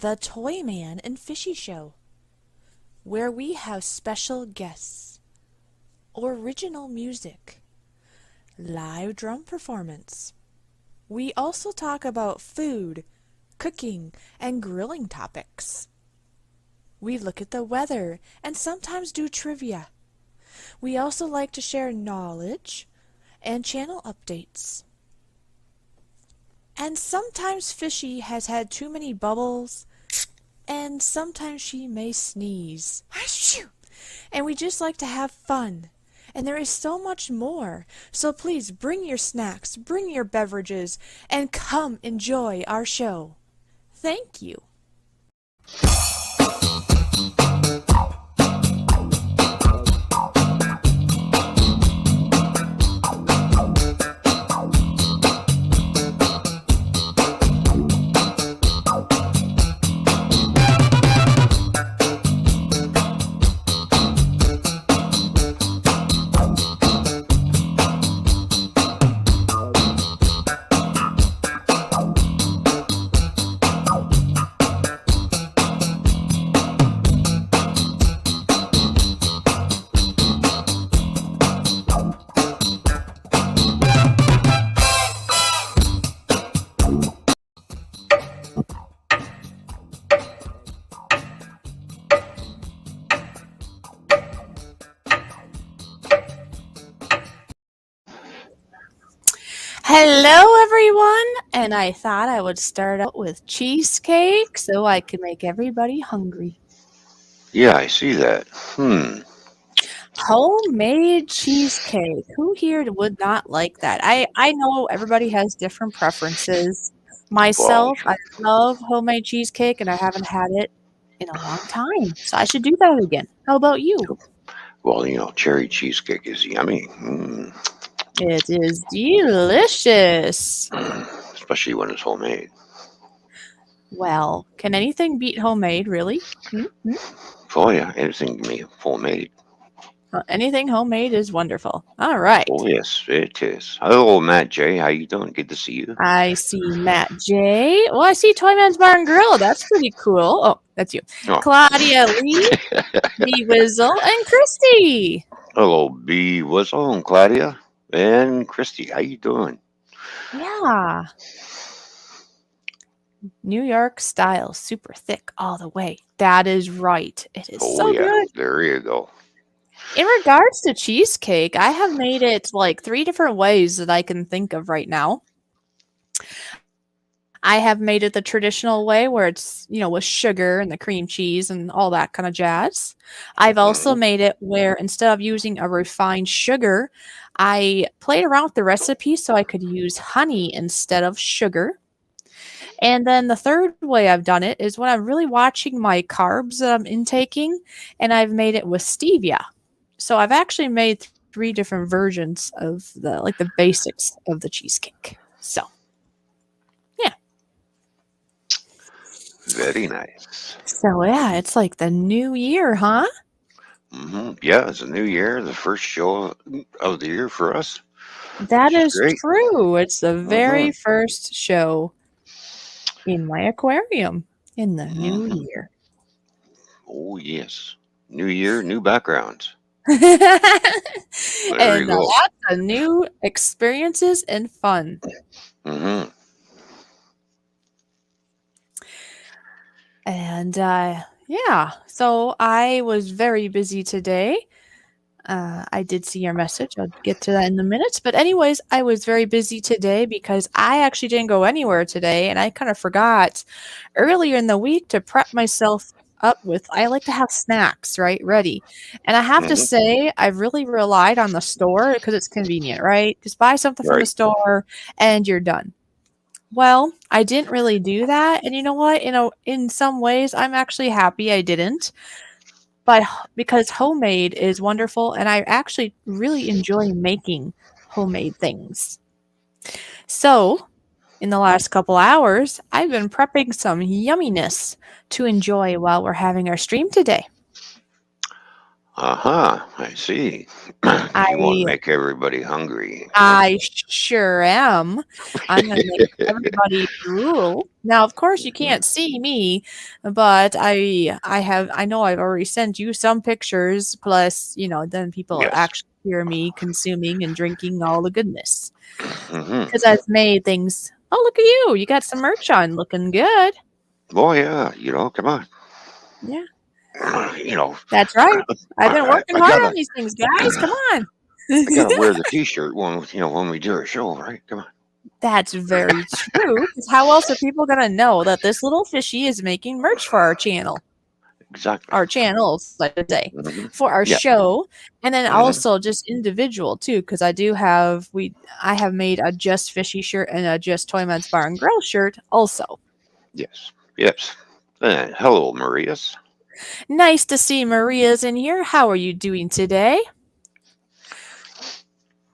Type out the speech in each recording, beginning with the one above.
the Toyman and Fishy Show, where we have special guests, original music, live drum performance. We also talk about food, cooking, and grilling topics. We look at the weather and sometimes do trivia. We also like to share knowledge and channel updates. And sometimes Fishy has had too many bubbles, and sometimes she may sneeze. Achoo! And we just like to have fun. And there is so much more. So please bring your snacks, bring your beverages, and come enjoy our show. Thank you. Hello, everyone, and I thought I would start out with cheesecake so I can make everybody hungry. Yeah, I see that. Homemade cheesecake. Who here would not like that? I know everybody has different preferences. Well, Myself, I love homemade cheesecake, and I haven't had it in a long time, so I should do that again. How about you? cherry cheesecake is yummy. It is delicious. Especially when it's homemade. Well, can anything beat homemade, really? Oh yeah, anything can be homemade. Anything homemade is wonderful. All right. Oh yes, it is. Hello, Matt J. How you doing? Good to see you. I see Matt J. Well, I see Toyman's Bar and Grill. That's pretty cool. Oh, that's you. Oh, Claudia Lee, B Wizzle, and Christy. hello, B. Whistle and Claudia and Christy. How you doing? Yeah. New York style, super thick all the way. That is right. It is Oh so yeah, good. there you go. In regards to cheesecake, I have made it like 3 different ways that I can think of right now. I have made it the traditional way where it's, with sugar and the cream cheese and all that kind of jazz. I've also hmm made it where instead of using a refined sugar, I played around with the recipe so I could use honey instead of sugar. And then the third way I've done it is when I'm really watching my carbs that I'm intaking, and I've made it with stevia. So I've actually made 3 different versions of the basics of the cheesecake. So, yeah. Very nice. So yeah, it's like the new year, huh? Yeah, it's a new year, the first show of the year for us, That which is is great. true. It's the hmm very first show in my aquarium in the new hmm year. Oh yes, new year, new backgrounds. There you And go. lots of new experiences and fun. hmm And yeah, so I was very busy today. I did see your message. I'll get to that in a minute. But, anyways, I was very busy today because I actually didn't go anywhere today. And I kind of forgot earlier in the week to prep myself up with, I like to have snacks, right? Ready. And I have to hmm say, I've really relied on the store because it's convenient, right? Just buy something from the Right. store and you're done. Well, I didn't really do that. And you know what? In some ways, I'm actually happy I didn't. But because homemade is wonderful, and I actually really enjoy making homemade things. So, in the last couple hours, I've been prepping some yumminess to enjoy while we're having our stream today. Uh-huh. I see. You want to I make everybody hungry, huh? I sure am. I'm gonna make everybody drool. Now, of course, you Mhm. can't see me, but I know I've already sent you some pictures, plus, then people Yes. actually hear me consuming and drinking all the goodness. Hmm. Because I've made things. Oh, look at you! You got some merch on, looking good. Oh yeah, come on. Yeah, You know, that's right. I've been I, working I hard on gotta these things, guys. Come on. I gotta wear the T-shirt when we do our show, right? Come on. That's very true. 'Cause how else are people gonna know that this little fishy is making merch for our channel? Exactly. Our channels, I should say, Hmm. for our Yeah. show, and then Hmm. also just individual too, because I have made a Just Fishy shirt and a Just Toyman's Bar and Grill shirt also. Yes. Yes. Hello, Marias. Nice to see Maria's in here. How are you doing today?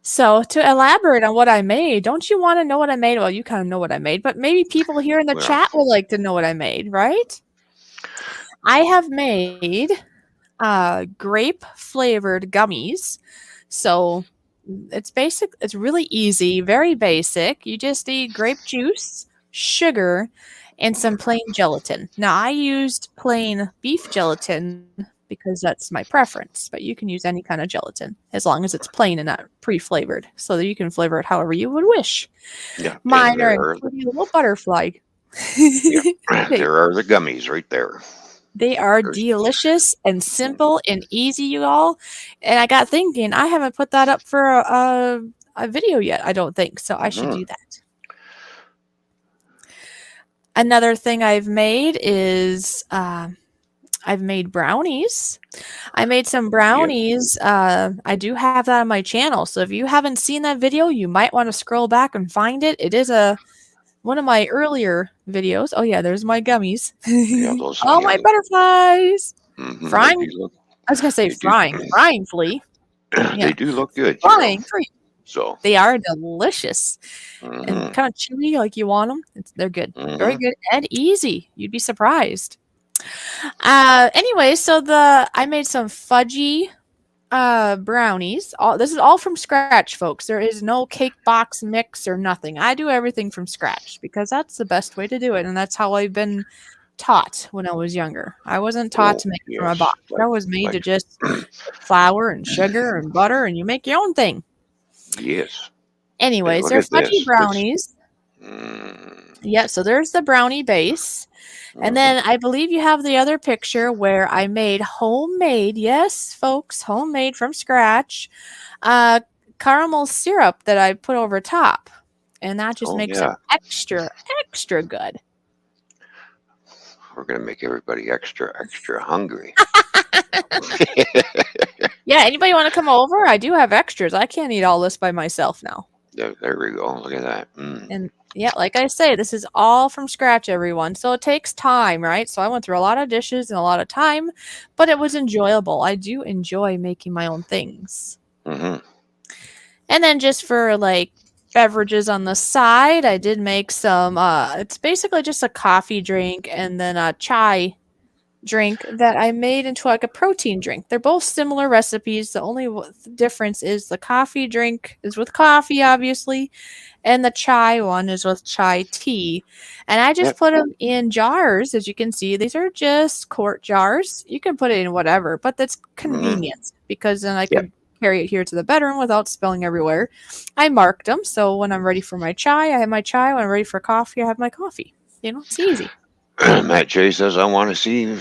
So, to elaborate on what I made, don't you want to know what I made? Well, you kind of know what I made, but maybe people here in the Well, chat would like to know what I made, right? I have made grape flavored gummies. So it's really easy, very basic. You just need grape juice, sugar, and some plain gelatin. Now I used plain beef gelatin because that's my preference, but you can use any kind of gelatin as long as it's plain and not pre-flavored, so that you can flavor it however you would wish. yeah. And Mine are there are including a little butterfly. yeah, they, there are the gummies right there. they are There's, delicious and mhm. simple and easy, you all. And I got thinking, I haven't put that up for a video yet, I don't think, so I should Mhm. do that. Another thing I've made is I've made brownies. I made some Yeah. brownies. I do have that on my channel, so if you haven't seen that video, you might want to scroll back and find it. It is one of my earlier videos. Oh yeah, there's my gummies. Yeah. Those. All Yeah. my butterflies. They Frying. do look. I was gonna say They do. frying flea. They Yeah, do look good. flying free. So. They are delicious and Hmm. kind of chewy like you want them. They're good. Very Hmm. good and easy. You'd be surprised. Anyway, so the I made some fudgy brownies. This is all from scratch, folks. There is no cake box mix or nothing. I do everything from scratch because that's the best way to do it, and that's how I've been taught when I was younger. I wasn't taught Oh to make it from a yes. box. I was made Like to just put flour and sugar and butter, and you make your own thing. yes. And Anyways, look they're at fudgy this. This. brownies. Mm, Yeah, so there's the brownie base. And mhm. then I believe you have the other picture where I made homemade, yes, folks, homemade from scratch, uh, caramel syrup that I put over top. And that just Oh makes it yeah. extra, extra good. We're gonna make everybody extra hungry. Yeah, anybody want to come over? I do have extras. I can't eat all this by myself now. There we go. Look at that. Mm. And yeah, like I say, this is all from scratch, everyone. So it takes time, right? So I went through a lot of dishes and a lot of time, but it was enjoyable. I do enjoy making my own things. Hmm. And then just for like beverages on the side, I did make some it's basically just a coffee drink and then a chai drink that I made into like a protein drink. They're both similar recipes. The only difference is the coffee drink is with coffee obviously, and the chai one is with chai tea. And I just Yep. put them in jars. As you can see, these are just quart jars. You can put it in whatever, but that's Hmm. convenient because then I Yep. could carry it here to the bedroom without spilling everywhere. I marked them, so when I'm ready for my chai, I have my chai. When I'm ready for coffee, I have my coffee. It's easy. Matt J says I want to see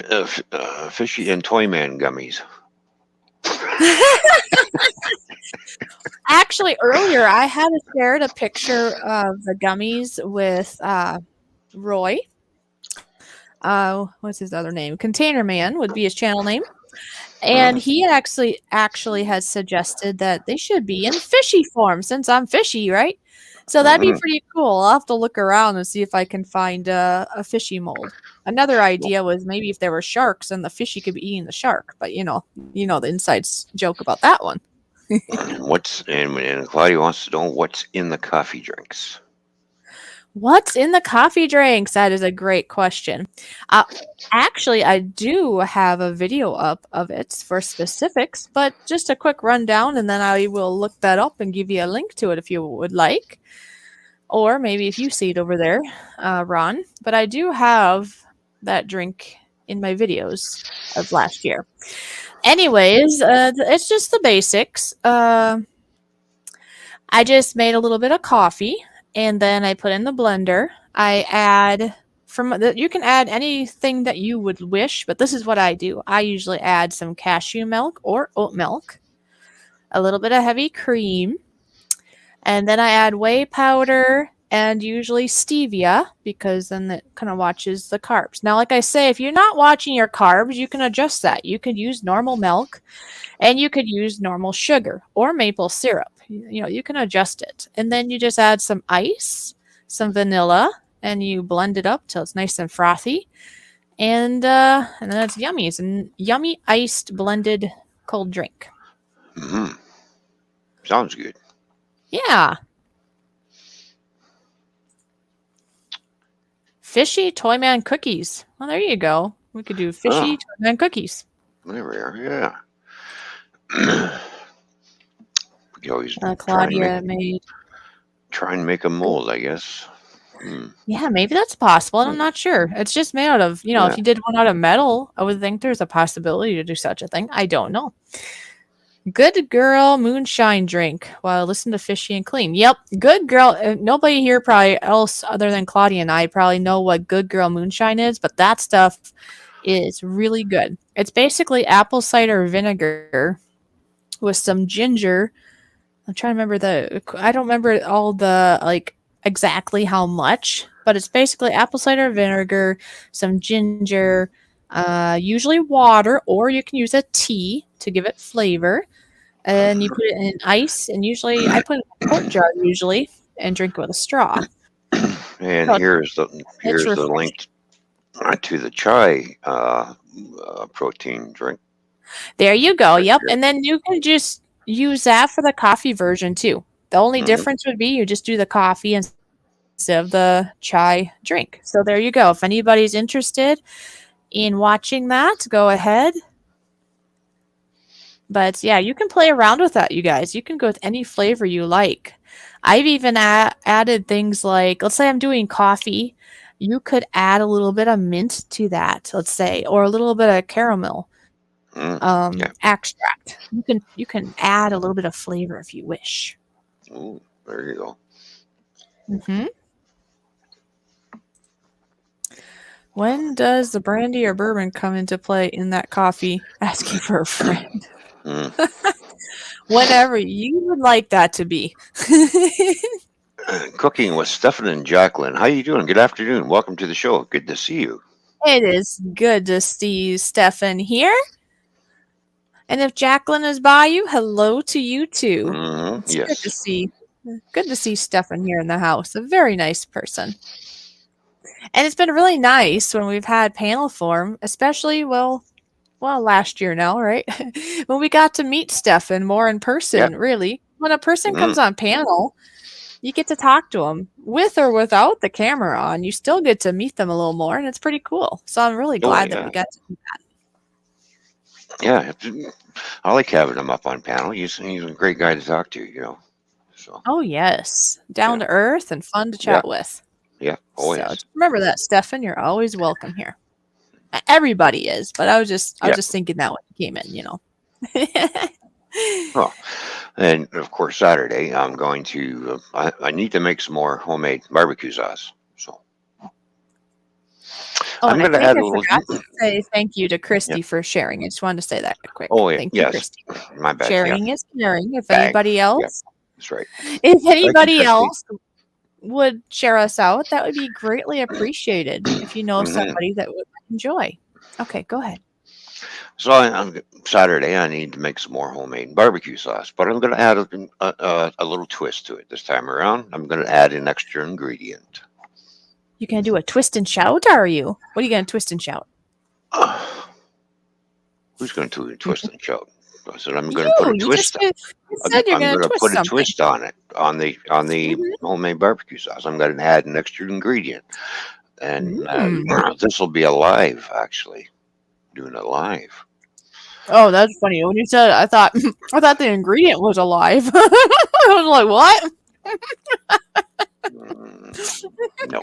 fishy and Toyman gummies. Actually, earlier I had shared a picture of the gummies with Roy. What's his other name? Container Man would be his channel name. And Hmm. he actually has suggested that they should be in fishy form since I'm fishy, right? So that'd be Hmm. pretty cool. I'll have to look around and see if I can find a fishy mold. Another idea was maybe if there were sharks, then the fishy could be eating the shark. But you know the inside joke about that one. What's and Claudia wants to know what's in the coffee drinks. What's in the coffee drinks? That is a great question. Uh, Actually, I do have a video up of it for specifics, but just a quick rundown, and then I will look that up and give you a link to it if you would like. Or maybe if you see it over there, Ron. But I do have that drink in my videos of last year. Anyways, it's just the basics. I just made a little bit of coffee and then I put in the blender. I add you can add anything that you would wish, but this is what I do. I usually add some cashew milk or oat milk, a little bit of heavy cream, and then I add whey powder and usually stevia because then it kind of watches the carbs. Now, like I say, if you're not watching your carbs, you can adjust that. You could use normal milk and you could use normal sugar or maple syrup. You can adjust it. And then you just add some ice, some vanilla, and you blend it up till it's nice and frothy. And then it's yummy. It's a yummy iced blended cold drink. Mm-hmm. Sounds good. Yeah. Fishy Toyman cookies. Well, there you go. We could do fishy Oh, Toyman cookies. there we are. Yeah. We can always Claudia made. try and make a mold, I guess. Mm. Yeah, maybe that's possible. I'm not sure. It's just made out of, Yeah. if you did one out of metal, I would think there's a possibility to do such a thing. I don't know. Good girl moonshine drink while I listen to Fishy and Clean. Yep, good girl. Nobody here probably else other than Claudia and I probably know what good girl moonshine is, but that stuff is really good. It's basically apple cider vinegar with some ginger. I'm trying to remember I don't remember all the like exactly how much, but it's basically apple cider vinegar, some ginger, usually water, or you can use a tea to give it flavor. And you put it in ice, and usually I put it in a quart jar usually and drink it with a straw. And So it's here's the refreshing. link to the chai protein drink There you go. right Yep. here. And then you can just use that for the coffee version too. The only Mm-hmm. difference would be you just do the coffee instead of the chai drink. So there you go. If anybody's interested in watching that, go ahead. But yeah, you can play around with that, you guys. You can go with any flavor you like. I've even added things like, let's say I'm doing coffee, you could add a little bit of mint to that, let's say, or a little bit of caramel Yeah. extract. You can add a little bit of flavor if you wish. Ooh, there you go. hmm When does the brandy or bourbon come into play in that coffee? Asking for a friend. Mm. Whatever you would like that to be. Cooking with Stefan and Jacqueline. How you doing? Good afternoon. Welcome to the show. Good to see you. It is good to see Stefan here. And if Jacqueline is by you, hello to you too. Mm-hmm. It's Yes. good to see Stefan here in the house. A very nice person. And it's been really nice when we've had panel form, especially last year now, right? When we got to meet Stefan more in Yeah. person, really. When a person Mm. comes on panel, you get to talk to them with or without the camera on. You still get to meet them a little more, and it's pretty cool. So I'm really Oh glad that yeah. we got to do that. Yeah. I like having him up on panel. He's a great guy to talk to. So Oh, yes. Down yeah. to earth and fun to Yeah. chat with. Yeah. Oh So yes. just remember that, Stefan. You're always welcome here. Everybody is, but I was Yeah. just thinking that when you came in. Oh, and of course Saturday I'm going to. I need to make some more homemade barbecue sauce. So Oh, I'm and I going to think add I a little. forgot to say thank you to Yeah. Christy for sharing. I just wanted to say that quick. Oh yeah. Thank you, Yes. Christy. My bad. Yeah. Sharing is caring. Bang. Yeah. That's right. If Thank you, anybody Christy. else would share us out, that would be greatly appreciated. If you know Hmm. somebody that would enjoy. Okay, go ahead. So on Saturday, I need to make some more homemade barbecue sauce, but I'm going to add a little twist to it this time around. I'm going to add an extra ingredient. You gonna do a twist and shout? Are you? What are you gonna twist and shout? Who's going to twist and shout? I said I'm going to put a You just twist. you said you're I'm gonna going to twist put a something. twist on it on the homemade barbecue sauce. I'm going to add an extra ingredient, and Mm. this will be alive. Actually, doing it live. Oh, that's funny. When you said it, I thought I thought the ingredient was alive. I was like, what? Mm, no,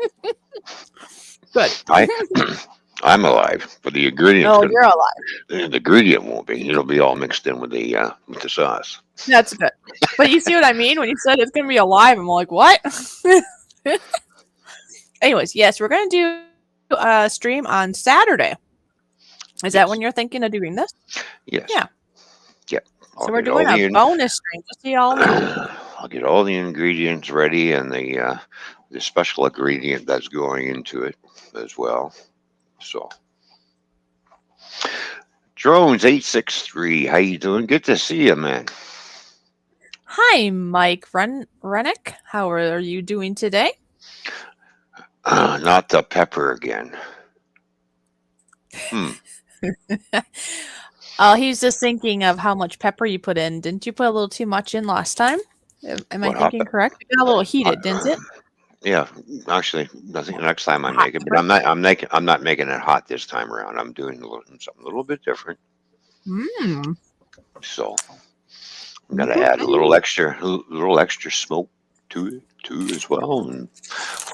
Good. I I'm alive, but the ingredient's No, going to you're be alive. the ingredient won't be. It'll be all mixed in with the sauce. That's good. But you see what I mean? When you said it's gonna be alive, I'm like, what? Anyways, yes, we're gonna do a stream on Saturday. Is that when Yes, you're thinking of doing this? yes, Yeah. yep. So I'll we're get doing all a the in. bonus stream, just so y'all know. I'll get all the ingredients ready and the special ingredient that's going into it as well. So drones 863, how you doing? Good to see you, man. Hi, Mike Rennick. How are you doing today? Not the pepper again. Hmm. Oh, he's just thinking of how much pepper you put in. Didn't you put a little too much in last time? Am I What hot? thinking correct? It got a little heated, didn't Uh, it? yeah, actually, I think next time I Hot make it, but pepper. I'm not making it hot this time around. I'm doing something a little bit different. Mmm. So I'm gonna add Mm-hmm. a little extra smoke to it too as well, and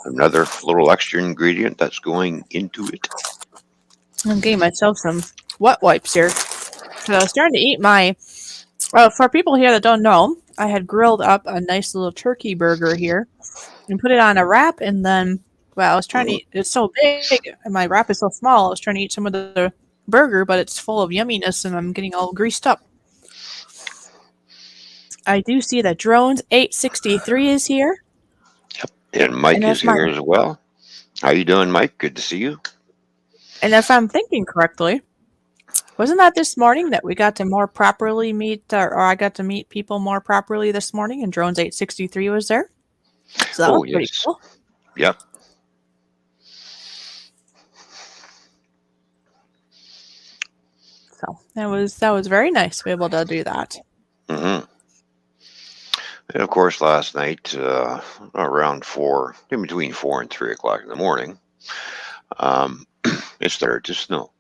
another little extra ingredient that's going into it. I'm getting myself some wet wipes here. So I was starting to eat my. Well, for people here that don't know, I had grilled up a nice little turkey burger here and put it on a wrap, and then, well, I was trying to Mhm. eat. It's so big, and my wrap is so small. I was trying to eat some of the burger, but it's full of yumminess, and I'm getting all greased up. I do see that Drones 863 is here, And and Mike is here as well. How you doing, Mike? Good to see you. if I'm thinking correctly, wasn't that this morning that we got to more properly meet, or I got to meet people more properly this morning, and Drones 863 was there? So that was Oh pretty yes, cool. yep. So that was very nice to be able to do that. Hmm. And of course, last night around in between 4 and 3 o'clock in the morning, um, it started to snow.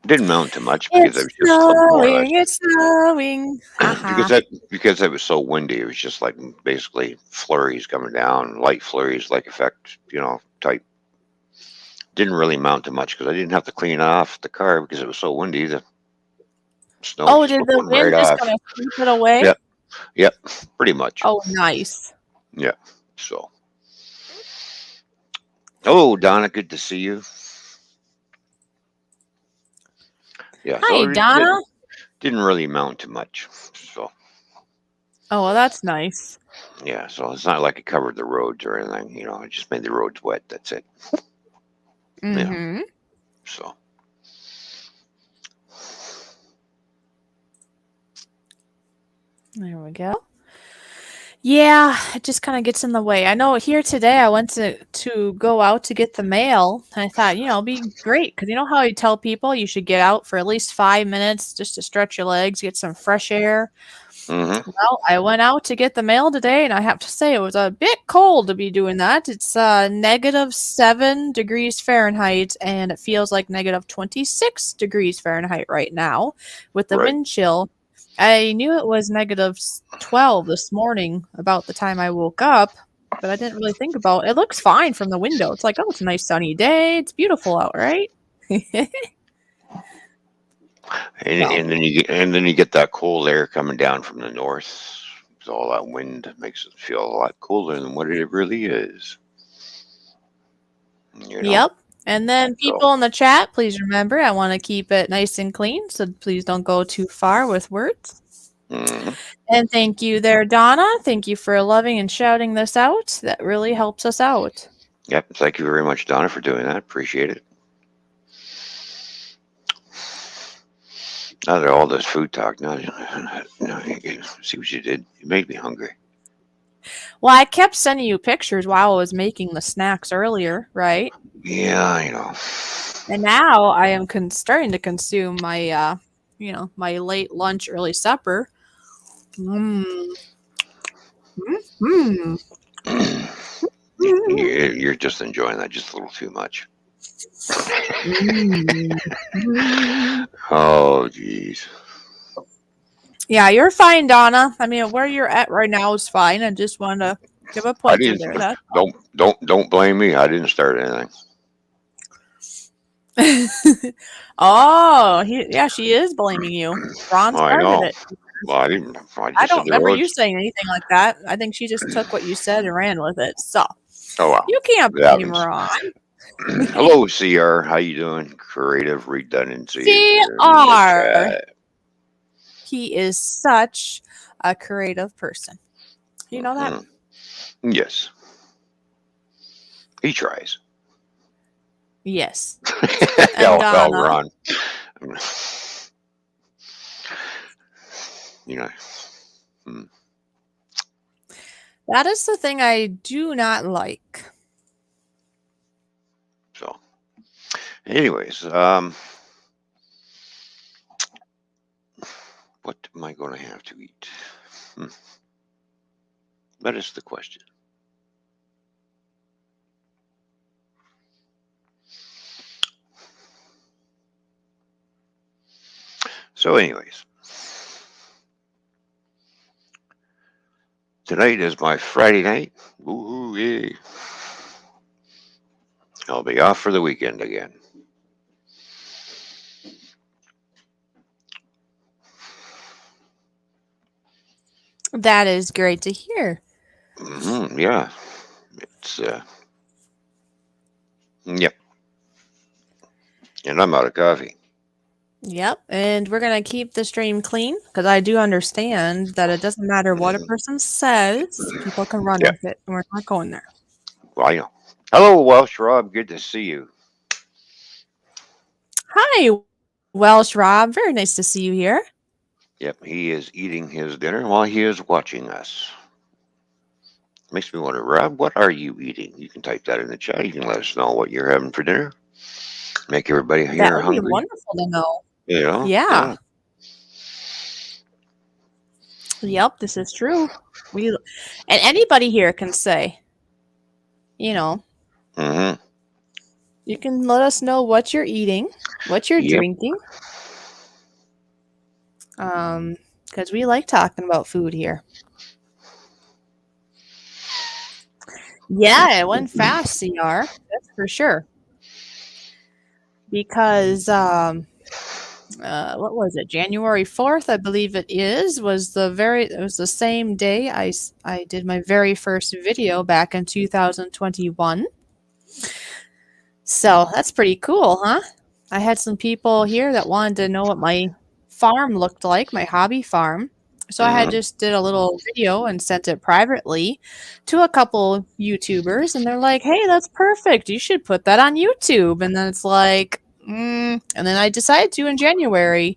Didn't mount to much because it It's was just more or less snowing, it's snowing. because Haha. it was so windy. It was just like basically flurries coming down, light flurries, like effect, type. Didn't really mount to much because I didn't have to clean off the car because it was so windy. The snow Oh, just did the blowing right wind just kind off. of sweep it away? Yep, yep, pretty much. Oh, nice. Yeah. So, oh, Donna, good to see you. Yeah. So Hi, it Donna. didn't really mount to much. So Oh, well, that's nice. yeah. So it's not like it covered the roads or anything. It just made the roads wet. That's it. Yeah. Mm-hmm. So. There we go. Yeah, it just kind of gets in the way. I know here today I went to go out to get the mail. And I thought, it'd be great because you know how I tell people you should get out for at least 5 minutes just to stretch your legs, get some fresh air. Hmm. Well, I went out to get the mail today, and I have to say it was a bit cold to be doing that. It's -7 degrees Fahrenheit, and it feels like -26 degrees Fahrenheit right now with the Right. wind chill. I knew it was -12 this morning about the time I woke up, but I didn't really think about it. It looks fine from the window. It's like, oh, it's a nice sunny day. It's beautiful out, right? So, And then you get that cold air coming down from the north. So all that wind makes it feel a lot colder than what it really is. You know. yep. And then So. people in the chat, please remember, I want to keep it nice and clean, so please don't go too far with words. Hmm. And thank you there, Donna. Thank you for loving and shouting this out. That really helps us out. Yep. Thank you very much, Donna, for doing that. Appreciate it. Now that all this food talk, now, see what you did. You made me hungry. Well, I kept sending you pictures while I was making the snacks earlier, right? Yeah, I know. And now I am starting to consume my my late lunch, early supper. Mm, mm, You're just enjoying that just a little too much. mm, mm. Oh, geez. Yeah, you're fine, Donna. I mean, where you're at right now is fine. I just want to give a I pointer didn't. there. That's Don't blame me. I didn't start anything. Oh, yeah, she is blaming you. Ron I started know. it. Well, I didn't. I I just don't said the remember you roads. saying anything like that. I think she just took what you said and ran with it. So Oh well, you can't it blame happens. Ron. Hello, CR. How you doing? Creative redundancy is in the CR. chat. He is such a creative person. You know that? Mhm. Yes, he tries. Yes. And Oh, Donna, Ron. You know. hmm. that is the thing I do not like. So, anyways, what am I going to have to eat? Hmm. That is the question. So, anyways, tonight is my Friday night. Woohoo! Yay! I'll be off for the weekend again. That is great to hear. Yeah, it's yep. And I'm out of coffee. Yep. And we're going to keep the stream clean because I do understand that it doesn't matter what a Mhm. person says, people can run Yeah. with it. And we're not going there. Well, I know. Hello, Welsh Rob. Good to see you. Hi, Welsh Rob. Very nice to see you here. Yep, he is eating his dinner while he is watching us. Makes me wonder, Rob, what are you eating? You can type that in the chat. You can let us know what you're having for dinner. Make everybody That here would be hungry. wonderful to know. You know? Yeah. Yeah. Yep, this is true. And anybody here can say, hmm you can let us know what you're eating, what you're Yep. drinking. Because we like talking about food here. Yeah, it went fast, CR. That's for sure. Because what was it? January 4th, I believe it was the same day I did my very first video back in 2021. So that's pretty cool, huh? I had some people here that wanted to know what my farm looked like, my hobby farm. So I had hmm just did a little video and sent it privately to a couple YouTubers, and they're like, "Hey, that's perfect. You should put that on YouTube." And then it's like, and then I decided to in January,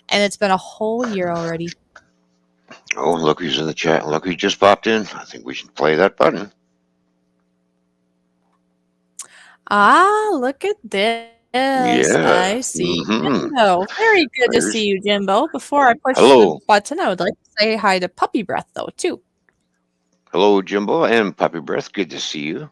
and it's been a whole year already. Oh, look who's in the chat. Look who just popped in. I think we should play that button. Ah, look at this. Yeah. I see hmm Jimbo. Very good to see There's. you, Jimbo. Before I push the Hello. button, I would like to say hi to Puppy Breath, though, too. Hello, Jimbo and Puppy Breath. Good to see you.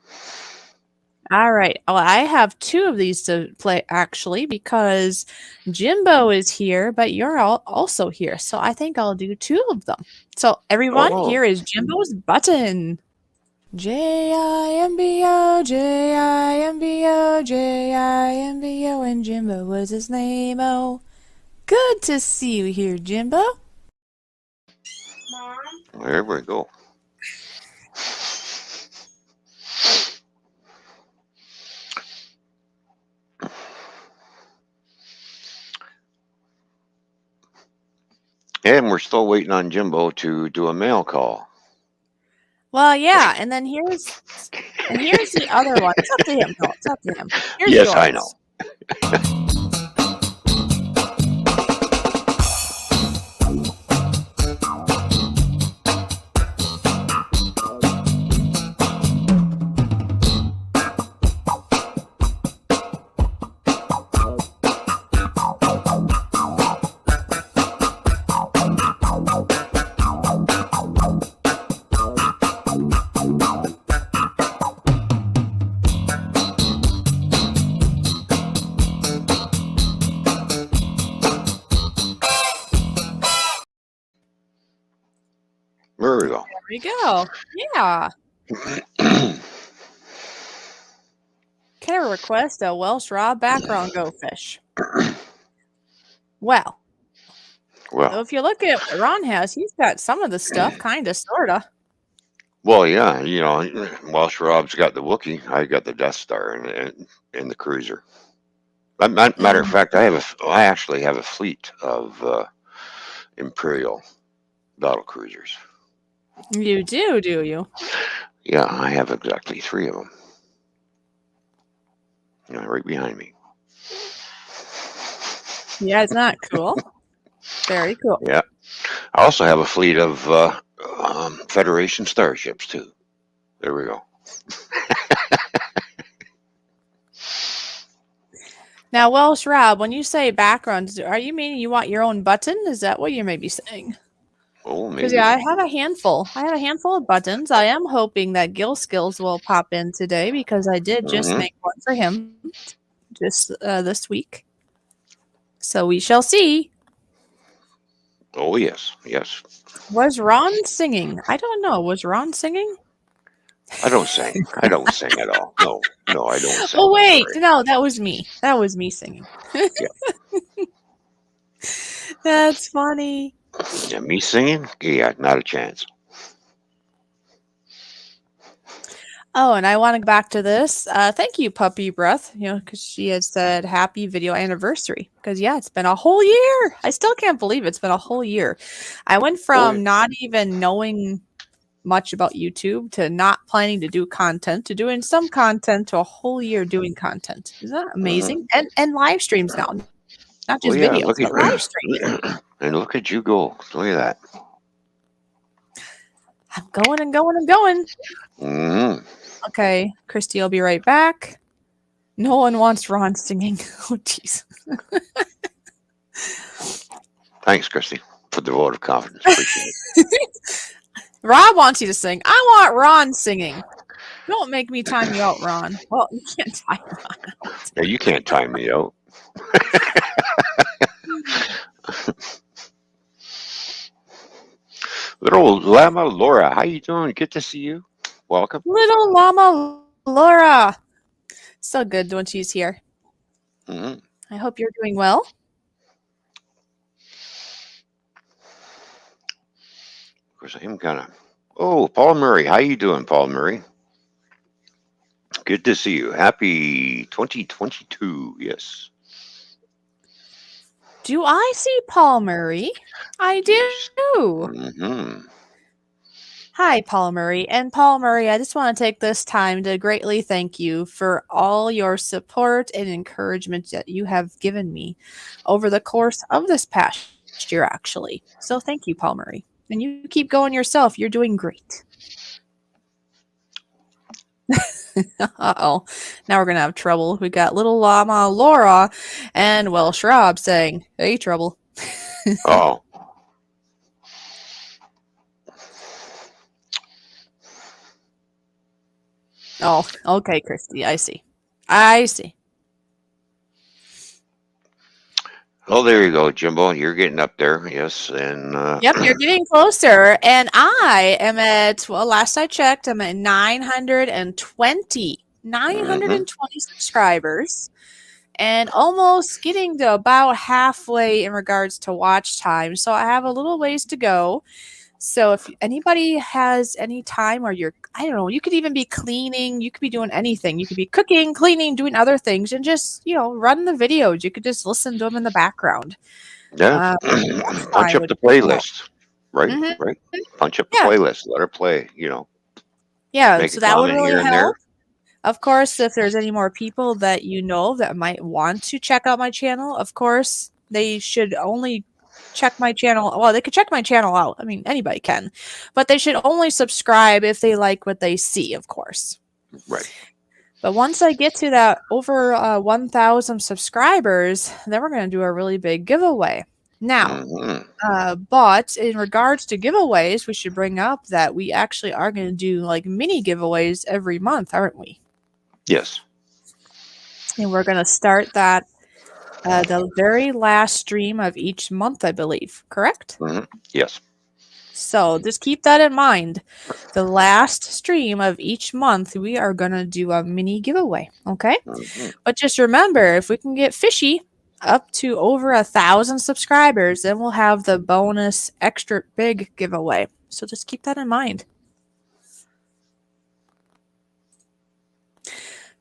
All right. Well, I have two of these to play, actually, because Jimbo is here, but you're also here. So I think I'll do two of them. So, everyone, Oh. here is Jimbo's button. Jimbo, Jimbo, Jimbo, and Jimbo was his name. Oh, good to see you here, Jimbo. There we go. And we're still waiting on Jimbo to do a mail call. Well, yeah, and then here's the other one. It's up to him. No, it's up to him. Here's Yes, I know. yours. There we go. There we go. Yeah. Can I request a Welsh Raw background GoFish? Well, so Well, if you look at what Ron has, he's got some of the stuff, kind of, sort of. well, yeah, Welsh Rob's got the Wookiee. I got the Death Star and the cruiser. Matter of fact, I actually have a fleet of Imperial battle cruisers. You do you? Yeah, I have exactly 3 of them. Right behind me. Yeah, it's not cool. Very cool. Yeah. I also have a fleet of Federation starships too. There we go. Now, Welsh Rob, when you say background, are you meaning you want your own button? Is that what you may be saying? Oh, Because maybe. yeah, I have a handful. I have a handful of buttons. I am hoping that Gil Skills will pop in today because I did just Hmm. make one for him just this week. So we shall see. Oh, yes, yes. Was Ron singing? I don't know. Was Ron singing? I don't sing. I don't sing at all. No, no, I don't sing. Oh I'm wait, sorry. no, that was me. That was me singing. Yeah. That's funny. Yeah, me singing? Yeah, not a chance. Oh, and I want to go back to this. Thank you, Puppy Breath. Because she has said happy video anniversary. Because yeah, it's been a whole year. I still can't believe it's been a whole year. I went Oh, yeah. from not even knowing much about YouTube to not planning to do content to doing some content to a whole year doing content. Isn't that Mhm. amazing? And live streams now, not Well, just yeah. videos, but live streaming. And look at you go. Look at that. I'm going and going and going. Hmm. Okay, Christy, I'll be right back. No one wants Ron singing. Oh, jeez. Thanks, Christy, for the vote of confidence. Appreciate it. Rob wants you to sing. I want Ron singing. Don't make me time you out, Ron. Well, you can't time Ron out. Yeah, you can't time me out. Little Llama Laura, how you doing? Good to see you. Welcome. Little Llama Laura. So good when she's here. Hmm. I hope you're doing well. Of course, I am kind of. Oh, Paul Murray, how you doing, Paul Murray? Good to see you. Happy 2022. Yes. Do I see Paul Murray? I Yes. do. Hmm. Hi, Paul Murray. And Paul Murray, I just want to take this time to greatly thank you for all your support and encouragement that you have given me over the course of this past year, actually. So thank you, Paul Murray. And you keep going yourself. You're doing great. Uh-oh. Now we're going to have trouble. We got little Llama Laura and Welsh Rob saying, hey, trouble. Oh. Oh, okay, Christy. I see. I see. Oh, there you go, Jimbo. You're getting up there. Yes. And Yep, you're getting closer. And I am at, well, last I checked, I'm at 920. mhm. 920 subscribers. And almost getting to about halfway in regards to watch time. So I have a little ways to go. So if anybody has any time or I don't know, you could even be cleaning, you could be doing anything. You could be cooking, cleaning, doing other things, and just, run the videos. You could just listen to them in the background. Yeah. Watch Punch time up would the be help. playlist. Right. Mhm. Right. Punch up the Yeah. playlist. Let her play. Yeah, Make a so that would comment really here and help. there. Of course, if there's any more people that you know that might want to check out my channel, of course, they should only check my channel. Well, they could check my channel out. I mean, anybody can. But they should only subscribe if they like what they see, of course. Right. But once I get to that over 1,000 subscribers, then we're going to do a really big giveaway. Now, Hmm. but in regards to giveaways, we should bring up that we actually are going to do like mini giveaways every month, aren't we? Yes. And we're going to start that the very last stream of each month, I believe. Correct? Hmm. Yes. So just keep that in mind. The last stream of each month, we are going to do a mini giveaway. Okay. Mhm. But just remember, if we can get Fishy up to over 1,000 subscribers, then we'll have the bonus extra big giveaway. So just keep that in mind.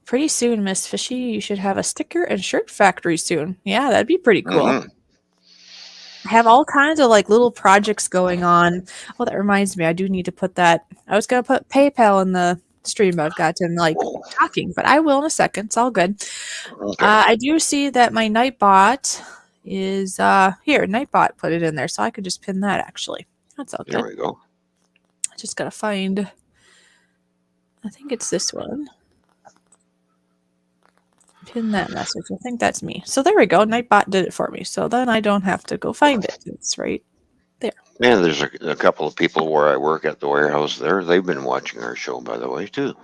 Pretty soon, Miss Fishy, you should have a sticker and shirt factory soon. Yeah, that'd be pretty cool. Mhm. I have all kinds of like little projects going on. Oh, that reminds me, I do need to put that. I was gonna put PayPal in the stream, but I've gotten like talking, but I will in a second. It's all good. Okay. I do see that my Nightbot is here. Nightbot put it in there, so I could just pin that actually. That's all There good. we go. I just gotta find. I think it's this one. Pin that message. I think that's me. So there we go. Nightbot did it for me. So then I don't have to go find it. It's right there. Yeah, there's a couple of people where I work at the warehouse there. They've been watching our show, by the way, too.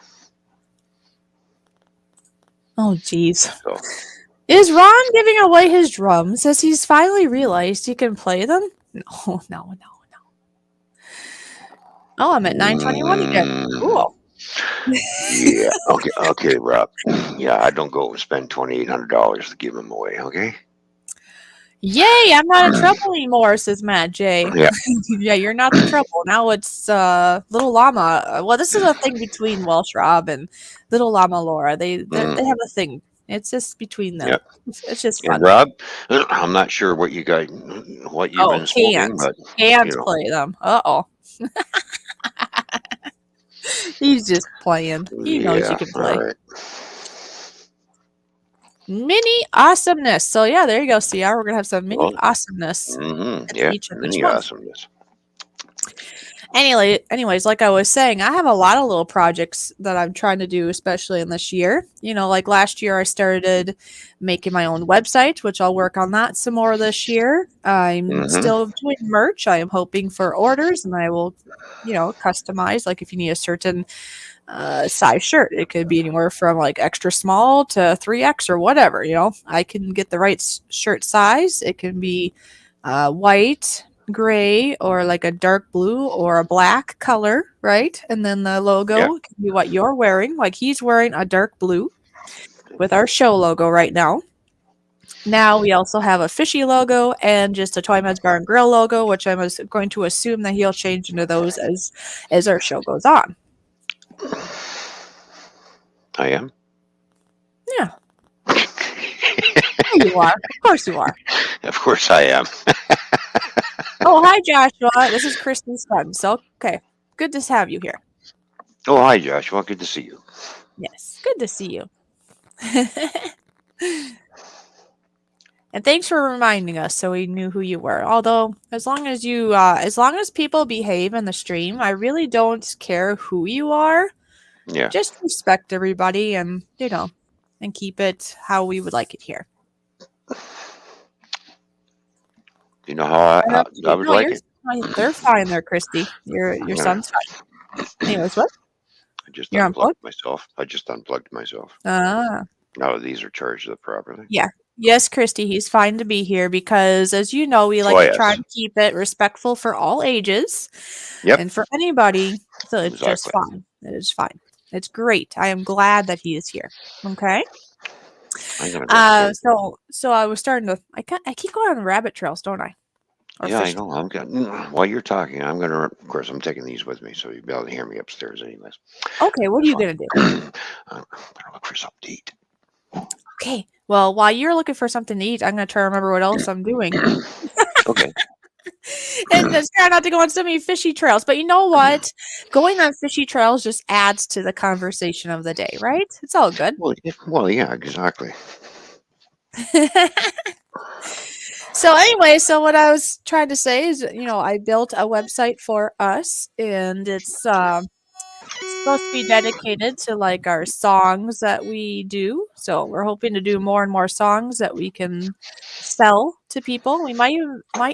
Oh, geez. So Is Ron giving away his drums as he's finally realized he can play them? No, no, no, no. Oh, I'm at 921 again. Cool. Yeah. Okay, Rob. Yeah, I don't go and spend $2,800 to give them away. Okay. Yay, I'm not in trouble anymore, says Matt J. Yeah. Yeah, you're not the trouble. Now it's Little Llama. Well, this is a thing between Welsh Rob and Little Llama Laura. They have a thing. It's just between them. Yep. It's just And fun. Rob, I'm not sure what you've been smoking, but Can't play them. Uh-oh. He's just playing. He knows you can play. All right. Mini awesomeness. So yeah, there you go, CR. We're gonna have some mini awesomeness. Yeah, Each of mini month. awesomeness. Anyways, like I was saying, I have a lot of little projects that I'm trying to do, especially in this year. You know, like last year I started making my own website, which I'll work on that some more this year. I'm still doing merch. I am hoping for orders, and I will, customize. Like if you need a certain size shirt, it could be anywhere from like extra small to 3X or whatever. I can get the right shirt size. It can be white, gray, or like a dark blue or a black color, right? And then the logo can be what you're wearing. Like he's wearing a dark blue with our show logo right now. Now we also have a Fishy logo and just a Toyman's Bar and Grill logo, which I'm going to assume that he'll change into those as our show goes on. I am. Yeah. There you are. Of course you are. Of course I am. Oh, hi, Joshua. This is Christy's son. So, okay. Good to have you here. Oh, hi, Joshua. Good to see you. Yes. Good to see you. And thanks for reminding us so we knew who you were. Although, as long as people behave in the stream, I really don't care who you are. Yeah. Just respect everybody and, and keep it how we would like it here. You know how I would like it? They're fine there, Christy. Your son's fine. Anyways, what? I just You're unplugged myself. Ah. Now these are charged up properly. Yeah. Yes, Christy, he's fine to be here because, as you know, we like to try and keep it respectful for all ages. Yep. And for anybody, so it's just fine. It is fine. It's great. I am glad that he is here. Okay. So I was starting to. I keep going on rabbit trails, don't I? Yeah, I know. While you're talking, of course, I'm taking these with me, so you'll be able to hear me upstairs anyways. Okay, what are you going to do? I'm going to look for something to eat. Okay. Well, while you're looking for something to eat, I'm going to try to remember what else I'm doing. Okay. And just try not to go on so many fishy trails. But you know what? Going on fishy trails just adds to the conversation of the day, right? It's all good. Well, yeah, exactly. So anyway, what I was trying to say is, I built a website for us, and it's supposed to be dedicated to like our songs that we do. So we're hoping to do more and more songs that we can sell to people. We might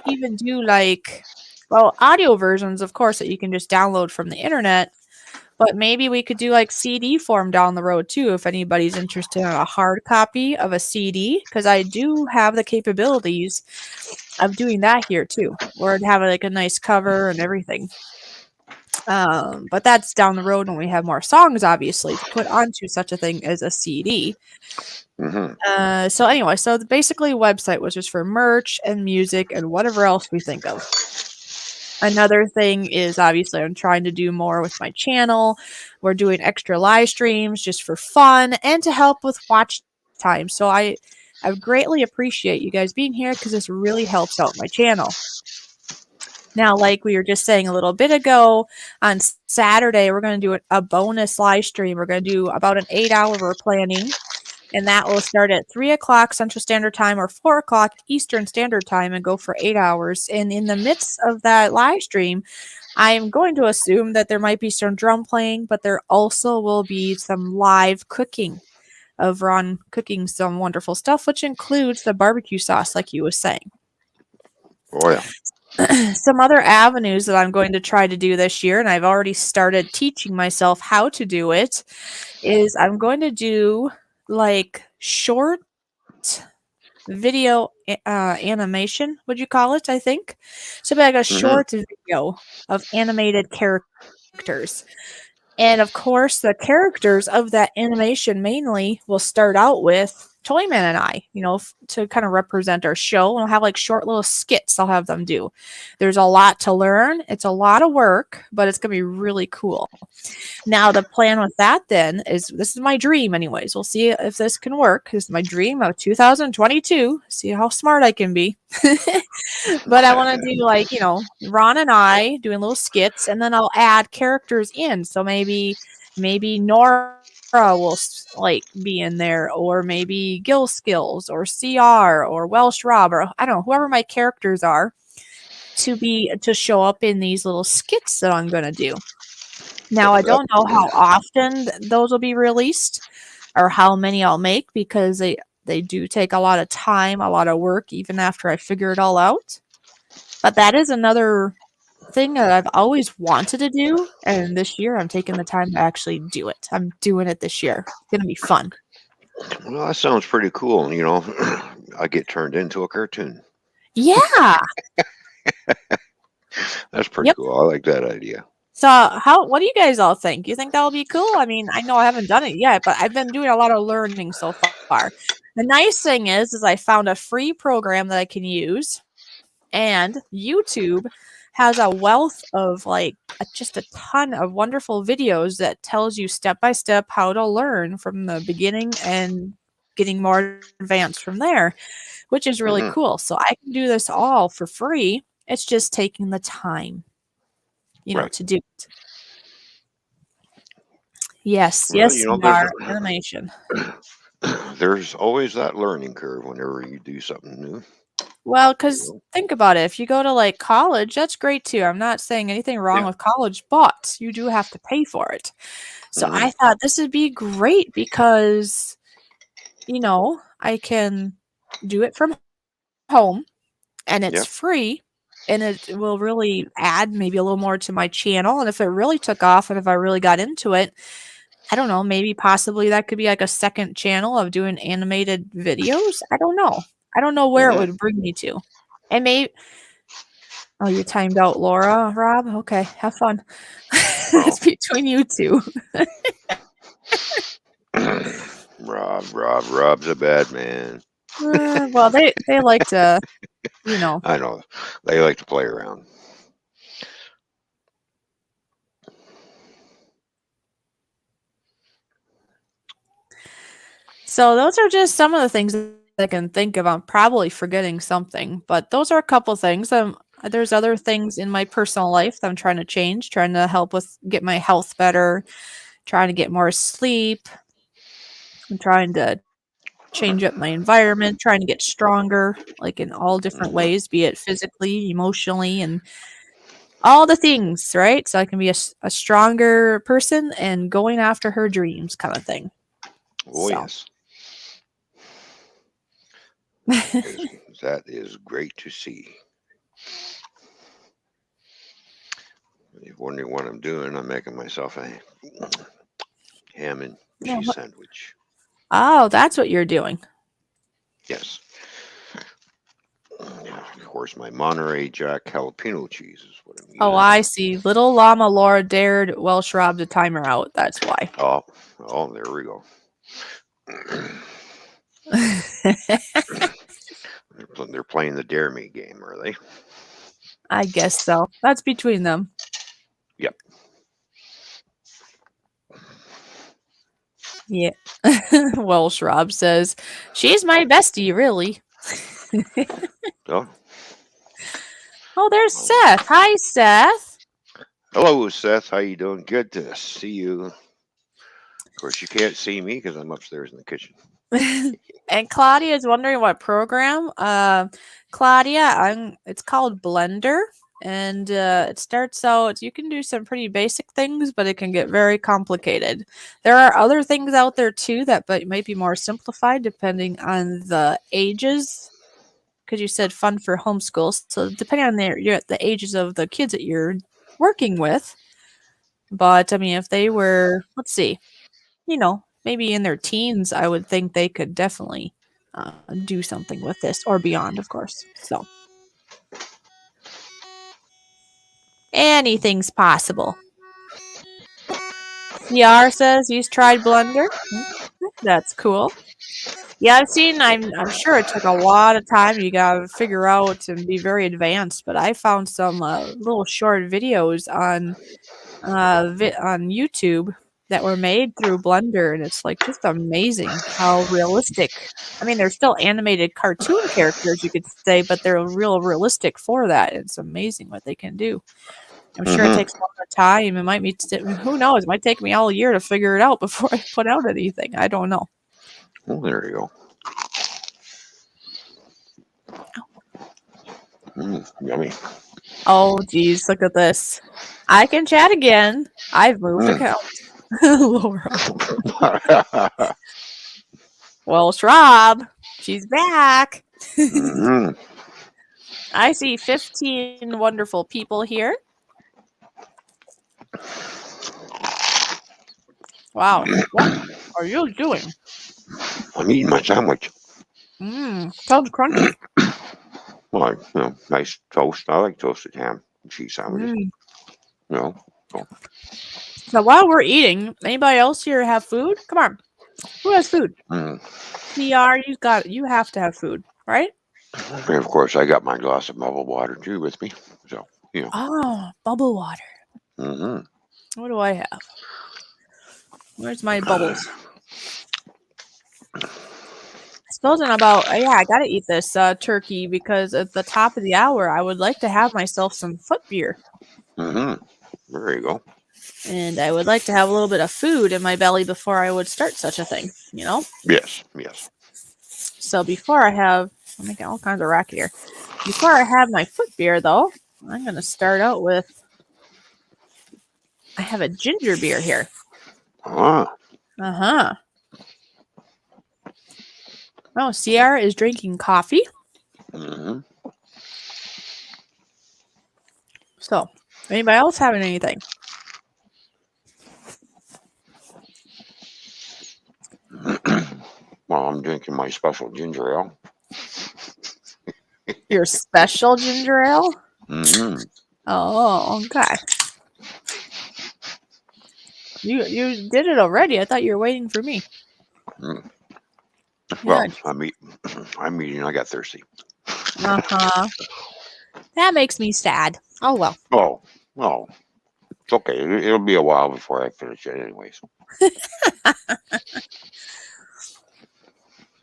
even do audio versions, of course, that you can just download from the internet. But maybe we could do like CD form down the road too, if anybody's interested in a hard copy of a CD, because I do have the capabilities of doing that here too, or to have like a nice cover and everything. But that's down the road when we have more songs, obviously, to put onto such a thing as a CD. Hmm. So anyway, so basically, website was just for merch and music and whatever else we think of. Another thing is obviously I'm trying to do more with my channel. We're doing extra live streams just for fun and to help with watch time. So I greatly appreciate you guys being here because this really helps out my channel. Now, like we were just saying a little bit ago, on Saturday, we're going to do a bonus live stream. We're going to do about an 8 hour we're planning, and that will start at 3 o'clock Central Standard Time or 4 o'clock Eastern Standard Time and go for 8 hours. And in the midst of that live stream, I'm going to assume that there might be some drum playing, but there also will be some live cooking of Ron cooking some wonderful stuff, which includes the barbecue sauce, like you was saying. Oh yeah. Some other avenues that I'm going to try to do this year, and I've already started teaching myself how to do it, is I'm going to do like short video animation, would you call it? I think so. Like a Hmm. short video of animated characters. And of course, the characters of that animation mainly will start out with Toyman and I, to kind of represent our show. And I'll have like short little skits I'll have them do. There's a lot to learn. It's a lot of work, but it's going to be really cool. Now, the plan with that then is this is my dream, anyways. We'll see if this can work. This is my dream of 2022. See how smart I can be. But I want to do like, Ron and I doing little skits, and then I'll add characters in. So maybe Nora will like be in there, or maybe Gill Skills, or CR, or Welsh Rob, or I don't know, whoever my characters are, to show up in these little skits that I'm gonna do. Now I don't know how often those will be released or how many I'll make because they do take a lot of time, a lot of work, even after I figure it all out. But that is another thing that I've always wanted to do, and this year I'm taking the time to actually do it. I'm doing it this year. It's gonna be fun. Well, that sounds pretty cool. I get turned into a cartoon. Yeah. That's pretty Yep. cool. I like that idea. So what do you guys all think? You think that'll be cool? I mean, I know I haven't done it yet, but I've been doing a lot of learning so far. The nice thing is I found a free program that I can use, and YouTube has a wealth of like just a ton of wonderful videos that tells you step by step how to learn from the beginning and getting more advanced from there, which is really Hmm. cool. So I can do this all for free. It's just taking the time, Right. to do it. Yes, Well, yes, CR animation. there's always that learning curve whenever you do something new. Well, You because know? think about it. If you go to like college, that's great too. I'm not saying anything wrong Yeah. with college, but you do have to pay for it. So Hmm. I thought this would be great because, I can do it from home and it's Yeah. free and it will really add maybe a little more to my channel. And if it really took off and if I really got into it, I don't know, maybe possibly that could be like a second channel of doing animated videos. I don't know. I don't know where it Hmm. would bring me to. And maybe, oh, you timed out Laura, Rob? Okay, have fun. Oh, It's between you two. Rob's a bad man. Well, they like to, you know. I know. They like to play around. So those are just some of the things that I can think of. I'm probably forgetting something, but those are a couple things. There's other things in my personal life that I'm trying to change, trying to help with get my health better, trying to get more sleep. I'm trying to change up my environment, trying to get stronger, like in all different Hmm. ways, be it physically, emotionally, and all the things, right? So I can be a stronger person and going after her dreams kind of thing. Oh So yes, is that is great to see. wondering what I'm doing, I'm making myself a ham and Yeah, cheese sandwich. oh, that's what you're doing. Yes. Yeah, of course, my Monterey Jack jalapeno cheese is what I'm Oh, using. I see. Little llama Laura dared Welsh Rob to time her out. That's why. Oh, there we go. They're playing the Dare Me game, are they? I guess so. That's between them. Yep. Yeah. Welsh Rob says, she's my bestie, really. Oh, Oh, there's well, Seth. Hi, Seth. hello, Seth. How you doing? Good to see you. Of course, you can't see me because I'm upstairs in the kitchen. And Claudia is wondering what program. Claudia, it's called Blender, and it starts out. You can do some pretty basic things, but it can get very complicated. There are other things out there too that but might be more simplified depending on the ages. Because you said fun for homeschool, so depending on the ages of the kids that you're working with. But I mean, if they were, let's see, maybe in their teens, I would think they could definitely do something with this or beyond, of course. So anything's possible. CR says he's tried Blender. That's cool. Yeah, I've seen. I'm sure it took a lot of time. You gotta figure out and be very advanced. But I found some little short videos on YouTube that were made through Blender, and it's like just amazing how realistic. I mean, they're still animated cartoon characters, you could say, but they're real realistic for that. It's amazing what they can do. I'm sure it Mm-hmm. takes a lot of time. It might be, who knows? It might take me all year to figure it out before I put out anything. I don't know. Well, there you go. Yummy. Oh, geez, look at this. I can chat again. I've moved Mm. account. Laura. Well, Schrob, she's back. hmm I see 15 wonderful people here. Wow. What are you doing? I'm eating my sandwich. Sounds crunchy. Well, nice toast. I like toasted ham and cheese sandwiches. Mm. You know, so, So while we're eating, anybody else here have food? Come on. Who has food? mm. CR, you have to have food, right? And of course, I got my glass of bubble water too with me. So, Oh, bubble water. hmm What do I have? Where's my bubbles? I suppose in about, I gotta eat this turkey because at the top of the hour, I would like to have myself some foot beer. hmm There you go. And I would like to have a little bit of food in my belly before I would start such a thing, Yes. So before I'm making all kinds of rack here. Before I have my foot beer, though, I'm going to start out with, I have a ginger beer here. Ah. Uh-huh. Oh, Sierra is drinking coffee. hmm So, anybody else having anything? Well, I'm drinking my special ginger ale. Your special ginger ale? hmm Oh, okay. You did it already. I thought you were waiting for me. Mm. Yeah. Well, I'm eating. I got thirsty. Uh-huh. That makes me sad. Oh, well. Oh, it's okay. It'll be a while before I finish it, anyways.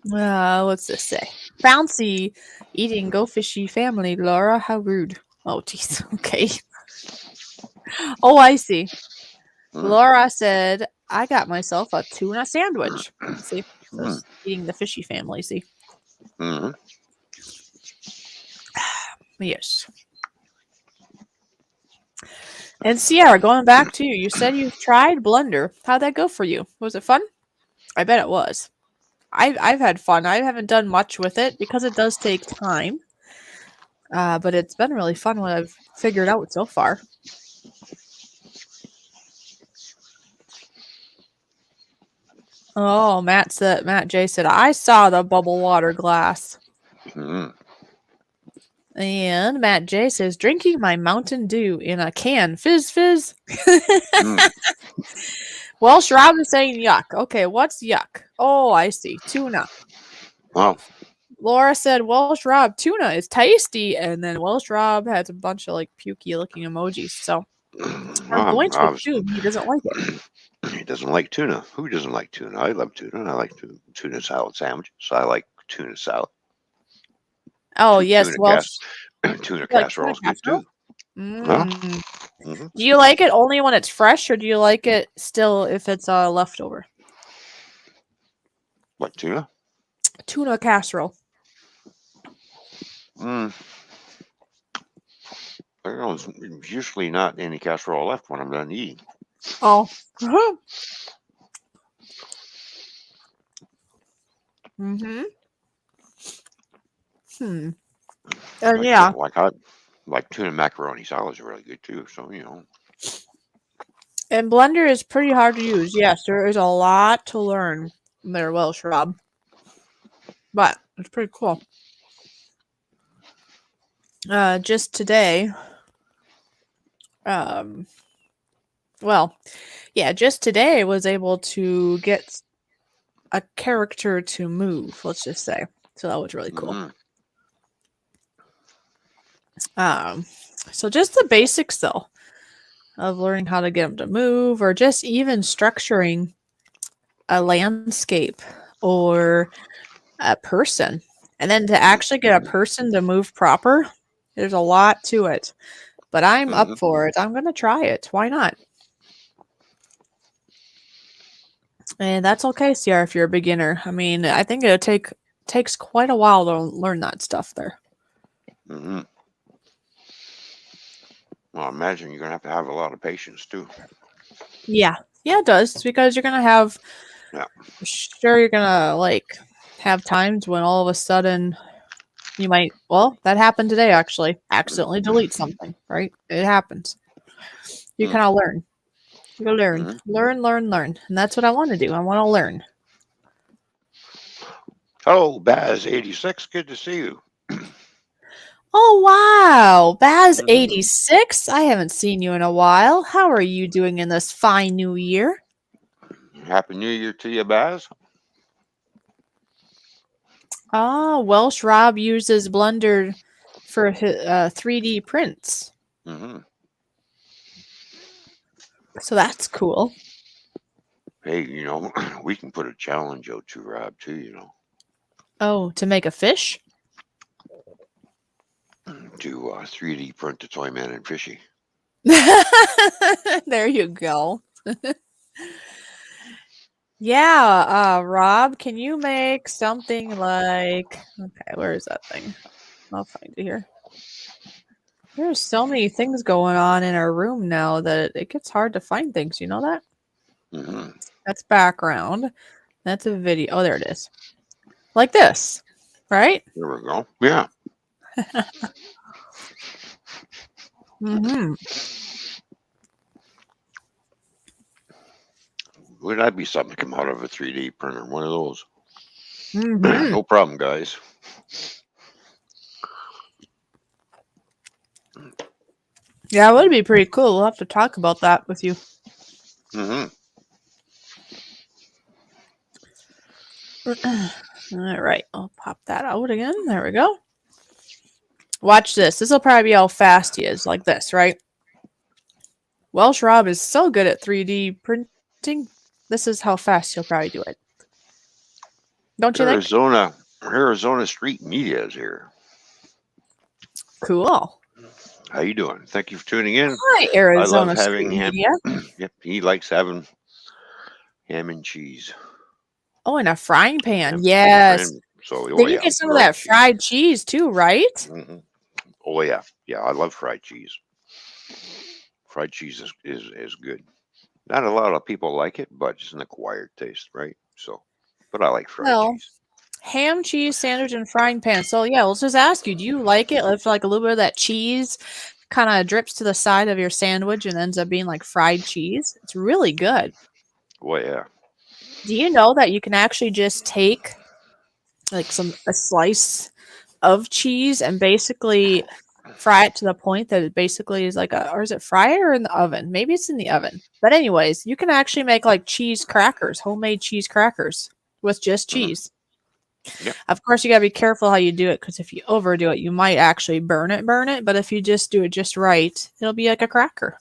What's this say? Bouncy eating GoFishy family, Laura. How rude. Oh, jeez. Okay. Oh, I see. Mm. Laura said, I got myself a tuna sandwich. See? So Mm. eating the fishy family, see? hmm Yes. And Sierra, going back to you, you said you've tried Blender. How'd that go for you? Was it fun? I bet it was. I've had fun. I haven't done much with it because it does take time. But it's been really fun what I've figured out so far. Oh, Matt J said, I saw the bubble water glass. Mm. And Matt J says, drinking my Mountain Dew in a can. Fizz, fizz. Mm. Welsh Rob is saying yuck. Okay, what's yuck? Oh, I see. Tuna. Well, Laura said, Welsh Rob, tuna is tasty. And then Welsh Rob has a bunch of like pukey looking emojis. So I'm going to assume he doesn't like it. He doesn't like tuna. Who doesn't like tuna? I love tuna. I like tuna salad sandwich. So I like tuna salad. Oh, yes. Tuna, Welsh. tuna Like casserole is tuna good too. Huh? Mm-hmm. Do you like it only when it's fresh, or do you like it still if it's leftover? What, tuna? Tuna casserole. Mm. There's usually not any casserole left when I'm done eating. Oh. Mm-hmm. And yeah. Like tuna macaroni salads are really good too. So And Blender is pretty hard to use. Yes, there is a lot to learn there, Welsh Rob. But it's pretty cool. Just today, just today I was able to get a character to move, let's just say. So that was really cool. Mm-hmm. So just the basics though of learning how to get them to move, or just even structuring a landscape or a person. And then to actually get a person to move proper, there's a lot to it. But I'm up for it. I'm going to try it. Why not? And that's okay, Sierra, if you're a beginner. I mean, I think it takes quite a while to learn that stuff there. Mm-hmm. Well, I imagine you're going to have a lot of patience too. Yeah, it does. It's because you're going to have, sure, you're going to like have times when all of a sudden you might, well, that happened today actually, accidentally delete something, right? It happens. You kind of learn. You learn. Learn. And that's what I want to do. I want to learn. Hello, Baz86. Good to see you. Oh, wow. Baz86? I haven't seen you in a while. How are you doing in this fine new year? Happy New Year to you, Baz. Welsh Rob uses Blender for his, 3D prints. Mm-hmm. So that's cool. Hey, we can put a challenge out to Rob too, Oh, to make a fish? To 3D print the Toyman and Fishy. There you go. Yeah, Rob, can you make something like... Okay, where is that thing? I'll find it here. There's so many things going on in our room now that it gets hard to find things. You know that? Mm-hmm. That's background. That's a video. Oh, there it is. Like this, right? There we go. Yeah. Mm-hmm. Would that be something to come out of a 3D printer? One of those. Mm-hmm. No problem, guys. Yeah, it would be pretty cool. We'll have to talk about that with you. Mm-hmm. All right, I'll pop that out again. There we go. Watch this. This will probably be how fast he is. Like this, right? Welsh Rob is so good at 3D printing. This is how fast he'll probably do it. Don't you think? Arizona Street Media is here. Cool. How you doing? Thank you for tuning in. Hi, Arizona I love having Street ham. Media. Yep, he likes having ham and cheese. Oh, in a frying pan. Yes. So Then you get some of that fried cheese too, right? Mm-hmm. Oh yeah, I love fried cheese. Fried cheese is good. Not a lot of people like it, but it's an acquired taste, right? So, but I like fried cheese. Ham, cheese, sandwich, and frying pan. So yeah, let's just ask you: do you like it? If like a little bit of that cheese kind of drips to the side of your sandwich and ends up being like fried cheese, it's really good. Oh yeah. Do you know that you can actually just take like a slice of cheese and basically fry it to the point that it basically is like a, or is it fryer or in the oven? Maybe it's in the oven. But anyways, you can actually make like cheese crackers, homemade cheese crackers with just Mhm. cheese. Yep. Of course, you got to be careful how you do it because if you overdo it, you might actually burn it. But if you just do it just right, it'll be like a cracker.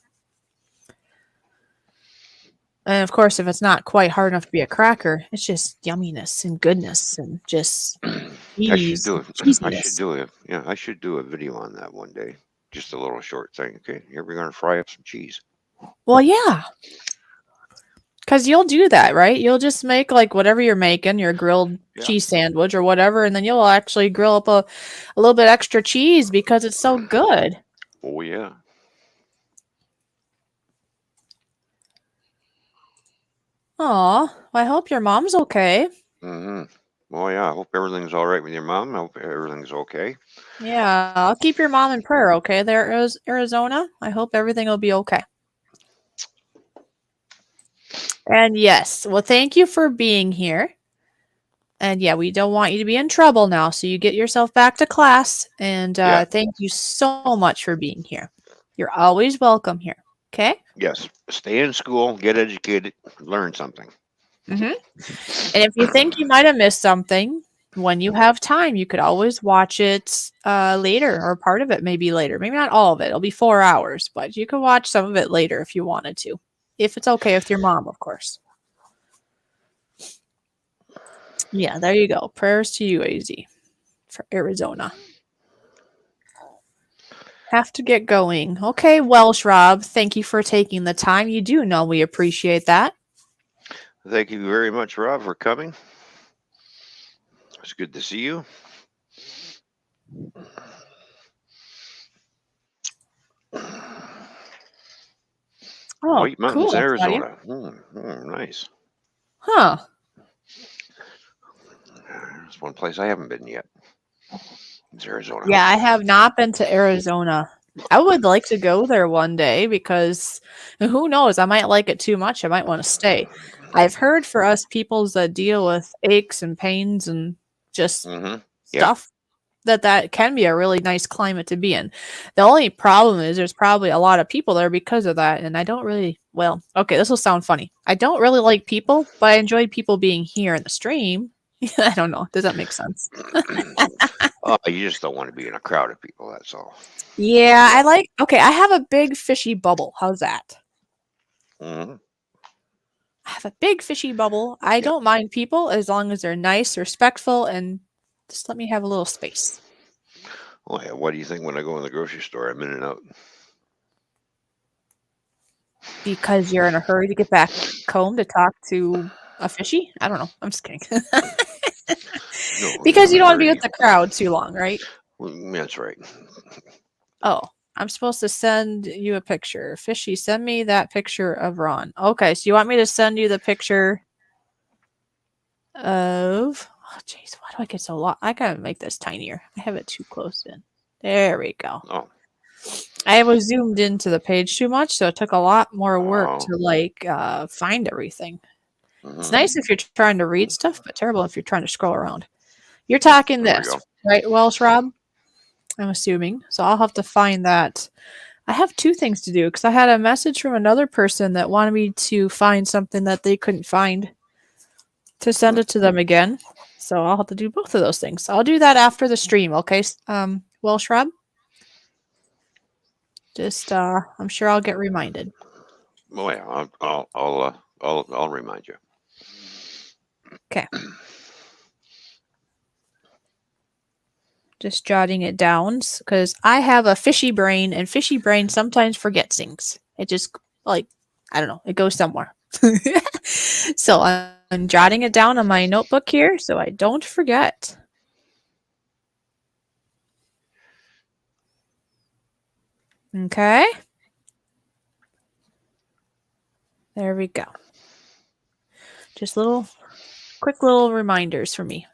And of course, if it's not quite hard enough to be a cracker, it's just yumminess and goodness and just I should cheese, do it. I should cheesiness. do it. Yeah, I should do a video on that one day. Just a little short thing. Okay, here we're gonna fry up some cheese. Well, yeah, because you'll do that, right? You'll just make like whatever you're making, your grilled Yeah. cheese sandwich or whatever, and then you'll actually grill up a little bit extra cheese because it's so good. Oh yeah. Aw, well, I hope your mom's okay. Mm-hmm. Oh yeah. I hope everything's all right with your mom. I hope everything's okay. Yeah, I'll keep your mom in prayer, okay? There is Arizona. I hope everything will be okay. And yes, well, thank you for being here. And yeah, we don't want you to be in trouble now, so you get yourself back to class. And Yeah. thank you so much for being here. You're always welcome here. Okay? Yes. Stay in school. Get educated. Learn something. Mm-hmm. And if you think you might have missed something, when you have time, you could always watch it later, or part of it maybe later. Maybe not all of it. It'll be 4 hours, but you can watch some of it later if you wanted to. If it's okay with your mom, of course. Yeah, there you go. Prayers to you, AZ, for Arizona. Have to get going. Okay, Welsh Rob, thank you for taking the time. You do know we appreciate that. Thank you very much, Rob, for coming. It's good to see you. Oh, White Mountains, cool, Claudia. Arizona. Nice. Huh. It's one place I haven't been yet. It's Arizona. Yeah, I have not been to Arizona. I would like to go there one day because who knows, I might like it too much. I might want to stay. I've heard for us peoples that deal with aches and pains and just Mm-hmm. Yeah. stuff that can be a really nice climate to be in. The only problem is there's probably a lot of people there because of that, and I don't really, well, okay, this will sound funny. I don't really like people, but I enjoy people being here in the stream. I don't know. Does that make sense? Oh, you just don't want to be in a crowd of people. That's all. Yeah, That's I all. like, okay, I have a big fishy bubble. How's that? Mm-hmm. I have a big fishy bubble. I Yeah. don't mind people as long as they're nice, respectful, and just let me have a little space. Oh yeah. What do you think when I go in the grocery store? I'm in and out. Because you're in a hurry to get back home to talk to a fishy? I don't know. I'm just kidding. No, I'm Because not you in a don't want to be with hurry. the crowd too long, right? That's right. Oh, I'm supposed to send you a picture. Fishy, send me that picture of Ron. Okay, so you want me to send you the picture of. Oh, jeez, why do I get so long? I gotta make this tinier. I have it too close in. There we go. Oh. I was zoomed into the page too much, so it took a lot more work Oh. to like find everything. It's Mm-hmm. nice if you're trying to read stuff, but terrible if you're trying to scroll around. You're talking There we this, go. right, Welsh Rob? I'm assuming. So I'll have to find that. I have two things to do because I had a message from another person that wanted me to find something that they couldn't find to send it to them again. So I'll have to do both of those things. I'll do that after the stream, okay? Welsh Rob? Just I'm sure I'll get reminded. Oh yeah. I'll remind you. Okay. Just jotting it down because I have a fishy brain, and fishy brain sometimes forgets things. It just like I don't know, it goes somewhere. So I'm jotting it down on my notebook here so I don't forget. Okay. There we go. Just quick little reminders for me.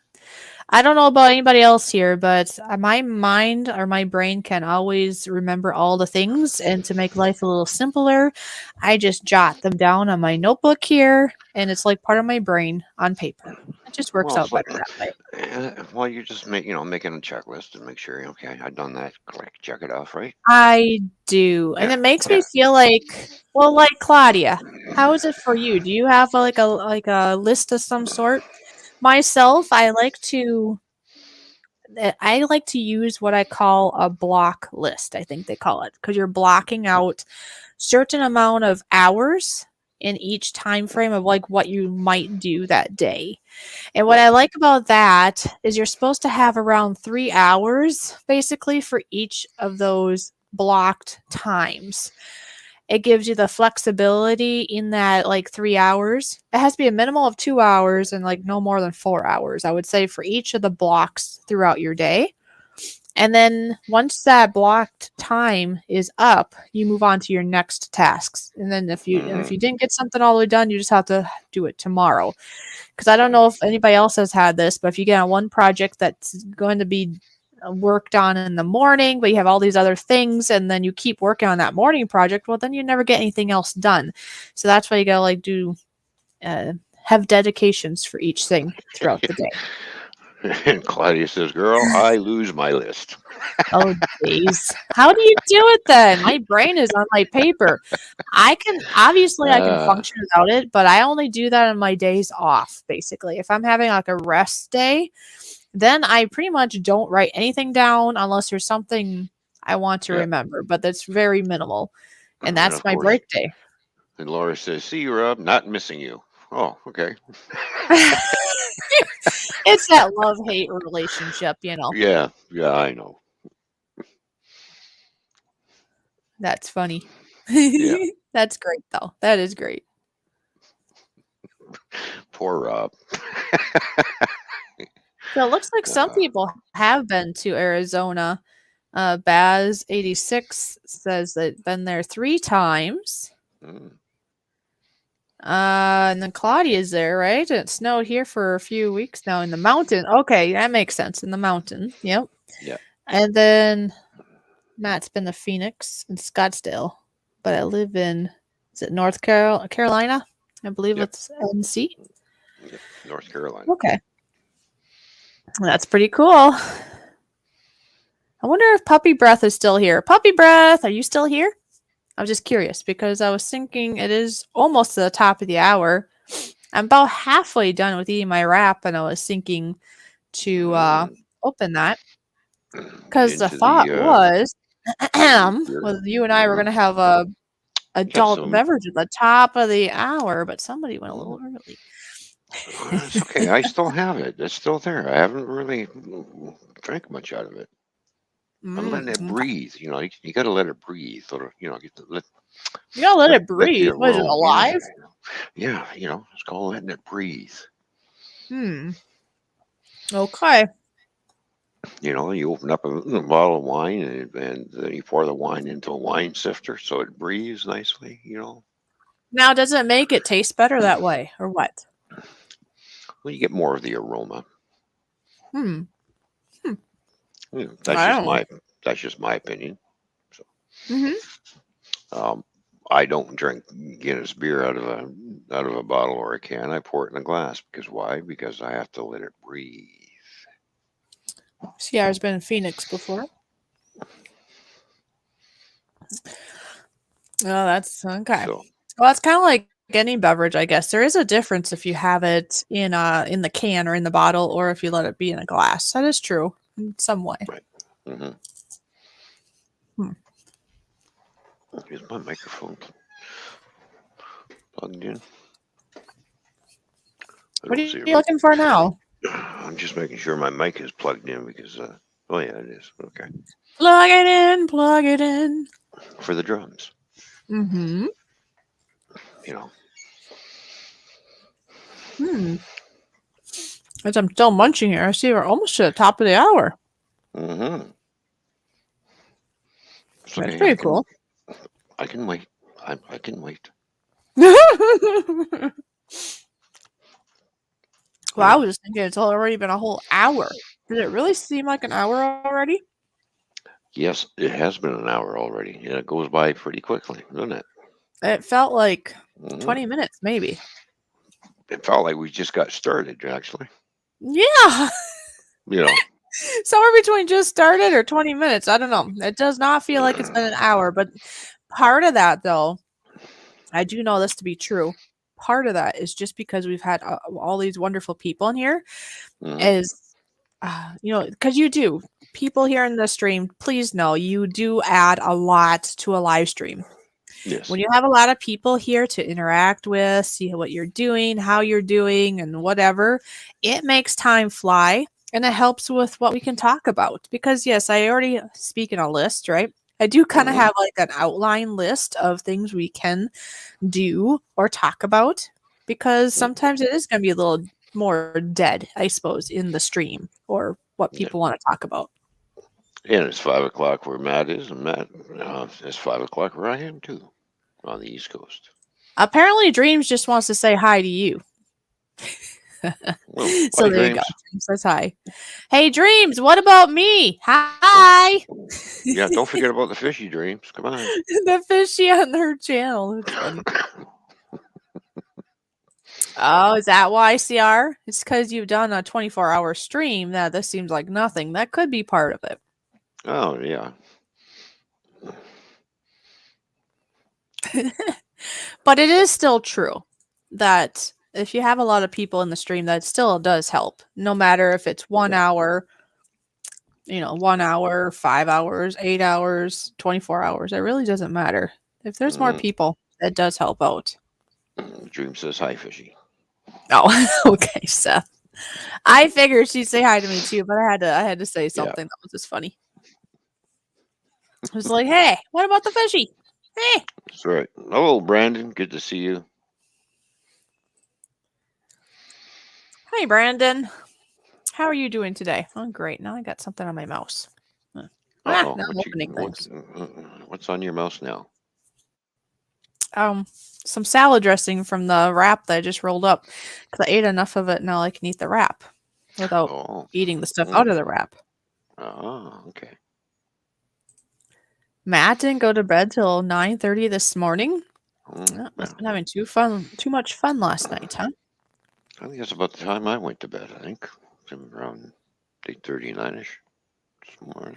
I don't know about anybody else here, but my mind or my brain can always remember all the things. And to make life a little simpler, I just jot them down on my notebook here, and it's like part of my brain on paper. It just works Well, out it's like, better that way. well, you just making a checklist and make sure, okay, I've done that. Click, check it off, right? I do, and Yeah, it makes me yeah. feel like, well, like Claudia. How is it for you? Do you have like a list of some sort? Myself, I like to use what I call a block list. I think they call it because you're blocking out certain amount of hours in each time frame of like what you might do that day. And what Right. I like about that is you're supposed to have around 3 hours basically for each of those blocked times. It gives you the flexibility in that like 3 hours. It has to be a minimum of 2 hours and like no more than 4 hours, I would say, for each of the blocks throughout your day. And then once that blocked time is up, you move on to your next tasks. And then if Hmm. you didn't get something all the way done, you just have to do it tomorrow. Because I don't know if anybody else has had this, but if you get on one project that's going to be worked on in the morning, but you have all these other things, and then you keep working on that morning project, well, then you never get anything else done. So that's why you gotta like do have dedications for each thing throughout the day. And Claudia says, "Girl, I lose my list." Oh, jeez. How do you do it then? My brain is on my paper. I can Uh, function without it, but I only do that on my days off, basically. If I'm having like a rest day, then I pretty much don't write anything down unless there's something I want to yeah. remember, but that's very minimal. And And that's of my course, break day. and Laura says, "See you, Rob. Not missing you." Oh, okay. It's that love-hate relationship, you know. Yeah, yeah, I know. That's funny. Yeah, That's great though. That is great. poor Rob. So it looks like some Uh, people have been to Arizona. Baz86 says they've been there 3 times. mm, And then Claudia's there, right? And it snowed here for a few weeks now in the mountain. Okay, that makes sense. In the mountain. Yep. yeah, And then Matt's been to Phoenix and Scottsdale. But I live in, is it Carolina? I believe yep, it's NC. yep. North Carolina. Okay. That's pretty cool. I wonder if Puppy Breath is still here. Puppy Breath, are you still here? I was just curious because I was thinking it is almost to the top of the hour. I'm about halfway done with eating my wrap, and I was thinking to Mm, open that get because the into thought the was, beer. well, you and I were Hmm. going to have a Got adult some. beverage at the top of the hour, but somebody went a Mm, little early. it's okay. I still have it. It's still there. I haven't really drank much out of it. I'm letting it Okay. breathe. You got to let it breathe. Or, get to You gotta let let it let the breathe. What is it, aroma. Yeah, alive? yeah. It's called letting it breathe. Hmm. Okay. You open up a bottle of wine and then you pour the wine into a wine sifter so it breathes nicely. Now, does it make it taste better that way, or what? Well, you get more of the aroma. Hmm. That's I just don't know. my opinion. So, Hmm. um, I don't drink Guinness beer out of a bottle or a can. I pour it in a glass because why? Because I have to let it breathe. See, I've been in Phoenix before. Oh, that's okay. So, Well, it's kind of like any beverage, I guess. There is a difference if you have it in the can or in the bottle, or if you let it be in a glass. That is true in some way. right. Hmm. Hmm. Is my microphone plugged in? I What are don't you see it. looking for now? I'm just making sure my mic is plugged in because, oh yeah, it is. Okay. Plug it in. Plug it in. For the drums, Mm-hmm. you know. Hmm. As I'm still munching here, I see we're almost to the top of the hour. Hmm. It's That's okay. I pretty can, cool. I can wait. I can wait. Well, I was just thinking it's already been a whole hour. Did it really seem like an hour already? Yes, it has been an hour already, and it goes by pretty quickly, doesn't it? It felt like Hmm 20 minutes, maybe. It felt like we just got started, actually. Yeah. You know, Somewhere between just started or 20 minutes. I don't know. It does not feel like it's been an hour, but part of that, though, I do know this to be true. Part of that is just because we've had all these wonderful people in here, hmm is, because you do. People here in the stream, please know you do add a lot to a live stream. yes, When you have a lot of people here to interact with, see what you're doing, how you're doing, and whatever, it makes time fly and it helps with what we can talk about. Because, yes, I already speak in a list, right? I do kind of hmm have like an outline list of things we can do or talk about because sometimes it is going to be a little more dead, I suppose, in the stream or what yeah. people want to talk about. And it's 5 o'clock where Matt is, and Matt, it's 5 o'clock where I am too, on the East Coast. Apparently, Dreams just wants to say hi to you. Well, So bye, there you go. Dreams. Dreams says hi. Hey, Dreams, what about me? Hi. Yeah, don't forget about the fishy dreams. Come on. The fishy on her channel. It's funny. Oh, is that why, CR? It's because you've done a 24-hour stream that this seems like nothing. That could be part of it. Oh yeah. But it is still true that if you have a lot of people in the stream, that still does help. No matter if it's 1 hour, 1 hour, 5 hours, 8 hours, 24 hours. It really doesn't matter. If there's more Mm-hmm. people, it does help out. Dream says hi, fishy. Oh, okay, Seth. I figured she'd say hi to me too, but I had to say Yeah, something that was just funny. I was like, "Hey, what about the fishy? Hey, that's right. Hello, Brandon. Good to see you. hey, Brandon. How are you doing today? Oh, great. Now I got something on my mouse. Uh-oh. Now I'm opening things. What's on your mouse now? Some salad dressing from the wrap that I just rolled up because I ate enough of it. Now I can eat the wrap without Oh. eating the stuff out Mm. of the wrap. Oh, okay. Matt didn't go to bed till 9:30 this morning. Mm, Must have yeah. been having too much fun last night, huh? I think that's about the time I went to bed. I think around 8:39ish this morning.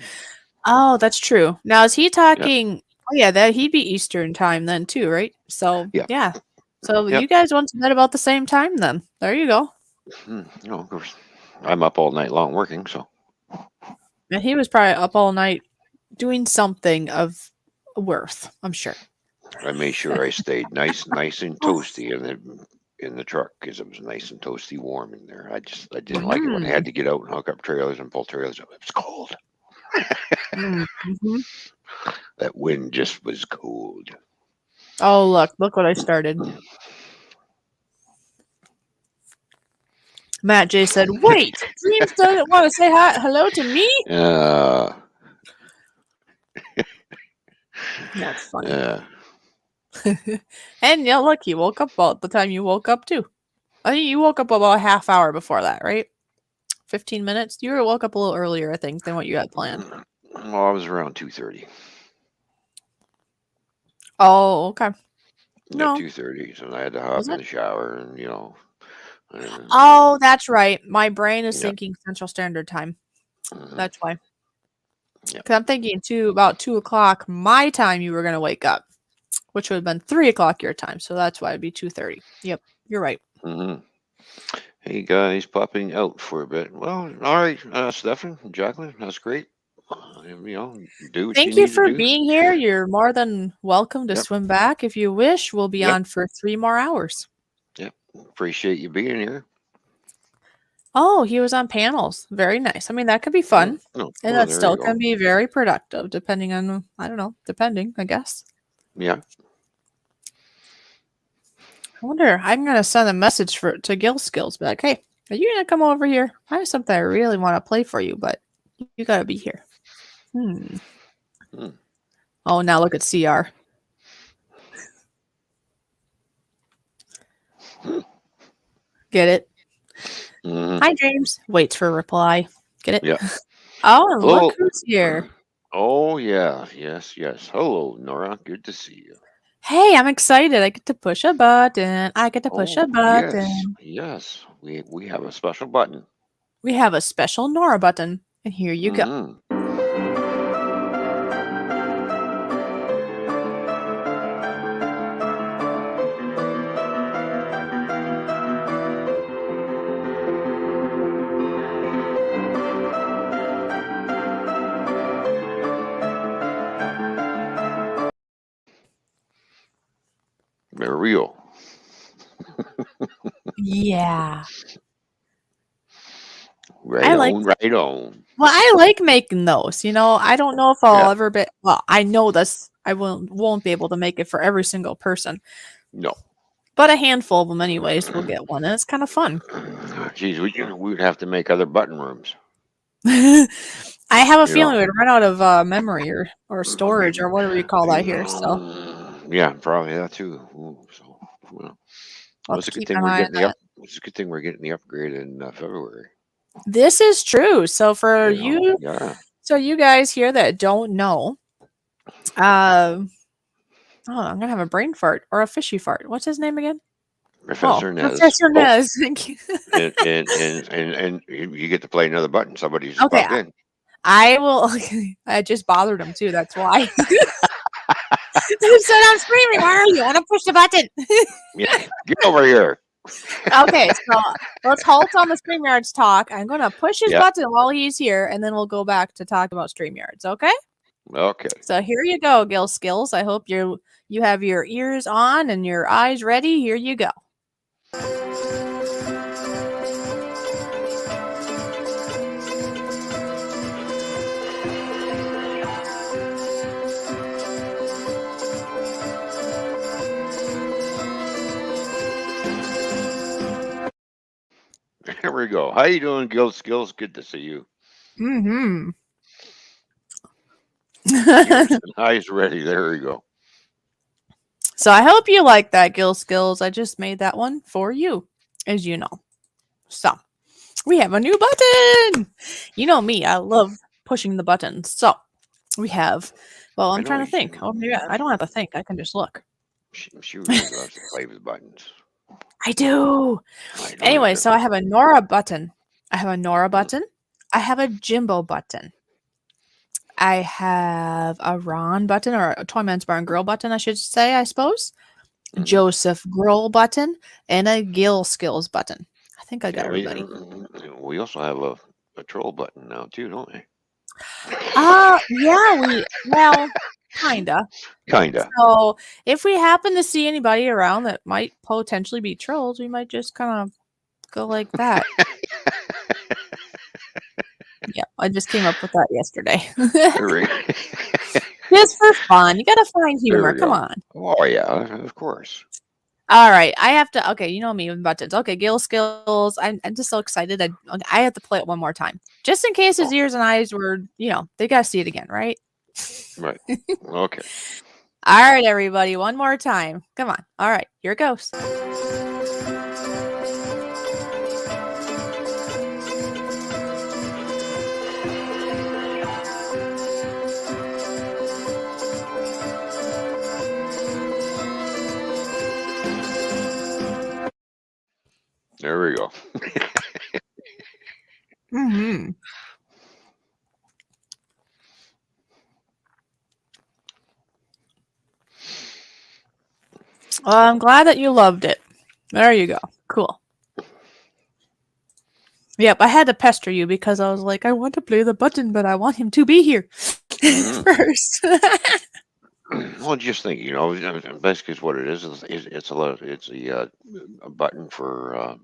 Oh, that's true. Now is he Yep. talking? Oh yeah, that he'd be Eastern time then too, right? So Yeah. yeah. So Yep. you guys went to bed about the same time then. There you go. Of course. I'm up all night long working, so And he was probably up all night doing something of worth, I'm sure. I made sure I stayed nice and toasty in the truck because it was nice and toasty warm in there. I didn't like it when I Mm, had to get out and hook up trailers and pull trailers up. It was cold. mhm. That wind just was cold. Oh look what I started. Matt J said, "Wait, Dreams doesn't want to say hi, hello to me." Uh, That's funny. uh, And yeah, look, he woke up about the time you woke up too. I think you woke up about a half hour before that, right? 15 minutes. You were woke up a little earlier, I think, than what you had planned. well, I was around 2:30. Oh, okay. Yeah, No, 2:30. So I had to was hop in it? the shower and Oh, that's right. My brain is yeah. thinking Central Standard Time. Mhm, That's why. yeah. Because I'm thinking about 2 o'clock my time you were gonna wake up, which would have been 3 o'clock your time. So that's why it'd be 2:30. Yep, you're right. hmm Hey guys, popping out for a bit. Well, all right, Stefan, Jacqueline, that's great. Do what you Thank you need to for do. being here. You're more than welcome to Yep, swim back if you wish. We'll be yep, on for 3 more hours. yep. Appreciate you being here. Oh, he was on panels. Very nice. I mean, that could be Oh, fun. no, And oh, that there you still can go. be very productive, depending on, I don't know, I guess. Yeah. I wonder, I'm going to send a message to Gil Skills. Be like, hey, are you going to come over here? I have something I really want to play for you, but you got to be here. Hmm. Hmm. Oh, now look at CR. Get it? Mhm. Hi, James. Waits for a reply. Get it? Yeah. Oh, and look Hello. who's here. Oh yeah. Yes. Yes. Hello, Nora. Good to see you. Hey, I'm excited. I get to push a button. I get to push a Oh yes. button. Yes. We have a special button. We have a special Nora button. And here you go. Hmm. There we go. Yeah. Right I like on. Right on. Well, I like making those. I don't know if I'll Yeah. ever be well, I know this I won't be able to make it for every single person, No. but a handful of them anyways will get one, and it's kind of fun. Geez, we would have to make other button rooms. I have a You feeling know. we'd run out of memory or storage or whatever you call that here, so Yeah, probably that too. Ooh, so, well, I'll have it's to a good keep thing an we're eye on getting the that. up. It's a good thing we're getting the upgrade in February. This is true. So for Yeah. you guys here that don't know, uh, oh, I'm gonna have a brain fart or a fishy fart. What's his name again? Oh, Professor Nez. Professor Oh, Nez. Thank you. and you get to play another button. Somebody just Okay, popped in. I will. I just bothered him too. That's why. He said I'm screaming. Why are you? I want to push the button. Yeah, get over here. Okay, so let's halt on the StreamYards talk. I'm gonna push his Yeah. button while he's here, and then we'll go back to talk about StreamYards. Okay. Okay. So here you go, Gil Skills. I hope you have your ears on and your eyes ready. Here you go. Here we go. How you doing, Gil Skills? Good to see you. Mm-hmm. Ears and eyes ready. There you go. So I hope you like that, Gil Skills. I just made that one for you, as you know. So we have a new button. You know me, I love pushing the buttons. So we have, well, I I'm know trying to think. Oh, maybe I don't have to think. I can just look. she really loves to play with buttons. I do. I know you Anyway, do. so I have a Nora button. I have a Nora Mm, button. I have a Jimbo button. I have a Ron button, or a Toyman's Barn Girl button, I should say, I suppose. mhm. Joseph Girl button, and a Gil Skills button. I think I got Yeah, everybody. we also have a troll button now too, don't we? Yeah, well, kinda. Kinda. So if we happen to see anybody around that might potentially be trolls, we might just kind of go like that. Yeah, I just came up with that yesterday. There we, Just for fun. You gotta find there humor. we Come go. on. Oh yeah, of course. All right, I have to. Okay, you know me with buttons. Okay, Gil Skills. I'm just so excited. I have to play it one more time, just in case his Oh, ears and eyes were, they gotta see it again, right? right. Okay. All right, everybody, one more time. Come on. All right, here it goes. There we go. Hmm. Well, I'm glad that you loved it. There you go. Cool. Yep, I had to pester you because I was like, I want to play the button, but I want him to be here Mhm. first. Well, just think, basically, it's what it is a button for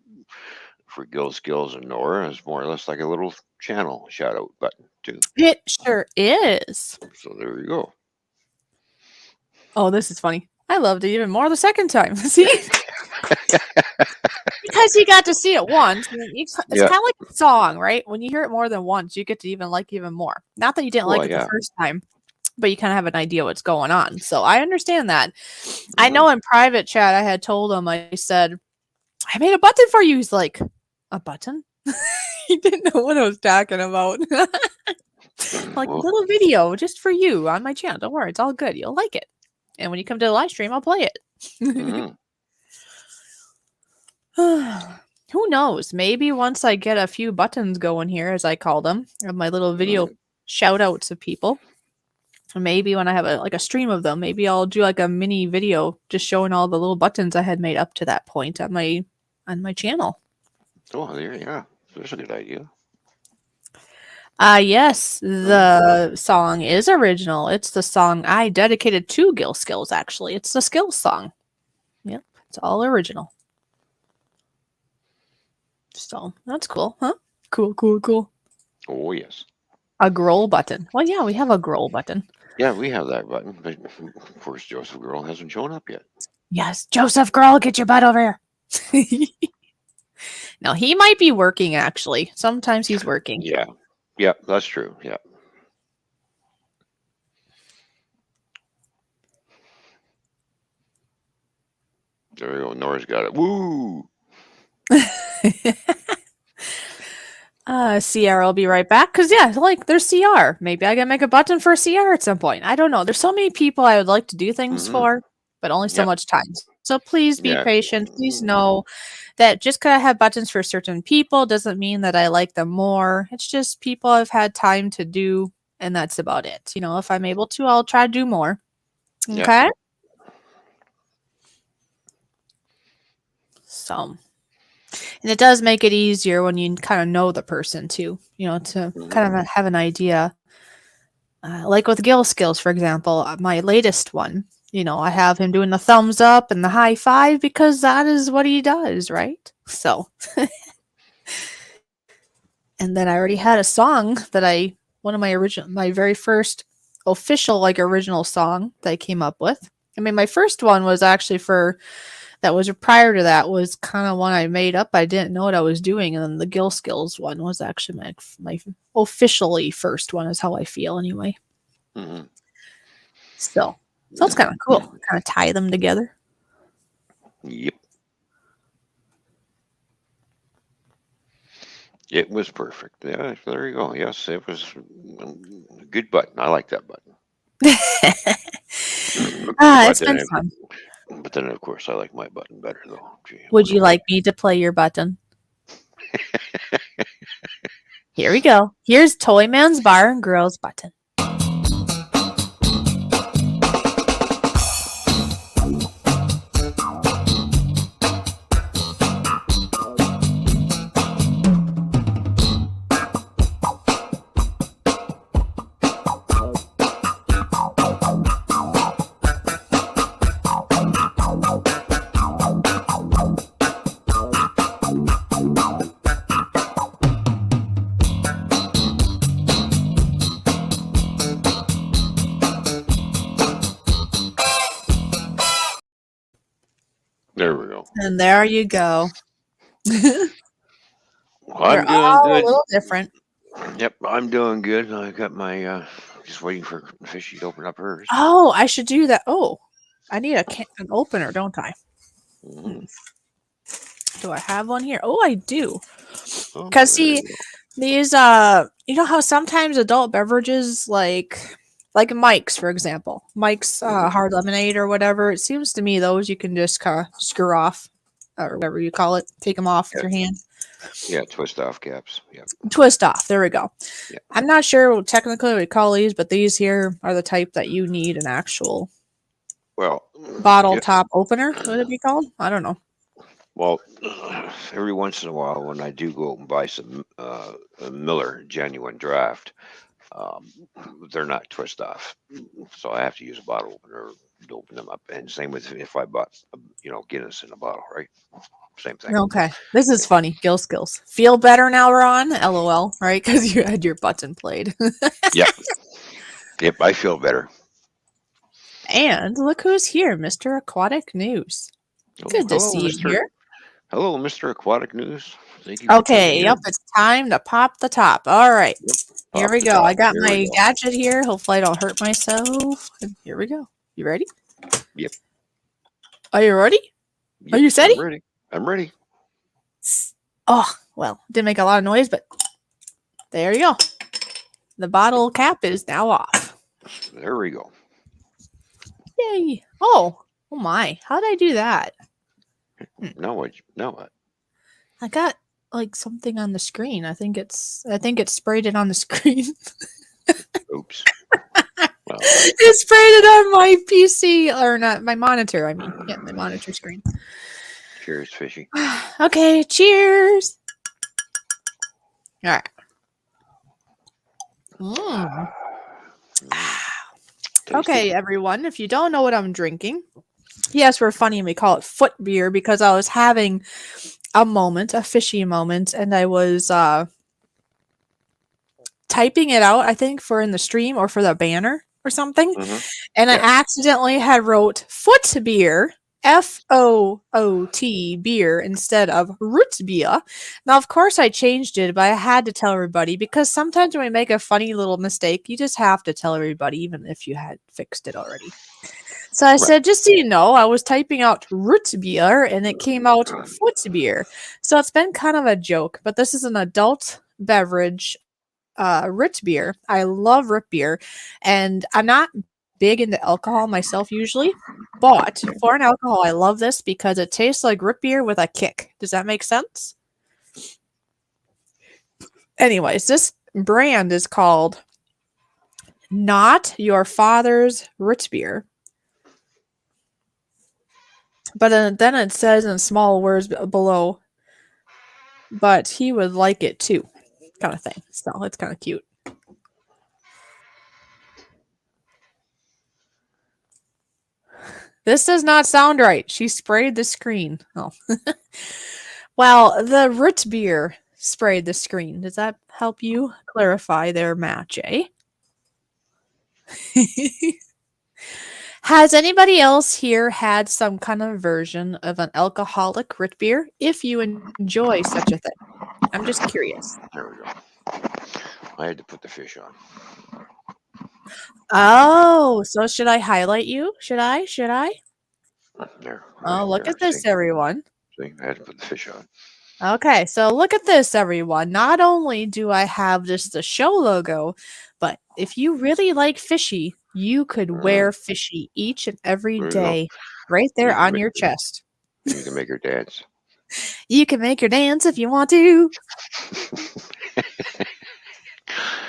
Gil Skills and Nora. It's more or less like a little channel shout out button too. It sure is. So there you go. Oh, this is funny. I loved it even more the second time. See? Because you got to see it once. And it's Yeah. kind of like a song, right? When you hear it more than once, you get to even like even more. Not that you didn't like Well, it the yeah. first time, but you kind of have an idea what's going on. So I understand that. I Mhm. know in private chat, I had told him, I said, I made a button for you. He's like, a button? He didn't know what I was talking about. Like, Well, little video just for you on my channel. Don't worry, it's all good. You'll like it. And when you come to the live stream, I'll play it. mhm. Who knows? Maybe once I get a few buttons going here, as I call them, of my little video shout outs of people. Maybe when I have a stream of them, maybe I'll do like a mini video just showing all the little buttons I had made up to that point on my channel. Oh, yeah. That's a good idea. Yes, the song is original. It's the song I dedicated to Gil Skills, actually. It's the Skills song. Yep, it's all original. So that's cool, huh? Cool. Oh, yes. A growl button. Well, yeah, we have a growl button. Yeah, we have that button, but of course, Joseph Girl hasn't shown up yet. Yes, Joseph Growl, get your butt over here. No, he might be working, actually. Sometimes he's working. Yeah, that's true. Yeah. There we go. Nora's got it. Woo! CR, I'll be right back. Because, yeah, like, there's CR. Maybe I can make a button for CR at some point. I don't know. There's so many people I would like to do things for, but only so much time. So please be patient. Please know that just because I have buttons for certain people doesn't mean that I like them more. It's just people I've had time to do, and that's about it. You know, if I'm able to, I'll try to do more. Okay? Yeah. So... And it does make it easier when you kind of know the person too, you know, to kind of have an idea. Like with Gil Skills, for example, my latest one, you know, I have him doing the thumbs up and the high five because that is what he does, right? So, and then I already had a song that one of my very first official, like, original song that I came up with. I mean, my first one was actually that was prior to that was kind of one I made up. I didn't know what I was doing. And then the Gil Skills one was actually my officially first one, is how I feel anyway. Mm-hmm. So it's kind of cool. Kind of tie them together. Yep. It was perfect. Yeah, there you go. Yes, it was a good button. I like that button. It's been fun. But then, of course, I like my button better, though. Gee, Would you like me to play your button? Here we go. Here's Toyman's Bar and Girls button. There we go. And there you go. I'm doing all good. A little different. Yep, I'm doing good. I got my just waiting for Fishy to open up hers. Oh, I should do that. Oh, I need an opener, don't I? Mm. Do I have one here? Oh, I do. Oh, Because see, these you know how sometimes adult beverages like Mike's, for example, Mike's hard lemonade or whatever, it seems to me those you can just kind of screw off or whatever you call it, take them off with your hand. Yeah, twist off caps. Yeah. Twist off. There we go. Yeah. I'm not sure what technically we call these, but these here are the type that you need an actual bottle top opener. Would it be called? I don't know. Well, every once in a while, when I do go out and buy some a Miller genuine draft, they're not twist off, so I have to use a bottle opener to open them up. And same with if I bought, Guinness in a bottle, right? Same thing. Okay, this is funny. Gil Skills. Feel better now, Ron? LOL. Right? Because you had your button played. Yep, I feel better. And look who's here, Mr. Aquatic News. Good to see you here. Hello, Mr. Aquatic News. Thank you. Okay, yep, it's time to pop the top. All right, here we go. I got my gadget here. Hopefully I don't hurt myself. And here we go. You ready? Yep. Are you ready? Yep, Are you ready? I'm ready. Oh, Well, didn't make a lot of noise, but there you go. The bottle cap is now off. There we go. Yay! Oh my! How did I do that? Now what? Now what? I got like something on the screen. I think it sprayed it on the screen. Oops. Well, It sprayed it on my PC or not my monitor. I mean, yeah, my monitor screen. cheers, fishy. Okay, cheers. All right. Mm. Tasty. Okay, everyone. If you don't know what I'm drinking, yes, we're funny and we call it foot beer because I was having a fishy moment, and I was typing it out, I think, for in the stream or for the banner or something. Mhm. And I Yeah. accidentally had wrote foot beer, FOOT beer, instead of root beer. Now, of course, I changed it, but I had to tell everybody because sometimes when we make a funny little mistake, you just have to tell everybody, even if you had fixed it already. So I said, just so you know, I was typing out root beer and it came out foot beer. So it's been kind of a joke, but this is an adult beverage, root beer. I love root beer, and I'm not big into alcohol myself usually, but for an alcohol, I love this because it tastes like root beer with a kick. Does that make sense? Anyways, this brand is called Not Your Father's Root Beer. But then it says in small words below, but he would like it too, kind of thing. So it's kind of cute. This does not sound right. She sprayed the screen. Oh. Well, the root beer sprayed the screen. Does that help you clarify their match, eh? Has anybody else here had some kind of version of an alcoholic root beer? If you enjoy such a thing. I'm just curious. There we go. I had to put the fish on. Oh, so should I highlight you? Should I? There. Oh, look there, at this, see? everyone. See, I had to put the fish on. Okay, so look at this, everyone. Not only do I have just the show logo, but if you really like fishy, you could wear fishy each and every There you go. day right there You can on make- your chest. You can make her dance. You can make your dance if you want to.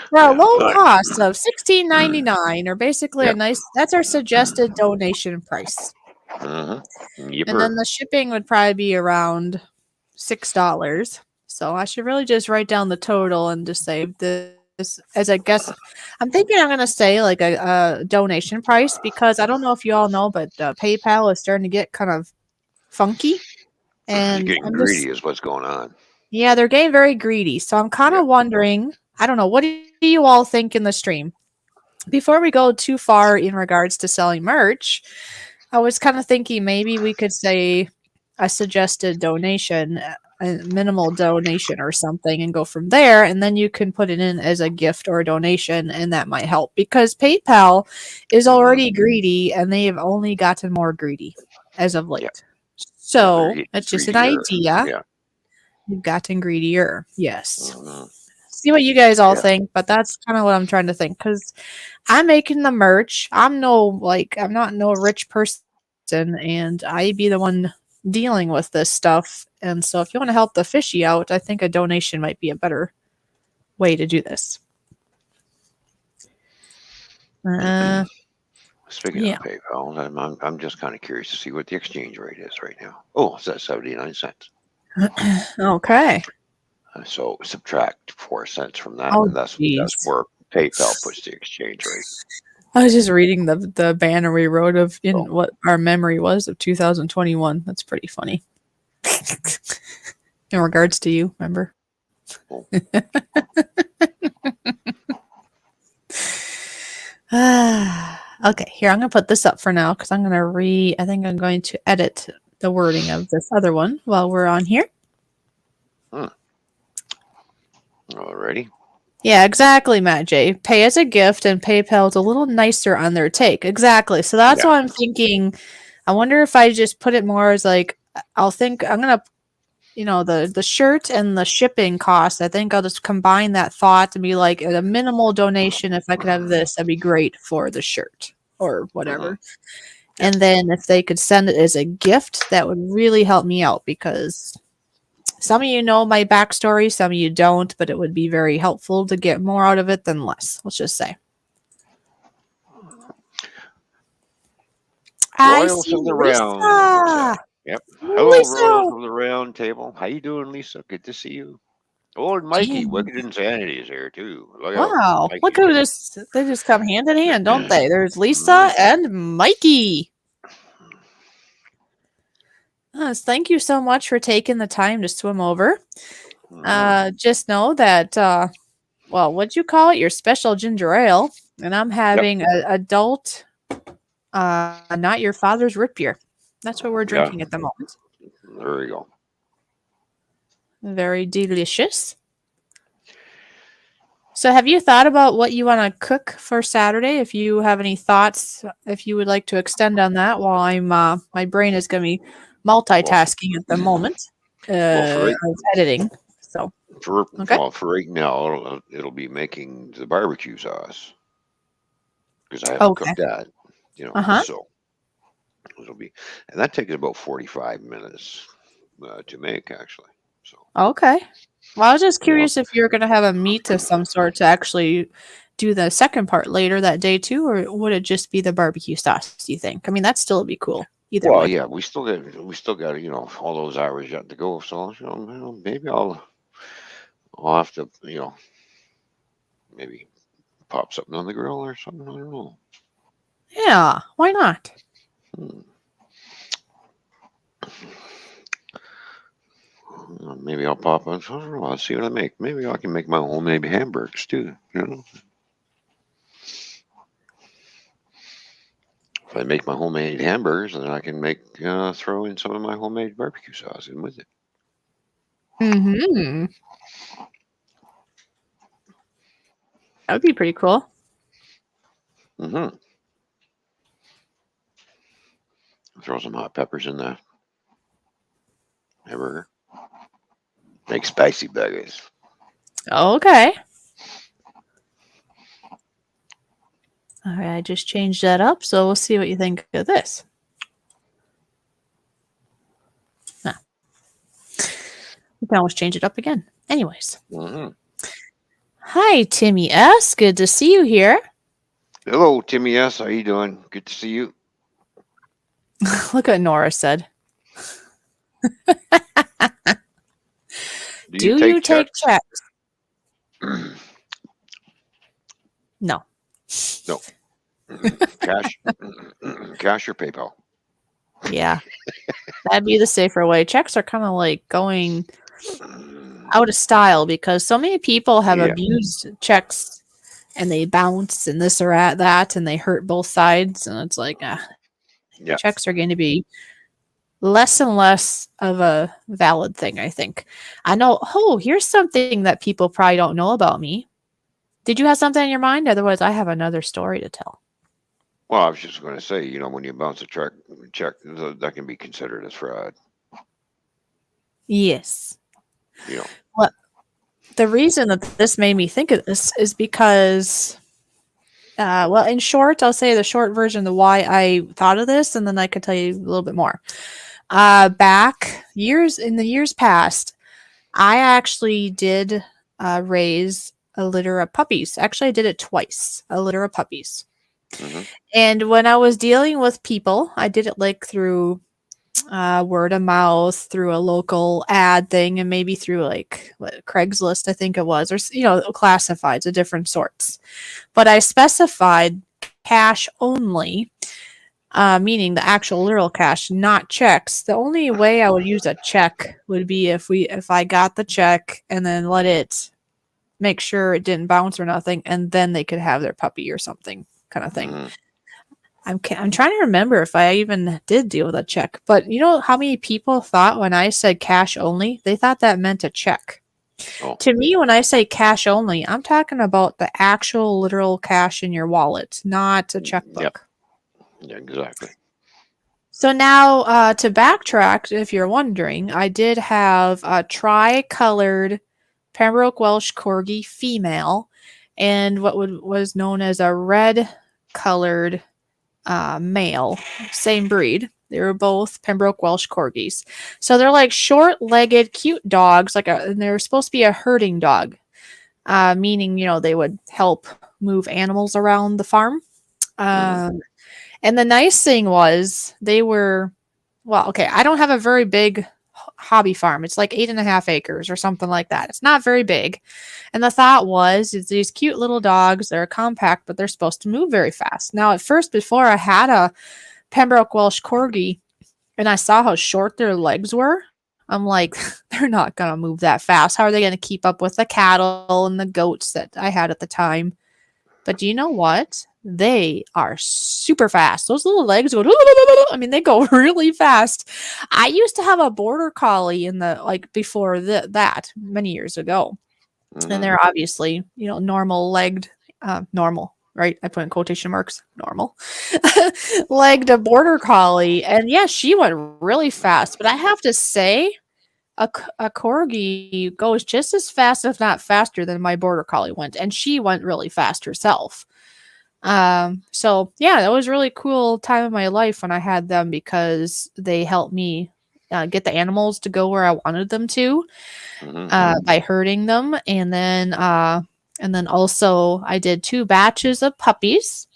For a Yeah, low but- cost of $16.99, or basically Yep. a nice, that's our suggested donation price. Mhm. And Yipper. then the shipping would probably be around $6. So I should really just write down the total and just say this as I guess. I'm thinking I'm going to say like a donation price because I don't know if you all know, but PayPal is starting to get kind of funky. You're And getting I'm greedy just, is what's going on. yeah, they're getting very greedy. So I'm kind of Yep. wondering, I don't know, what do you all think in the stream? Before we go too far in regards to selling merch, I was kind of thinking maybe we could say a suggested donation, a minimal donation or something, and go from there. And then you can put it in as a gift or a donation, and that might help because PayPal is already greedy and they have only gotten more greedy as of late. Yep. So they're getting it's just an greedier. idea. Yeah. You've gotten greedier. Yes. Mhm. See what you guys all Yeah. think, but that's kind of what I'm trying to think because I'm making the merch. I'm not no rich person, and I be the one dealing with this stuff. And so, if you want to help the fishy out, I think a donation might be a better way to do this. Speaking Yeah. of PayPal, I'm just kind of curious to see what the exchange rate is right now. Oh, it's at 79 cents. Okay. So subtract 4 cents from that, Oh, and that's geez. where PayPal puts the exchange rate. I was just reading the banner we wrote of in Oh. what our memory was of 2021. That's pretty funny. In regards to you, remember? Oh. Okay, here I'm gonna put this up for now because I think I'm going to edit the wording of this other one while we're on here. Alrighty. Yeah, exactly, Matt J. Pay as a gift, and PayPal's a little nicer on their take. Exactly. So that's Yeah. why I'm thinking. I wonder if I just put it more as like I'm gonna the shirt and the shipping cost, I think I'll just combine that thought and be like, at a minimal donation, if I could have this, that'd be great for the shirt or whatever. Yeah. And then if they could send it as a gift, that would really help me out, because some of you know my backstory, some of you don't, but it would be very helpful to get more out of it than less, let's just say. I Royals see of the round. Lisa. Yep. Hello, Royals Lisa. of the round table. How you doing, Lisa? Good to see you. Oh, and Mikey, Gee, Wicked Insanity is here too. Look out, wow. Look Mikey. who just they just come hand in hand, don't they? There's Lisa Mhm. and Mikey. Thank you so much for taking the time to swim over. Just know that well, what'd you call it? Your special ginger ale. And I'm Yep. having an adult not your father's root beer. That's what we're Yeah. drinking at the moment. There we go. Very delicious. So have you thought about what you want to cook for Saturday? If you have any thoughts, if you would like to extend on that while I'm my brain is going to be multitasking at the moment Well, of editing. So, okay. for right now, it'll be making the barbecue sauce because I haven't Okay. cooked that. Uh-huh. So it'll be, and that takes about 45 minutes to make actually. So Okay. Well, I was just you know, curious if you're going to have a meat of some sort to actually do the second part later that day too, or would it just be the barbecue sauce, do you think? I mean, that still would be cool either well, way. yeah, we still got all those hours yet to go. So maybe I'll have to maybe pop something on the grill or something. I don't know. Yeah, why not? Hmm. Maybe I'll pop on. I don't know. I'll see what I make. Maybe I can make my homemade hamburgers too. If I make my homemade hamburgers, then I can throw in some of my homemade barbecue sauce in with it. Mm-hmm. That would be pretty cool. Mm-hmm. Throw some hot peppers in the hamburger. Make spicy burgers. Okay. All right, I just changed that up, so we'll see what you think of this. Nah. We can always change it up again. Anyways. Mm-hmm. Hi, Timmy S. Good to see you here. Hello, Timmy S. How you doing? Good to see you. Look what Nora said. Do Do you take checks? No. No. Cash. Cash or PayPal. Yeah. That'd be the safer way. Checks are kind of like going out of style because so many people have Yeah. abused checks and they bounce and this or that and they hurt both sides. And it's like, Yeah. checks are going to be less and less of a valid thing, I think. I know. Oh, here's something that people probably don't know about me. Did you have something in your mind? Otherwise, I have another story to tell. Well, I was just going to say, when you bounce a check, that can be considered as fraud. Yes. You know. Well, the reason that this made me think of this is because, well, in short, I'll say the short version of why I thought of this, and then I could tell you a little bit more. Back in the years past, I actually did raise a litter of puppies. Actually, I did it twice, a litter of puppies. Mm-hmm. And when I was dealing with people, I did it like through word of mouth, through a local ad thing, and maybe through like Craigslist, I think it was, or classifieds of different sorts. But I specified cash only, meaning the actual literal cash, not checks. The only way I would use a check would be if I got the check and then let it make sure it didn't bounce or nothing, and then they could have their puppy or something kind of thing. Mm-hmm. I'm trying to remember if I even did deal with a check, but you know how many people thought when I said cash only, they thought that meant a check. Oh. To me, when I say cash only, I'm talking about the actual literal cash in your wallet, not a checkbook. Yep. Yeah, exactly. So now, to backtrack, if you're wondering, I did have a tri-colored Pembroke Welsh Corgi female, and what was known as a red-colored male, same breed. They were both Pembroke Welsh Corgis. So they're like short-legged, cute dogs, and they're supposed to be a herding dog, meaning they would help move animals around the farm. Mm-hmm. And the nice thing was they were, well, okay, I don't have a very big hobby farm. It's like 8.5 acres or something like that. It's not very big. And the thought was, is these cute little dogs, they're compact, but they're supposed to move very fast. Now, at first, before I had a Pembroke Welsh Corgi and I saw how short their legs were, I'm like, they're not going to move that fast. How are they going to keep up with the cattle and the goats that I had at the time? But do you know what? They are super fast. Those little legs go, I mean, they go really fast. I used to have a border collie in the before that many years ago. And Mm-hmm. they're obviously, normal legged, normal, right? I put in quotation marks, normal legged a border collie. And yeah, she went really fast. But I have to say, a corgi goes just as fast, if not faster, than my border collie went, and she went really fast herself. So yeah, that was a really cool time of my life when I had them because they helped me get the animals to go where I wanted them to Mm-hmm. by herding them, and then also I did 2 batches of puppies.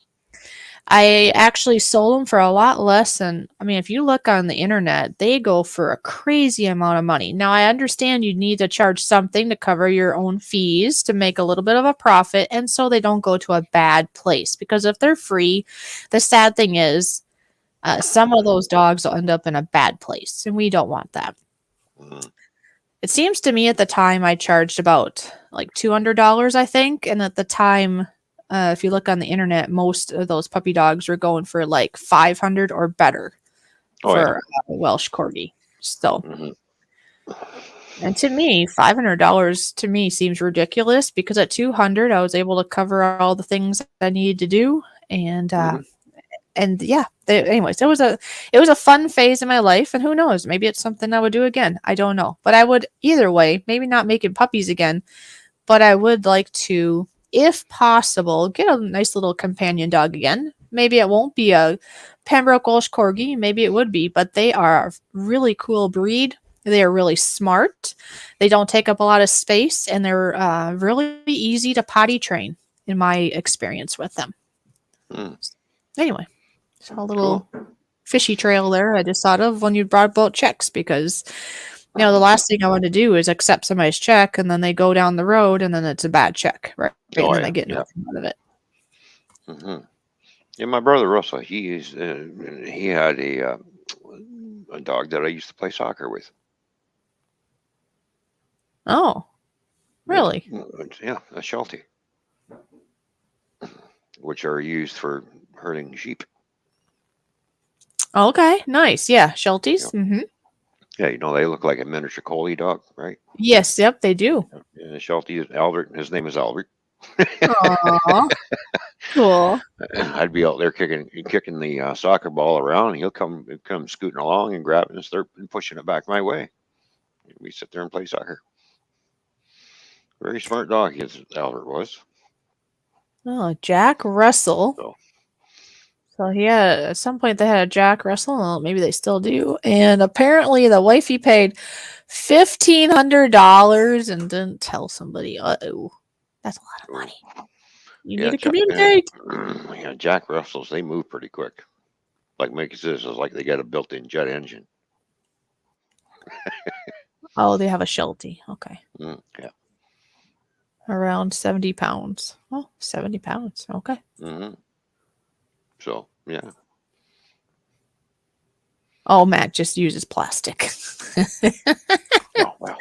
I actually sold them for a lot less than, I mean, if you look on the internet, they go for a crazy amount of money. Now, I understand you need to charge something to cover your own fees to make a little bit of a profit, and so they don't go to a bad place. Because if they're free, the sad thing is, some of those dogs will end up in a bad place, and we don't want that. Mm-hmm. It seems to me at the time I charged about like $200, I think, and at the time, if you look on the internet, most of those puppy dogs were going for like 500 or better Oh yeah. for a Welsh Corgi. So, Mm-hmm. and to me, $500 to me seems ridiculous because at 200, I was able to cover all the things I needed to do, Mm-hmm. and yeah. Anyways, it was a fun phase in my life, and who knows, maybe it's something I would do again. I don't know, but I would either way. Maybe not making puppies again, but I would like to, if possible, get a nice little companion dog again. Maybe it won't be a Pembroke Welsh Corgi, maybe it would be, but they are a really cool breed. They are really smart. They don't take up a lot of space, and they're really easy to potty train, in my experience with them. Mm. Anyway, so a little Cool. fishy trail there I just thought of when you brought about checks because the last thing I want to do is accept somebody's check and then they go down the road and then it's a bad check, right? And Oh then yeah. I get Yeah. nothing out of it. Mm-hmm. Yeah. My brother Russell, he had a dog that I used to play soccer with. Oh, Yeah. really? Yeah. A Sheltie, which are used for herding sheep. Okay, nice. Yeah, Shelties. Yeah. Mm-hmm. Yeah. They look like a miniature collie dog, right? Yes, yep, they do. Yeah. Sheltie is Albert. His name is Albert. Aw, cool. I'd be out there kicking the soccer ball around, and he'll come scooting along and grab it and start pushing it back my way. We sit there and play soccer. Very smart dog, his Albert was. Oh, Jack Russell. So So he had, at some point they had a Jack Russell. Well, maybe they still do. And apparently the wifey paid $1,500 and didn't tell somebody. Uh-oh. That's a lot of money. You need yeah, to communicate. yeah, Jack Russells, they move pretty quick. Like Mickey says, it's like they got a built-in jet engine. Oh, they have a Sheltie. Okay. Yeah. Around 70 pounds. Oh, 70 pounds. Okay. Mm-hmm. So yeah. Oh, Matt just uses plastic. Oh well.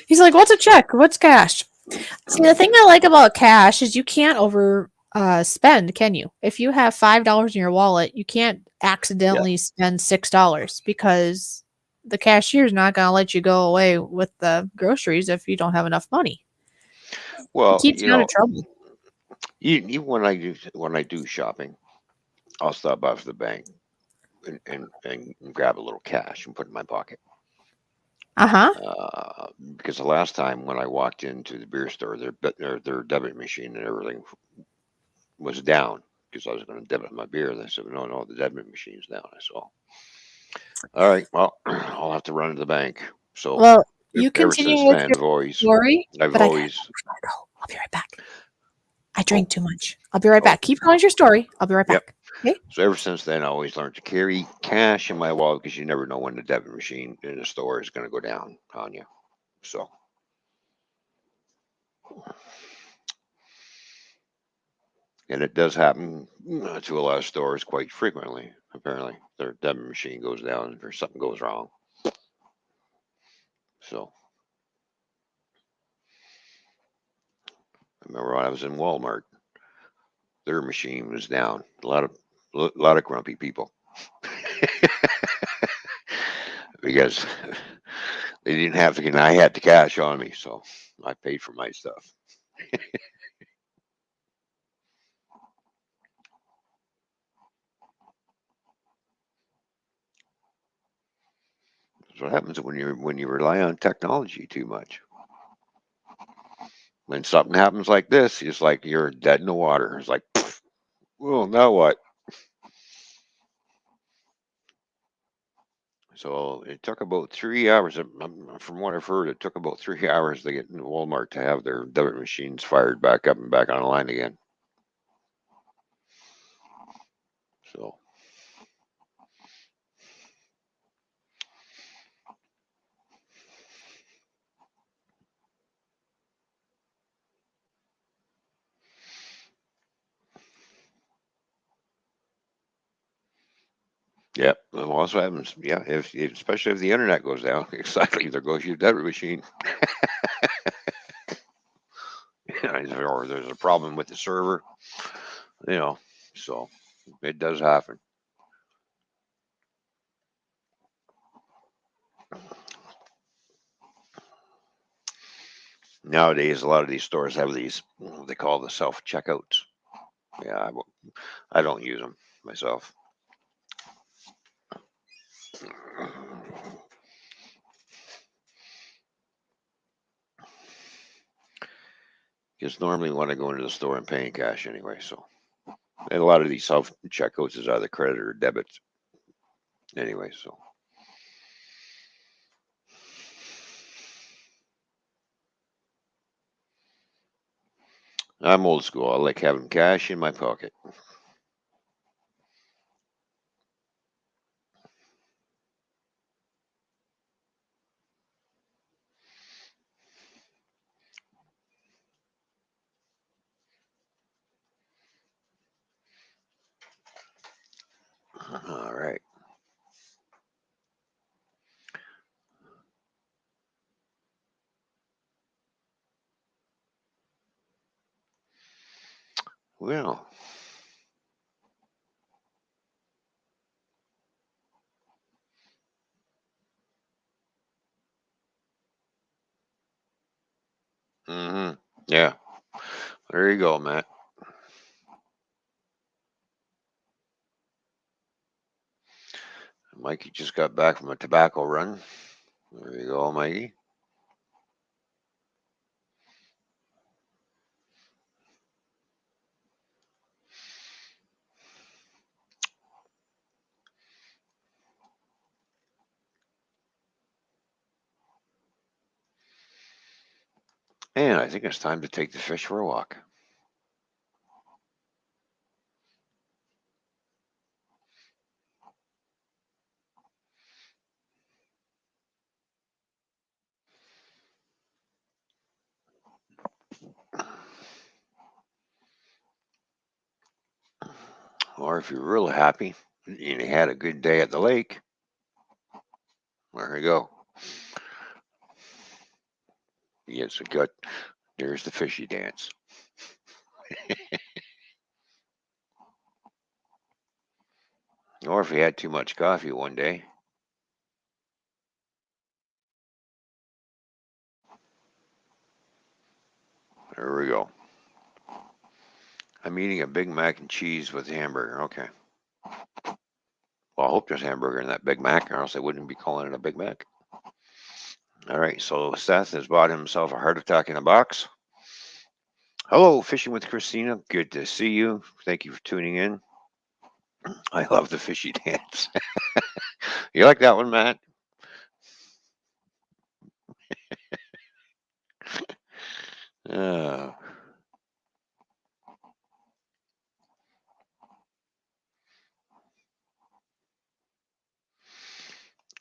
He's like, what's a check? What's cash? See, the thing I like about cash is you can't over spend, can you? If you have $5 in your wallet, you can't Yeah. accidentally spend $6 because the cashier's not going to let you go away with the groceries if you don't have enough money. It Well, keeps you out of trouble. even when I do shopping, I'll stop by for the bank. and grab a little cash and put it in my pocket. Uh-huh. Because the last time when I walked into the beer store, their debit machine and everything was down because I was going to debit my beer. And they said, no, the debit machine's down. I said, oh, all right, well, I'll have to run to the bank. So Well, you ever continue since with then, your story, I've but I gotta always, go. I'll be right back. I oh, drank too much. I'll be right oh, back. Keep going with your story. I'll be right yep. back. Okay? So ever since then, I always learned to carry cash in my wallet because you never know when the debit machine in the store is going to go down on you. So, and it does happen to a lot of stores quite frequently. Apparently, their debit machine goes down or something goes wrong. So, I remember when I was in Walmart, their machine was down. A lot of grumpy people because they didn't have to, and I had the cash on me, so I paid for my stuff. That's what happens when you rely on technology too much. When something happens like this, it's like you're dead in the water. It's like, well, now what? So it took about 3 hours. From what I've heard, it took about 3 hours to get into Walmart to have their debit machines fired back up and back online again. So yeah, well, also happens. Yeah, especially if the internet goes down, exactly, there goes your debit machine. Or there's a problem with the server. You know, so it does happen. Nowadays, a lot of these stores have these they call the self checkouts. Yeah, I don't use them myself. Because normally when I go into the store, I'm paying cash anyway. So and a lot of these self checkouts is either credit or debit anyway. So I'm old school. I like having cash in my pocket. All right. Well, yeah. There you go, Matt. Mikey just got back from a tobacco run. There you go, Mikey. And I think it's time to take the fish for a walk. Or if you're really happy and you had a good day at the lake, there you go. Yes, a good. There's the fishy dance. Or if you had too much coffee one day, there we go. I'm eating a Big Mac and cheese with hamburger. Okay. Well, I hope there's hamburger in that Big Mac, or else they wouldn't be calling it a Big Mac. All right, so Seth has bought himself a heart attack in a box. Hello, Fishing with Christina. Good to see you. Thank you for tuning in. I love the fishy dance. You like that one, Matt? Uh,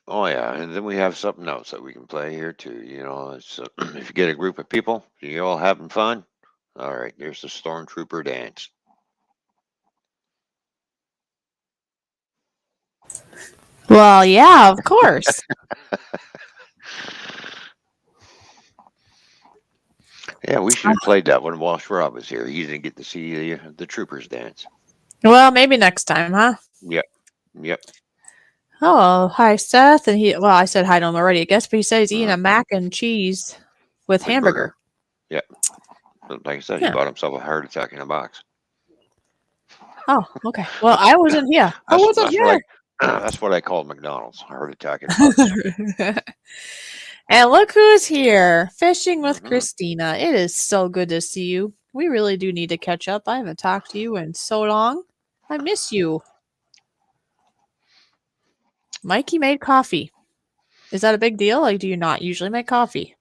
oh yeah, and then we have something else that we can play here too. It's if you get a group of people, you all having fun. All right, there's the stormtrooper dance. Well, yeah, of course. Yeah, we should have played that when Walsh Rob was here. He didn't get to see the troopers dance. Well, maybe next time, huh? Yep, yep. Oh, hi, Seth. And well, I said hi to him already, I guess, but he said he's eating Uh, a mac and cheese with with hamburger. burger. Yep. But like I said, he Yeah. bought himself a heart attack in a box. Oh, okay. Well, I wasn't here. I wasn't here. That's what I called McDonald's. A heart attack in a box. And look who's here. Fishing with Mhm. Christina. It is so good to see you. We really do need to catch up. I haven't talked to you in so long. I miss you. Mikey made coffee. Is that a big deal? Like, do you not usually make coffee?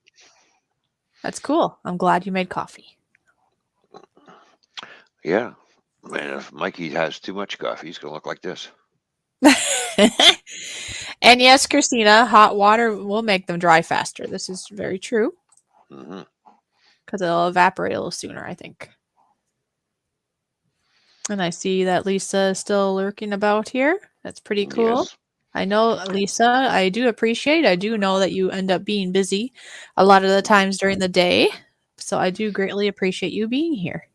That's cool. I'm glad you made coffee. Yeah. Man, if Mikey has too much coffee, he's going to look like this. And yes, Christina, hot water will make them dry faster. This is very true. Hmm. Because it'll evaporate a little sooner, I think. And I see that Lisa is still lurking about here. That's pretty cool. Yes. I know, Lisa, I do know that you end up being busy a lot of the times during the day. So I do greatly appreciate you being here.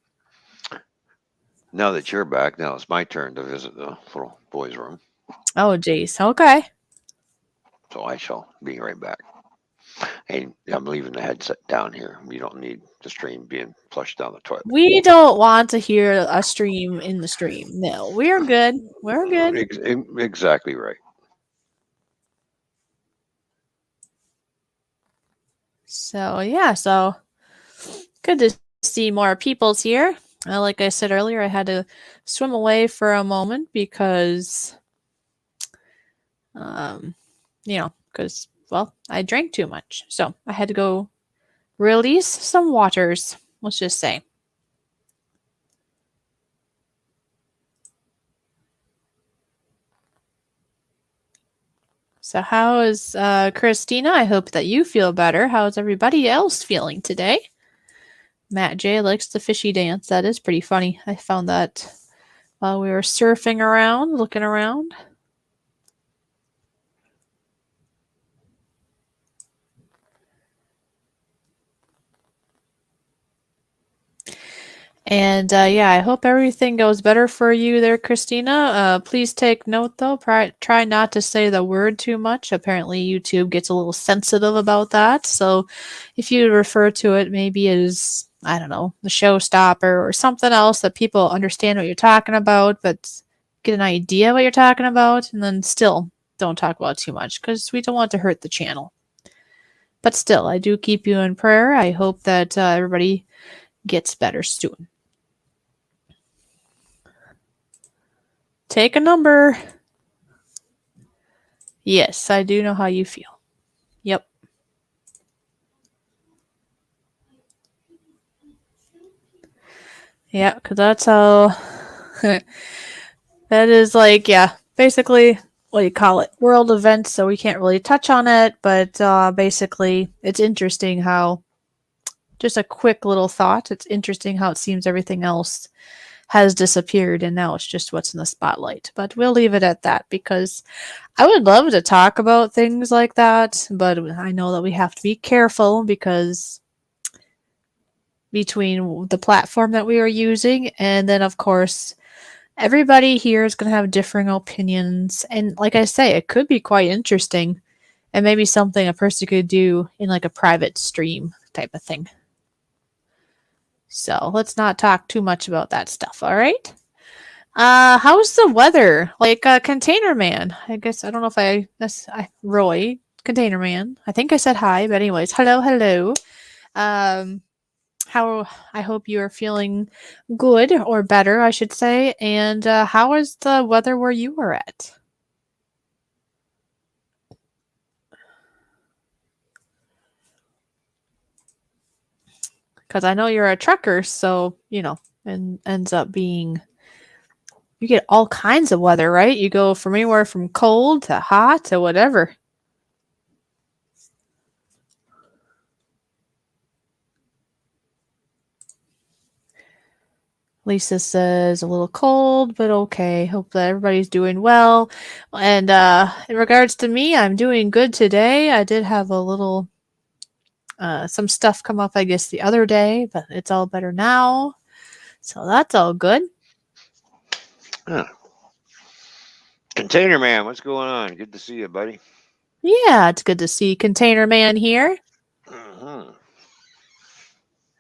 Now that you're back, now it's my turn to visit the little boys' room. Oh, Jace. Okay. So I shall be right back. And I'm leaving the headset down here. You don't need the stream being flushed down the toilet. We don't want to hear a stream in the stream. No, we're good. We're good. Exactly right. So, yeah. So, good to see more people's here. Like I said earlier, I had to swim away for a moment because, well, I drank too much. So I had to go release some waters, let's just say. So how is Christina? I hope that you feel better. How's everybody else feeling today? Matt J likes the fishy dance. That is pretty funny. I found that while we were surfing around, looking around. And yeah, I hope everything goes better for you there, Christina. Please take note, though. Try not to say the word too much. Apparently, YouTube gets a little sensitive about that. So if you refer to it maybe as, I don't know, the showstopper or something else that people understand what you're talking about, but get an idea what you're talking about, and then still don't talk about too much because we don't want to hurt the channel. But still, I do keep you in prayer. I hope that everybody gets better soon. Take a number. Yes, I do know how you feel. Yep. Yeah, because that's how. That is like, yeah, basically, what do you call it? World events, so we can't really touch on it, but basically, it's interesting how. Just a quick little thought. It's interesting how it seems everything else has disappeared and now it's just what's in the spotlight. But we'll leave it at that because I would love to talk about things like that, but I know that we have to be careful because between the platform that we are using and then, of course, everybody here is going to have differing opinions. And like I say, it could be quite interesting and maybe something a person could do in like a private stream type of thing. So let's not talk too much about that stuff, all right? How's the weather? Like Container Man. I guess I don't know if Roy, Container Man. I think I said hi, but anyways, hello, hello. Um how I hope you are feeling good or better, I should say. And how is the weather where you are at? Because I know you're a trucker, so and ends up being you get all kinds of weather, right? You go from anywhere from cold to hot to whatever. Lisa says a little cold, but okay. Hope that everybody's doing well. And in regards to me, I'm doing good today. I did have a little some stuff come up, I guess, the other day, but it's all better now. So that's all good. Huh. Container Man, what's going on? Good to see you, buddy. Yeah, it's good to see Container Man here. Mm-hmm.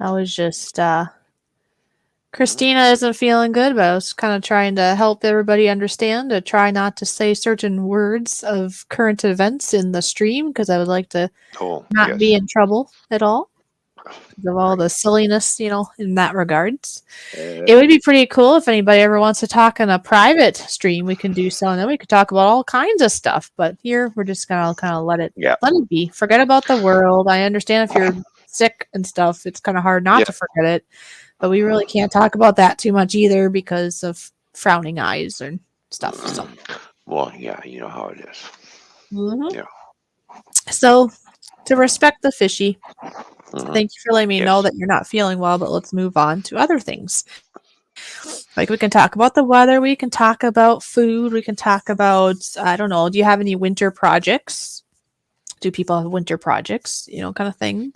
I was just Christina isn't feeling good, but I was kind of trying to help everybody understand to try not to say certain words of current events in the stream because I would like to Oh, not be yes. in trouble at all because of all Right. the silliness, in that regards. It Uh, would be pretty cool if anybody ever wants to talk in a private stream. We can do so, and then we could talk about all kinds of stuff. But here, we're just gonna kind of yeah. let it be. Forget about the world. I understand if you're sick and stuff, it's kind of hard not Yeah. to forget it. But we really can't talk about that too much either because of frowning eyes and stuff. So, Well, yeah, you know how it is. Mhm. Yeah. So to respect the fishy, Mm-hmm. thank you for letting me know Yes. that you're not feeling well. But let's move on to other things. Like we can talk about the weather, we can talk about food, we can talk about I don't know. Do you have any winter projects? Do people have winter projects? Kind of thing.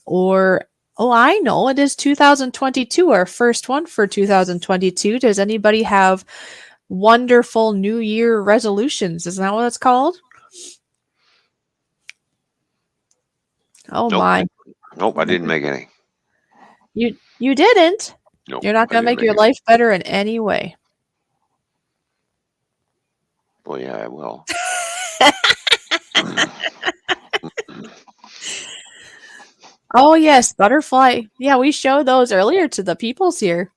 Or oh, I know it is 2022, our first one for 2022. Does anybody have wonderful New Year resolutions? Isn't that what it's called? Oh Nope. my. Nope. I didn't make any. You didn't. Nope. You're not I going to didn't make make your any. life better in any way. Well, yeah, I will. Oh yes, butterfly. Yeah, we showed those earlier to the peoples here.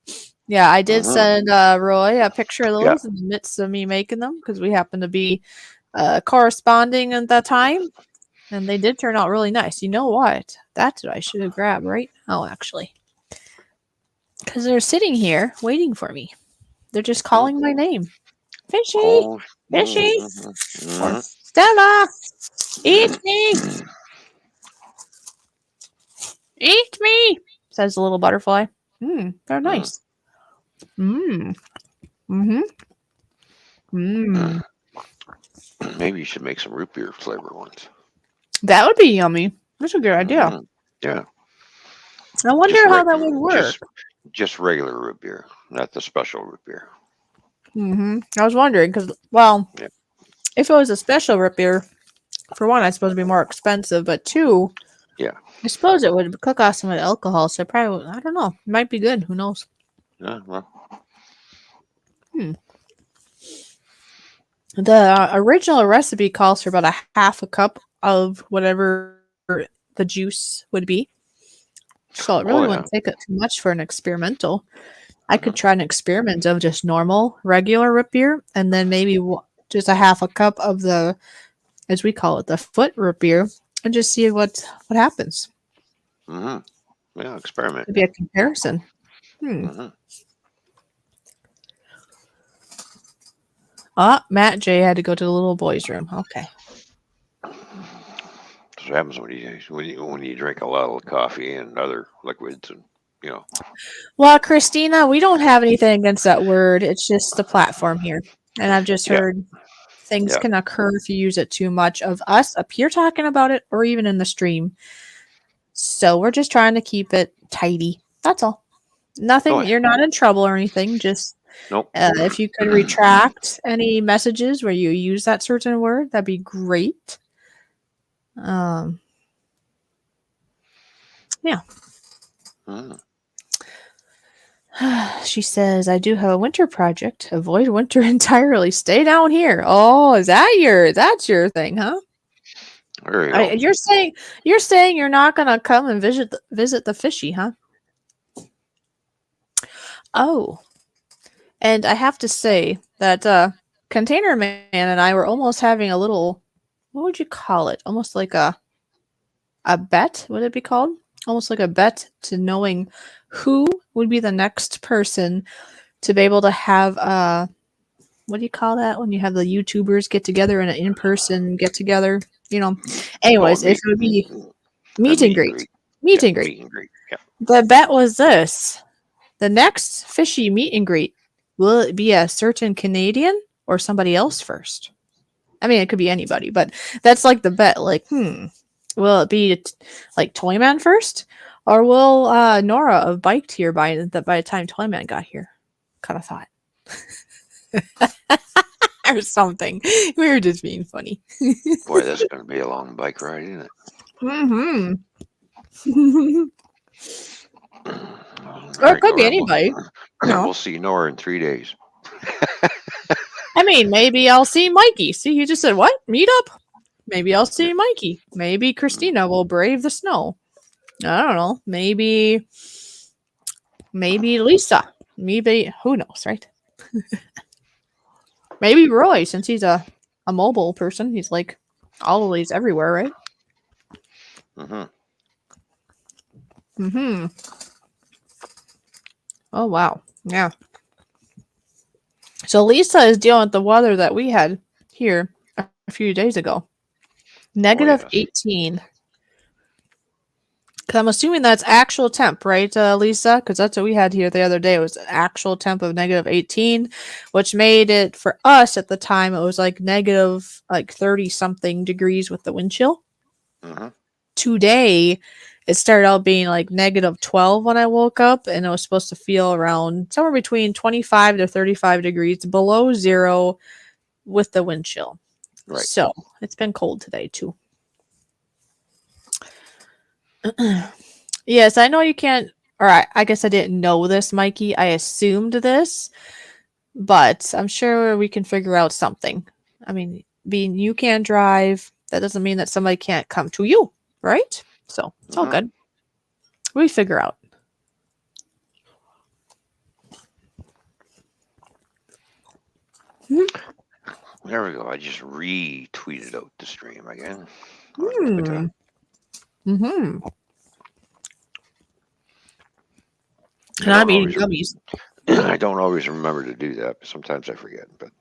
Yeah, I did Mm-hmm. send Roy a picture of Yeah. those in the midst of me making them because we happened to be corresponding at that time, and they did turn out really nice. You know what? That's what I should have grabbed right now, actually, because they're sitting here waiting for me. They're just Mm-hmm. calling my name, Fishy, Oh. Fishy, Mm-hmm. or Mm-hmm. Stella. Eat me, eat me, says the little butterfly. They're Mm-hmm. nice. Mmm. Mm-hmm. Mmm. Maybe you should make some root beer flavor ones. That would be yummy. That's a good idea. Mm-hmm. Yeah. I Just wonder how reg- that would work. just regular root beer, not the special root beer. I was wondering because, well, Yeah. if it was a special root beer, for one, I suppose it'd be more expensive, but two, Yeah. I suppose it would cook off some of the alcohol. So probably, I don't know, it might be good. Who knows? Yeah. Well. Hmm. The original recipe calls for about a half a cup of whatever the juice would be. So it really Oh wouldn't yeah. take it too much for an experimental. I could Mm-hmm. try an experiment of just normal, regular root beer, and then maybe just a half a cup of the, as we call it, the foot root beer, and just see what happens. Mm-hmm. Yeah. Experiment. Maybe a comparison. Hmm. Mm-hmm. Matt J had to go to the little boys' room. Okay. That's what happens when you drink a lot of coffee and other liquids, and you know. Well, Christina, we don't have anything against that word. It's just the platform here. And I've just Yeah. heard things Yeah. can occur if you use it too much of us up here talking about it or even in the stream. So we're just trying to keep it tidy. That's all. Oh Nothing, yeah. you're not in trouble or anything. Just Nope. if you could retract any messages where you use that certain word, that'd be great. Um, yeah. Mm. She says, I do have a winter project. Avoid winter entirely. Stay down here. Oh, that's your thing, huh? There you go. You're saying you're not gonna come and visit the fishy, huh? Oh, and I have to say that Container Man and I were almost having a little, what would you call it? Almost like a bet, would it be called? Almost like a bet to knowing who would be the next person to be able to have what do you call that when you have the YouTubers get together in an in-person get together? You know. Oh, a Anyways, if meet, it would be a meet and meet and greet. greet. Meet Yeah, and greet. meet and greet. Yeah. The bet was this. The next fishy meet and greet, will it be a certain Canadian or somebody else first? I mean, it could be anybody, but that's like the bet. Like, will it be like Toyman first, or will Nora have biked here by the time Toyman got here? Kind of thought, or something. We were just being funny. Boy, that's going to be a long bike ride, isn't it? Mm-hmm. All Or it right, could be Nora. anybody. We'll see Nora in 3 days. I mean, maybe I'll see Mikey. See, you just said what? Meet up? Maybe I'll see Mikey. Maybe Christina will brave the snow. I don't know. Maybe Lisa. Maybe who knows, right? Maybe Roy, since he's a mobile person, he's like always everywhere, right? Mm-hmm. Mm-hmm. Oh wow. Yeah. So Lisa is dealing with the weather that we had here a few days ago. Oh, yes. -18. Because I'm assuming that's actual temp, right, Lisa? Because that's what we had here the other day. It was an actual temp of -18, which made it for us at the time. It was like negative, like 30 something degrees with the wind chill. Mm-hmm. Today, it started out being like -12 when I woke up, and it was supposed to feel around somewhere between 25 to 35 degrees below zero with the wind chill. Right. So it's been cold today too. Yes, I know you can't, or I guess I didn't know this, Mikey. I assumed this, but I'm sure we can figure out something. I mean, being you can't drive, that doesn't mean that somebody can't come to you, right? So it's all Mm-hmm. good. We figure out. There we go. I just retweeted out the stream again on Twitter. Mm-hmm. I And I'm don't eating always, gummies. I don't always remember to do that. But sometimes I forget. But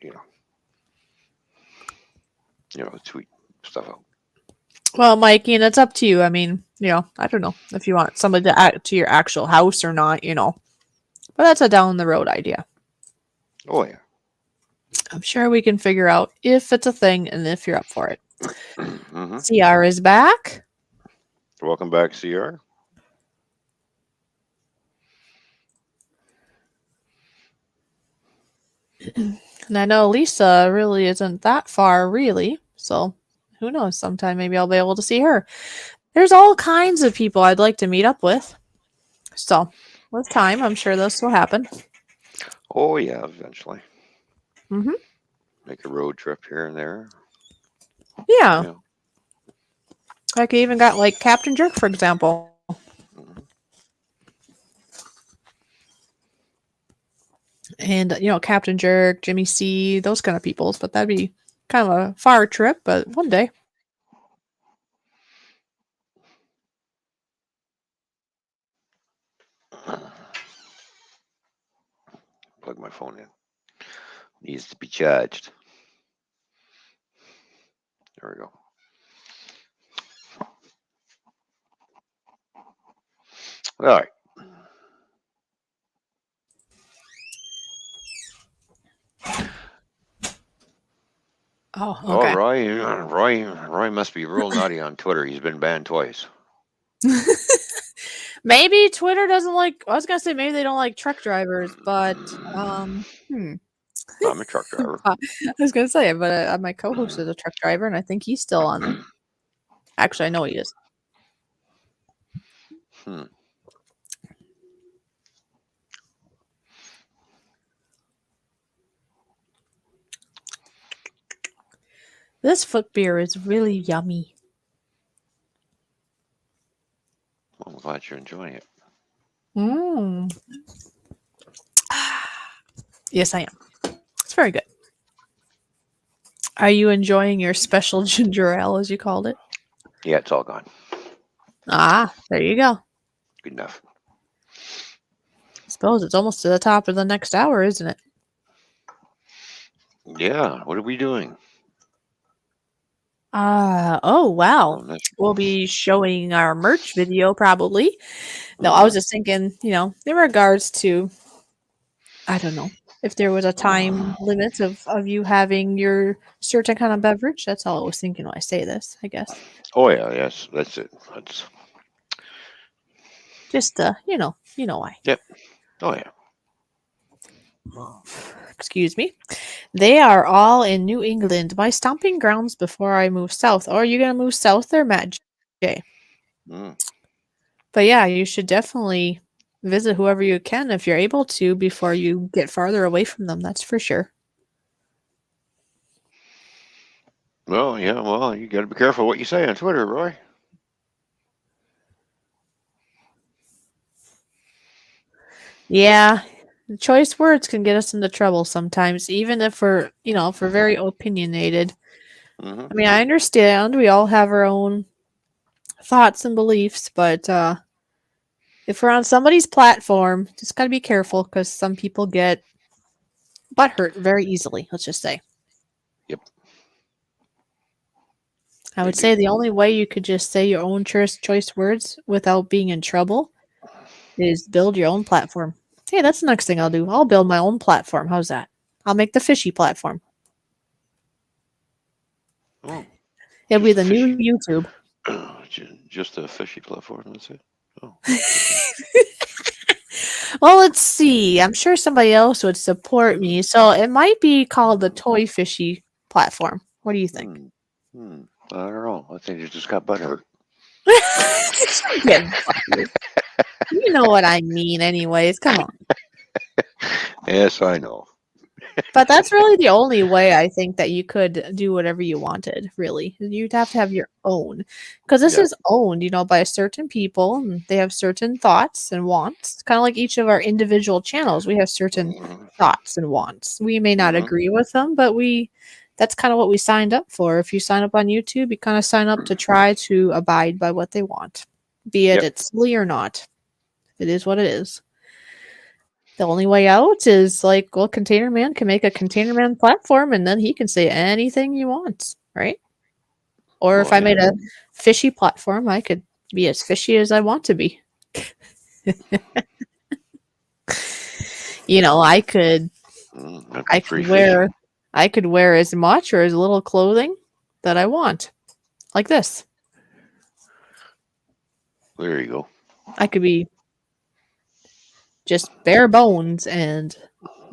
tweet stuff out. Well, Mikey, and it's up to you. I mean, I don't know if you want somebody to add to your actual house or not, but that's a down the road idea. Oh yeah. I'm sure we can figure out if it's a thing and if you're up for it. Mm-hmm. CR is back. Welcome back, CR. And I know Lisa really isn't that far, really. So who knows? Sometime maybe I'll be able to see her. There's all kinds of people I'd like to meet up with. So with time, I'm sure this will happen. Oh yeah, eventually. Mm-hmm. Make a road trip here and there. Yeah. Yeah. Like I even got like Captain Jerk, for example. Mm-hmm. And Captain Jerk, Jimmy C, those kind of peoples. But that'd be kind of a far trip, but one day. Plug my phone in. Needs to be charged. There we go. All right. Oh, Oh, okay. Roy must be real naughty on Twitter. He's been banned twice. Maybe Twitter doesn't like. I was gonna say maybe they don't like truck drivers, but I'm a truck driver. I was gonna say, but my co-host is a truck driver, and I think he's still on there. Actually, I know he is. Hmm. This foot beer is really yummy. Well, I'm glad you're enjoying it. Mm. Yes, I am. It's very good. Are you enjoying your special ginger ale, as you called it? Yeah, it's all gone. Ah, there you go. Good enough. Suppose it's almost to the top of the next hour, isn't it? Yeah, what are we doing? Oh, wow. Oh, that's, We'll be showing our merch video probably. No, I was mhm. just thinking, in regards to, I don't know, if there was a time limit of you having your certain kind of beverage. That's all I was thinking when I say this, I guess. Oh yeah, yes, that's it. That's Just, why. yep. Oh yeah. Excuse me. They are all in New England, my stomping grounds before I move south. Or are you going to move south there, Matt J? Mm. But yeah, you should definitely visit whoever you can if you're able to before you get farther away from them. That's for sure. Well, yeah. Well, you got to be careful what you say on Twitter, Roy. Yeah, choice words can get us into trouble sometimes, even if we're very opinionated. Hmm. I mean, I understand we all have our own thoughts and beliefs, but if we're on somebody's platform, just gotta be careful because some people get butthurt very easily. Let's just say. Yep, I they would do. say the only way you could just say your own choice words without being in trouble is build your own platform. Hey, that's the next thing I'll do. I'll build my own platform. How's that? I'll make the fishy platform. Oh, It'll be just a the new fishy, YouTube. just a fishy platform. That's it. Oh, Well, let's see. I'm sure somebody else would support hmm. me. So it might be called the Toy Fishy platform. What do you think? Hmm. Hmm. I don't know. I think you just got butthurt. Yeah, you know what I mean, anyways. Come on. Yes, I know. But that's really the only way I think that you could do whatever you wanted, really. You'd have to have your own. Because this Yep. is owned, by certain people, and they have certain thoughts and wants. Kind of like each of our individual channels, we have certain Hmm. thoughts and wants. We may not Hmm. agree with them, but that's kind of what we signed up for. If you sign up on YouTube, you kind of sign up to try to abide by what they want, be it Yep. it's silly or not. It is what it is. The only way out is like, well, Container Man can make a Container Man platform and then he can say anything he wants, right? Or if Well, I yeah. made a fishy platform, I could be as fishy as I want to be. I could That'd be I could free fish. wear I could wear as much or as little clothing that I want. Like this. There you go. I could be just bare bones and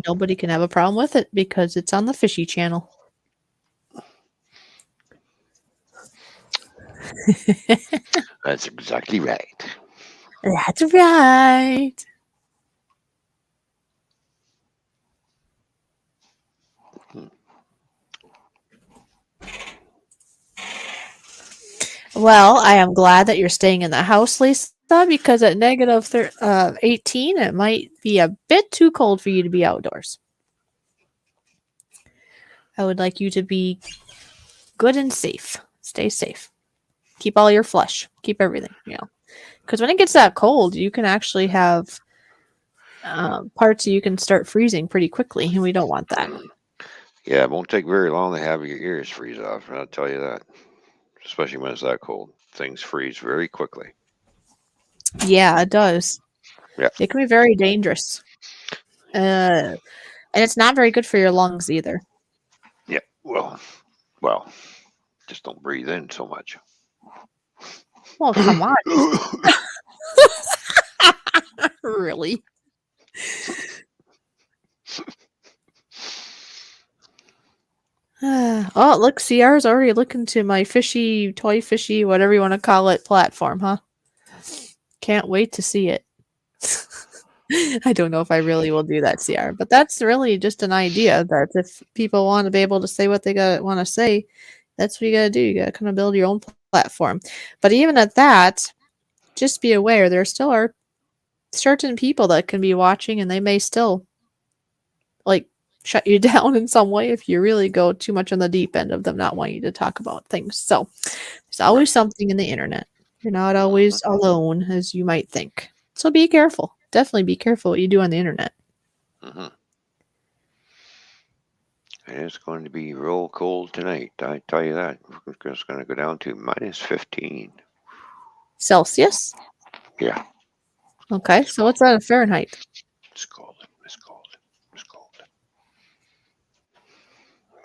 nobody can have a problem with it because it's on the fishy channel. That's exactly right. That's right. Hmm. Well, I am glad that you're staying in the house, Lisa, because at negative 18, it might be a bit too cold for you to be outdoors. I would like you to be good and safe. Stay safe. Keep all your flesh. Keep everything. Because when it gets that cold, you can actually have parts you can start freezing pretty quickly, and we don't want that. Yeah, it won't take very long to have your ears freeze off. I'll tell you that. Especially when it's that cold, things freeze very quickly. Yeah, it does. Yeah. It can be very dangerous. And it's not very good for your lungs either. Yeah. Well, just don't breathe in so much. Well, come on. Really? Oh, look, CR's already looking to my fishy, toy fishy, whatever you want to call it, platform, huh? Can't wait to see it. I don't know if I really will do that, CR, but that's really just an idea that if people want to be able to say what they want to say, That's what you gotta do. You gotta kind of build your own platform. But even at that, just be aware there still are certain people that can be watching and they may still like shut you down in some way if you really go too much on the deep end of them not wanting you to talk about things. So there's always Right. something in the internet. You're not Mm-hmm. always alone as you might think. So be careful. Definitely be careful what you do on the internet. Mm-hmm. And it's going to be real cold tonight. I tell you that. It's going to go down to -15. Celsius. Yeah, Okay, it's so cold. what's that in Fahrenheit? It's cold. It's cold. It's cold.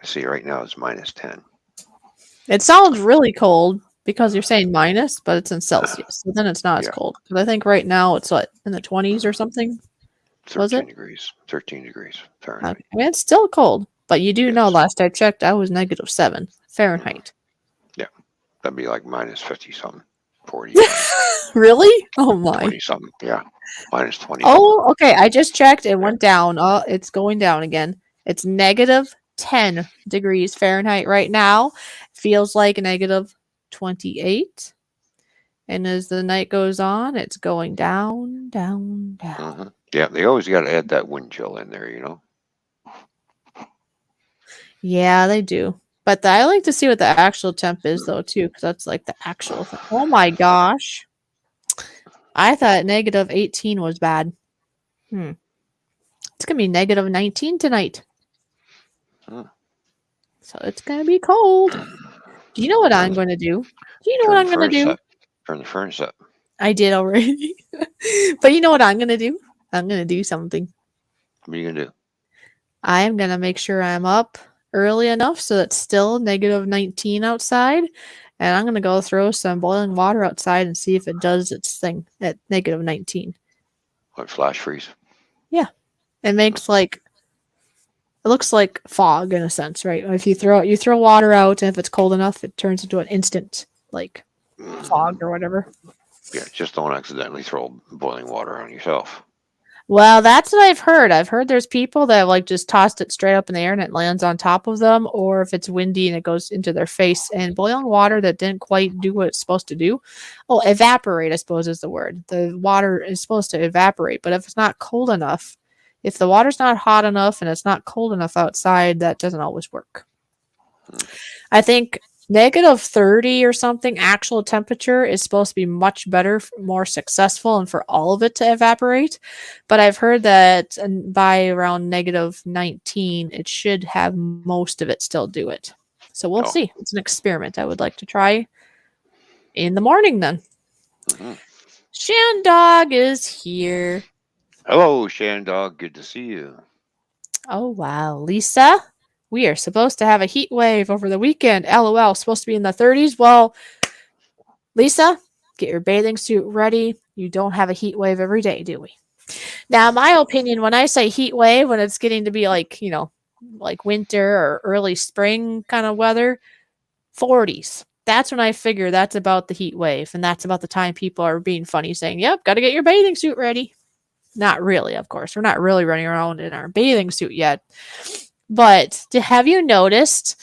See, right now it's -10. It sounds really cold because you're saying minus, but it's in Celsius. So then it's not as Yeah, cold. Because I think right now it's what, in the 20s or something? Was 13 it? degrees. 13 degrees Okay. Fahrenheit. I mean, it's still cold. But you do know Yes. last I checked, I was -7 Mm-hmm. Fahrenheit. Yeah, that'd be like -50 something, 40 something, Really? Oh my. 20 something. Yeah, -20 something. Oh, okay. I just checked. It Yeah. went down. Oh, it's going down again. It's -10 degrees Fahrenheit right now. Feels like -28. And as the night goes on, it's going down, down, down. Mm-hmm. Yeah, they always got to add that wind chill in there, you know. Yeah, they do. But I like to see what the actual temp is, though, too, because that's like the actual thing. Oh my gosh. I thought -18 was bad. Hmm. It's going to be -19 tonight. Hmm. So it's going to be cold. Do you know what I'm Turn, going to do? Do you know what turn the I'm going to furnace do? up. Turn the furnace up. I did already. But you know what I'm going to do? I'm going to do something. What are you gonna do? I am going to make sure I'm up early enough so it's still -19 outside. And I'm going to go throw some boiling water outside and see if it does its thing at -19. What, flash freeze? Yeah. It makes like, it looks like fog in a sense, right? If you throw water out and if it's cold enough, it turns into an instant like fog Mm, or whatever. yeah, just don't accidentally throw boiling water on yourself. Well, that's what I've heard. I've heard there's people that have like just tossed it straight up in the air and it lands on top of them, or if it's windy and it goes into their face. And boiling water that didn't quite do what it's supposed to do, oh, evaporate, I suppose is the word. The water is supposed to evaporate, but if it's not cold enough, if the water's not hot enough and it's not cold enough outside, that doesn't always work. Mm, I think -30 or something actual temperature is supposed to be much better, more successful, and for all of it to evaporate. But I've heard that by around -19, it should have most of it still do it. So we'll oh. see. It's an experiment I would like to try in the morning then. Hmm. Shan Dog is here. Hello, Shandog. Good to see you. Oh, wow. Lisa, we are supposed to have a heat wave over the weekend. LOL, supposed to be in the 30s. Well, Lisa, get your bathing suit ready. You don't have a heat wave every day, do we? Now, my opinion, when I say heat wave, when it's getting to be like, like winter or early spring kind of weather, 40s. That's when I figure that's about the heat wave. And that's about the time people are being funny saying, yep, got to get your bathing suit ready. Not really, of course. We're not really running around in our bathing suit yet. But have you noticed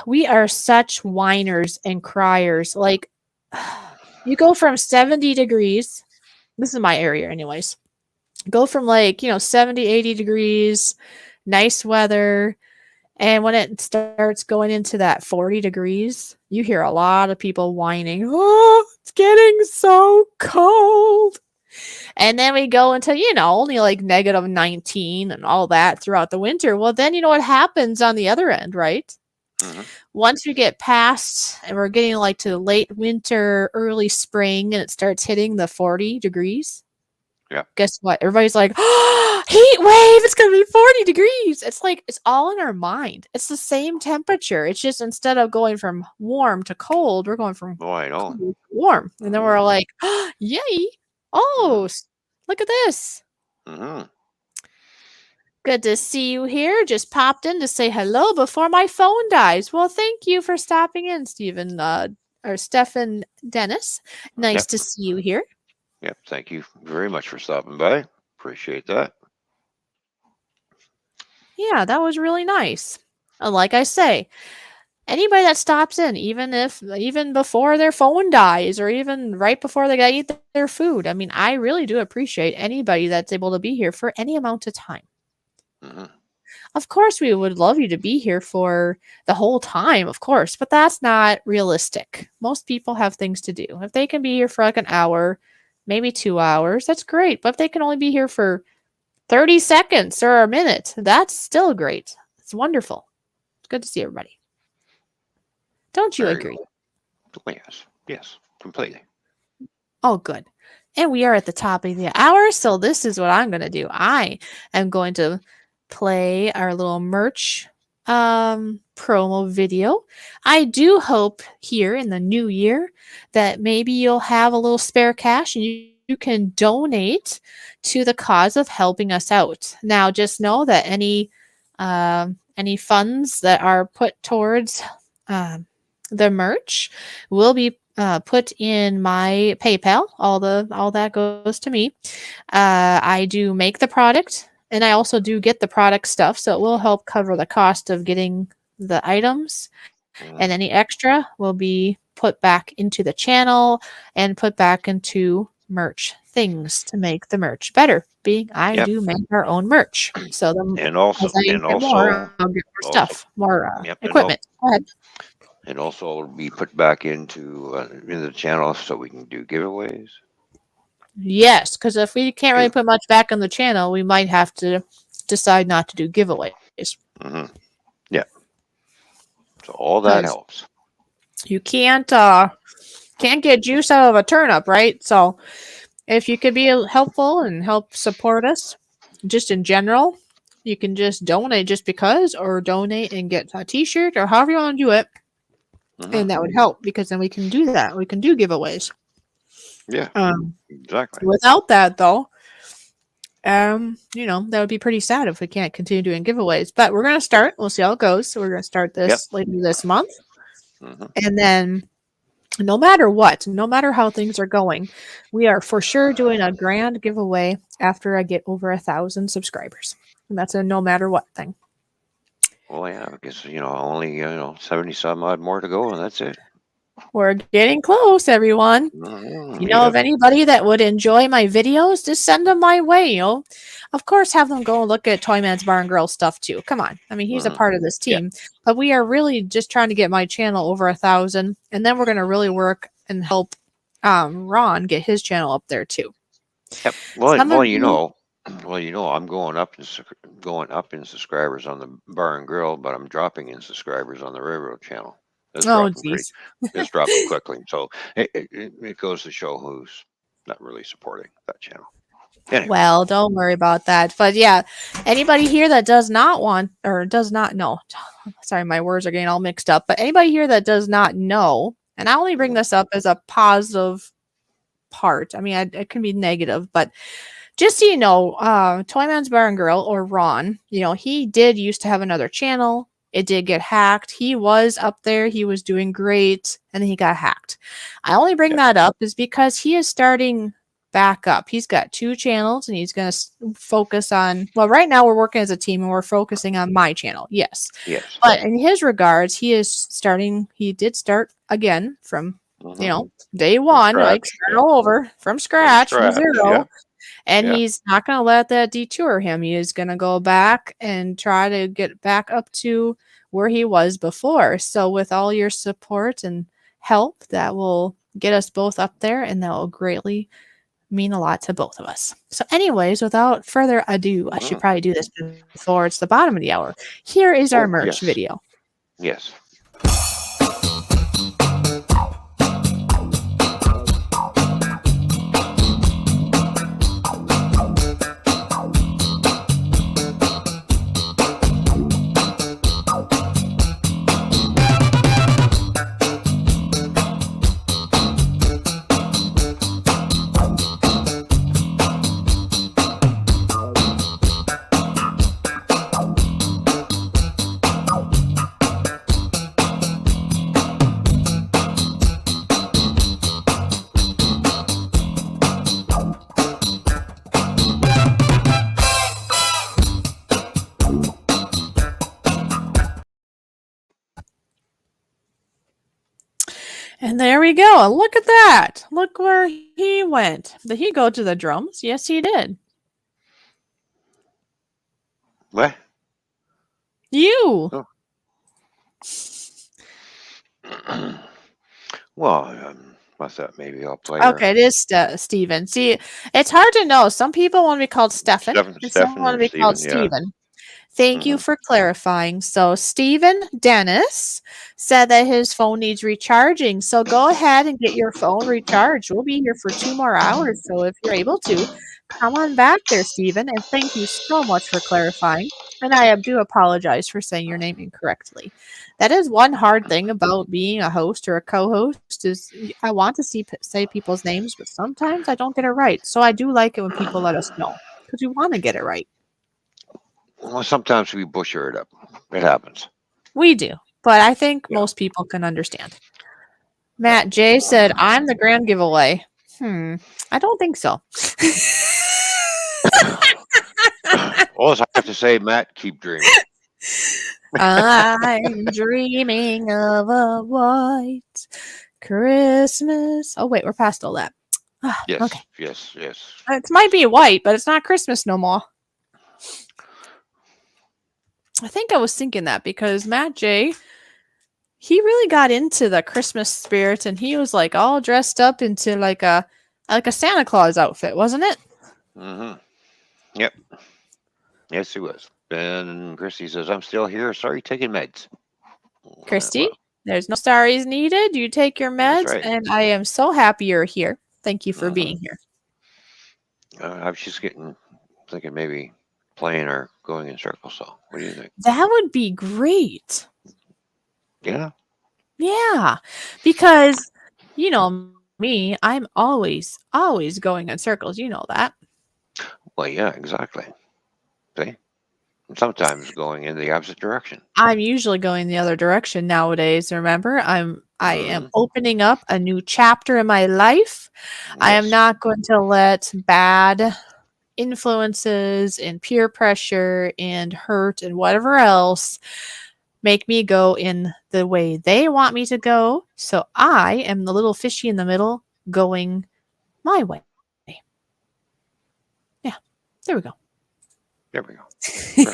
we are such whiners and criers? Like, you go from 70 degrees. This is my area, anyways. Go from like, 70, 80 degrees, nice weather. And when it starts going into that 40 degrees, you hear a lot of people whining, oh, it's getting so cold. And then we go into, only like -19 and all that throughout the winter. Well, then you know what happens on the other end, right? Hmm. Once we get past and we're getting like to late winter, early spring, and it starts hitting the 40 degrees, Yeah. guess what? Everybody's like, oh, heat wave, it's going to be 40 degrees. It's like, it's all in our mind. It's the same temperature. It's just instead of going from warm to cold, we're going from Oh, I know. cold to warm. And then we're like, oh, yay. Oh, look at this. Hmm. Good to see you here. Just popped in to say hello before my phone dies. Well, thank you for stopping in, Stephen, or Stefan Dennis. Nice Yep. to see you here. Yep. Thank you very much for stopping by. Appreciate that. Yeah, that was really nice. And like I say, anybody that stops in, even before their phone dies or even right before they gotta eat their food. I mean, I really do appreciate anybody that's able to be here for any amount of time. Hmm. Of course, we would love you to be here for the whole time, of course, but that's not realistic. Most people have things to do. If they can be here for like an hour, maybe 2 hours, that's great. But if they can only be here for 30 seconds or a minute, that's still great. It's wonderful. It's good to see everybody. Don't you Very agree? cool. Oh, yes. Yes. Completely. Oh, good. And we are at the top of the hour, so this is what I'm going to do. I am going to play our little merch promo video. I do hope here in the new year that maybe you'll have a little spare cash and you can donate to the cause of helping us out. Now, just know that any funds that are put towards the merch will be put in my PayPal. All that goes to me. I do make the product, and I also do get the product stuff, so it will help cover the cost of getting the items. And any extra will be put back into the channel and put back into merch things to make the merch better. Being I Yep. do make our own merch, so And as also, I and get more, also, I'll get more also, stuff, more yep. equipment. Go ahead. And also it'll be put back into the channel so we can do giveaways. Yes, because if we can't really Too. put much back on the channel, we might have to decide not to do giveaways. Hmm. Yeah. So all that Because helps. you can't get juice out of a turnip, right? So if you could be helpful and help support us, just in general, you can just donate just because, or donate and get a T-shirt, or however you want to do it, Hmm. and that would help because then we can do that. We can do giveaways. Yeah. Um, Exactly. Without that, though, that would be pretty sad if we can't continue doing giveaways. But we're gonna start. We'll see how it goes. So we're gonna start Yep. this later this month, Hmm. and then no matter what, no matter how things are going, we are for sure doing a grand giveaway after I get over 1,000 subscribers. And that's a no matter what thing. Well, yeah, because only 70 some odd more to go, and that's it. We're getting close, everyone. If you know of Yep. anybody that would enjoy my videos, just send them my way. Of course, have them go and look at Toyman's Bar and Grill stuff too. Come on, I mean he's a Hmm. part of this Yep. team, but we are really just trying to get my channel over 1,000, and then we're going to really work and help Ron get his channel up there too. Yep. Well, Some of you, I'm going up in subscribers on the bar and grill, but I'm dropping in subscribers on the railroad channel. oh geez. It's dropping quickly. So it goes to show who's not really supporting that channel. Anyway. Well, don't worry about that. But yeah, anybody here that does not want or does not know, sorry, my words are getting all mixed up, but anybody here that does not know, and I only bring this up as a positive part. I mean, it can be negative, but just so you know, Toyman's Bar and Grill, or Ron, he did used to have another channel. It did get hacked. He was up there. He was doing great, and then he got hacked. I only bring Yep. that up is because he is starting back up. He's got 2 channels, and he's going to focus on. Well, right now we're working as a team, and we're focusing on my channel. Yes, Yes. but in his regards, he is starting. He did start again from Hmm. day From one, like scratch. start Yeah. all over from scratch, from Scratch. zero. Yeah. And Yeah. he's not going to let that detour him. He is going to go back and try to get back up to where he was before. So, with all your support and help, that will get us both up there, and that will greatly mean a lot to both of us. So, anyways, without further ado, I should Mhm. probably do this before it's the bottom of the hour. Here is our Oh, merch yes. video. Yes. And there we go. And look at that. Look where he went. Did he go to the drums? Yes, he did. What? You. Oh. Well, I thought maybe I'll play her. Okay, it is Stephen. See, it's hard to know. Some people want to be called Stefan, and some Stefan want to or be called Steven, yeah. Stephen. Thank you Mhm. for clarifying. So, Stephen Dennis said that his phone needs recharging. So, go ahead and get your phone recharged. We'll be here for 2 more hours. So, if you're able to, come on back there, Stephen. And thank you so much for clarifying. And I do apologize for saying your name incorrectly. That is one hard thing about being a host or a co-host is I want to say people's names, but sometimes I don't get it right. So I do like it when people let us know because we want to get it right. Well, sometimes we butcher it up. It happens. We do, but I think Yeah. most people can understand. Matt J said, "I'm the grand giveaway." I don't think so. All I have to say, Matt, keep dreaming. I'm dreaming of a white Christmas. Oh wait, we're past all that. Yes, Okay, yes, yes. it might be white, but it's not Christmas no more. I think I was thinking that because Matt J, he really got into the Christmas spirit, and he was like all dressed up into like a Santa Claus outfit, wasn't it? Mm-hmm. Yep. Yes, he was. And Christy says, "I'm still here. Sorry, taking meds." Christy, Well, there's no sorries needed. You take your that's meds, right. and I am so happy you're here. Thank you for Mm-hmm. being here. I was just thinking maybe playing or going in circles. So, what do you think? That would be great. Yeah. Yeah, because you know me, I'm always going in circles. You know that. Well, yeah, exactly. See, and sometimes going in the opposite direction. I'm usually going the other direction nowadays. Remember, I am Mm-hmm. opening up a new chapter in my life. I am Yes. not going to let bad influences and peer pressure and hurt and whatever else make me go in the way they want me to go. So I am the little fishy in the middle going my way. Yeah, there we go. There we go. Yeah,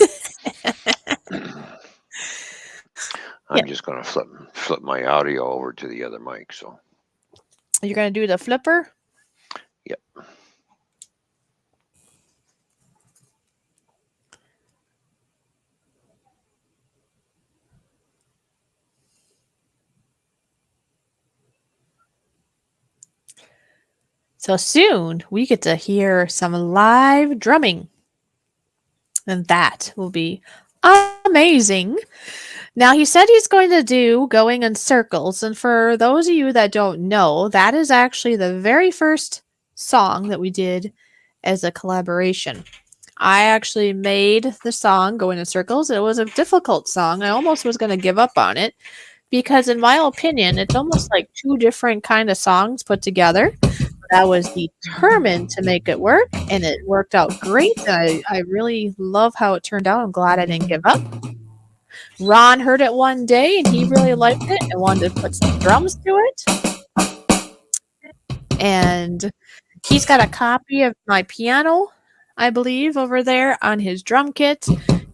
I'm just gonna flip my audio over to the other mic. So, you're going to do the flipper. yep. So soon we get to hear some live drumming. And that will be amazing. Now, he said he's going to do Going in Circles. And for those of you that don't know, that is actually the very first song that we did as a collaboration. I actually made the song Going in Circles. It was a difficult song. I almost was going to give up on it because, in my opinion, it's almost like two different kind of songs put together. But I was determined to make it work, and it worked out great. I really love how it turned out. I'm glad I didn't give up. Ron heard it one day, and he really liked it and wanted to put some drums to it. And he's got a copy of my piano, I believe, over there on his drum kit.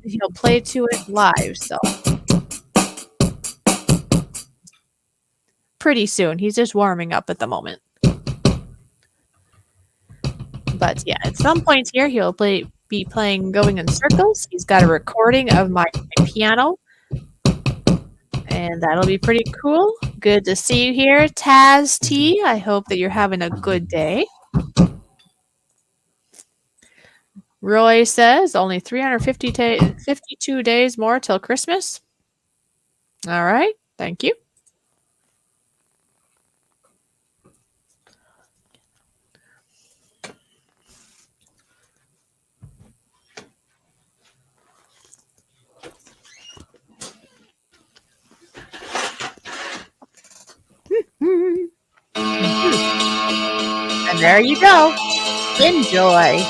He'll play to it live. So pretty soon. He's just warming up at the moment. But yeah, at some point here, he'll be playing Going in Circles. He's got a recording of my piano, and that'll be pretty cool. Good to see you here, Taz T. I hope that you're having a good day. Roy says only 352 days more till Christmas. All right, thank you. And there you go. Enjoy.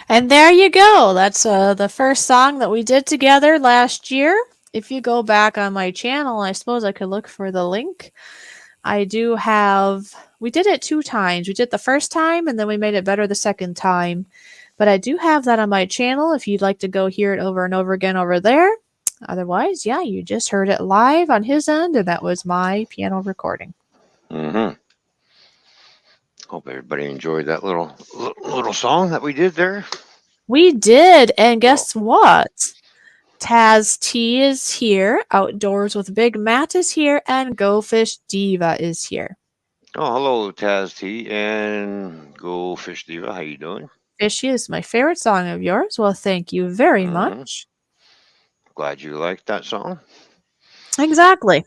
And there you go. That's the first song that we did together last year. If you go back on my channel, I suppose I could look for the link. I do have. We did it 2 times. We did the first time, and then we made it better the second time. But I do have that on my channel if you'd like to go hear it over and over again over there. Otherwise, yeah, you just heard it live on his end, and that was my piano recording. Mm-hmm. Hope everybody enjoyed that little song that we did there. We did, and So, guess what? Taz T is here. Outdoors with Big Matt is here, and GoFish Diva is here. oh, hello, Taz T and GoFish Diva. How you doing? Fishy is my favorite song of yours. Well, thank you very Mm-hmm. much. Glad you liked that song. Exactly.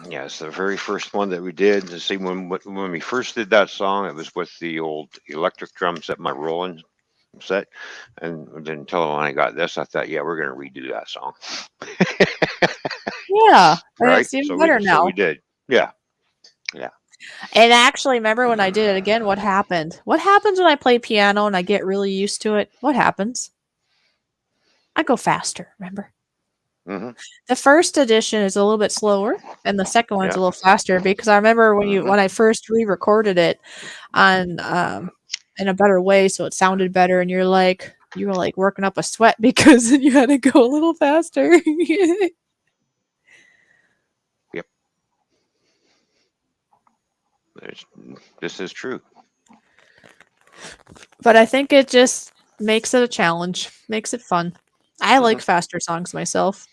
Yeah, it's the very first one that we did. To see when we first did that song, it was with the old electric drum set, my Roland set, and then until when I got this, I thought, yeah, we're gonna redo that song, Yeah, and right? it's even So better we now. did. Yeah, yeah. And actually, remember when I did it again? What happened? What happens when I play piano and I get really used to it? What happens? I go faster. Remember? Mm-hmm. The first edition is a little bit slower, and the second one is Yeah. a little faster because I remember Mm-hmm. when I first re-recorded it on in a better way, so it sounded better, and you were like working up a sweat because you had to go a little faster. Yep. There's, this is true. But I think it just makes it a challenge, makes it fun. I Mm-hmm. like faster songs myself,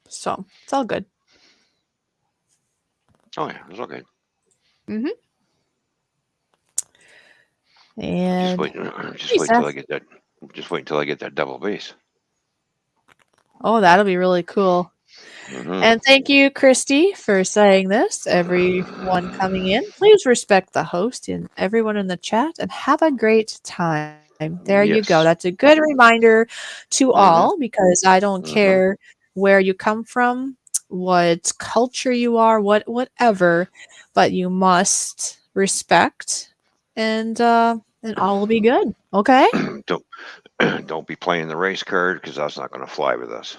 so it's all good. Oh yeah, it's okay. hmm Just And wait. Just hey, wait till I Seth. get that. Just wait until I get that double bass. Oh, that'll be really cool. Mm-hmm. And thank you, Christy, for saying this. Everyone coming in, please respect the host and everyone in the chat and have a great time. There you go. That's a Yes. good reminder to all Mm-hmm. because I don't Mm-hmm. care where you come from, what culture you are, whatever, but you must respect and all will be good. Okay? don't don't be playing the race card because that's not going to fly with us.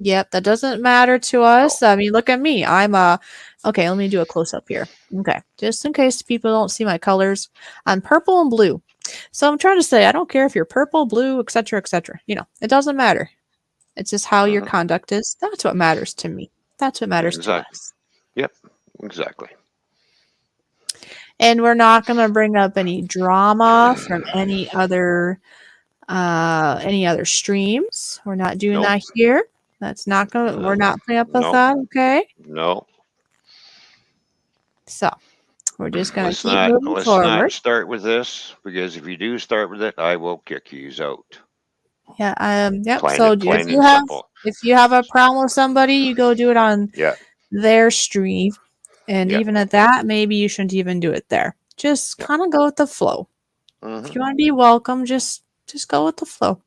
Yep, that doesn't matter to So. us. I mean, look at me. I'm a okay, let me do a close up here. Okay, just in case people don't see my colors, I'm purple and blue. So I'm trying to say I don't care if you're purple, blue, etc., etc. It doesn't matter. It's just how your Mm-hmm. conduct is. That's what matters to me. That's what matters to Exactly. us. Yep. Exactly. And we're not going to bring up any drama from any other streams. We're not doing Nope. that here. That's not going to we're No. not putting up with No. that, okay? No. So, we're just going to Let's keep not. moving Let's forward. not start with this because if you do start with it, I will kick you out. Yeah, yep. Plain, So plain and simple. if you have a problem with somebody, you go do it on Yeah. their stream. And Yeah. even at that, maybe you shouldn't even do it there. Just Yeah. kind of go with the flow. If Mm-hmm. you want to be welcome, just go with the flow.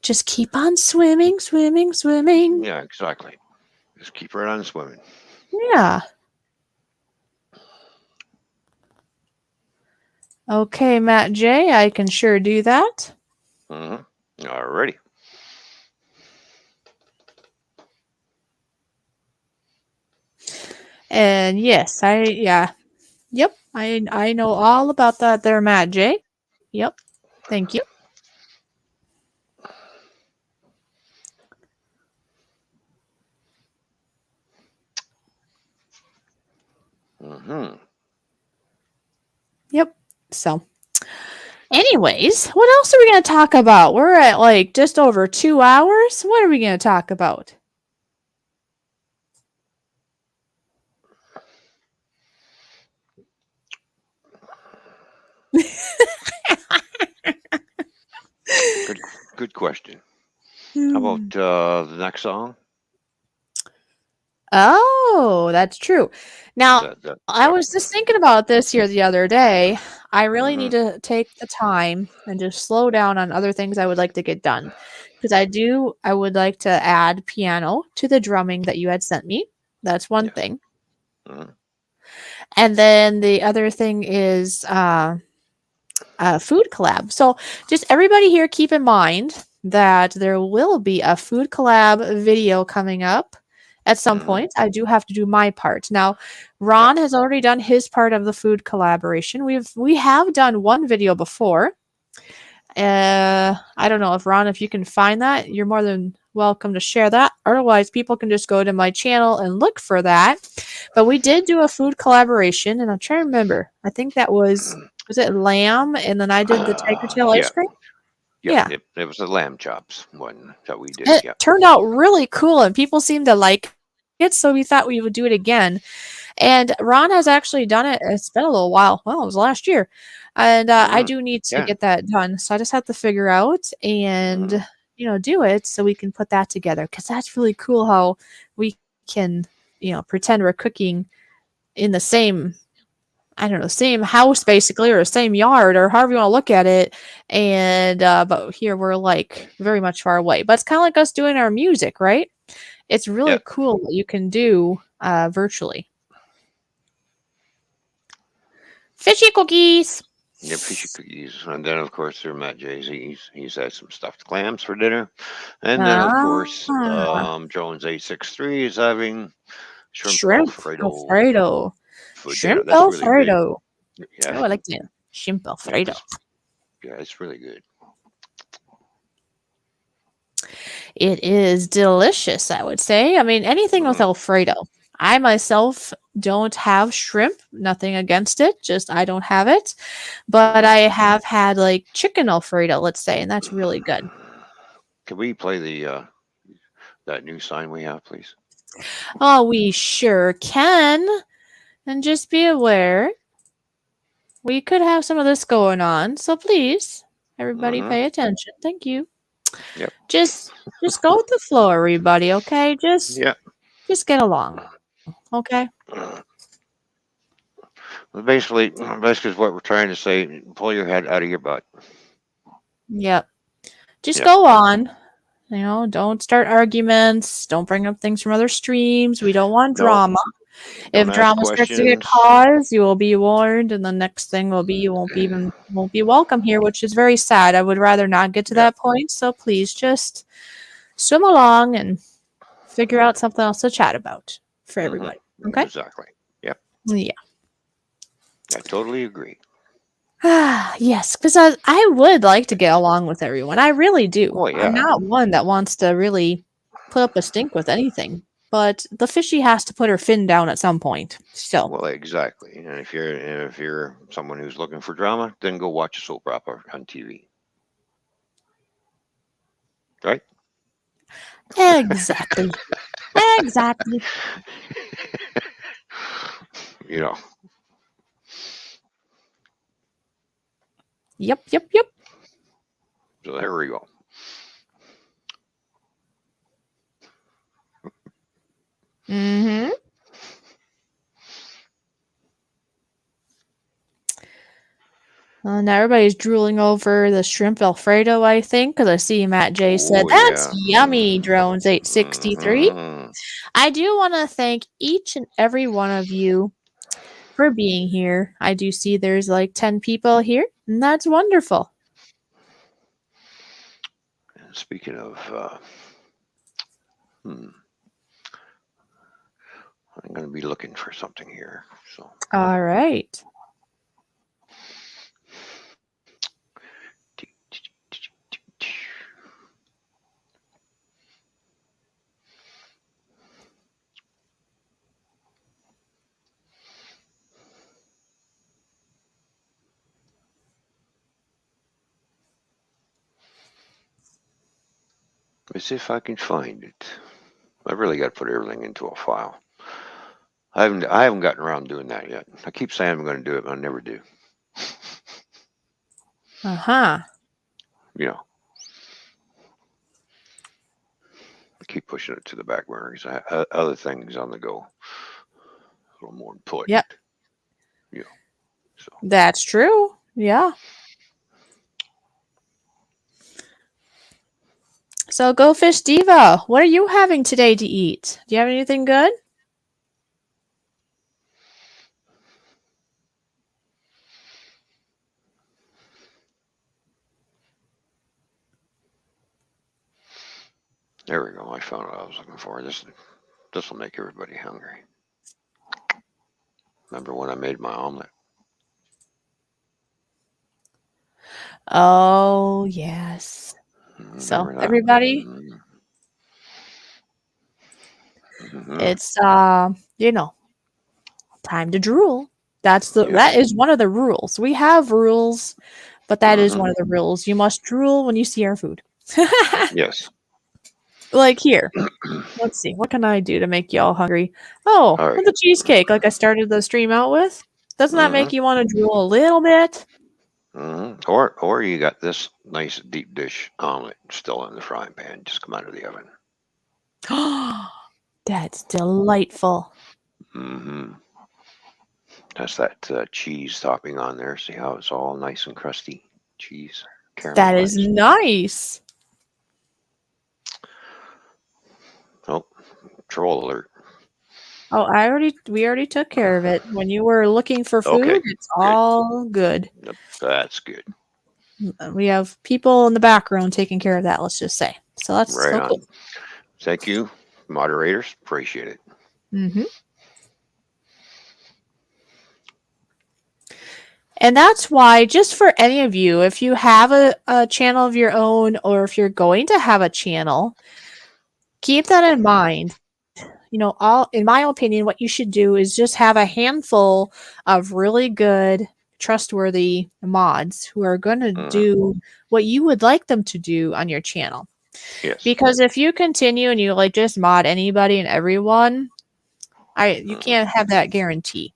Just keep on swimming, swimming, swimming. Yeah. Exactly. Just keep right on swimming. Yeah. Okay, Matt J, I can sure do that. Mm-hmm. Alrighty. And yes, yep, I know all about that there, Matt J. Yep. Thank you. Mm-hmm. Yep. So, anyways, what else are we going to talk about? We're at like just over 2 hours. What are we going to talk about? Good question. How about the next song? Oh, that's true. Now, That I yep. was just thinking about this here the other day. I really Mm-hmm. need to take the time and just slow down on other things I would like to get done. Because I would like to add piano to the drumming that you had sent me. That's one Yes. thing. Mm-hmm. And then the other thing is food collab. So just everybody here, keep in mind that there will be a food collab video coming up at some Mm-hmm. point. I do have to do my part. Now, Yep. Ron has already done his part of the food collaboration. We have done one video before. I don't know if Ron, if you can find that, you're more than welcome to share that. Otherwise, people can just go to my channel and look for that. But we did do a food collaboration, and I'm trying to remember. I think that was it lamb, and then I did the tiger tail Yeah. ice cream. Yeah. Yeah, It was the lamb chops one that we did. it Yeah. turned out really cool, and people seemed to like it, so we thought we would do it again. And Ron has actually done it. It's been a little while. Well, it was last year. And I Mm-hmm. do need to Yeah. get that done. So I just have to figure out Mm-hmm. and, do it so we can put that together. Because that's really cool how we can, pretend we're cooking in the same, I don't know, same house basically, or same yard, or however you want to look at it. And, but here we're like very much far away. But it's kind of like us doing our music, right? It's Yeah. really cool what you can do virtually. Fishy cookies. Yeah, fishy cookies, and then of course there Matt J's. He's had some stuffed clams for dinner, and then of course Ah, Jones 863 is having shrimp shrimp Alfredo Alfredo. for dinner. Shrimp That's really good. Alfredo. Yeah, Oh, I like that. Shrimp yeah, Alfredo. it's really good. It is delicious, I would say. I mean, anything with Mm-hmm. Alfredo. I myself don't have shrimp, nothing against it, just I don't have it. But Mm-hmm. I have had like chicken Alfredo, let's say, and that's really good. Can we play the that new sign we have, please? Oh, we sure can. And just be aware, we could have some of this going on. So please, everybody Mm-hmm. pay attention. Thank you. Yep. Just go with the flow, everybody, okay? Yep. Just get along, okay? Basically, what we're trying to say: pull your head out of your butt. Yep. Just Yep. go on. Don't start arguments. Don't bring up things from other streams. We don't want No, drama. don't If ask drama starts to get questions. caused, you will be warned, and the next thing will be you won't be welcome here, which is very sad. I would rather not get to Yep. that point. So please just swim along and figure out something else to chat about for everybody. Mm-hmm. Okay? Exactly. Yep. Yeah. I totally agree. Yes, because I would like to get along with everyone. I really do. Oh I'm yeah. not one that wants to really put up a stink with anything, but the fishy has to put her fin down at some point. So, Well, exactly. And if you're someone who's looking for drama, then go watch a soap opera on TV. Right? exactly. Exactly. You know. Yep, yep, yep. So there we go. Mm-hmm. Now everybody's drooling over the shrimp Alfredo, I think, because I see Matt J said, Oh "That's yeah. yummy, Drones 863." Mm-hmm. I do want to thank each and every one of you for being here. I do see there's like 10 people here, and that's wonderful. And speaking of, I'm going to be looking for something here. So All right. let's see if I can find it. I really got to put everything into a file. I haven't gotten around doing that yet. I keep saying I'm going to do it, but I never do. Uh-huh. You know, I keep pushing it to the back burner because I have other things on the go, a little more important. Yep. You know, so That's true. Yeah. So GoFish Diva, what are you having today to eat? Do you have anything good? There we go. I found what I was looking for. This will make everybody hungry. Remember when I made my omelet? Oh, yes. So, Remember that? everybody, Mm-hmm. it's time to drool. That Yes. is one of the rules. We have rules, but that is Mm-hmm. one of the rules. You must drool when you see our food. Yes. Like here. Let's see. What can I do to make y'all hungry? Oh, All right. the cheesecake like I started the stream out with. Doesn't that Mm-hmm. make you want to drool a little bit? Mm-hmm. Or you got this nice deep dish omelet still in the frying pan, just come out of the oven. That's delightful. Mm-hmm. That's that cheese topping on there. See how it's all nice and crusty? Cheese, That is caramelized. nice. Oh, troll alert. Oh, we already took care of it. When you were looking for Okay, food, it's good. all good. Yep, that's good. We have people in the background taking care of that, let's just say. So that's Right so on. cool. Thank you, moderators. Appreciate it. Hmm. And that's why, just for any of you, if you have a channel of your own or if you're going to have a channel, keep that in mind. All in my opinion, what you should do is just have a handful of really good, trustworthy mods who are going to Mm-hmm. do what you would like them to do on your channel. Yes. Because if you continue and you like just mod anybody and everyone, you Mm-hmm. can't have that guarantee.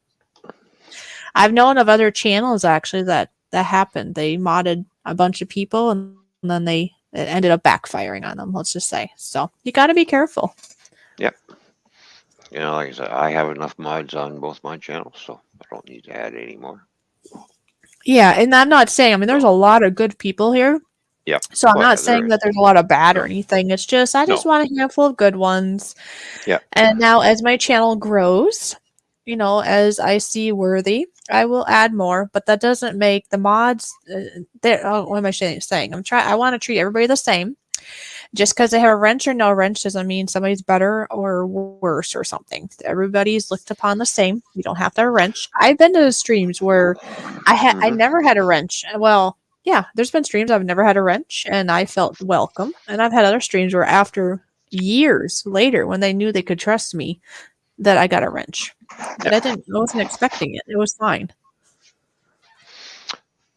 I've known of other channels actually that happened. They modded a bunch of people and then it ended up backfiring on them, let's just say. So you got to be careful. Yep. Like I said, I have enough mods on both my channels, so I don't need to add any more. Yeah, and I'm not saying, I mean, there's So, a lot of good people here. yep. So I'm Oh yeah, not there saying is. that there's a lot of bad or No. anything. It's just I just No. want a handful of good ones. Yep. And now as my channel grows, as I see worthy, I will add more, but that doesn't make the mods what am I saying? I want to treat everybody the same. Just because they have a wrench or no wrench doesn't mean somebody's better or worse or something. Everybody's looked upon the same. You don't have to have a wrench. I've been to streams where I Mm-hmm. never had a wrench. Well, yeah, there's been streams I've never had a wrench and I felt welcome. And I've had other streams where after years later, when they knew they could trust me, that I got a wrench. And Yep. I wasn't expecting it. It was fine.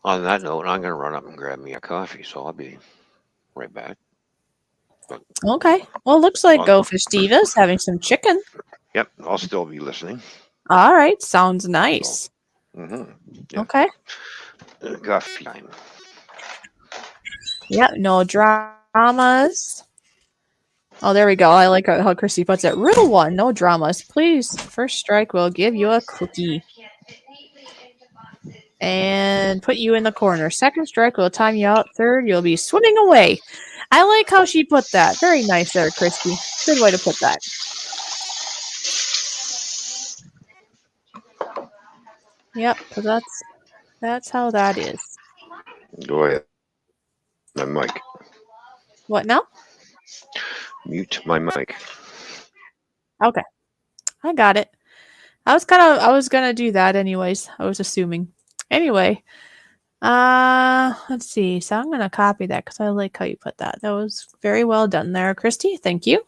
On that note, I'm going to run up and grab me a coffee, so I'll be right back. But, Okay. Well, it looks like well, GoFish Diva's having some chicken. yep, I'll still be listening. All right. Sounds So, nice. mm-hmm. Yeah. Okay. Coffee time. Yeah. No dramas. Oh, there we go. I like how Chrissy puts it. Rule 1, no dramas. Please, first strike will give you a cookie. And put you in the corner. Second strike will time you out. Third, you'll be swimming away. I like how she put that. Very nice there, Christy. Good way to put that. Yep, because that's how that is. Go ahead. My mic. What now? Mute my mic. Okay. I got it. I was gonna do that anyways. I was assuming. Anyway, let's see. So I'm gonna copy that because I like how you put that. That was very well done there, Christy. Thank you.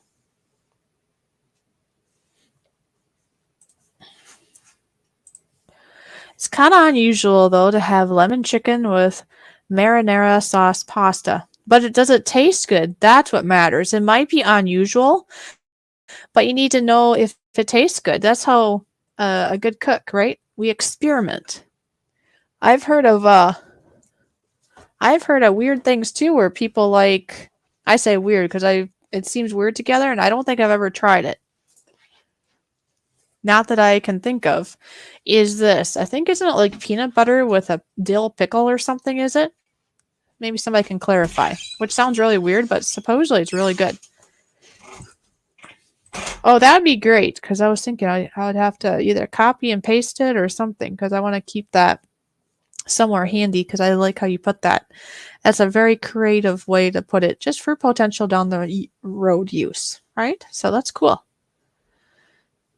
It's kind of unusual though to have lemon chicken with marinara sauce pasta, but does it taste good? That's what matters. It might be unusual, but you need to know if it tastes good. That's how a good cook, right? We experiment. I've heard of weird things too, where people like I say weird because it seems weird together, and I don't think I've ever tried it. Not that I can think of. Is this? I think isn't it like peanut butter with a dill pickle or something? Is it? Maybe somebody can clarify. Which sounds really weird, but supposedly it's really good. Oh, that would be great because I was thinking I would have to either copy and paste it or something because I want to keep that somewhere handy because I like how you put that. That's a very creative way to put it, just for potential down the road use, right? So that's cool.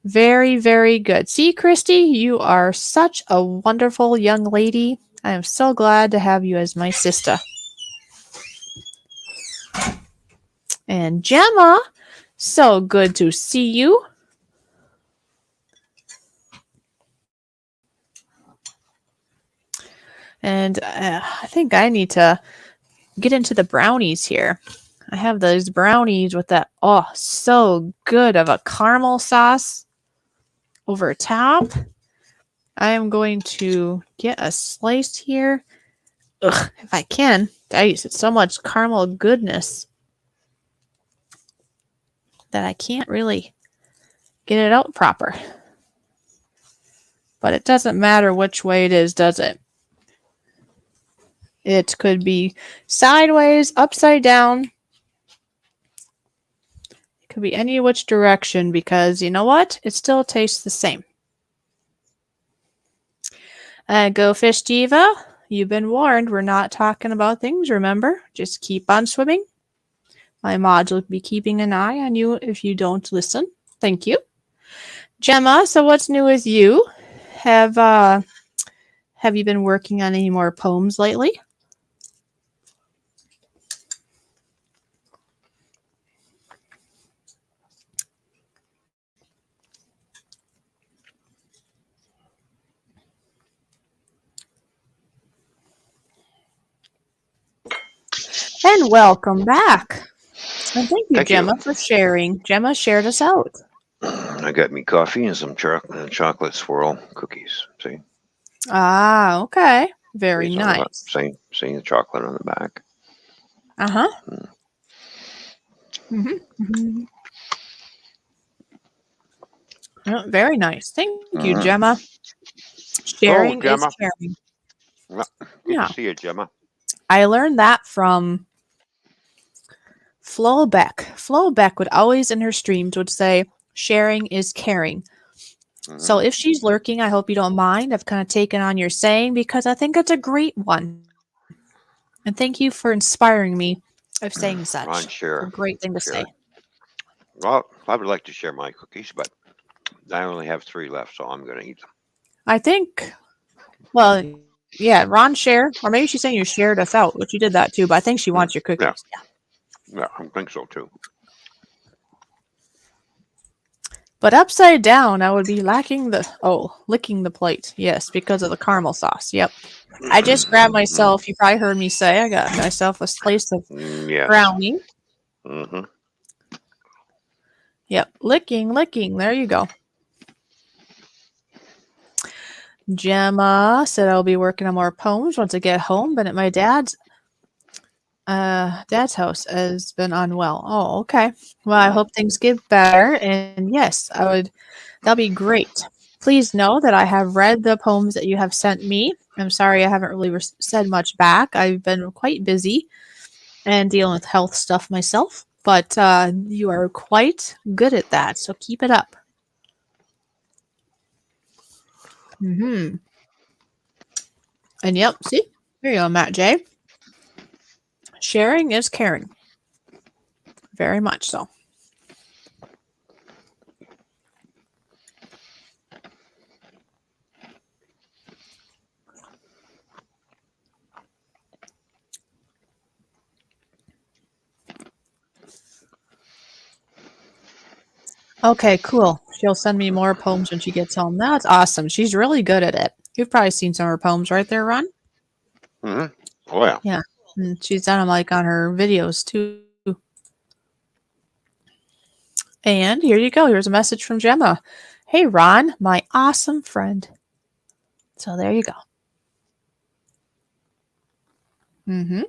Very, very good. See, Christy, you are such a wonderful young lady. I am so glad to have you as my sister. And Gemma, so good to see you. And I think I need to get into the brownies here. I have those brownies with that, oh, so good of a caramel sauce over top. I am going to get a slice here. Ugh, if I can. Guys, it's so much caramel goodness that I can't really get it out proper. But it doesn't matter which way it is, does it? It could be sideways, upside down. It could be any which direction because you know what? It still tastes the same. GoFish Diva, you've been warned. We're not talking about things, remember? Just keep on swimming. My mod will be keeping an eye on you if you don't listen. Thank you. Gemma, so what's new with you? Have you been working on any more poems lately? And welcome back. And thank you, Gemma, for sharing. Gemma shared us out. I got me coffee and some chocolate swirl cookies. See? Ah, okay. Very nice. Seeing the chocolate on the back. Uh-huh. Mm-hmm. Oh, very nice. Thank you, Gemma. Sharing Gemma. is caring. Good to see you, Gemma. I learned that from Flo Beck. Flo Beck would always in her streams would say, sharing is caring. So if she's lurking, I hope you don't mind. I've kind of taken on your saying because I think it's a great one. And thank you for inspiring me of saying such. Ron, share. A great thing to say. Well, I would like to share my cookies, but I only have 3 left, so I'm going to eat them. I think, well, yeah, Ron share, or maybe she's saying you shared us out, which you did that too, but I think she wants your cookies. Yeah, I think so too. But upside down, I would be licking the plate. Yes, because of the caramel sauce. Yep. I just grabbed myself, you probably heard me say, I got myself a slice of brownie. Mm-hmm. Yep. Licking. There you go. Gemma said I'll be working on more poems once I get home, but at my dad's house has been unwell. Oh, okay. Well, I hope things get better. And yes, that'll be great. Please know that I have read the poems that you have sent me. I'm sorry I haven't really said much back. I've been quite busy and dealing with health stuff myself, but you are quite good at that. So keep it up. Mm-hmm. And yep, see? Here you go, Matt J. Sharing is caring. Very much so. Okay, cool. She'll send me more poems when she gets home. That's awesome. She's really good at it. You've probably seen some of her poems right there, Ron? Mm-hmm. Oh, yeah. Yeah. And she's done them like on her videos too. And here you go. Here's a message from Gemma. Hey, Ron, my awesome friend. So there you go. Mm-hmm.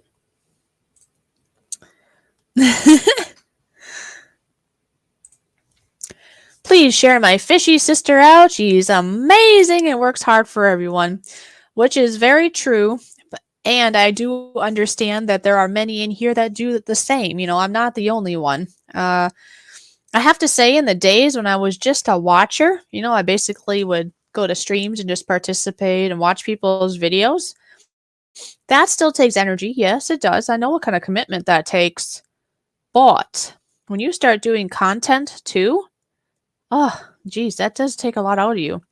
Please share my fishy sister out. She's amazing and works hard for everyone, which is very true. And I do understand that there are many in here that do the same. You know, I'm not the only one. I have to say, in the days when I was just a watcher, you know, I basically would go to streams and just participate and watch people's videos. That still takes energy. Yes, it does. I know what kind of commitment that takes. But when you start doing content too, oh, geez, that does take a lot out of you.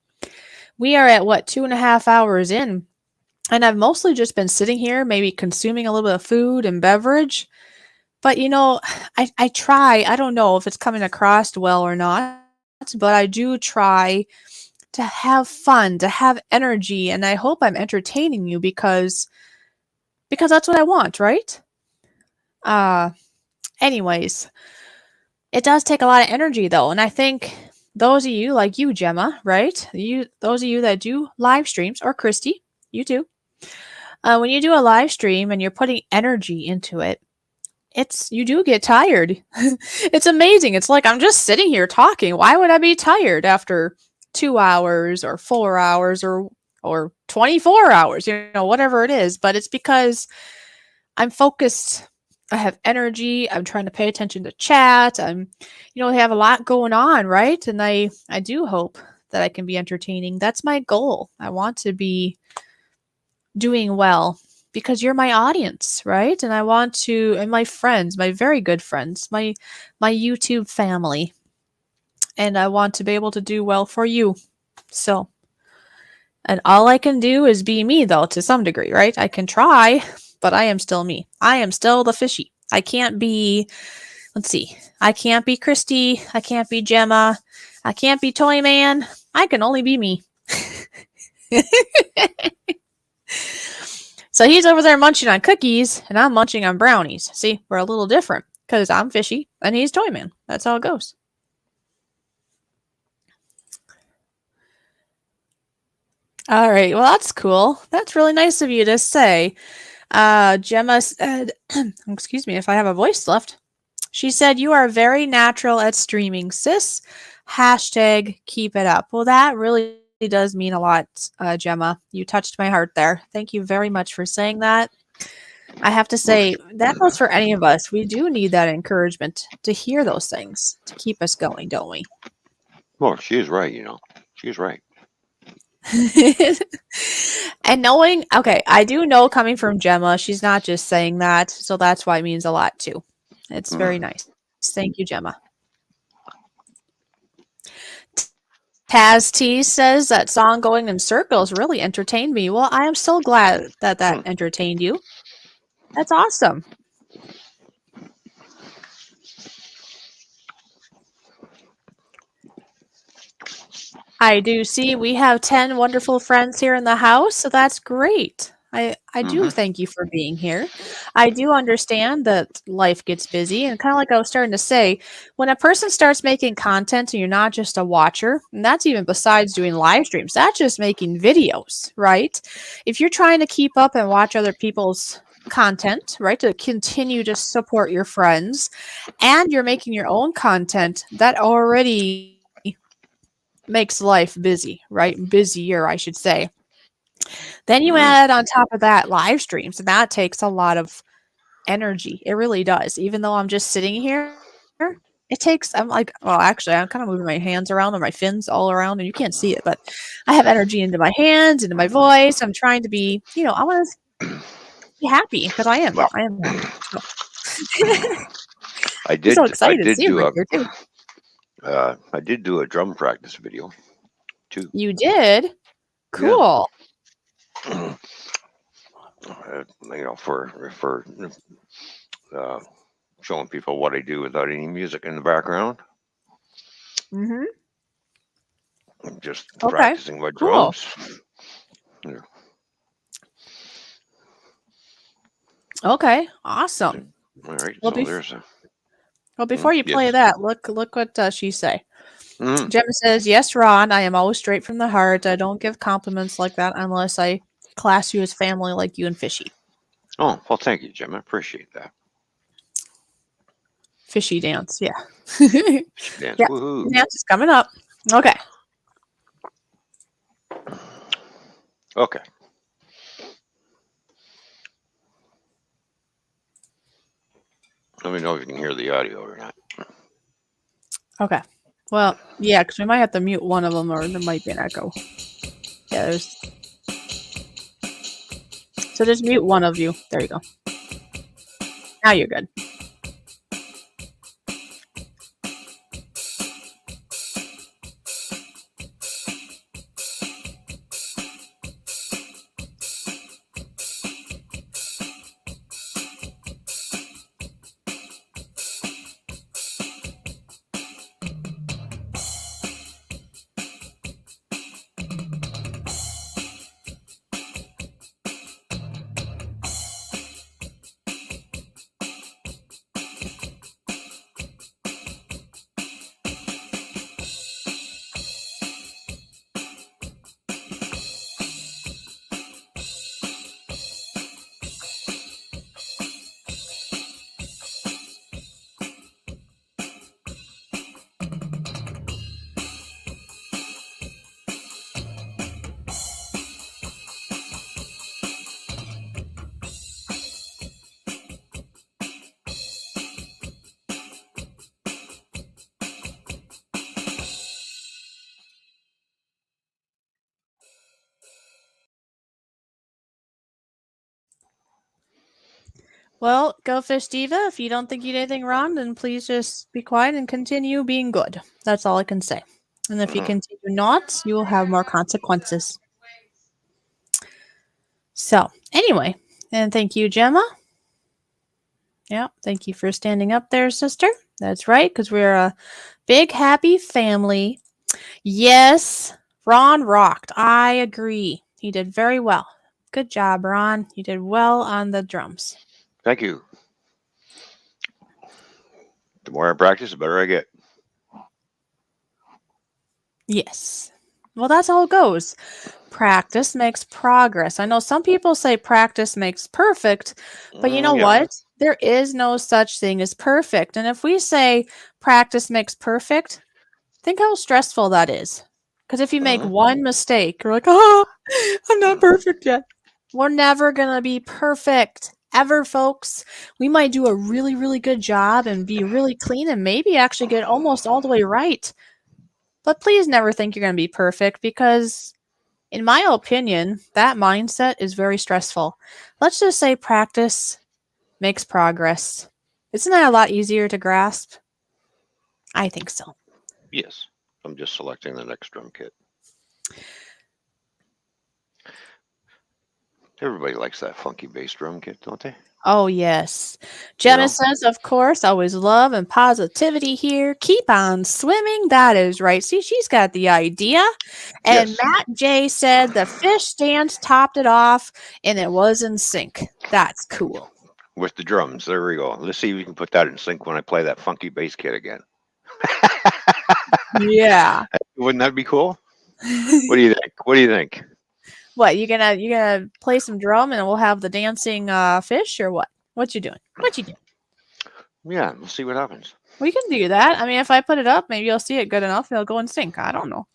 We are at what, 2.5 hours in, and I've mostly just been sitting here, maybe consuming a little bit of food and beverage. But I try, I don't know if it's coming across well or not, but I do try to have fun, to have energy, and I hope I'm entertaining you because that's what I want, right? Uh anyways, it does take a lot of energy though, and I think those of you like you, Gemma, right? Those of you that do live streams, or Christy, you too. When you do a live stream and you're putting energy into it, you do get tired. It's amazing. It's like I'm just sitting here talking. Why would I be tired after 2 hours or 4 hours or 24 hours, whatever it is? But it's because I'm focused. I have energy. I'm trying to pay attention to chat. I have a lot going on, right? And I do hope that I can be entertaining. That's my goal. I want to be doing well because you're my audience, right? And and my friends, my very good friends, my YouTube family, and I want to be able to do well for you. So, and all I can do is be me though, to some degree, right? I can try, but I am still me. I am still the fishy. I can't be, let's see, I can't be Christy. I can't be Gemma. I can't be Toyman. I can only be me. So he's over there munching on cookies, and I'm munching on brownies. See, we're a little different because I'm fishy and he's Toyman. That's how it goes. All right. Well, that's cool. That's really nice of you to say. Gemma said, excuse me if I have a voice left. She said, "You are very natural at streaming, sis. Hashtag keep it up." Well, that really does mean a lot, Gemma. You touched my heart there. Thank you very much for saying that. I have to say, that goes for any of us. We do need that encouragement to hear those things to keep us going, don't we? Well, she's right. She's right. And okay, I do know coming from Gemma, she's not just saying that, so that's why it means a lot too. It's very nice. Thank you, Gemma. Taz T says that song going in circles really entertained me. Well, I am so glad that entertained you. That's awesome. I do see we have 10 wonderful friends here in the house, so that's great. I do thank you for being here. I do understand that life gets busy, and kind of like I was starting to say, when a person starts making content and you're not just a watcher, and that's even besides doing live streams, that's just making videos, right? If you're trying to keep up and watch other people's content, right, to continue to support your friends, and you're making your own content, that already makes life busy, right? Busier, I should say. Then you add on top of that live streams, and that takes a lot of energy. It really does. Even though I'm just sitting here, it takes, I'm like, well, actually, I'm kind of moving my hands around and my fins all around, and you can't see it, but I have energy into my hands, into my voice. I'm trying to be, I want to be happy because I am. Well, I am happy. So. I I'm so did. I excited to did see him do right here too. I did do a drum practice video too. You did? Cool. Yeah. For showing people what I do without any music in the background. Mm-hmm. Just Okay. practicing my Cool. drums. Yeah. Okay. Awesome. All right. Well, So there's a. Well, before you play Yes. that, look what she say. Gemma says, "Yes, Ron, I am always straight from the heart. I don't give compliments like that unless I class you as family like you and Fishy." Oh, well, thank you, Jim. I appreciate that. Fishy dance, yeah. Dance. Yeah, Woohoo. dance is coming up. Okay. Okay. Let me know if you can hear the audio or not. Okay. Well, yeah, because we might have to mute one of them or there might be an echo. Yeah, there's... So just mute one of you. There you go. Now you're good. Well, GoFish Diva, if you don't think you did anything wrong, then please just be quiet and continue being good. That's all I can say. And if you continue not, you will have more consequences. So, anyway, and thank you, Gemma. Yeah, thank you for standing up there, sister. That's right, because we're a big, happy family. Yes, Ron rocked. I agree. He did very well. Good job, Ron. You did well on the drums. Thank you. The more I practice, the better I get. Yes. Well, that's how it goes. Practice makes progress. I know some people say practice makes perfect, but you know Yeah. what? There is no such thing as perfect. And if we say practice makes perfect, think how stressful that is. Because if you make one mistake, you're like, oh, I'm not perfect yet. We're never going to be perfect ever, folks. We might do a really, really good job and be really clean and maybe actually get almost all the way right. But please never think you're going to be perfect because, in my opinion, that mindset is very stressful. Let's just say practice makes progress. Isn't that a lot easier to grasp? I think so. Yes. I'm just selecting the next drum kit. Everybody likes that funky bass drum kit, don't they? Oh, yes. Jenna know? says, of course, always love and positivity here. Keep on swimming. That is right. See, she's got the idea. And Yes. Matt J said the fish dance topped it off and it was in sync. That's cool. With the drums. There we go. Let's see if we can put that in sync when I play that funky bass kit again. Yeah. Wouldn't that be cool? What do you think? What do you think? What, you gonna play some drum and we'll have the dancing fish or what? What you doing? What you doing? Yeah, we'll see what happens. We can do that. I mean, if I put it up, maybe you'll see it good enough. It'll go in sync. I don't know.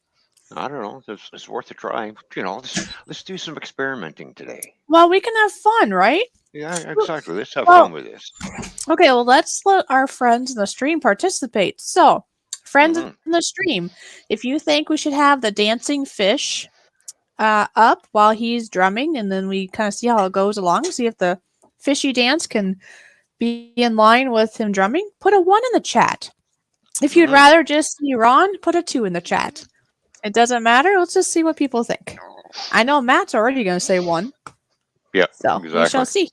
I don't know. It's worth a try. You know, let's do some experimenting today. Well, we can have fun, right? Yeah, exactly. Let's have Well, fun with this. okay, well, let's let our friends in the stream participate. So, friends Mhm. in the stream, if you think we should have the dancing fish up while he's drumming, and then we kind of see how it goes along, see if the fishy dance can be in line with him drumming, put a 1 in the chat. If you'd Mhm. rather just see Ron, put a 2 in the chat. It doesn't matter. Let's just see what people think. I know Matt's already going to say 1. Yeah, So, we shall exactly. see.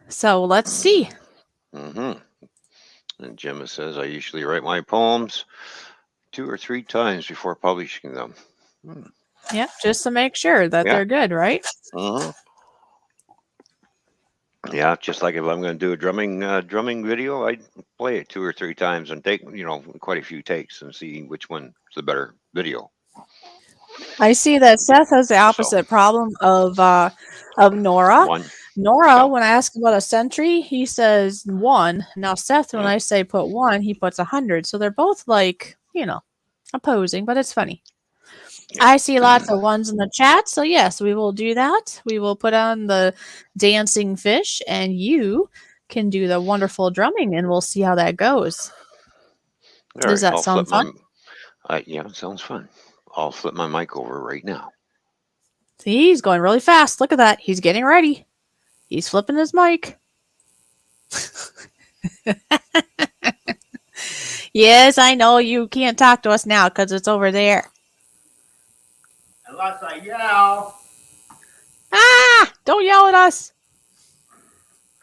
So, let's see. Mhm. And Gemma says I usually write my poems 2 or 3 times before publishing them. Yeah, just to make sure that Yeah. they're good, right? Mhm. Yeah, just like if I'm going to do a drumming video, I'd play it 2 or 3 times and take quite a few takes and see which one's the better video. I see that Seth has the So opposite problem of Nora. one. Nora, So when I ask about a sentry, he says 1. Now Seth, when I say put 1, he puts 100. So they're both like, opposing, but it's funny. yeah. I see lots of 1s in the chat, so yes, we will do that. We will put on the dancing fish, and you can do the wonderful drumming, and we'll see how that goes. All Does right, that sound fun? Yeah, it sounds fun. I'll flip my mic over right now. See, he's going really fast. Look at that. He's getting ready. He's flipping his mic. Yes, I know you can't talk to us now because it's over there. Unless I yell. Ah! Don't yell at us.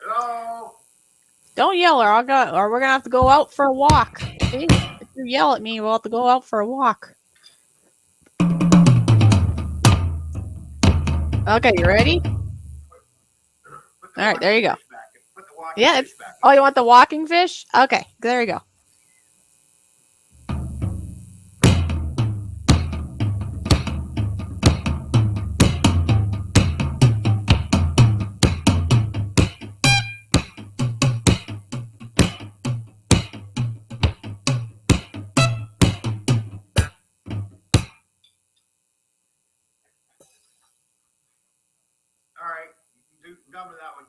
Hello. Don't yell, or we're gonna have to go out for a walk. Okay? If you yell at me, we'll have to go out for a walk. Okay, you ready? All right, there you go. Put the walking Yeah. fish back. Oh, you want the walking fish? Okay, there you go. All right. You can done with that one.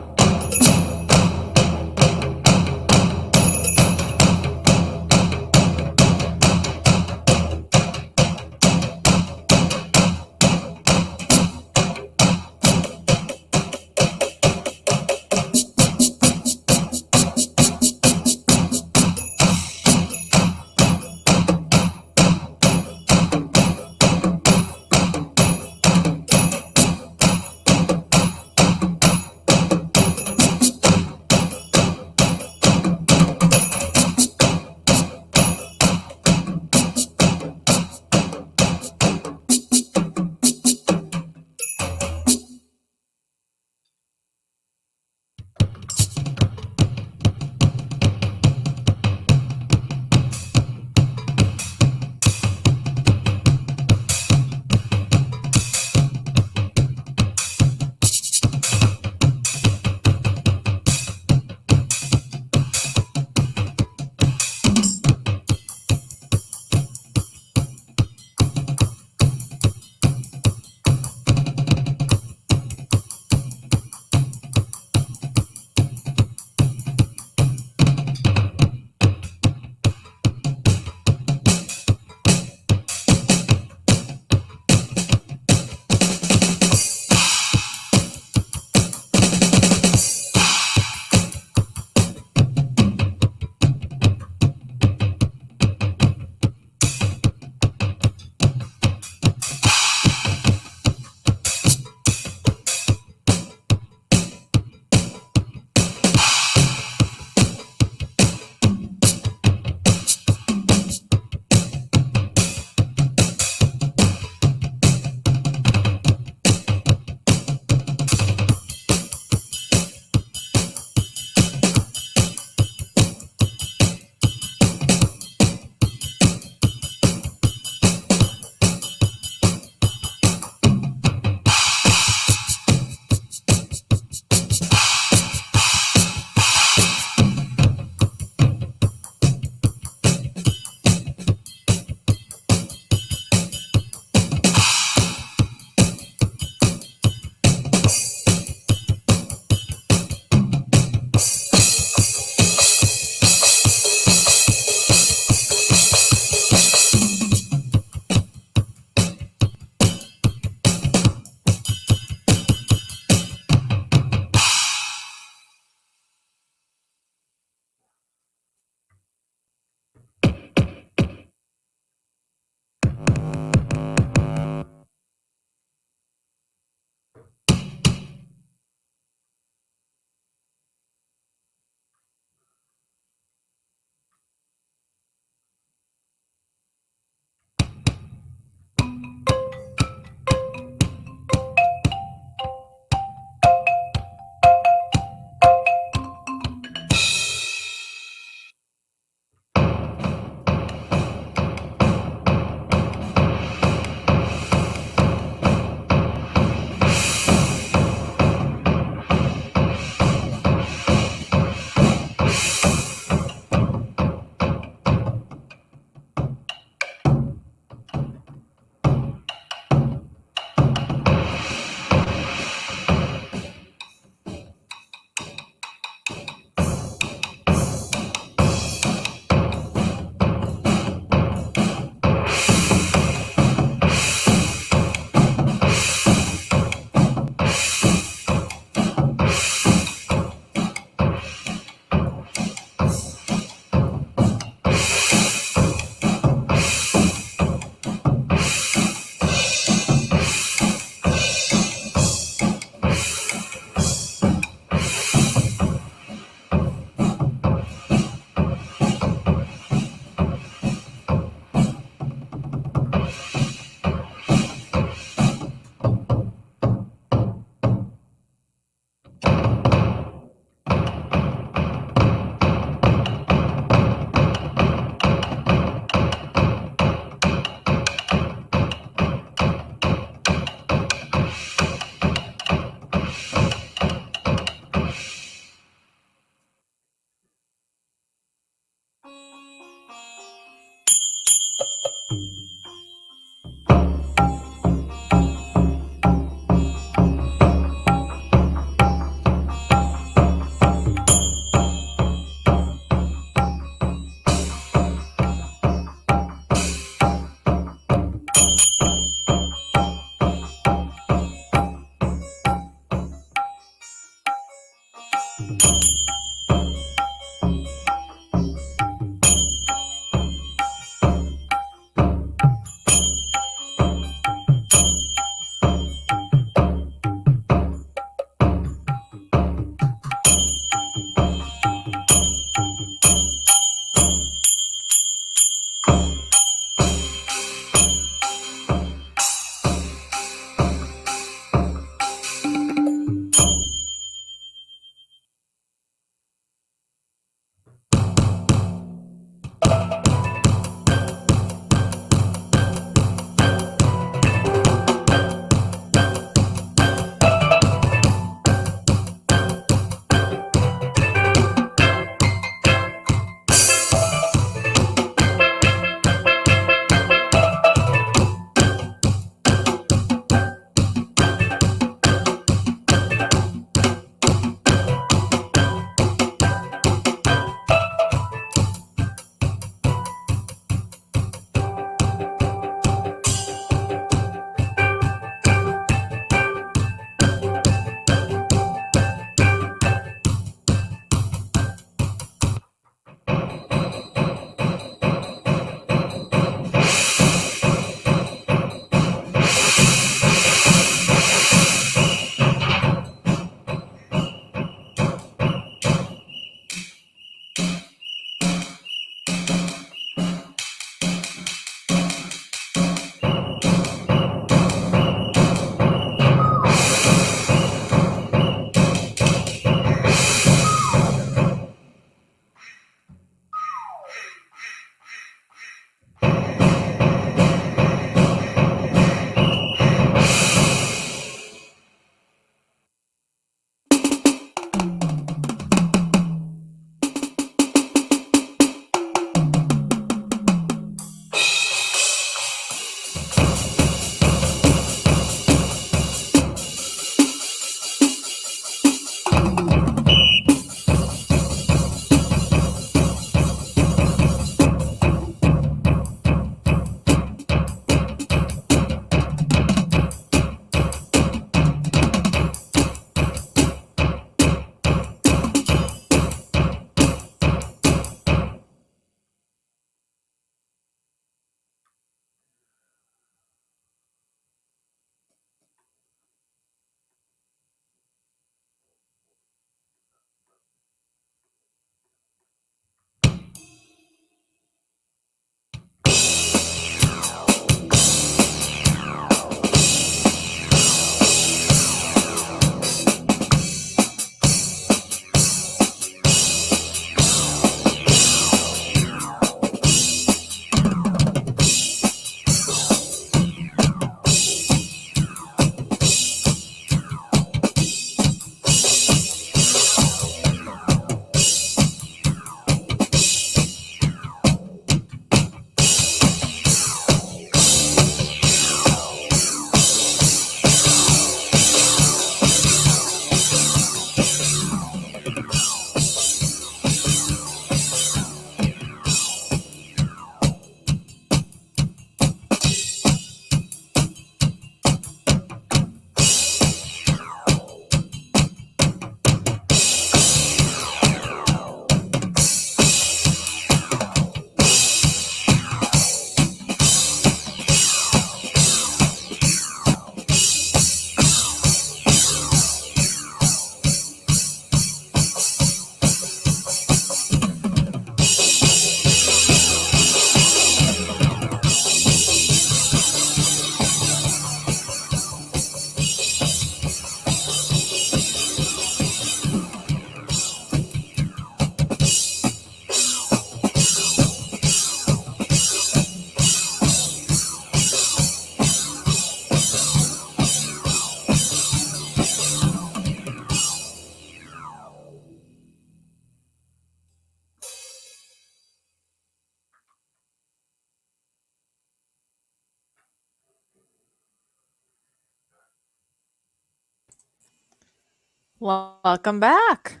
Welcome back.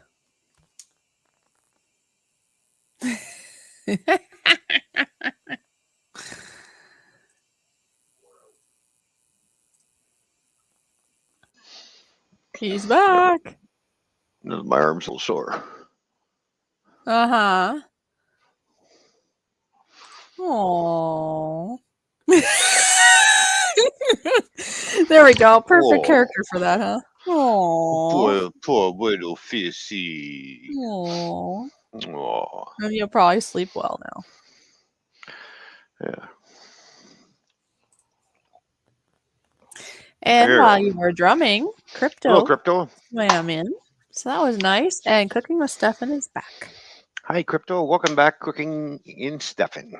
He's back. My arm's a little sore. Uh-huh. Aww. There we go. Perfect Oh, character for that, huh? Aww. poor little fishy. Aww. Oh, And you'll probably sleep well now. yeah. And There while you you go. were drumming, Hello, Crypto Crypto. swam in. So that was nice. And Cooking with Stefan is back. Hi, Crypto. Welcome back, Cooking in Stefan.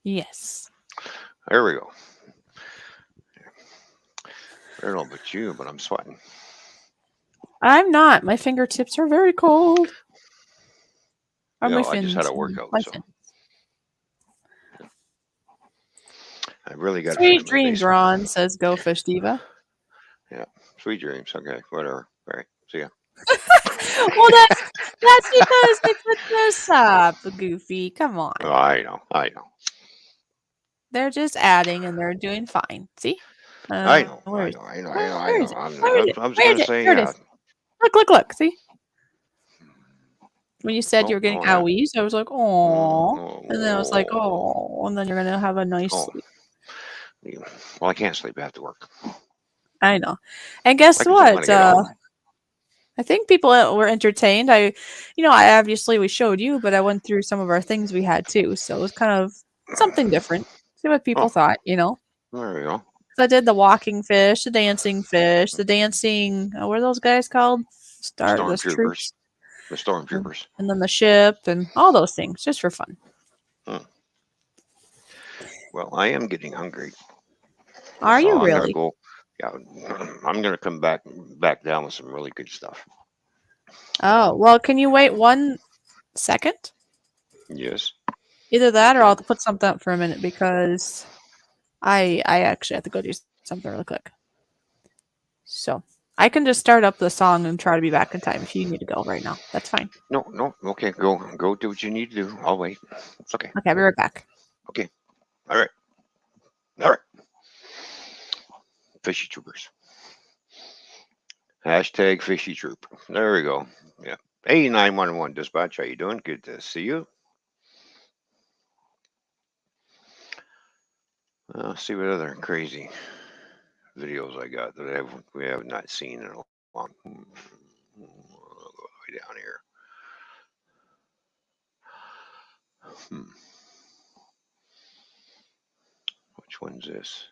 Yes. There we go. I don't know about you, but I'm sweating. I'm not. My fingertips are very cold. Or You my know, I just had fins. a workout, My so fins. I really got to Sweet fix my dreams, basement. Ron, says GoFish Diva. Yeah, sweet dreams. Okay, whatever. All right, see ya. Well, that's because they put this up, Goofy. Come on. Oh, I know. They're just adding and they're doing fine. See? I know. Where is it? I know. Where is it? Where is it? I was Where is gonna it? say There it yeah. is. Look. See? When you said you Oh, were getting yeah. owies, I was like, oh. And then I was like, oh. And then you're going to have a nice Oh. sleep. Well, I can't sleep. I have to work. I know. And guess I just want what? to get home. I think people were entertained. I obviously we showed you, but I went through some of our things we had too. So it was kind of something different. See what people thought, There we go. 'Cause I did the walking fish, the dancing, what are those guys called? Those Stormtroopers. troops. The stormtroopers. And then the ship and all those things, just for fun. Well, I am getting hungry. Are So you I'm really? gonna go. Yeah, I'm gonna come back down with some really good stuff. Oh, well, can you wait 1 second? Yes. Either that or Okay. I'll put something up for a minute because I actually have to go do something really quick. So I can just start up the song and try to be back in time if you need to go right now. That's fine. No. Okay, go do what you need to do. I'll wait. It's okay. Okay, I'll be right back. Okay. All right. Fishy troopers. Hashtag fishy troop. There we go. Yeah. Hey, 911 dispatch. How you doing? Good to see you. See what other crazy videos I got that we have not seen in a long. I'll go way down here. Which one's this?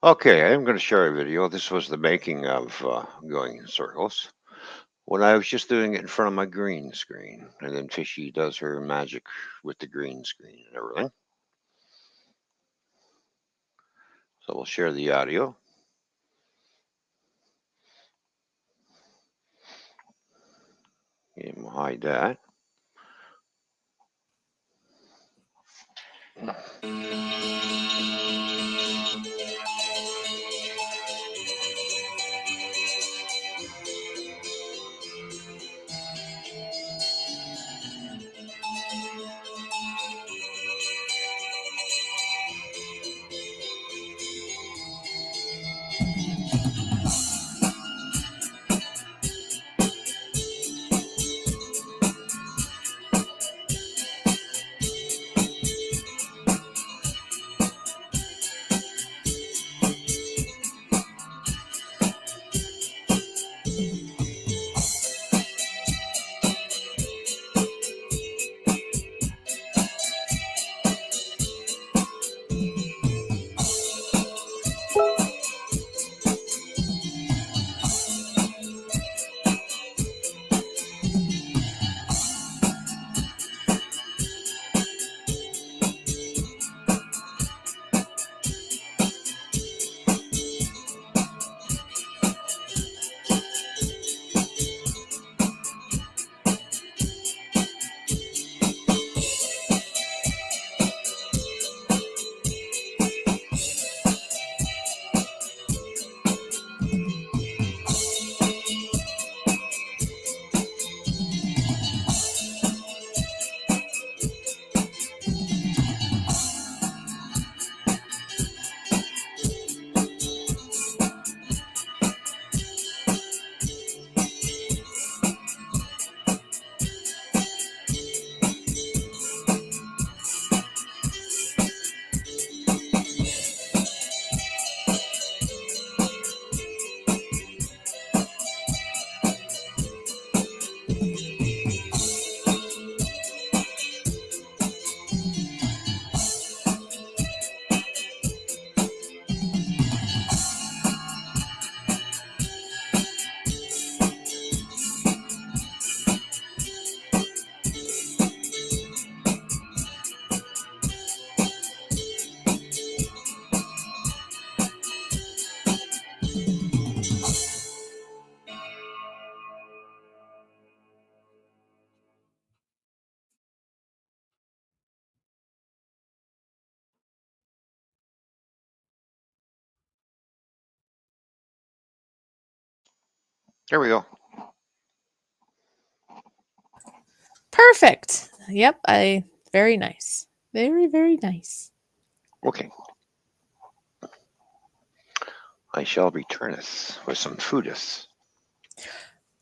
Okay, I am going to share a video. This was the making of going in circles. When I was just doing it in front of my green screen, and then Fishy does her magic with the green screen and everything. So we'll share the audio. And we'll hide that. There we go. Perfect. Yep, very nice. Very, very nice. Okay. I shall returneth with some foodeth.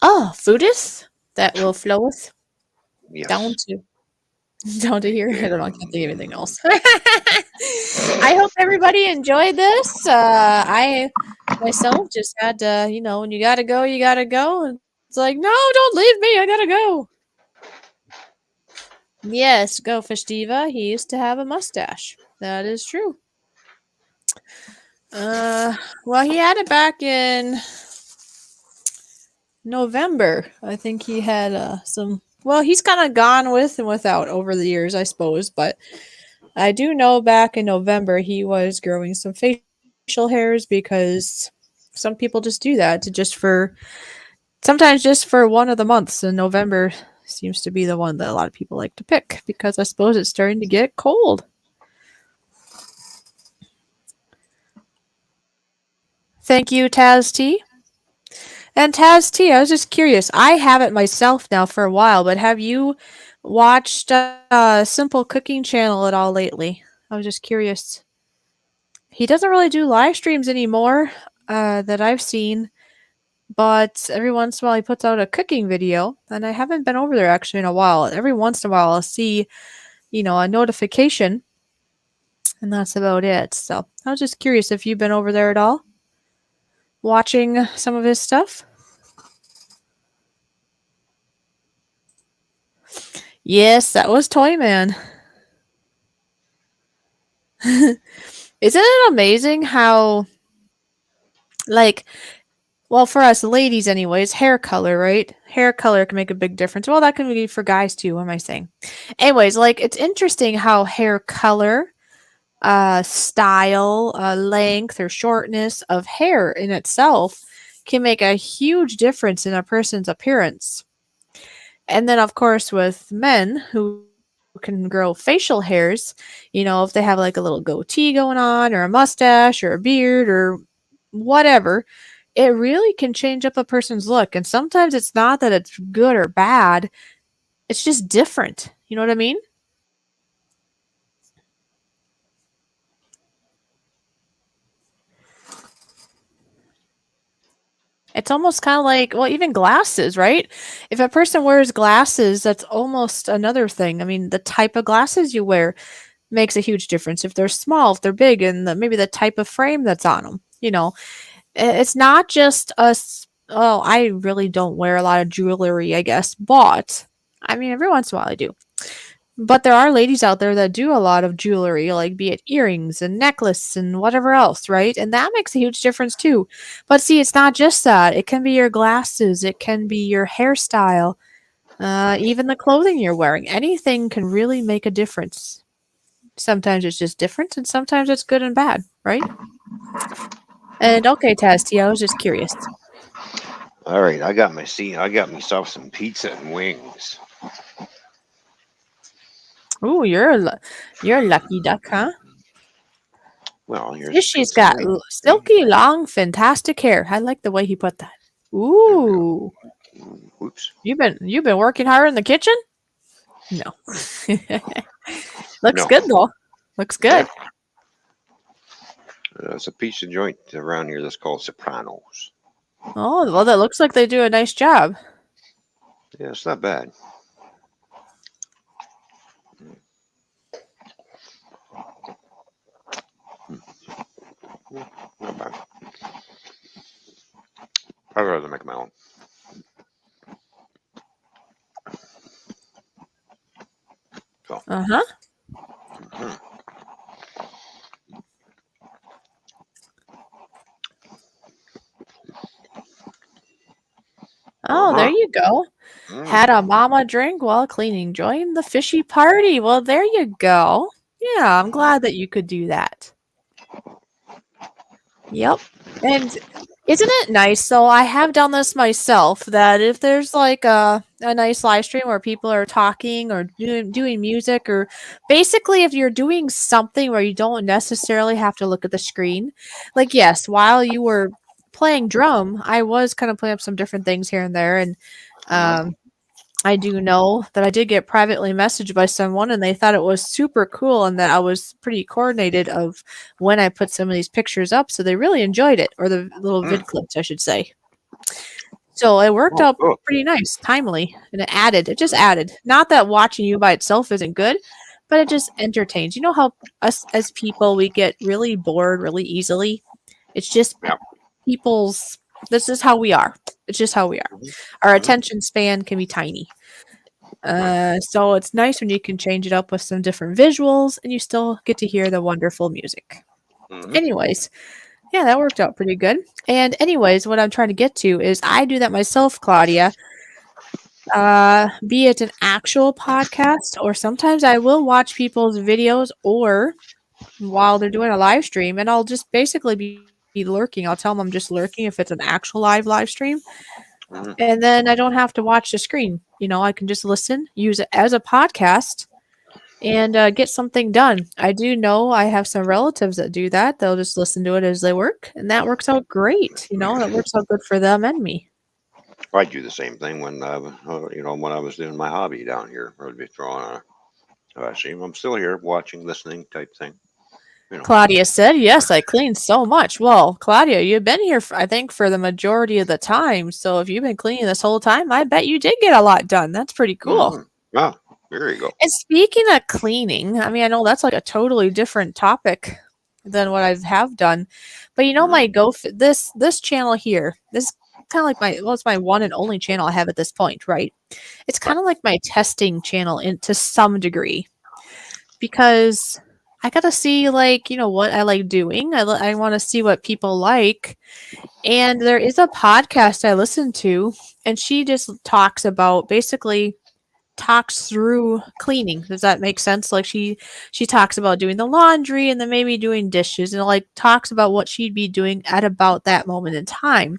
Oh, foodist that will floweth down Yes. to down to here. I don't know. I can't think of anything else. I hope everybody enjoyed this. I myself just had to, when you gotta go, you gotta go. It's like, no, don't leave me. I gotta go. Yes, GoFish Diva. He used to have a mustache. That is true. Well, he had it back in November. I think he had some. Well, he's kind of gone with and without over the years, I suppose. But I do know back in November he was growing some facial hairs because some people just do that to sometimes just for one of the months. And November seems to be the one that a lot of people like to pick because I suppose it's starting to get cold. Thank you, Taz T. And Taz T, I was just curious. I have it myself now for a while, but have you watched Simple Cooking Channel at all lately? I was just curious. He doesn't really do live streams anymore that I've seen, but every once in a while he puts out a cooking video, and I haven't been over there actually in a while. Every once in a while I'll see, a notification, and that's about it. So I was just curious if you've been over there at all, watching some of his stuff. Yes, that was Toyman. Isn't it amazing how, like, well, for us ladies, anyways, hair color, right? Hair color can make a big difference. Well, that can be for guys too. What am I saying? Anyways, like, it's interesting how hair color, style, length, or shortness of hair in itself can make a huge difference in a person's appearance. And then, of course, with men who can grow facial hairs, if they have like a little goatee going on, or a mustache, or a beard, or whatever, it really can change up a person's look. And sometimes it's not that it's good or bad, it's just different. You know what I mean? It's almost kind of like, well, even glasses, right? If a person wears glasses, that's almost another thing. I mean, the type of glasses you wear makes a huge difference. If they're small, if they're big, and maybe the type of frame that's on them. It's not just us. Oh, I really don't wear a lot of jewelry, I guess, but I mean, every once in a while I do. But there are ladies out there that do a lot of jewelry, like be it earrings and necklace and whatever else, right? And that makes a huge difference too. But see, it's not just that. It can be your glasses, it can be your hairstyle, even the clothing you're wearing. Anything can really make a difference. Sometimes it's just different, and sometimes it's good and bad, right? And okay, Tasty, I was just curious. All right, I got myself some pizza and wings. Ooh, you're a lucky duck, huh? Well, here's She's pizza got and wings. silky, long, fantastic hair. I like the way he put that. Ooh, Whoops. you've been working hard in the kitchen? No. Looks No. good though. Looks good. It's a pizza joint around here that's called Sopranos. Oh, well, that looks like they do a nice job. Yeah, it's not bad. Not bad. I'd rather make my own. So. Uh-huh. Mm-hmm. Oh, there you go. Had a mama drink while cleaning. Joined the fishy party. Well, there you go. Yeah, I'm glad that you could do that. Yep. And isn't it nice? So I have done this myself, that if there's like a nice live stream where people are talking or doing music, or basically if you're doing something where you don't necessarily have to look at the screen, like, yes, while you were playing drum, I was kind of playing up some different things here and there, and um, I do know that I did get privately messaged by someone, and they thought it was super cool, and that I was pretty coordinated of when I put some of these pictures up, so they really enjoyed it, or the little vid clips, I should say. So it worked Oh, out cool. pretty nice, timely, and it just added. Not that watching you by itself isn't good, but it just entertains. You know how us as people, we get really bored really easily? It's just Yeah. people's, this is how we are. It's just how we are. Our Mhm. attention span can be tiny. So it's nice when you can change it up with some different visuals and you still get to hear the wonderful music. Mhm. Anyways, yeah, that worked out pretty good. And anyways, what I'm trying to get to is I do that myself, Claudia. Be it an actual podcast or sometimes I will watch people's videos or while they're doing a live stream and I'll just basically be lurking. I'll tell them I'm just lurking if it's an actual live stream. Mhm. And then I don't have to watch the screen. I can just listen, use it as a podcast, and get something done. I do know I have some relatives that do that. They'll just listen to it as they work, and that works out great. That works out good for them and me. I do the same thing when when I was doing my hobby down here. I'd be throwing on a stream. I'm still here watching, listening type thing. Claudia said, "Yes, I clean so much." Well, Claudia, you've been here, I think, for the majority of the time. So if you've been cleaning this whole time, I bet you did get a lot done. That's pretty cool. Mhm. Yeah, there you go. And speaking of cleaning, I mean, I know that's like a totally different topic than what I have done, but my this channel here, this is kind of like it's my one and only channel I have at this point, right? It's kind of like my testing channel to some degree because I got to see what I like doing. I want to see what people like. And there is a podcast I listen to, and she just talks through cleaning. Does that make sense? Like she talks about doing the laundry and then maybe doing dishes and like talks about what she'd be doing at about that moment in time.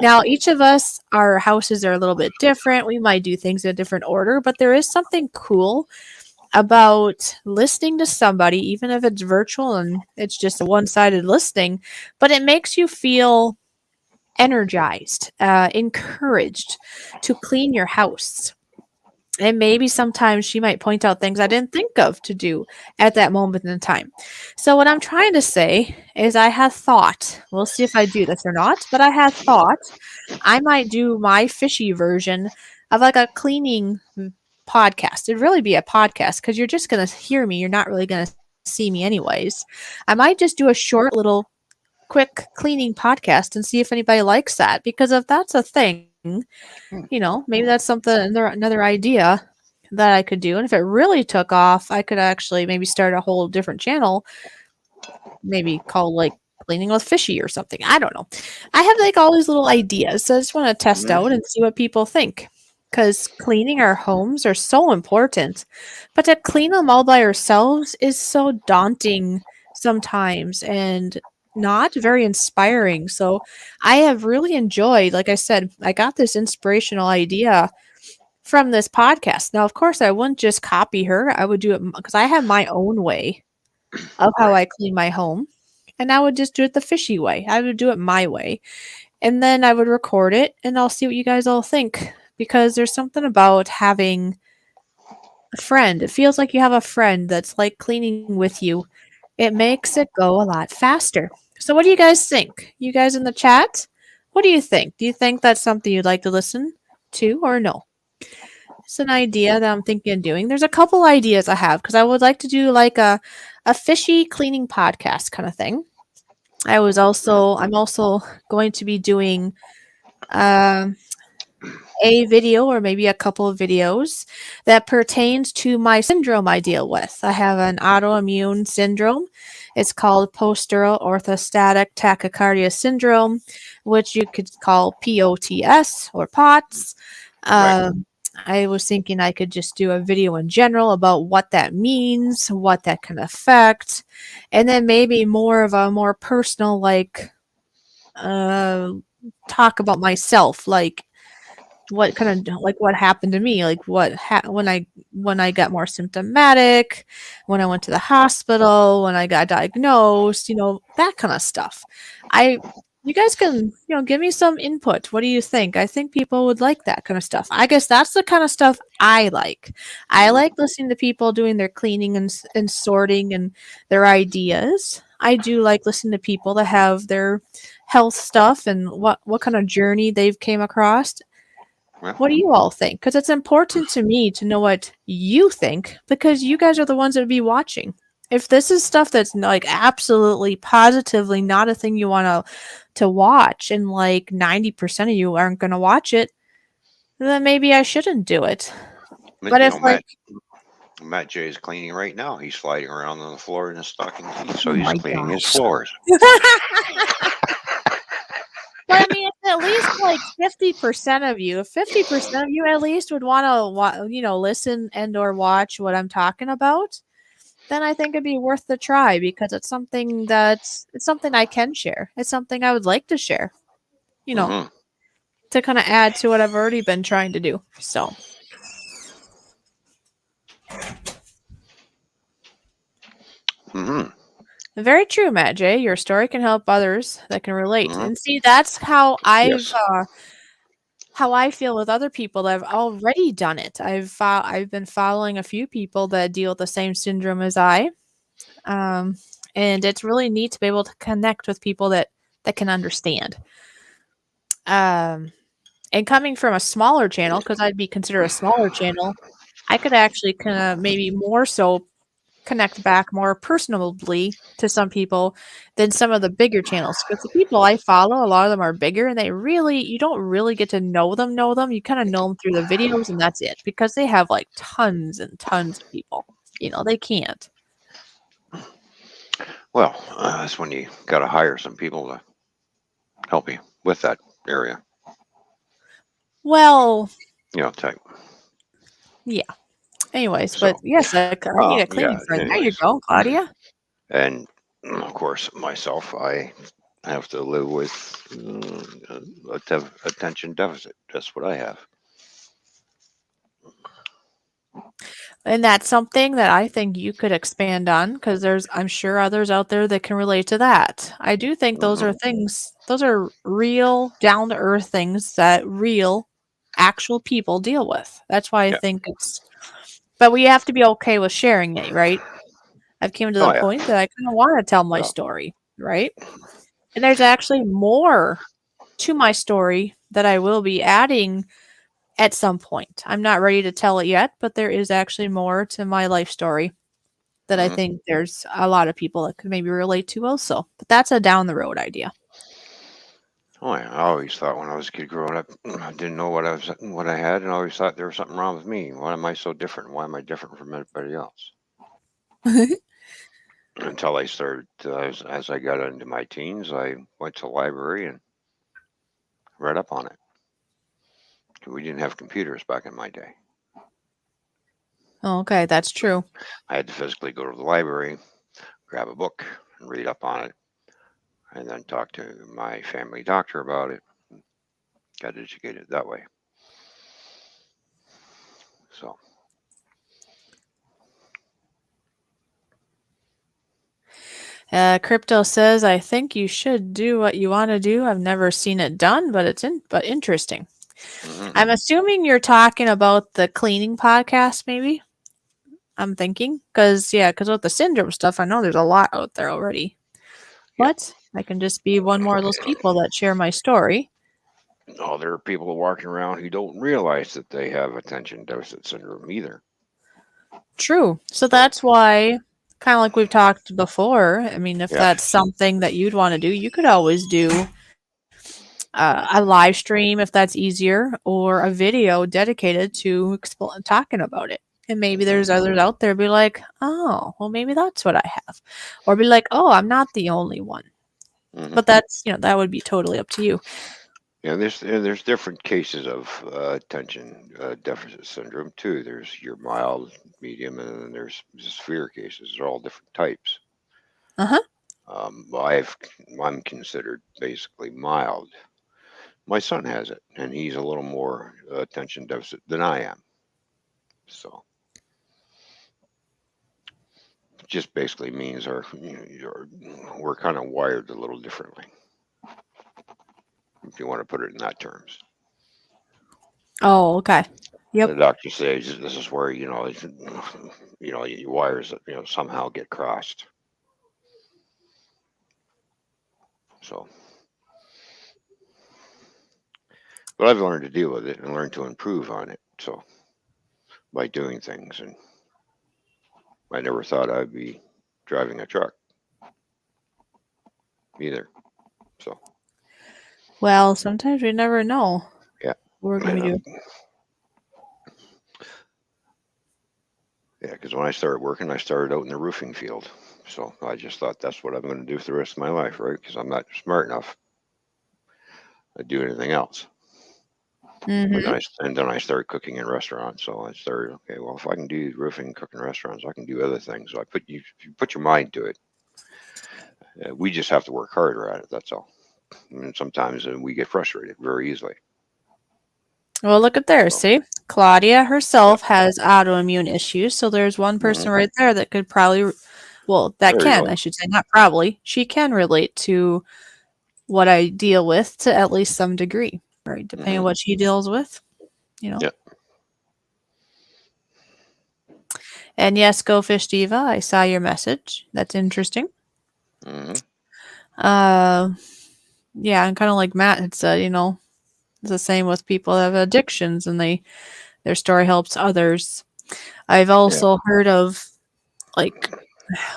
Now, each of us, our houses are a little bit different. We might do things in a different order, but there is something cool about listening to somebody, even if it's virtual and it's just a one-sided listening, but it makes you feel energized, encouraged to clean your house. And maybe sometimes she might point out things I didn't think of to do at that moment in time. So, what I'm trying to say is, I have thought, we'll see if I do this or not, but I have thought I might do my fishy version of like a cleaning podcast. It'd really be a podcast because you're just going to hear me. You're not really going to see me, anyways. I might just do a short little quick cleaning podcast and see if anybody likes that because if that's a thing, maybe that's something another idea that I could do. And if it really took off, I could actually maybe start a whole different channel, maybe called like cleaning with fishy or something. I don't know. I have like all these little ideas. So I just want to test Mhm. out and see what people think. Because cleaning our homes are so important. But to clean them all by ourselves is so daunting sometimes and not very inspiring. So I have really enjoyed, like I said, I got this inspirational idea from this podcast. Now, of course, I wouldn't just copy her. I would do it because I have my own way of how Right. I clean my home. And I would just do it the fishy way. I would do it my way. And then I would record it and I'll see what you guys all think. Because there's something about having a friend. It feels like you have a friend that's like cleaning with you. It makes it go a lot faster. So, what do you guys think? You guys in the chat? What do you think? Do you think that's something you'd like to listen to or no? It's an idea that I'm thinking of doing. There's a couple ideas I have because I would like to do like a fishy cleaning podcast kind of thing. I'm also going to be doing um a video or maybe a couple of videos that pertains to my syndrome I deal with. I have an autoimmune syndrome. It's called postural orthostatic tachycardia syndrome, which you could call POTS or POTS. Right. I was thinking I could just do a video in general about what that means, what that can affect, and then maybe more of a more personal, uh, talk about myself, like what kind of like what happened to me, like when I got more symptomatic, when I went to the hospital, when I got diagnosed, that kind of stuff. I You guys can, give me some input. What do you think? I think people would like that kind of stuff. I guess that's the kind of stuff I like. I Mhm. like listening to people doing their cleaning and sorting and their ideas. I do like listening to people that have their health stuff and what kind of journey they've came across. Well, What do you all think? Because it's important to me to know what you think because you guys are the ones that would be watching. If this is stuff that's like absolutely positively not a thing you want to watch and like 90% of you aren't going to watch it, then maybe I shouldn't do it. but But if like, Matt J is cleaning right now. He's sliding around on the floor in his stocking feet, so oh he's my cleaning his gosh. floors. But I mean, if at least like 50% of you, if 50% of you at least would want to, listen and or watch what I'm talking about, then I think it'd be worth the try because it's something I can share. It's something I would like to share, you know, Hmm. to kind of add to what I've already been trying to do. So, Hmm. very true, Matt J. Your story can help others that can relate. Hmm. And see, that's Yes. how I feel with other people that have already done it. I've been following a few people that deal with the same syndrome as I. Um, and it's really neat to be able to connect with people that can understand. Um, And coming from a smaller channel, because I'd be considered a smaller channel, I could actually kind of maybe more so connect back more personably to some people than some of the bigger channels. Because the people I follow, a lot of them are bigger, and you don't really get to know them. Know them. You kind of know them through the videos, and that's it. Because they have like tons and tons of people. They can't. Well, that's when you got to hire some people to help you with that area. Well, Type. yeah. Anyways, but So, yes, I need a yeah. cleaning friend. There you Anyways, go, Claudia. and of course, myself, I have to live with attention deficit. That's what I have. And that's something that I think you could expand on because I'm sure others out there that can relate to that. I do think Hmm. those are real, down to earth things that real, actual people deal with. That's why I Yeah. think but we have to be okay with sharing it, right? I've came to the Oh yeah. point that I kind of want to tell my Well, story, right? And there's actually more to my story that I will be adding at some point. I'm not ready to tell it yet, but there is actually more to my life story that I mhm. think there's a lot of people that could maybe relate to also. But that's a down the road idea. Oh yeah. I always thought when I was a kid growing up, I didn't know what I had, and I always thought there was something wrong with me. Why am I so different? Why am I different from everybody else? Until I started, as I got into my teens, I went to the library and read up on it. We didn't have computers back in my day. Okay, that's true. I had to physically go to the library, grab a book, and read up on it, and then talk to my family doctor about it. Got educated that way. So, Crypto says, "I think you should do what you want to do. I've never seen it done, but but interesting." mhm. I'm assuming you're talking about the cleaning podcast, maybe. I'm thinking because with the syndrome stuff, I know there's a lot out there already. Yeah. But I can just be one more of those people that share my story. No, there are people walking around who don't realize that they have attention deficit syndrome either. True. So So, that's why, kind of like we've talked before, I mean, if yeah. that's something that you'd want to do, you could always do a live stream if that's easier, or a video dedicated to talking about it. And maybe Hmm. there's others out there be like, oh, well, maybe that's what I have. Or be like, oh, I'm not the only one. Hmm. But that's, that would be totally up to you. Yeah, there's different cases of attention deficit syndrome too. There's your mild, medium, and then there's severe cases. They're all different types. Uh huh. I've I'm considered basically mild. My son has it, and he's a little more attention deficit than I am. So it just basically means we're kind of wired a little differently. if you want to put it in that terms. Oh, okay. Yep. The doctor says this is where your wires somehow get crossed. So, but I've learned to deal with it and learned to improve on it. So by doing things, and I never thought I'd be driving a truck either. So Well, sometimes we never know yeah, what we're going to be doing. Yeah, because when I started working, I started out in the roofing field. So I just thought that's what I'm going to do for the rest of my life, right? Because I'm not smart enough to do anything else. But then I started cooking in restaurants. So I started, okay, well, if I can do roofing, cooking restaurants, I can do other things. So if you put your mind to it. We just have to work harder at it. That's all. And sometimes we get frustrated very easily. Well, look at there. So, See, Claudia herself yeah. has autoimmune issues. So there's one person right there that could probably, well, that There you can, go. I should say, not probably. She can relate to what I deal with to at least some degree, right? Depending on what she deals with, you know. Yeah. And yes, GoFish Diva, I saw your message. That's interesting. Yeah, and kind of like Matt had said, it's the same with people that have addictions and their story helps others. I've also heard of, like,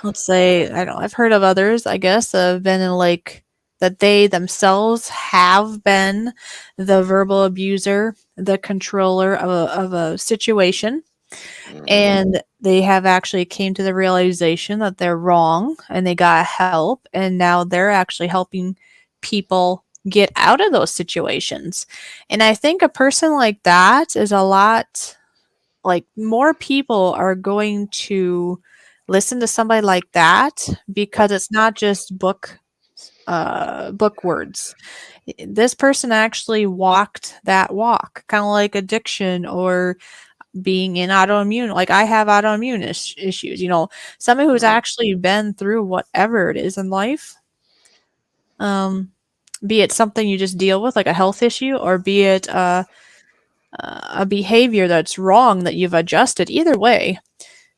let's say, I don't know, I've heard of others, I guess, have been in that they themselves have been the verbal abuser, the controller of a situation. And they have actually came to the realization that they're wrong and they got help. And now they're actually helping people get out of those situations. And I think a person like that is a lot, like, more people are going to listen to somebody like that because it's not just book words. This person actually walked that walk, kind of like addiction or being in autoimmune. Like, I have autoimmune issues, somebody who's actually been through whatever it is in life, be it something you just deal with, like a health issue, or be it a behavior that's wrong that you've adjusted. Either way,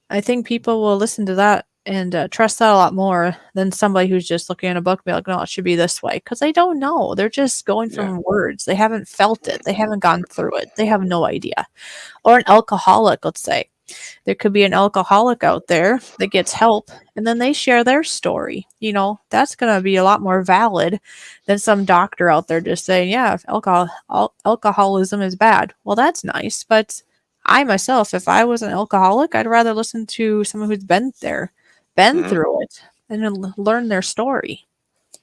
I think people will listen to that and trust that a lot more than somebody who's just looking at a book and be like, no, it should be this way. Because they don't know. They're just going from words. They haven't felt it. They haven't gone through it. They have no idea. Or an alcoholic, let's say. There could be an alcoholic out there that gets help and then they share their story. That's going to be a lot more valid than some doctor out there just saying, yeah, if alcoholism is bad. Well, that's nice. But I myself, if I was an alcoholic, I'd rather listen to someone who's been there, been through it, and then learn their story.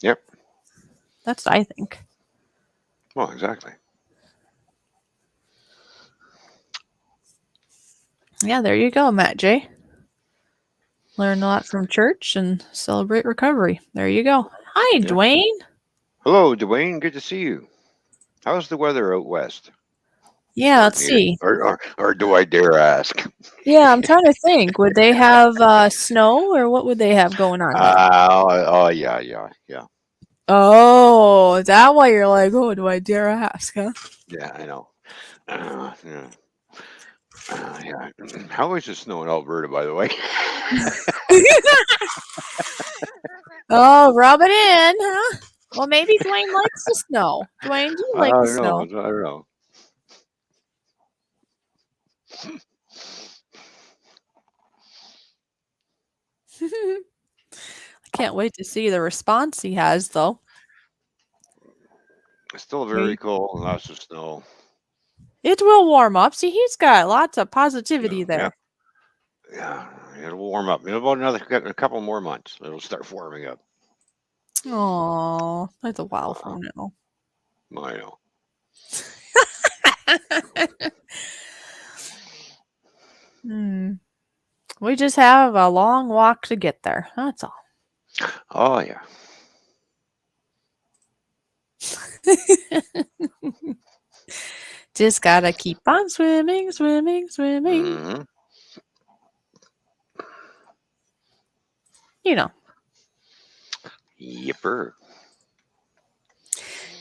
Yep. That's what I think. Well, exactly. Yeah, there you go, Matt J. Learn a lot from church and celebrate recovery. There you go. Hi, Dwayne. Hello, Dwayne. Good to see you. How's the weather out west? Yeah, let's see. Or do I dare ask? Yeah, I'm trying to think. Would they have snow, or what would they have going on there? Yeah. Oh, is that why you're like, oh, do I dare ask, huh? Yeah, I know. Yeah. How is the snow in Alberta, by the way? Oh, rub it in, huh? Well, maybe Dwayne likes the snow. Dwayne, do you like the snow? I don't know. I can't wait to see the response he has, though. It's still very cold and lots of snow. It will warm up. See, he's got lots of positivity there. Yeah, it'll warm up. In about a couple more months, it'll start warming up. Oh, that's a while from now. I know. We just have a long walk to get there. That's all. Oh, yeah. Just gotta keep on swimming. Mm-hmm. You know. Yipper.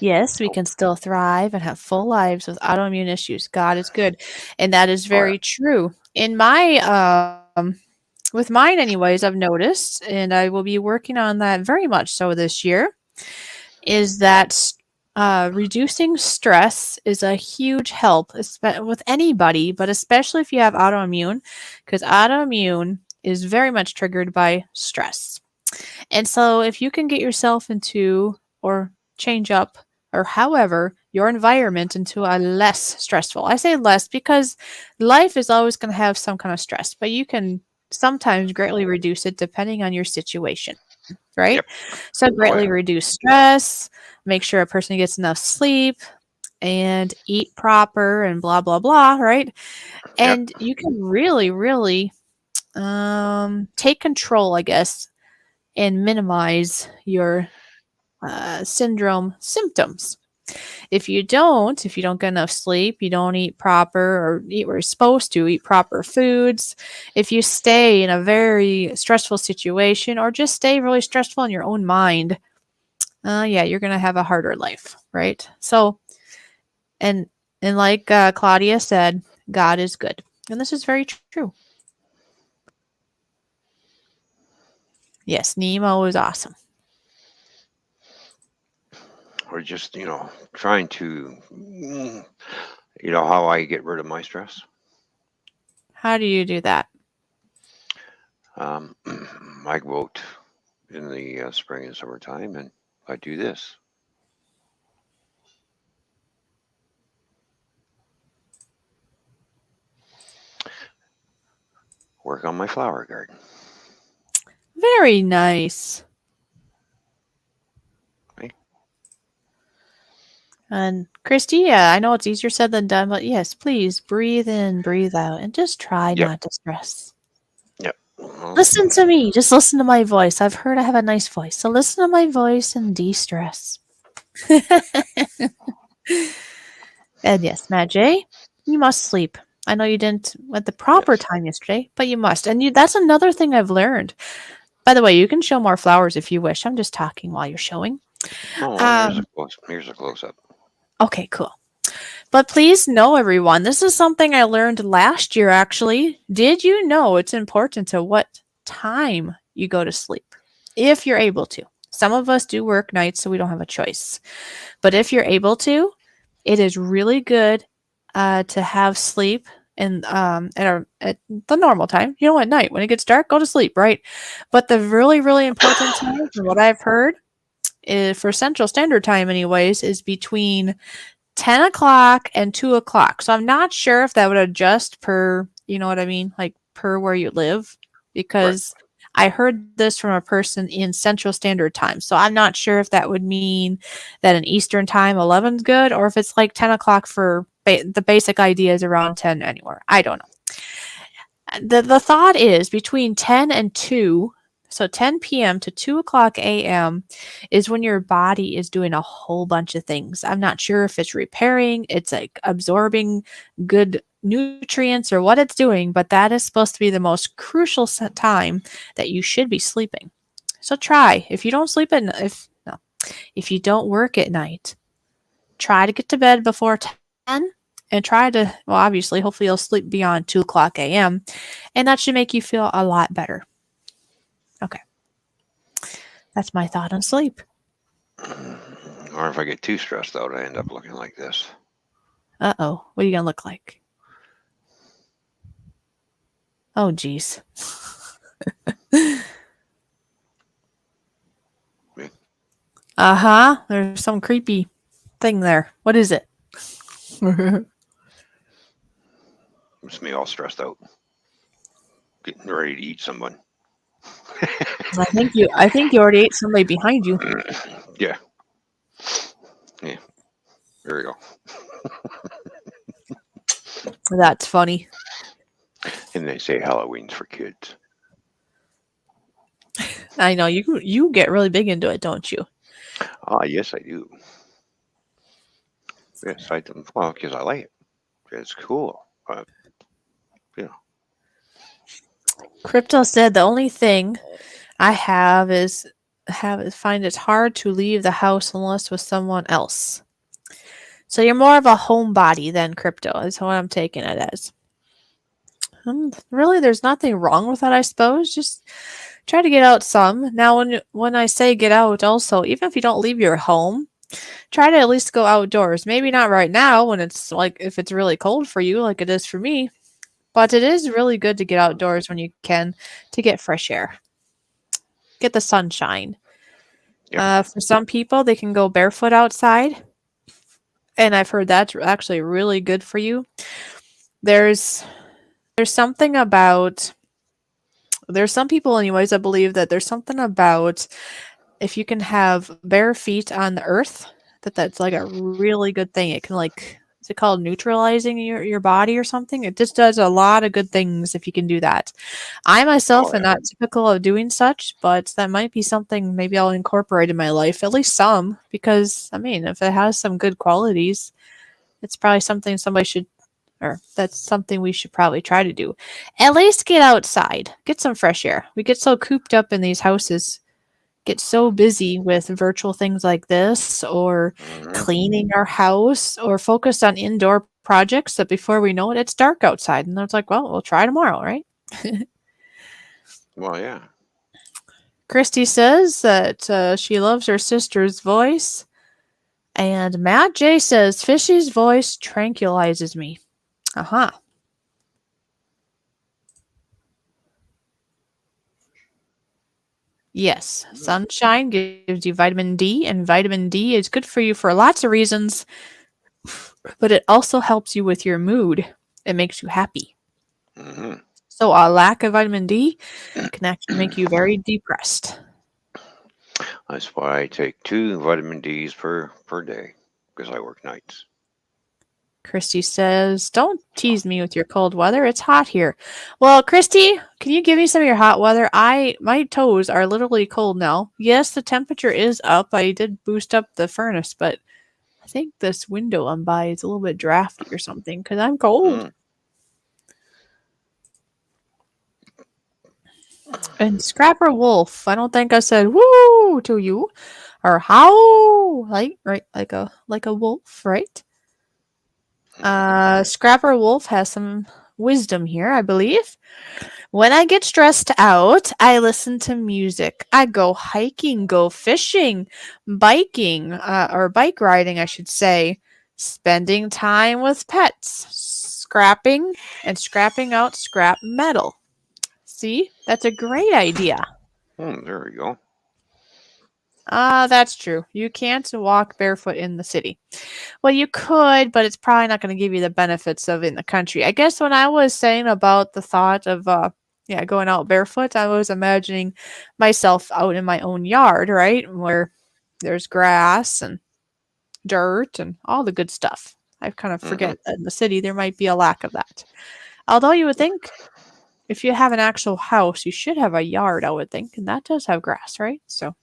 Yes, we Oh, can still thrive and have full lives with autoimmune issues. God is good. And that is oh yeah. very true. In my with mine anyways, I've noticed, and I will be working on that very much so this year, is that reducing stress is a huge help with anybody, but especially if you have autoimmune, because autoimmune is very much triggered by stress. And so if you can get yourself into or change up or however your environment into a less stressful. I say less because life is always going to have some kind of stress, but you can sometimes greatly reduce it depending on your situation, right? Yep. So greatly Oh yeah. reduce stress, make sure a person gets enough sleep and eat proper and blah blah blah, right? Yep. And you can really take control, I guess, and minimize your syndrome symptoms. If you don't get enough sleep, you don't eat proper or eat where you're supposed to, eat proper foods, if you stay in a very stressful situation or just stay really stressful in your own mind, yeah, you're going to have a harder life, right? So, and like Claudia said, God is good. And this is very true. Yes, Nemo is awesome. We're just, trying to, how I get rid of my stress. How do you do that? Um, I go out in the spring and summertime, and I do this. Work on my flower garden. Very nice. Right? And Christy, yeah, I know it's easier said than done, but yes, please breathe in, breathe out, and just try Yep. not to stress. Yep. Well, Listen to me. Just listen to my voice. I've heard I have a nice voice. So listen to my voice and de stress. And yes, Matt J, you must sleep. I know you didn't at the proper yes. time yesterday, but you must. And that's another thing I've learned. By the way, you can show more flowers if you wish. I'm just talking while you're showing. Oh, well, Um, here's a close up. okay, cool. But please know, everyone, this is something I learned last year, actually. Did you know it's important to what time you go to sleep? If you're able to. Some of us do work nights, so we don't have a choice. But if you're able to, it is really good to have sleep at the normal time. You know, at night when it gets dark, go to sleep, right? But the really important time, from what I've heard, is for Central Standard Time, anyways, is between 10 o'clock and 2 o'clock. So I'm not sure if that would adjust per, you know what I mean? Like per where you live, Right. because I heard this from a person in Central Standard Time. So I'm not sure if that would mean that in Eastern Time 11's good or if it's like 10 o'clock for the basic idea is around 10 anywhere. I don't know. The thought is between 10 and 2, so 10 p.m. to 2 o'clock a.m. is when your body is doing a whole bunch of things. I'm not sure if it's repairing, it's like absorbing good nutrients or what it's doing, but that is supposed to be the most crucial time that you should be sleeping. So try. If you don't sleep at if you don't work at night, try to get to bed before 10 and try to, well, obviously, hopefully you'll sleep beyond 2 o'clock a.m. And that should make you feel a lot better. Okay. That's my thought on sleep. Or if I get too stressed out, I end up looking like this. Uh-oh. What are you going to look like? Oh, geez. Uh-huh. There's some creepy thing there. What is it? It's me all stressed out, getting ready to eat someone. I think you already ate somebody behind you. Yeah. Yeah. There we go. That's funny. And they say Halloween's for kids. I know you get really big into it, don't you? Ah, yes, I do. Yes, I do. Well, because I like it. It's cool. You know, Crypto said the only thing I have is find it hard to leave the house unless with someone else. So you're more of a homebody than crypto, is what I'm taking it as. Really, there's nothing wrong with that, I suppose. Just try to get out some. Now, when I say get out, also, even if you don't leave your home, try to at least go outdoors. Maybe not right now when it's like if it's really cold for you, like it is for me. But it is really good to get outdoors when you can to get fresh air, get the sunshine. Yep. For some people, they can go barefoot outside, and I've heard that's actually really good for you. There's something about there's some people anyways I believe that there's something about if you can have bare feet on the earth that's like a really good thing. It can like is it called neutralizing your body or something? It just does a lot of good things if you can do that. I myself Oh am yeah. not typical of doing such, but that might be something maybe I'll incorporate in my life, at least some, because I mean, if it has some good qualities, it's probably something somebody should or that's something we should probably try to do. At least get outside, get some fresh air. We get so cooped up in these houses, get so busy with virtual things like this, or Hmm. cleaning our house, or focused on indoor projects that before we know it, it's dark outside. And it's like, well, we'll try tomorrow, right? Well, yeah. Christy says that she loves her sister's voice. And Matt J says, Fishy's voice tranquilizes me. Uh-huh. Yes, sunshine gives you vitamin D, and vitamin D is good for you for lots of reasons, but it also helps you with your mood. It makes you happy. Hmm. So, a lack of vitamin D can actually make you very depressed. That's why I take 2 vitamin Ds per day because I work nights. Christy says, don't tease me with your cold weather. It's hot here. Well, Christy, can you give me some of your hot weather? My toes are literally cold now. Yes, the temperature is up. I did boost up the furnace, but I think this window I'm by is a little bit drafty or something because I'm cold. Mm. And Scrapper Wolf, I don't think I said woo to you or how, like right, like a wolf, right? Scrapper Wolf has some wisdom here, I believe. When I get stressed out, I listen to music. I go hiking, go fishing, biking, or bike riding, I should say, spending time with pets, scrapping, and scrapping out scrap metal. See, that's a great idea. There we go. That's true. You can't walk barefoot in the city. Well, you could, but it's probably not going to give you the benefits of in the country. I guess when I was saying about the thought of yeah, going out barefoot, I was imagining myself out in my own yard, right? Where there's grass and dirt and all the good stuff. I kind of Hmm. forget that in the city there might be a lack of that. Although you would think if you have an actual house, you should have a yard, I would think, and that does have grass, right? So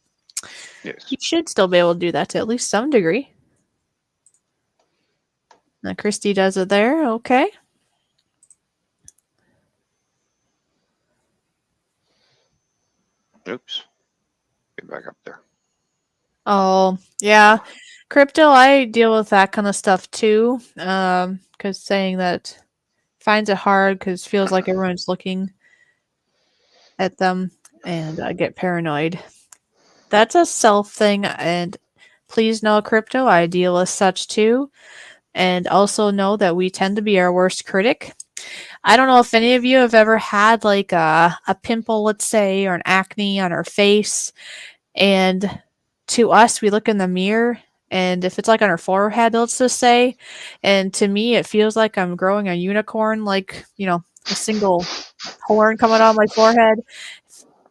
you Yes. should still be able to do that to at least some degree. Now, Christy does it there. Okay. Oops. Get back up there. Oh, yeah. Crypto, I deal with that kind of stuff too. Because saying that finds it hard because feels like everyone's looking at them and I get paranoid. That's a self thing. And please know, Crypto, I deal with such too. And also know that we tend to be our worst critic. I don't know if any of you have ever had like a pimple, let's say, or an acne on our face. And to us, we look in the mirror, and if it's like on our forehead, let's just say, and to me, it feels like I'm growing a unicorn, like, a single horn coming out of my forehead.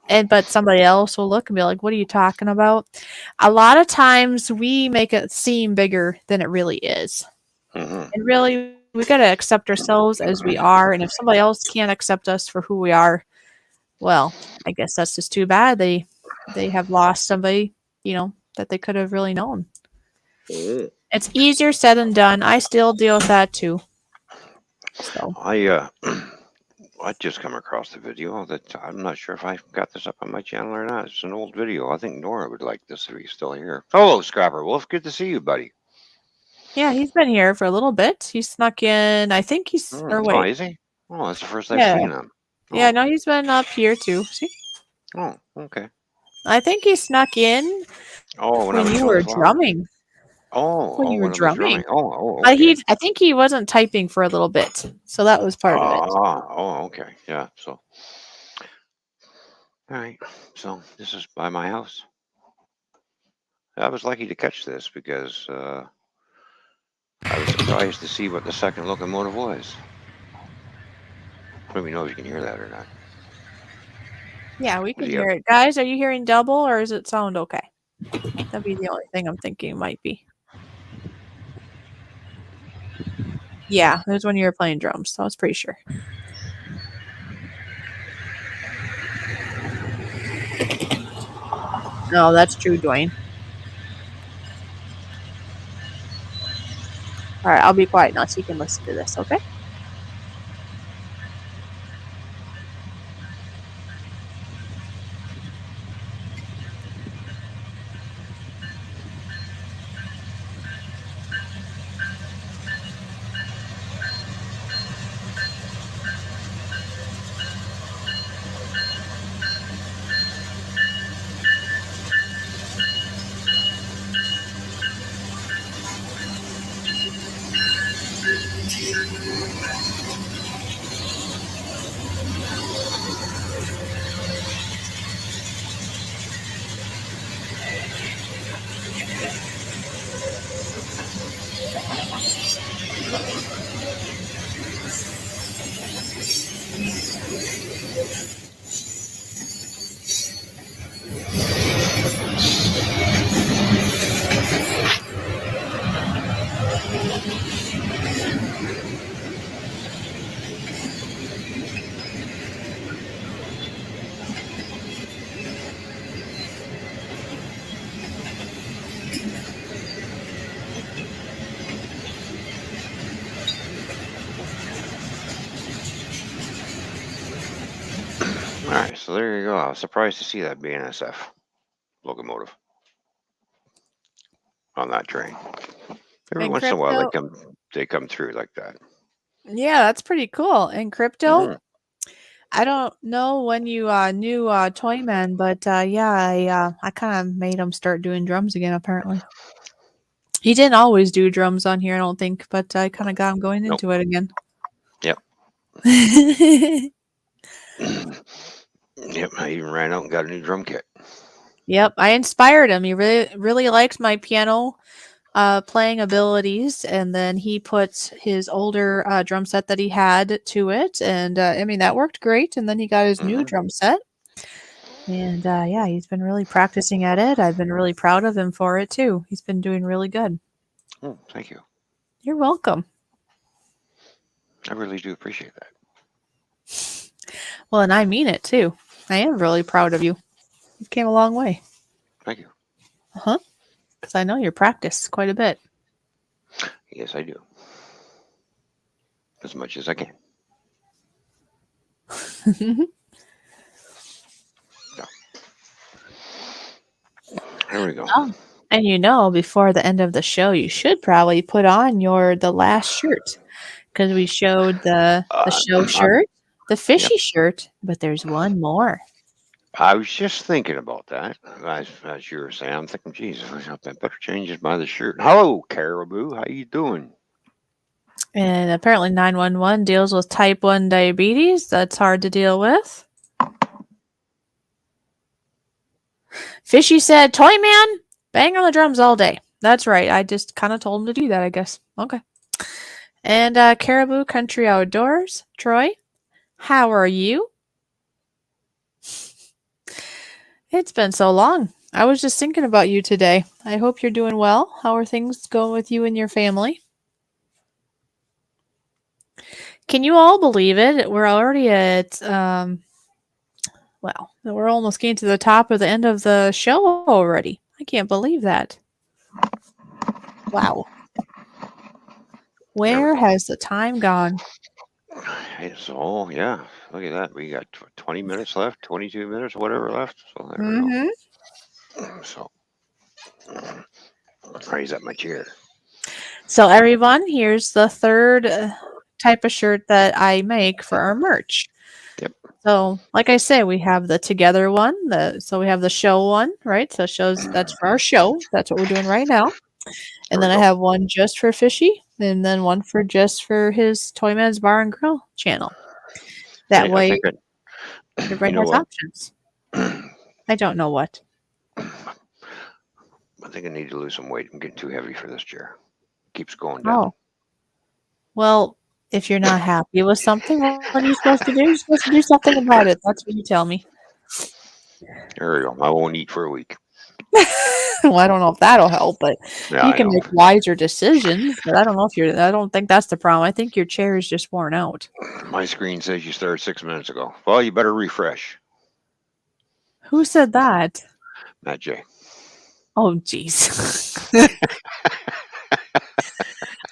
And but somebody else will look and be like, "What are you talking about?" A lot of times we make it seem bigger than it really is. Hmm. And really, we got to accept ourselves as we are. And if somebody else can't accept us for who we are, well, I guess that's just too bad. They have lost somebody, that they could have really known. It's easier said than done. I still deal with that too. So I I just come across the video that I'm not sure if I got this up on my channel or not. It's an old video. I think Nora would like this if he's still here. Hello, Scrapper Wolf. Good to see you, buddy. Yeah, he's been here for a little bit. He snuck in. I think he's. Or Oh, wait. is he? Oh, that's the first I've Yeah. seen him. Yeah, Oh, no, he's been up here too. See? oh, okay. I think he snuck in Oh, when I when was you doing the were flowers. drumming. When you were When I was drumming. drumming. Oh, But okay. I think he wasn't typing for a little bit. So that was part of it. Okay. Yeah. So, all right. So this is by my house. I was lucky to catch this because I was surprised to see what the second locomotive was. Let me know if you can hear that or not. Yeah, we can Is he hear up? it. Guys, are you hearing double or does it sound okay? That'd be the only thing I'm thinking might be. Yeah, there's when you were playing drums, so I was pretty sure. No, that's true, Dwayne. All right, I'll be quiet now so you can listen to this, okay? All right. So there you go. I was surprised to see that BNSF locomotive on that train. Every And once in a while, crypto, they come through like that. yeah, that's pretty cool. And crypto, Mhm. I don't know when you knew Toyman, but yeah, I kind of made him start doing drums again. Apparently, he didn't always do drums on here, I don't think, but I kind of got him going Nope. into it again. Yep. Yep. I even ran out and got a new drum kit. Yep, I inspired him. He really liked my piano playing abilities, and then he put his older drum set that he had to it, and I mean that worked great. And then he got his new Mhm. drum set, and yeah, he's been really practicing at it. I've been really proud of him for it too. He's been doing really good. Oh, thank you. You're welcome. I really do appreciate that. Well, and I mean it too. I am really proud of you. You came a long way. Thank you. Because I know you practice quite a bit. Yes, I do. As much as I can. There we go. Oh, and you know, before the end of the show, you should probably put on the last shirt because we showed the show shirt, the fishy shirt, but there's one more. I was just thinking about that. As you were saying, I'm thinking, geez, I better change it by the shirt. Hello, Caribou. How you doing? And apparently 911 deals with type 1 diabetes. That's hard to deal with. Fishy said, Toy Man, bang on the drums all day. That's right. I just kind of told him to do that, I guess. Okay. And Caribou Country Outdoors, Troy, how are you? It's been so long. I was just thinking about you today. I hope you're doing well. How are things going with you and your family? Can you all believe it? We're already at, well, we're almost getting to the top of the end of the show already. I can't believe that. Wow. Where has the time gone? So, yeah, Look at that. We got 20 minutes left, 22 minutes, whatever left. So there we Mm-hmm. go. So raise up my chair. So everyone, here's the third type of shirt that I make for our merch. Yep. So, like I say, we have the together one. So we have the show one, right? So shows that's for our show. That's what we're doing right now. And There then we I go. have one just for Fishy, and then one for just for his Toyman's Bar and Grill channel. That I way, think everybody you know has what? options. I don't know what. I think I need to lose some weight. I'm getting too heavy for this chair. Keeps going down. Oh, well, if you're not happy with something, what are you supposed to do? You're supposed to do something about it. That's what you tell me. There we go. I won't eat for a week. Well, I don't know if that'll help, but Yeah, you I can know. make wiser decisions. But I don't know if you're. I don't think that's the problem. I think your chair is just worn out. My screen says you started 6 minutes ago. Well, you better refresh. Who said that? Matt J. Oh, jeez.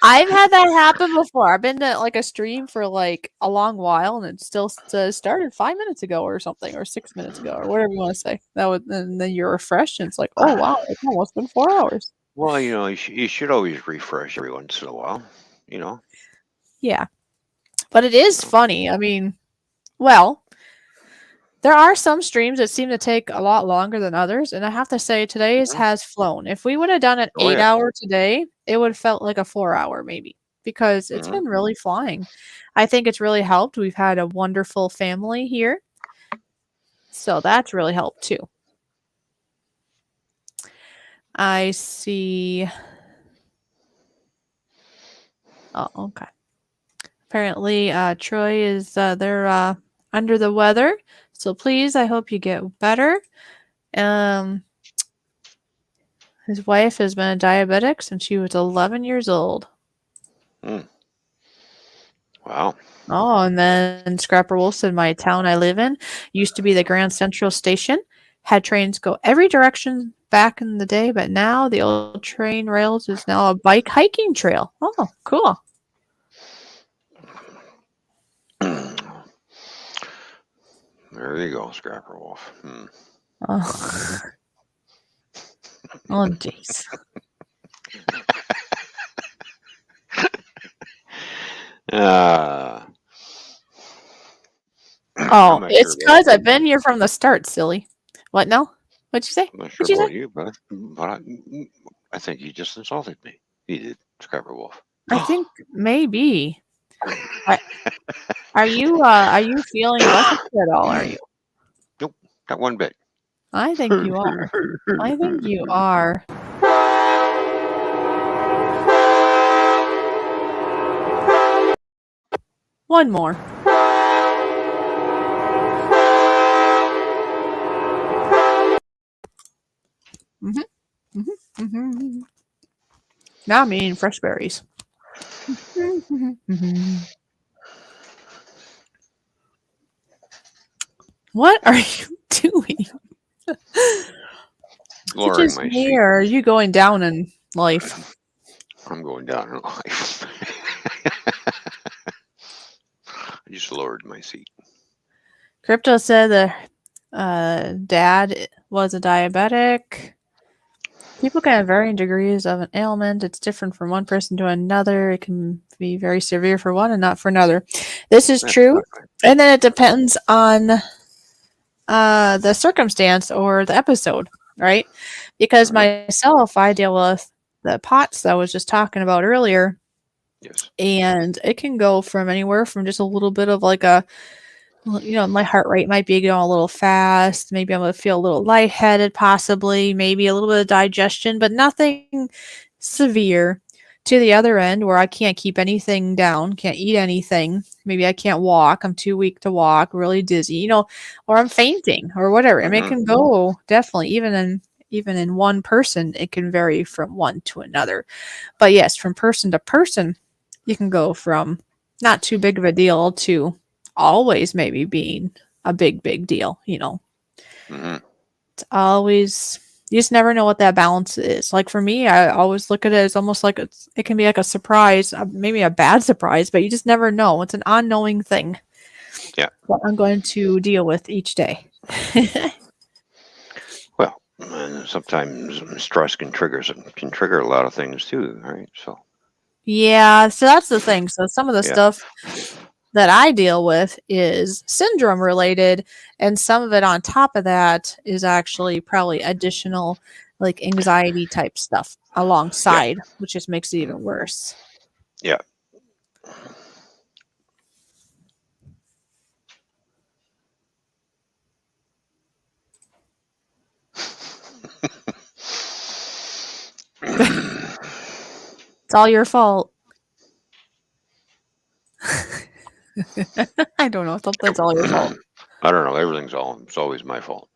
I've had that happen before. I've been to like a stream for like a long while, and it still says started 5 minutes ago or something, or 6 minutes ago, or whatever you want to say. That would, and then you're refreshed, and it's like, oh wow, it's almost been 4 hours. Well, you should always refresh every once in a while. You know. Yeah, but it is funny. I mean, well, there are some streams that seem to take a lot longer than others, and I have to say today's Mhm. has flown. If we would have done an Oh yeah. 8 hour today, it would have felt like a 4 hour maybe, because it's Mhm. been really flying. I think it's really helped. We've had a wonderful family here, so that's really helped too. I see. Oh, okay. Apparently, Troy is they're under the weather, so please, I hope you get better. His wife has been a diabetic since she was 11 years old. Wow. Oh, and then Scrapper Wolf said, my town I live in used to be the Grand Central Station. Had trains go every direction back in the day, but now the old train rails is now a bike hiking trail. Oh, cool. There you go, Scrapper Wolf. Oh, oh jeez. Uh, Oh, I'm not it's sure because about I've been here from the start, silly. What now? What'd you say? I'm not sure What'd you about say? you, but I think you just insulted me. He did, Scrapper Wolf. I think maybe. Are you feeling better at all? Are you? Nope, not one bit. I think you are. I think you are. One more. Now I'm eating fresh berries. What are you doing? Is it Lowering just my me, seat. or are you going down in life? I'm going down in life. I just lowered my seat. Crypto said the dad was a diabetic. People can have varying degrees of an ailment. It's different from one person to another. It can be very severe for one and not for another. This is true. And then it depends on the circumstance or the episode, right? Because myself, I deal with the POTS that I was just talking about earlier. Yes. And it can go from anywhere from just a little bit of like a, my heart rate might be going a little fast. Maybe I'm going to feel a little lightheaded, possibly, maybe a little bit of digestion, but nothing severe, to the other end where I can't keep anything down, can't eat anything. Maybe I can't walk. I'm too weak to walk, really dizzy, or I'm fainting or whatever. I mean, it can go definitely even in one person, it can vary from one to another. But yes, from person to person, you can go from not too big of a deal to always maybe being a big deal. It's always, you just never know what that balance is. Like for me, I always look at it as almost like it can be like a surprise, maybe a bad surprise, but you just never know. It's an unknowing thing. Yeah. what I'm going to deal with each day. Well, and sometimes stress can trigger a lot of things too, right? So Yeah, so that's the thing. So some of the yeah, stuff that I deal with is syndrome related, and some of it on top of that is actually probably additional like anxiety type stuff yeah, alongside, which just makes it even worse. yeah. It's all your fault. I don't know. Something's all your fault. I don't know. It's always my fault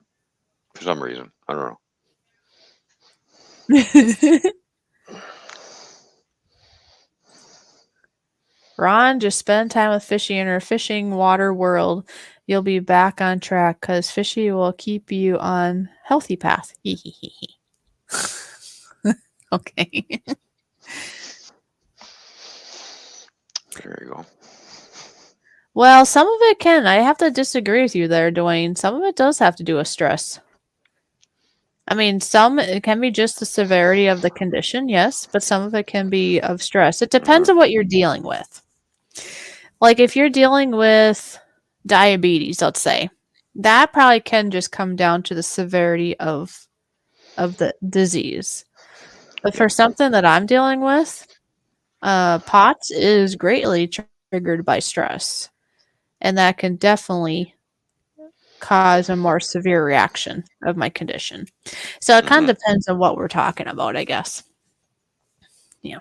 for some reason. I don't know. Ron, just spend time with Fishy in her fishing water world. You'll be back on track because Fishy will keep you on healthy path. Okay. There you go. Well, some of it can. I have to disagree with you there, Dwayne. Some of it does have to do with stress. I mean, some it can be just the severity of the condition, yes, but some of it can be of stress. It depends on what you're dealing with. Like if you're dealing with diabetes, let's say, that probably can just come down to the severity of the disease. But Yeah. for something that I'm dealing with, POTS is greatly triggered by stress, and that can definitely cause a more severe reaction of my condition. So it kind Hmm. of depends on what we're talking about, I guess. Yeah.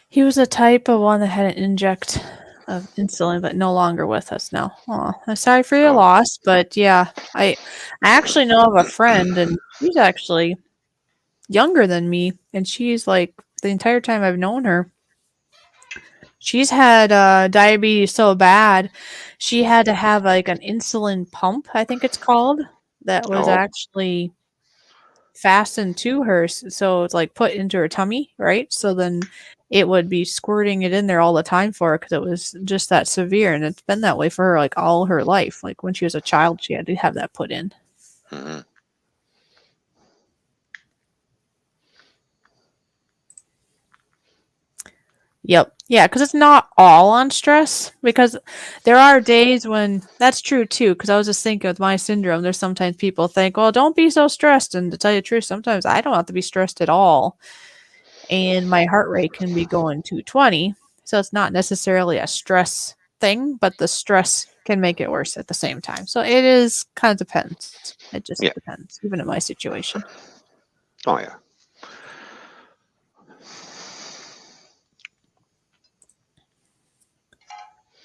He was a type of one that had an inject of insulin, but no longer with us now. Oh, I'm sorry for your Oh. loss, but yeah, I actually know of a friend, and she's actually younger than me, and she's like the entire time I've known her, she's had diabetes so bad, she had to have like an insulin pump, I think it's called, that was Oh. actually fastened to her. So it's like put into her tummy, right? So then it would be squirting it in there all the time for her because it was just that severe. And it's been that way for her like all her life. Like when she was a child, she had to have that put in. Hmm. Yep. Yeah, because it's not all on stress. Because there are days when that's true too. Because I was just thinking with my syndrome, there's sometimes people think, well, don't be so stressed. And to tell you the truth, sometimes I don't have to be stressed at all. And my heart rate can be going 220. So it's not necessarily a stress thing, but the stress can make it worse at the same time. So it is kind of depends. It just Yeah. depends, even in my situation. Oh yeah.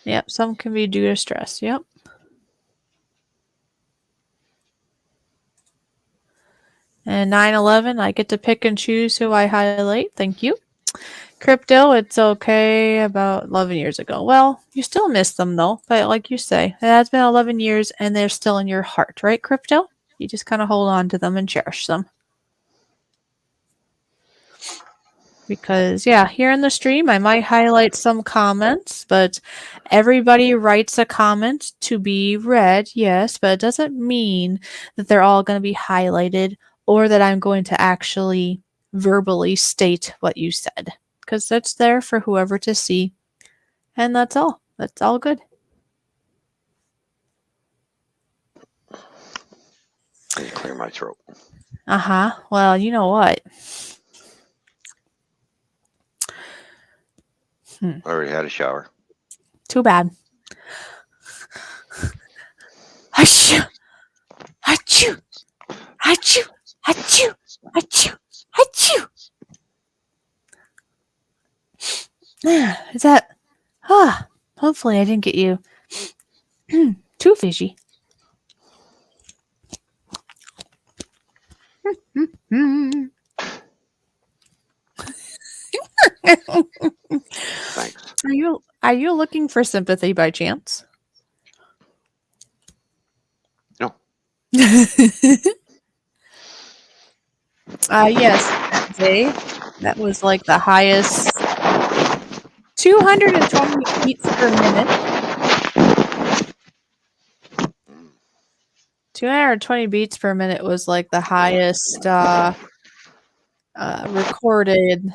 Yep, some can be due to stress. Yep. And 9/11, I get to pick and choose who I highlight. Thank you. Crypto, it's okay about 11 years ago. Well, you still miss them though, but like you say, it has been 11 years and they're still in your heart, right, Crypto? You just kind of hold on to them and cherish them. Because, yeah, here in the stream, I might highlight some comments, but everybody writes a comment to be read, yes, but it doesn't mean that they're all going to be highlighted or that I'm going to actually verbally state what you said. Because that's there for whoever to see. And that's all. That's all good. I need to clear my throat. Uh huh. Well, you know what? I already had a shower. Too bad. Achoo! Achoo! Achoo! Achoo! Achoo! Achoo! Is that? Ah, hopefully I didn't get you too fishy. Mm. Thanks. Are you looking for sympathy by chance? No. Yes, Jay. That was like the highest 220 beats per minute. 220 beats per minute was like the highest recorded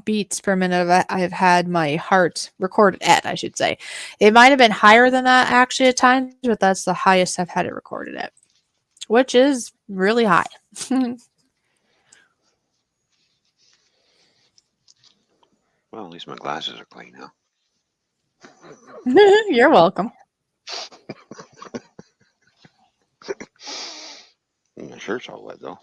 beats per minute I've had my heart recorded at, I should say. It might have been higher than that actually at times, but that's the highest I've had it recorded at, which is really high. Well, at least my glasses are clean now. You're welcome. My shirt's all wet though.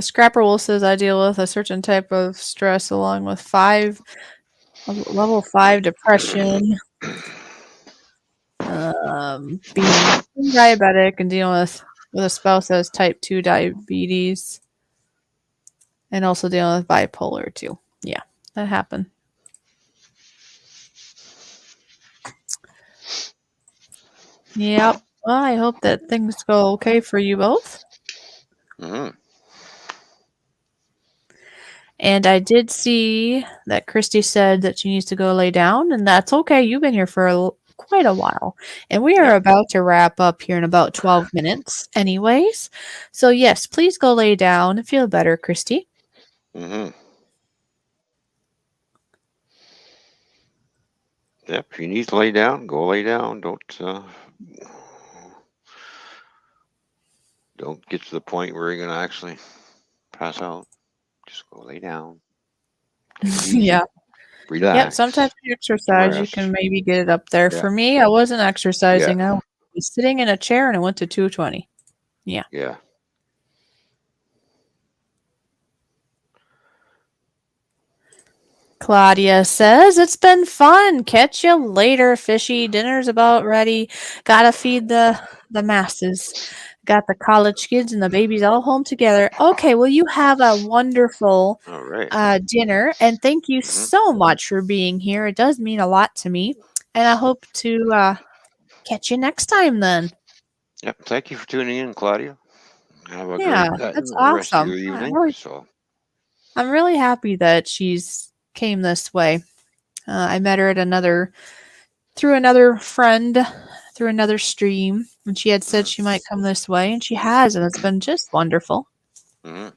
Scrapper Wolf says I deal with a certain type of stress along with level 5 depression, being diabetic and dealing with a spouse that has type 2 diabetes, and also dealing with bipolar too. Yeah, that happened. Yep. Well, I hope that things go okay for you both. Mm-hmm. And I did see that Christy said that she needs to go lay down, and that's okay. You've been here for quite a while. And we are about to wrap up here in about 12 minutes, anyways. So, yes, please go lay down and feel better, Christy. Mm-hmm. Yep. If you need to lay down, go lay down. Don't get to the point where you're gonna actually pass out. Just go lay down. Take it easy. Yeah. Relax. Yep. Sometimes when you exercise, you can maybe get it up there. Yeah. For me, I wasn't exercising. I was sitting in a chair and it went to 220. Yeah. Yeah. Claudia says, it's been fun. Catch you later, fishy. Dinner's about ready. Gotta feed the masses. Got the college kids and the babies all home together. Okay, well, you have a wonderful All right. dinner, and thank you so much for being here. It does mean a lot to me, and I hope to catch you next time then. Yep. Thank you for tuning in, Claudia. Have a Yeah, great that's rest of awesome. your evening. I'm really happy that she's came this way. I met her at through another friend, through another stream, and she had said she might come this way, and she has, and it's been just wonderful. Mm-hmm.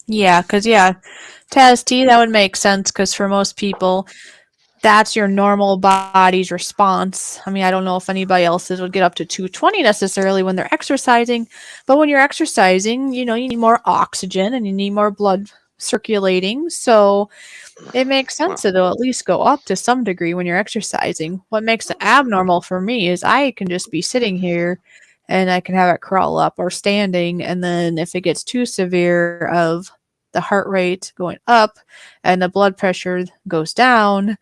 Yeah, because Taz T, that would make sense, because for most people, that's your normal body's response. I mean, I don't know if anybody else's would get up to 220 necessarily when they're exercising, but when you're exercising, you need more oxygen and you need more blood circulating. So it makes sense that it'll at least go up to some degree when you're exercising. What makes it abnormal for me is I can just be sitting here and I can have it crawl up or standing. And then if it gets too severe of the heart rate going up and the blood pressure goes down,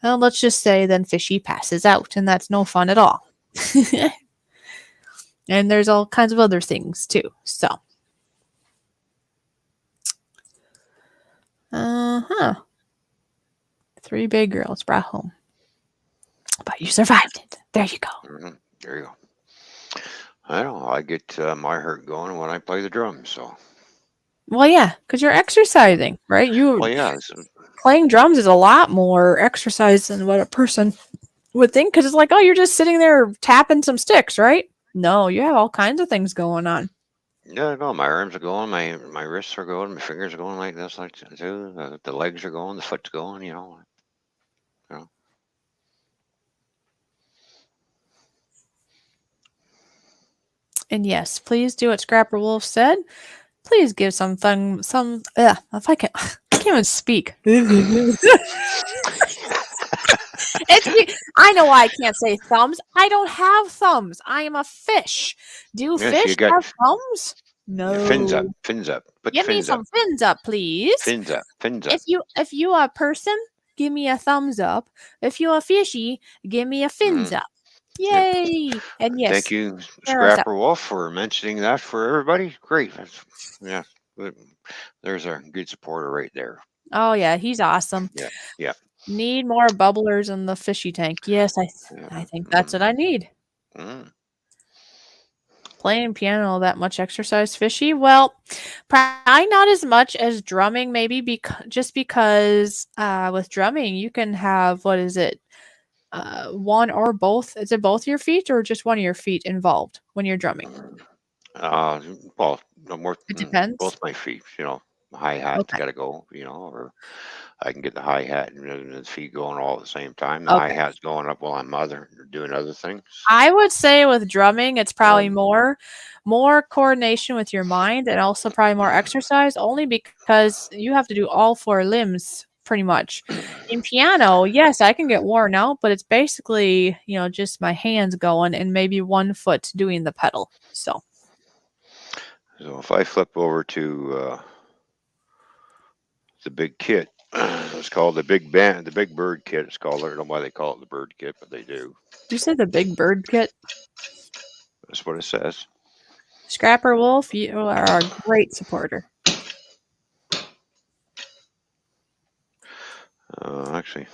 well, let's just say then fishy passes out, and that's no fun at all. And there's all kinds of other things too. So, three big girls brought home, but you survived it. There you go. Mm-hmm. There you go. I don't know. I get my heart going when I play the drums. So. Well, yeah, because you're exercising, right? Well, yeah. Playing drums is a lot more exercise than what a person would think, because it's like, oh, you're just sitting there tapping some sticks, right? No, you have all kinds of things going on. Yeah, no, my arms are going, my wrists are going, my fingers are going like this, like too. The legs are going, the foot's going, you know. And yes, please do what Scrapper Wolf said. Please give if I can't even speak. I know why I can't say thumbs. I don't have thumbs. I am a fish. Do Yes, fish have thumbs? No. Fins up. Put Give me some fins up, please. Fins up. If you are a person, give me a thumbs up. If you're a fishy, give me a fins up. Yay! Yep. And yes, thank you, Scrapper Wolf, for mentioning that for everybody. Great. Yeah. But there's a good supporter right there. Oh yeah, he's awesome. Yeah, yeah. Need more bubblers in the fishy tank. Yes, I think that's what I need. Mm. Playing piano that much exercise fishy? Well, probably not as much as drumming, maybe just because with drumming you can have what is it? One or both. Is it both your feet or just one of your feet involved when you're drumming? Uh, well, no more. It depends. Both my feet. Hi hat's Okay. got to go. Or I can get the hi hat and the feet going all at the same time. The hi Okay. hat's going up while I'm doing other things. I would say with drumming, it's probably Um, more coordination with your mind and also probably more exercise, only because you have to do all four limbs pretty much. In piano, yes, I can get worn out, but it's basically, just my hands going and maybe one foot doing the pedal. So, so if I flip over to the big kit, it's called the Big Bird kit. It's called. I don't know why they call it the Bird kit, but they do. did you say the big bird kit? That's what it says. Scrapper Wolf, you are a great supporter. Actually,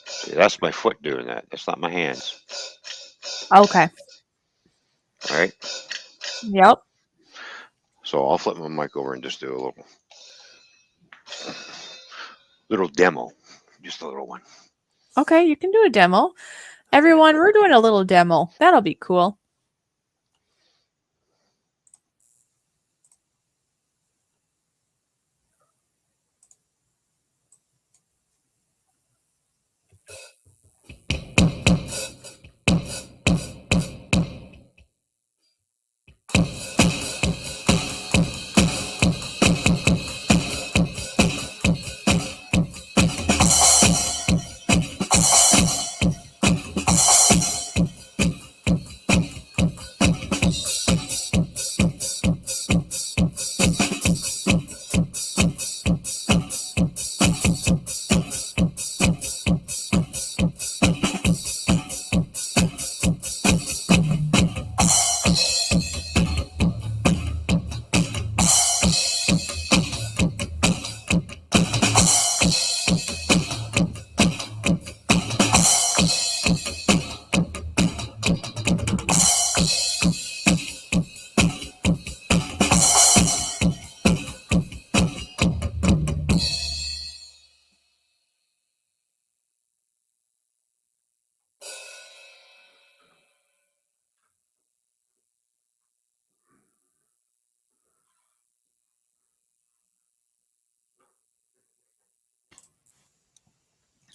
see, that's my foot doing that. That's not my hands. Okay. All right. Yep. So I'll flip my mic over and just do a little demo, just a little one. Okay, you can do a demo. Everyone, we're doing a little demo. That'll be cool.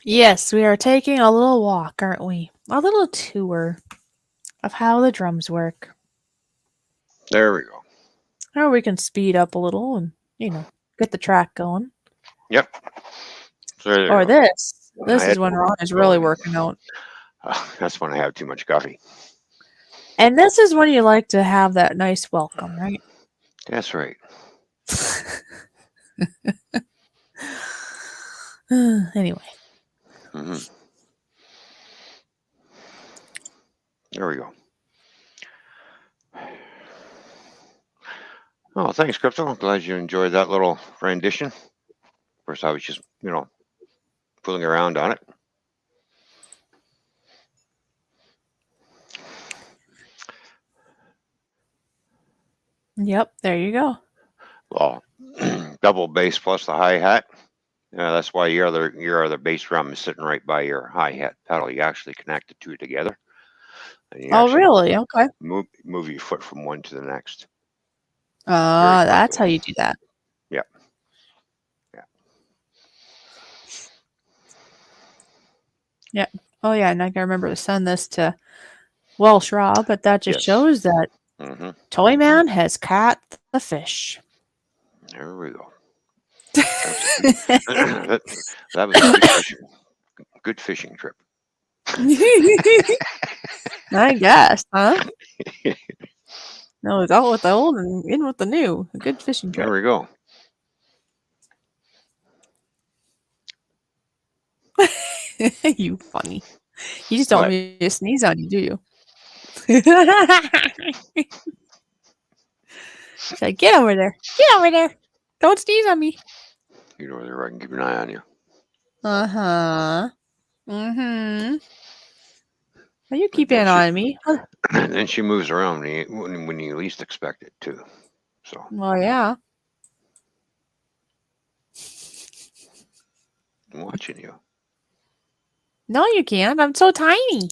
Yes, we are taking a little walk, aren't we? A little tour of how the drums work. There we go. Or we can speed up a little and, get the track going. Yep. So there you Or go. this. I This is had when to Ron is go really and, working out. that's when I have too much coffee. And this is when you like to have that nice welcome, right? That's right. Anyway. Hmm. There we go. Oh, thanks, Crypto. I'm glad you enjoyed that little rendition. Of course, I was just, fooling around on it. Yep, there you go. Well, double bass plus the hi hat. That's why your other bass drum is sitting right by your hi hat pedal. You actually connect the two together, and you Oh, actually really? Okay. move your foot from one to the next very That's quickly. how you do that. Yeah, yeah. Yeah. Oh, yeah, and I can remember to send this to Welsh Raw, but that just Yes. shows that Hmm. Toyman has caught the fish. There we go. That was a good fishing trip. I guess, huh? No, it's out with the old and in with the new. A good fishing There trip. we go. You funny. You just don't What? want me to sneeze on you, do you? She's like, get over there. Get over there. Don't sneeze on me. You know where I can keep an eye on you. Uh-huh. Mm-hmm. Are you And keeping then an eye on me? and then she moves around when you least expect it too. So Well, yeah. I'm watching you. No, you can't. I'm so tiny.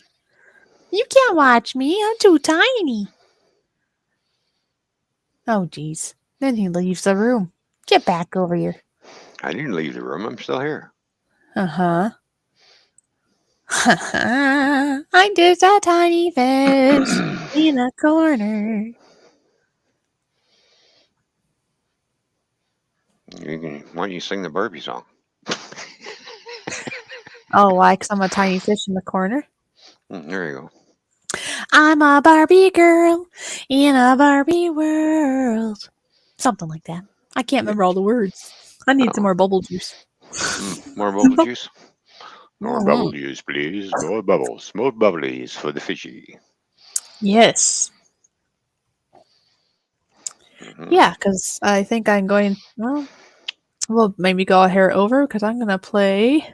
You can't watch me. I'm too tiny. Oh, jeez. Then he leaves the room. Get back over here. I didn't leave the room. I'm still here. Uh-huh. I'm just a tiny fish in a corner. Why don't you sing the Barbie song? Oh, why? 'Cause I'm a tiny fish in the corner. There you go. I'm a Barbie girl in a Barbie world. Something like that. I can't remember all the words. I need some more bubble juice. More bubble juice. More Mhm. bubble juice, please. More bubbles. More bubblies for the fishy. Yes. Mhm. Yeah, because I think I'm going. Well, we'll maybe go here over because I'm gonna play.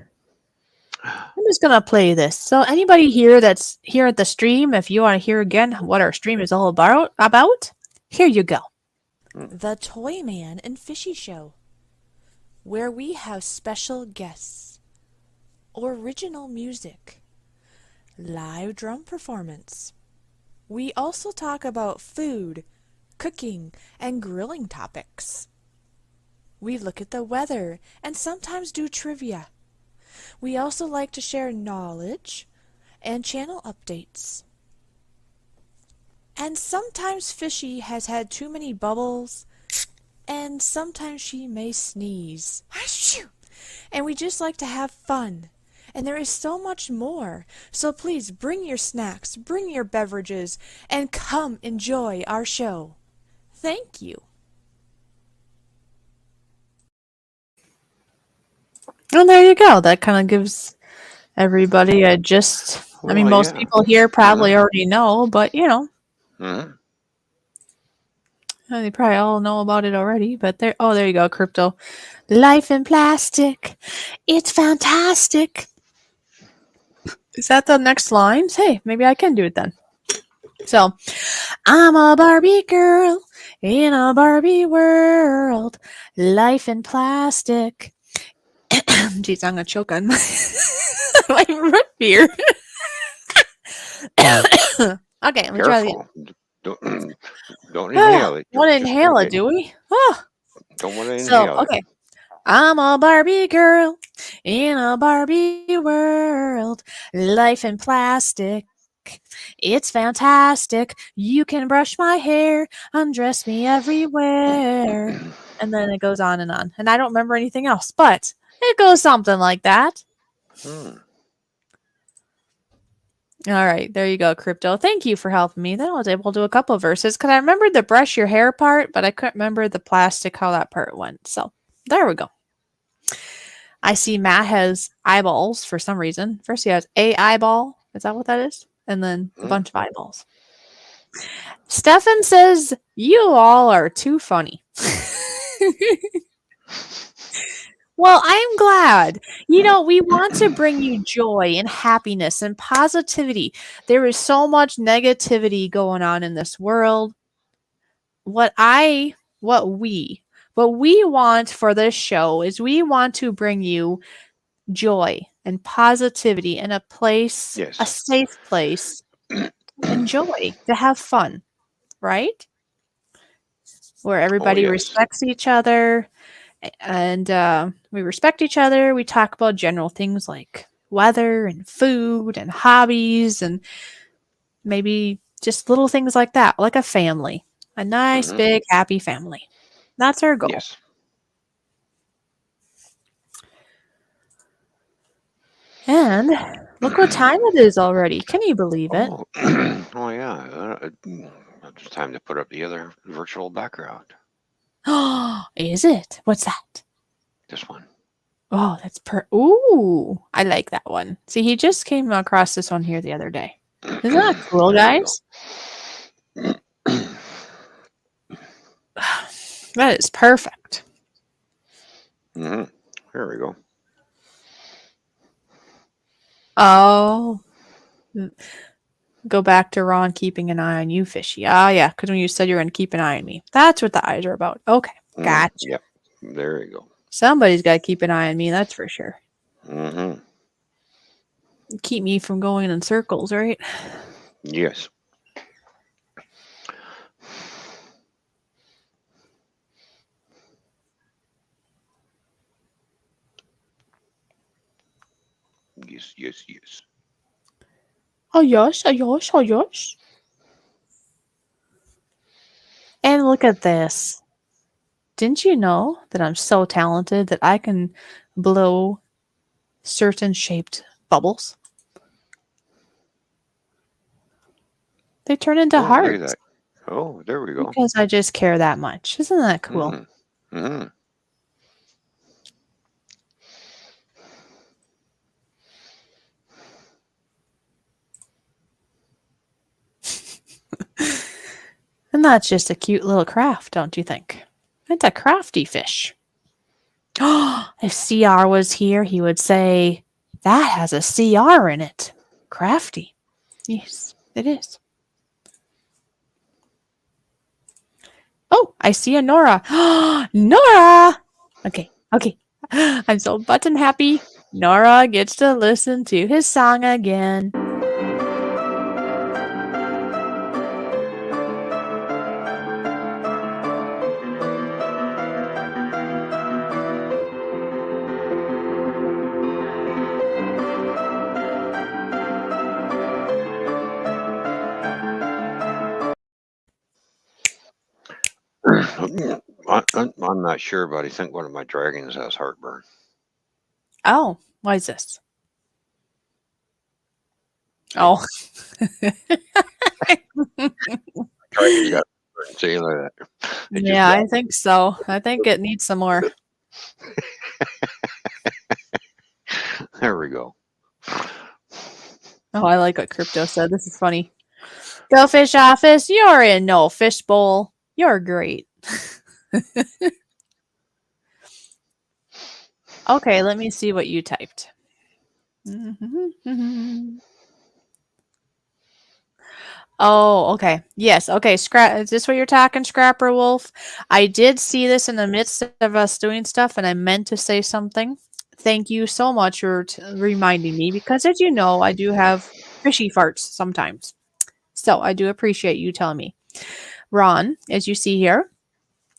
I'm just gonna play this. So anybody here that's here at the stream, if you want to hear again what our stream is all about, here you go. The Toyman and Fishy Show, where we have special guests, original music, live drum performance. We also talk about food, cooking, and grilling topics. We look at the weather and sometimes do trivia. We also like to share knowledge and channel updates. And sometimes Fishy has had too many bubbles, and sometimes she may sneeze. Achoo! And we just like to have fun. And there is so much more. So please bring your snacks, bring your beverages, and come enjoy our show. Thank you. And there you go. That kind of gives everybody a gist. I mean, Well, most yeah. people here probably Mhm. already know, but you know, Mhm. they probably all know about it already. But there, oh, there you go, crypto. Life in plastic. It's fantastic. Is that the next line? Hey, maybe I can do it then. So, I'm a Barbie girl in a Barbie world. Life in plastic. Jeez, I'm gonna choke on my root beer. Okay, let me try it again. Careful. Don't don't inhale it. Want to Just inhale drink it, it. do we? Oh. Don't want to So, inhale it. okay. I'm a Barbie girl in a Barbie world. Life in plastic. It's fantastic. You can brush my hair, undress me everywhere. And then it goes on. And I don't remember anything else, but it goes something like that. Hmm. All right, there you go, Crypto. Thank you for helping me. Then I was able to do a couple of verses because I remembered the brush your hair part, but I couldn't remember the plastic, how that part went. So there we go. I see Matt has eyeballs for some reason. First, he has a eyeball. Is that what that is? And then a bunch of eyeballs. Stefan says, you all are too funny. Well, I'm glad. You know, we want to bring you joy and happiness and positivity. There is so much negativity going on in this world. What we want for this show is we want to bring you joy and positivity in a place, a Yes. safe place to enjoy, to have fun, right? Where Oh everybody yes. respects each other and we respect each other. We talk about general things like weather and food and hobbies and maybe just little things like that, like a family, a nice, Mhm. big, happy family. That's our goal. Yes. And look what time it is already. Can you believe it? Oh. Oh yeah. It's time to put up the other virtual background. Is it? What's that? This one. Oh, that's ooh, I like that one. See, he just came across this one here the other day. Isn't that cool, There you guys? go. That is perfect. Mm-hmm. There we go. Oh, go back to Ron keeping an eye on you, Fishy. Ah, yeah, because when you said you're going to keep an eye on me. That's what the eyes are about. Okay, gotcha. Yep. There you go. Somebody's got to keep an eye on me, that's for sure. Mm-hmm. Keep me from going in circles, right? Yes. Yes, yes, yes. Oh, yes, oh, yes, oh, yes. And look at this. Didn't you know that I'm so talented that I can blow certain shaped bubbles? They turn into Oh, look at hearts that. Oh, there we go. because I just care that much. Isn't that cool? Mm-hmm. Mm-hmm. And that's just a cute little craft, don't you think? It's a crafty fish. If CR was here, he would say, that has a CR in it. Crafty. Yes, it is. Oh, I see a Nora. Nora! Okay, okay. I'm so button happy. Nora gets to listen to his song again. I'm not sure, but I think one of my dragons has heartburn. Oh, why is this? Hey. Oh. Dragon's got heartburn. See like that. It just Yeah, I think so. I think it needs some more. there we go. Oh, I like what Crypto said. This is funny. Go Fish Office, you're in no fishbowl. You're great. Okay, let me see what you typed. Oh, okay. Yes. Okay. Is this what you're talking, Scrapper Wolf? I did see this in the midst of us doing stuff, and I meant to say something. Thank you so much for reminding me because, as you know, I do have fishy farts sometimes. So I do appreciate you telling me. Ron, as you see here,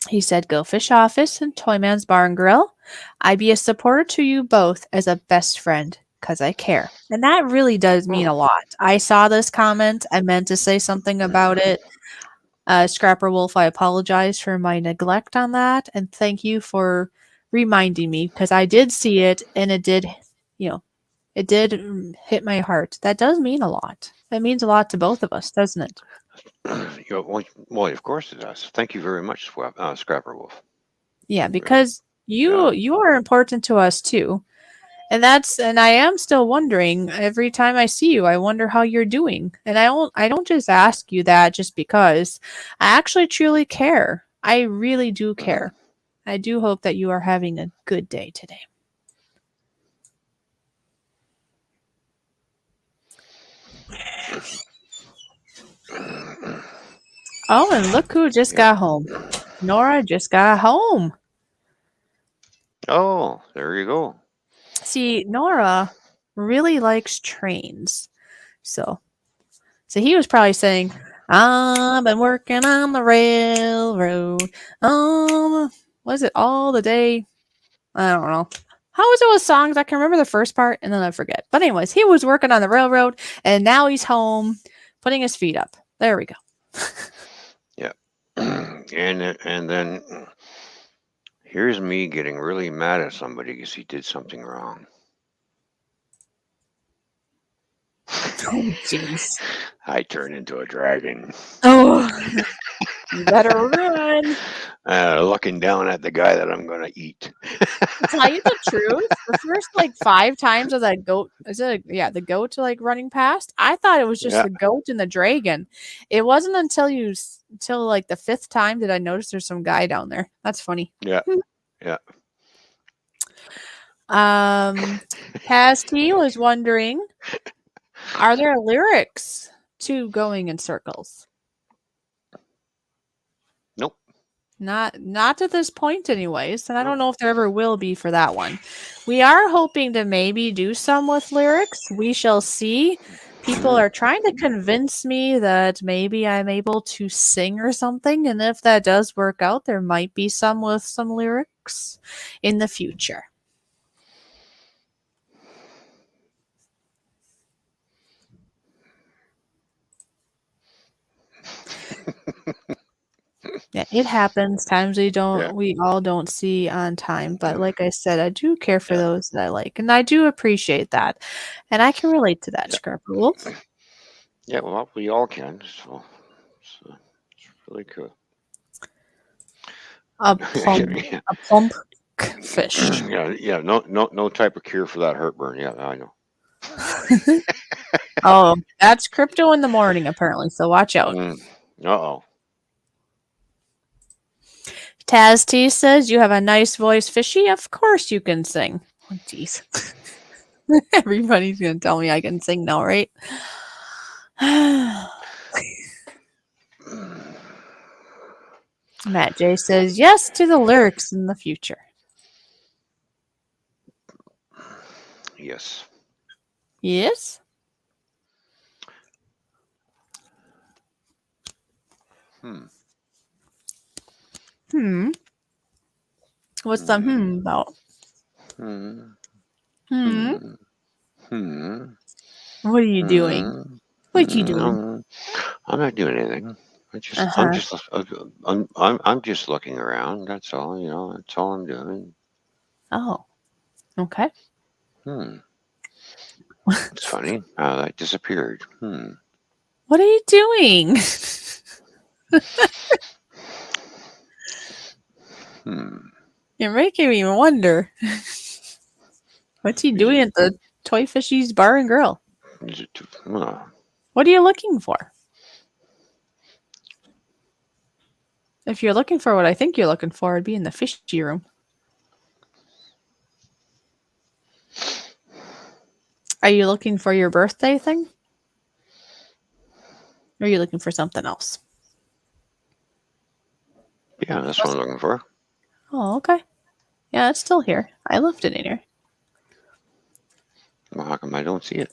he said, Go Fish Office and Toyman's Bar and Grill. I be a supporter to you both as a best friend because I care. And that really does mean a lot. I saw this comment. I meant to say something about it. Scrapper Wolf, I apologize for my neglect on that. And thank you for reminding me because I did see it and it did, it did hit my heart. That does mean a lot. It means a lot to both of us, doesn't it? Well, of course it does. Thank you very much, Scrapper Wolf. Yeah, because you are important to us too. And I am still wondering every time I see you, I wonder how you're doing. And I don't just ask you that just because. I actually truly care. I really do care. I do hope that you are having a good day today. Oh, and look who just got home. Nora just got home. Oh, there you go. See, Nora really likes trains. So he was probably saying, I've been working on the railroad. Was it all the day? I don't know. How was it with songs? I can remember the first part and then I forget. But anyways, he was working on the railroad and now he's home putting his feet up. There we go. Yeah. and then here's me getting really mad at somebody because he did something wrong. Oh, jeez. I turned into a dragon. Oh, you better run. Looking down at the guy that I'm going to eat. To tell you the truth, the first like 5 times of that goat, the goat like running past, I thought it was just Yeah. the goat and the dragon. It wasn't until like the 5th time that I noticed there's some guy down there. That's funny. Yeah. Yeah. Taz T was wondering, are there lyrics to Going in Circles? Nope. Not to this point anyways, and I don't know if there ever will be for that one. We are hoping to maybe do some with lyrics. We shall see. People are trying to convince me that maybe I'm able to sing or something, and if that does work out, there might be some with some lyrics in the future. Yeah, it happens. Times we all don't see on time. But like I said, I do care for those that I like, and I do appreciate that, and I can relate to that, Scarpa Wolf. Yeah, well, we all can. So it's really cool. A plump fish. Yeah. No type of cure for that heartburn. Yeah, I know. Oh, that's crypto in the morning, apparently. So watch out. Uh-oh. Taz T says, you have a nice voice, Fishy. Of course you can sing. Oh, jeez. Everybody's going to tell me I can sing now, right? Matt J says, yes to the lyrics in the future. Yes. Yes? What's the about? What are you doing? What you doing? I'm not doing anything. I'm just looking around. That's all. That's all I'm doing. Oh, okay. It's funny how that disappeared. What are you doing? You're making me wonder. What's he doing at the Toy Fishies Bar and Grill? What are you looking for? If you're looking for what I think you're looking for, it'd be in the fishy room. Are you looking for your birthday thing? Or are you looking for something else? Yeah, that's what I'm looking for. Oh, okay. Yeah, it's still here. I left it in here. Well, how come I don't see it?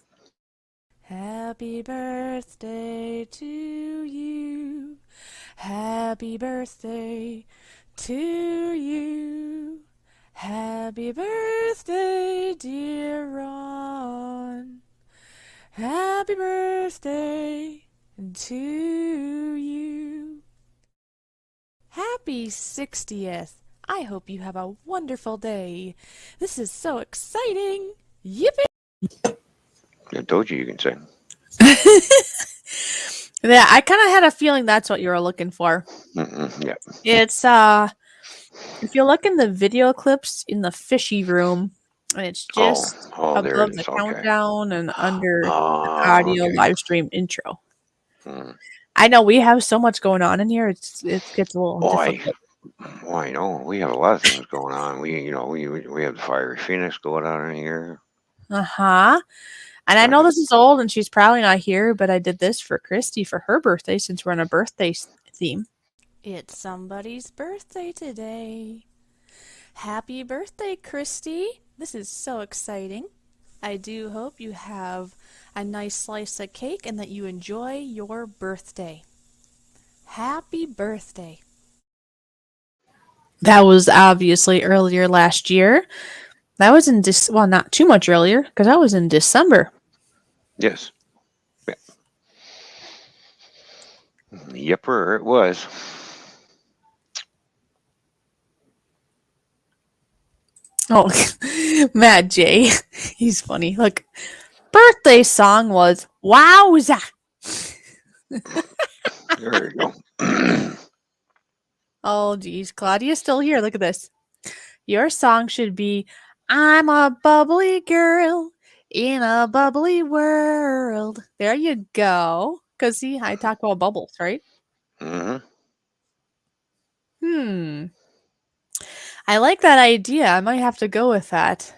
Happy birthday to you. Happy birthday to you. Happy birthday, dear Ron. Happy birthday to you. Happy 60th. I hope you have a wonderful day. This is so exciting. Yippee! I told you can sing. Yeah, I kind of had a feeling that's what you were looking for. Yeah. It's if you look in the video clips in the fishy room, and it's just there above it the is. Okay. countdown and under the audio live stream intro. Hmm. I know we have so much going on in here. It gets a little difficult. Well, I know we have a lot of things going on. We have the Fiery Phoenix going on in here. And I know this is old, and she's probably not here, but I did this for Christy for her birthday since we're on a birthday theme. It's somebody's birthday today. Happy birthday, Christy. This is so exciting. I do hope you have a nice slice of cake and that you enjoy your birthday. Happy birthday. That was obviously earlier last year. That was in not too much earlier, because that was in December. Yes. Yeah. Yepper, it was. Oh, Matt J. He's funny. Look, birthday song was Wowza. There you go. Oh, geez. Claudia's still here. Look at this. Your song should be I'm a bubbly girl in a bubbly world. There you go. Because, see, I talk about bubbles, right? Mm-hmm. I like that idea. I might have to go with that.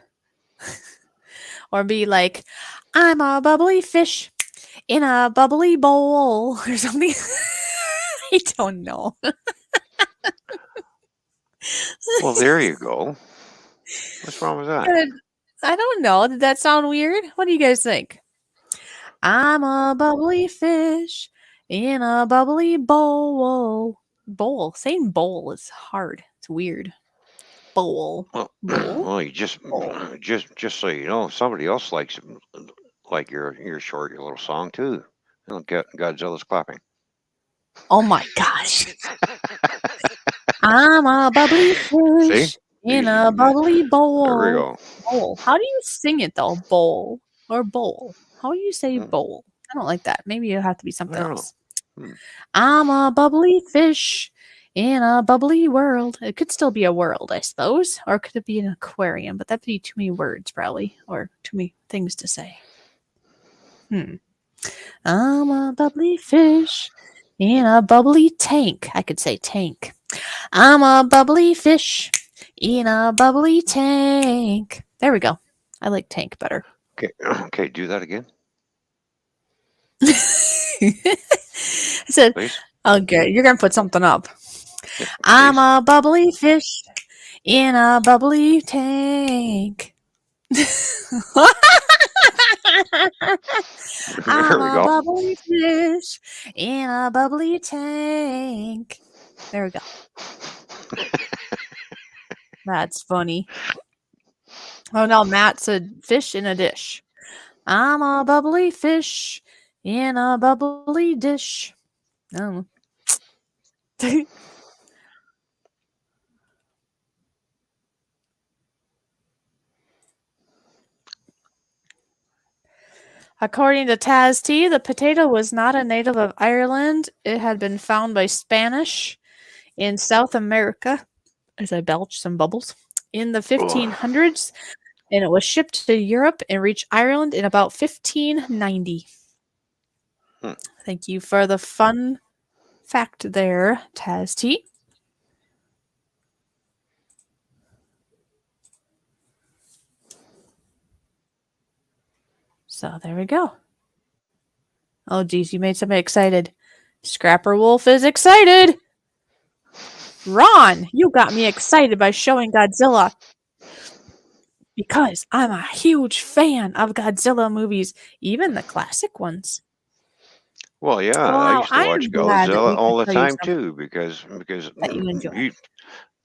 Or be like, I'm a bubbly fish in a bubbly bowl or something. I don't know. Well, there you go. What's wrong with that? I don't know. Did that sound weird? What do you guys think? I'm a bubbly fish in a bubbly bowl. Bowl. Saying bowl is hard. It's weird. Bowl. Well, Bowl. well, you Bowl. just so you know, somebody else likes it, like your short, your little song too. Godzilla's clapping. Oh my gosh. I'm a bubbly See? fish in a bubbly There we bowl. go. Bowl. How do you sing it though? Bowl or bowl? How do you say Hmm. bowl? I don't like that. Maybe it'll have to be I something don't know. else. Hmm. I'm a bubbly fish in a bubbly world. It could still be a world, I suppose. Or could it be an aquarium? But that'd be too many words, probably. Or too many things to say. I'm a bubbly fish in a bubbly tank. I could say tank. I'm a bubbly fish in a bubbly tank. There we go. I like tank better. Okay, do that again, I said, please. okay, you're going to put something up. Yeah, I'm please. a bubbly fish in a bubbly tank. I'm There we a go. bubbly fish in a bubbly tank. There we go. That's funny. Oh no, Matt said fish in a dish. I'm a bubbly fish in a bubbly dish. Oh. According to Taz T, the potato was not a native of Ireland. It had been found by Spanish in South America, as I belch some bubbles, in the 1500s, and it was shipped to Europe and reached Ireland in about 1590. Hmm. Thank you for the fun fact there, Taz T. So there we go. Oh, geez, you made somebody excited. Scrapper Wolf is excited. Ron, you got me excited by showing Godzilla because I'm a huge fan of Godzilla movies, even the classic ones. Well, yeah, I Well, used to I'm watch glad that Godzilla we could all the show you time something too, because that you enjoy.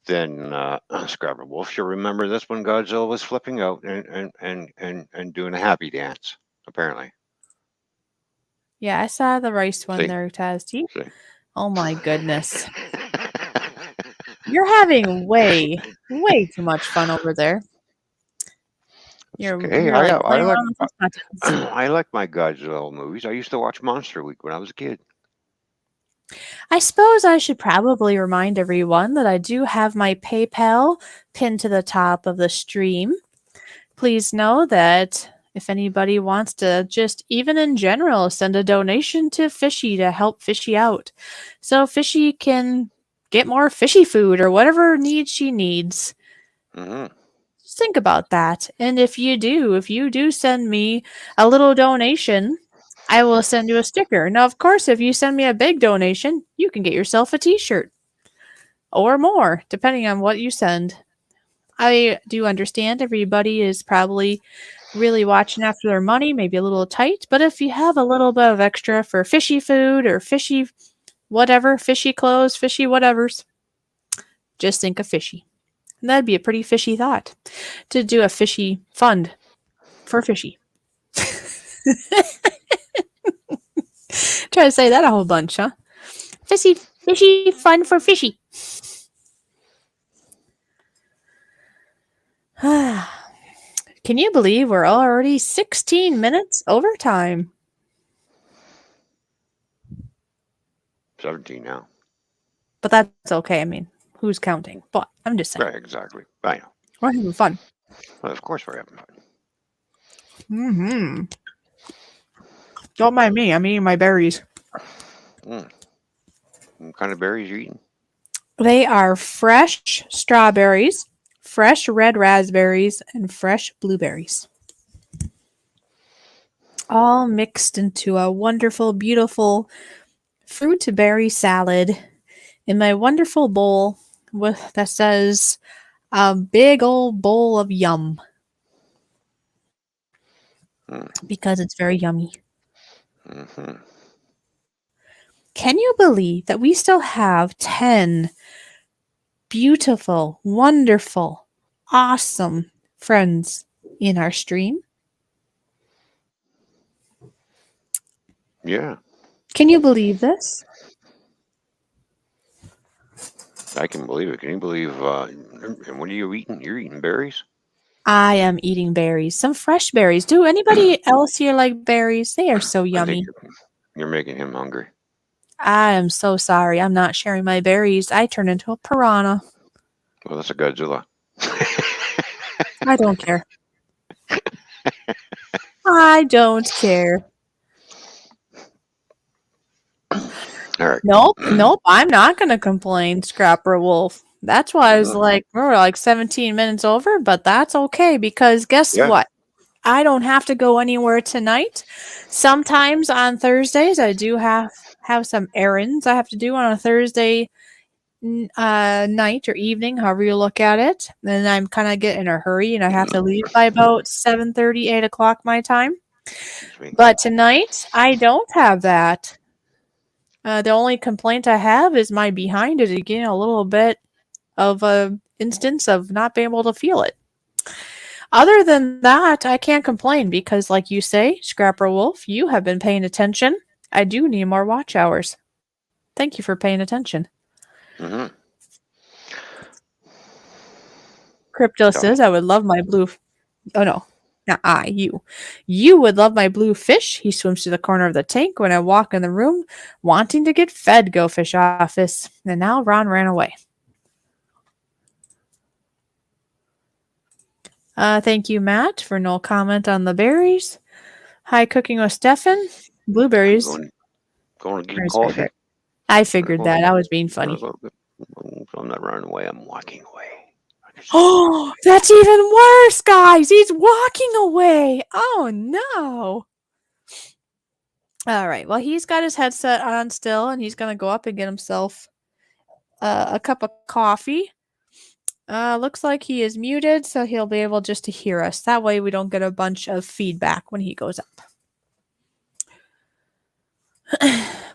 then Scrapper Wolf, you'll remember this when Godzilla was flipping out and doing a happy dance, apparently. Yeah, I saw the rice one See? there, Tazty. See? Oh my goodness. You're having way too much fun over there. You're Okay, like I playing like around with those buttons. I like my Godzilla movies. I used to watch Monster Week when I was a kid. I suppose I should probably remind everyone that I do have my PayPal pinned to the top of the stream. Please know that if anybody wants to just, even in general, send a donation to Fishy to help Fishy out, so Fishy can get more fishy food or whatever needs she needs. Mm-hmm. Just think about that. And if you do send me a little donation, I will send you a sticker. Now, of course, if you send me a big donation, you can get yourself a t-shirt or more, depending on what you send. I do understand everybody is probably really watching after their money, maybe a little tight, but if you have a little bit of extra for fishy food or fishy whatever, fishy clothes, fishy whatevers, just think of Fishy. And that'd be a pretty fishy thought to do a fishy fund for Fishy. Try to say that a whole bunch, huh? Fishy fun for Fishy. Can you believe we're already 16 minutes overtime? 17 now. But that's okay. I mean, who's counting? But I'm just saying. Right, exactly. I know. We're having fun. Well, of course we're having fun. Mm-hmm. Don't mind me. I'm eating my berries. Mm. What kind of berries you eating? They are fresh strawberries, fresh red raspberries, and fresh blueberries. All mixed into a wonderful, beautiful fruit berry salad in my wonderful bowl that says a big old bowl of yum Mm. because it's very yummy. Mm-hmm. Can you believe that we still have 10 beautiful, wonderful, awesome friends in our stream? Yeah, Can you believe this? I can believe it. Can you believe? And what are you eating? You're eating berries? I am eating berries, some fresh berries. Do anybody else here like berries? They are so I think yummy. you're making him hungry. I am so sorry. I'm not sharing my berries. I turn into a piranha. Well, that's a Godzilla. I don't care. I don't care. All right. Nope. I'm not going to complain, Scrapper Wolf. That's why I was like, we're like 17 minutes over, but that's okay because guess Yeah. what? I don't have to go anywhere tonight. Sometimes on Thursdays, I do have some errands I have to do on a Thursday night or evening, however you look at it. And I'm kind of get in a hurry and I have to leave by about 7:30, 8 o'clock my time. Excuse me. But tonight, I don't have that. The only complaint I have is my behind is getting a little bit of a instance of not being able to feel it. Other than that, I can't complain because, like you say, Scrapper Wolf, you have been paying attention. I do need more watch hours. Thank you for paying attention. Mm-hmm. Crypto says, I would love my blue. Oh, no. Not I, you. You would love my blue fish. He swims to the corner of the tank when I walk in the room, wanting to get fed, GoFish office. And now Ron ran away. Thank you, Matt, for no comment on the berries. Hi, Cooking with Stefan. Blueberries Going to are get his coffee. favorite. I figured that. I was being funny. I'm not running away. I'm walking away. Oh, that's even worse, guys. He's walking away. Oh, no. All right. Well, he's got his headset on still, and he's going to go up and get himself a cup of coffee. Looks like he is muted, so he'll be able just to hear us. That way we don't get a bunch of feedback when he goes up.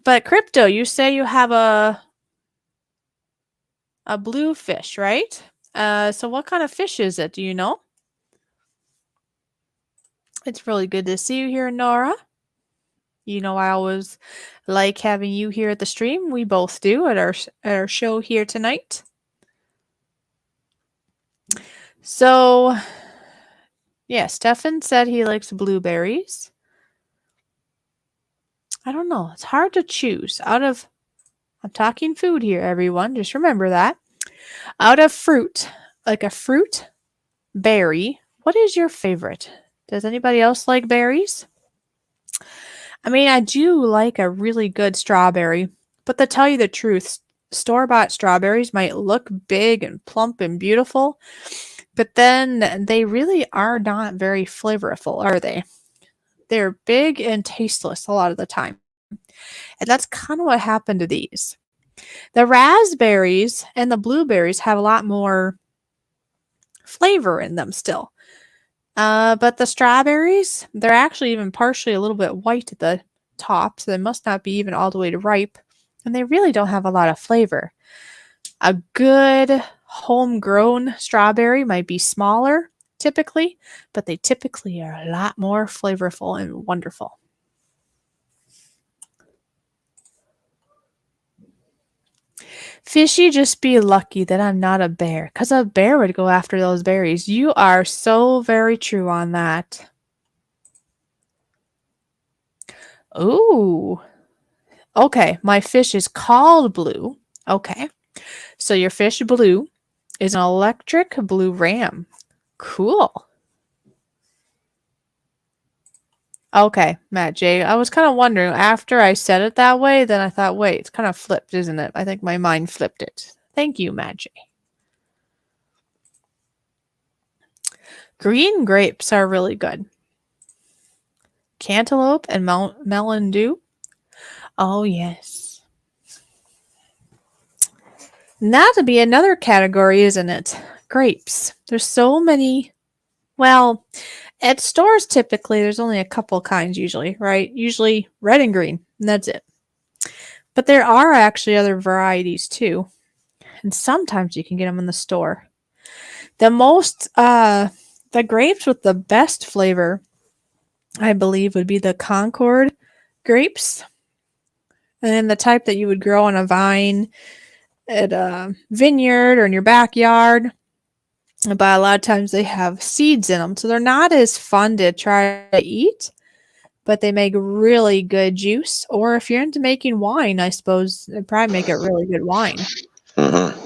But Crypto, you say you have a blue fish, right? So what kind of fish is it? Do you know? It's really good to see you here, Nora. You know I always like having you here at the stream. We both do at our show here tonight. So, yeah, Stefan said he likes blueberries. I don't know. It's hard to choose. I'm talking food here, everyone. Just remember that. Out of fruit, like a fruit berry, what is your favorite? Does anybody else like berries? I mean, I do like a really good strawberry, but to tell you the truth, store-bought strawberries might look big and plump and beautiful, but then they really are not very flavorful, are they? They're big and tasteless a lot of the time. And that's kind of what happened to these. The raspberries and the blueberries have a lot more flavor in them still. But the strawberries, they're actually even partially a little bit white at the top, so they must not be even all the way to ripe. And they really don't have a lot of flavor. A good homegrown strawberry might be smaller typically, but they typically are a lot more flavorful and wonderful. Fishy, just be lucky that I'm not a bear, because a bear would go after those berries. You are so very true on that. Ooh. Okay, my fish is called Blue. Okay. So your fish blue is an electric blue ram. Cool. Okay, Matt J. I was kind of wondering after I said it that way, then I thought, wait, it's kind of flipped, isn't it? I think my mind flipped it. Thank you, Matt J. Green grapes are really good. Cantaloupe and melon dew. Oh, yes. And that'd be another category, isn't it? Grapes. There's so many. Well, at stores, typically, there's only a couple kinds usually, right? Usually red and green, and that's it. But there are actually other varieties too, and sometimes you can get them in the store. The grapes with the best flavor, I believe, would be the Concord grapes, and then the type that you would grow on a vine at a vineyard or in your backyard. But a lot of times they have seeds in them, so they're not as fun to try to eat, but they make really good juice. Or if you're into making wine, I suppose it'd probably make it really good wine. Mm-hmm.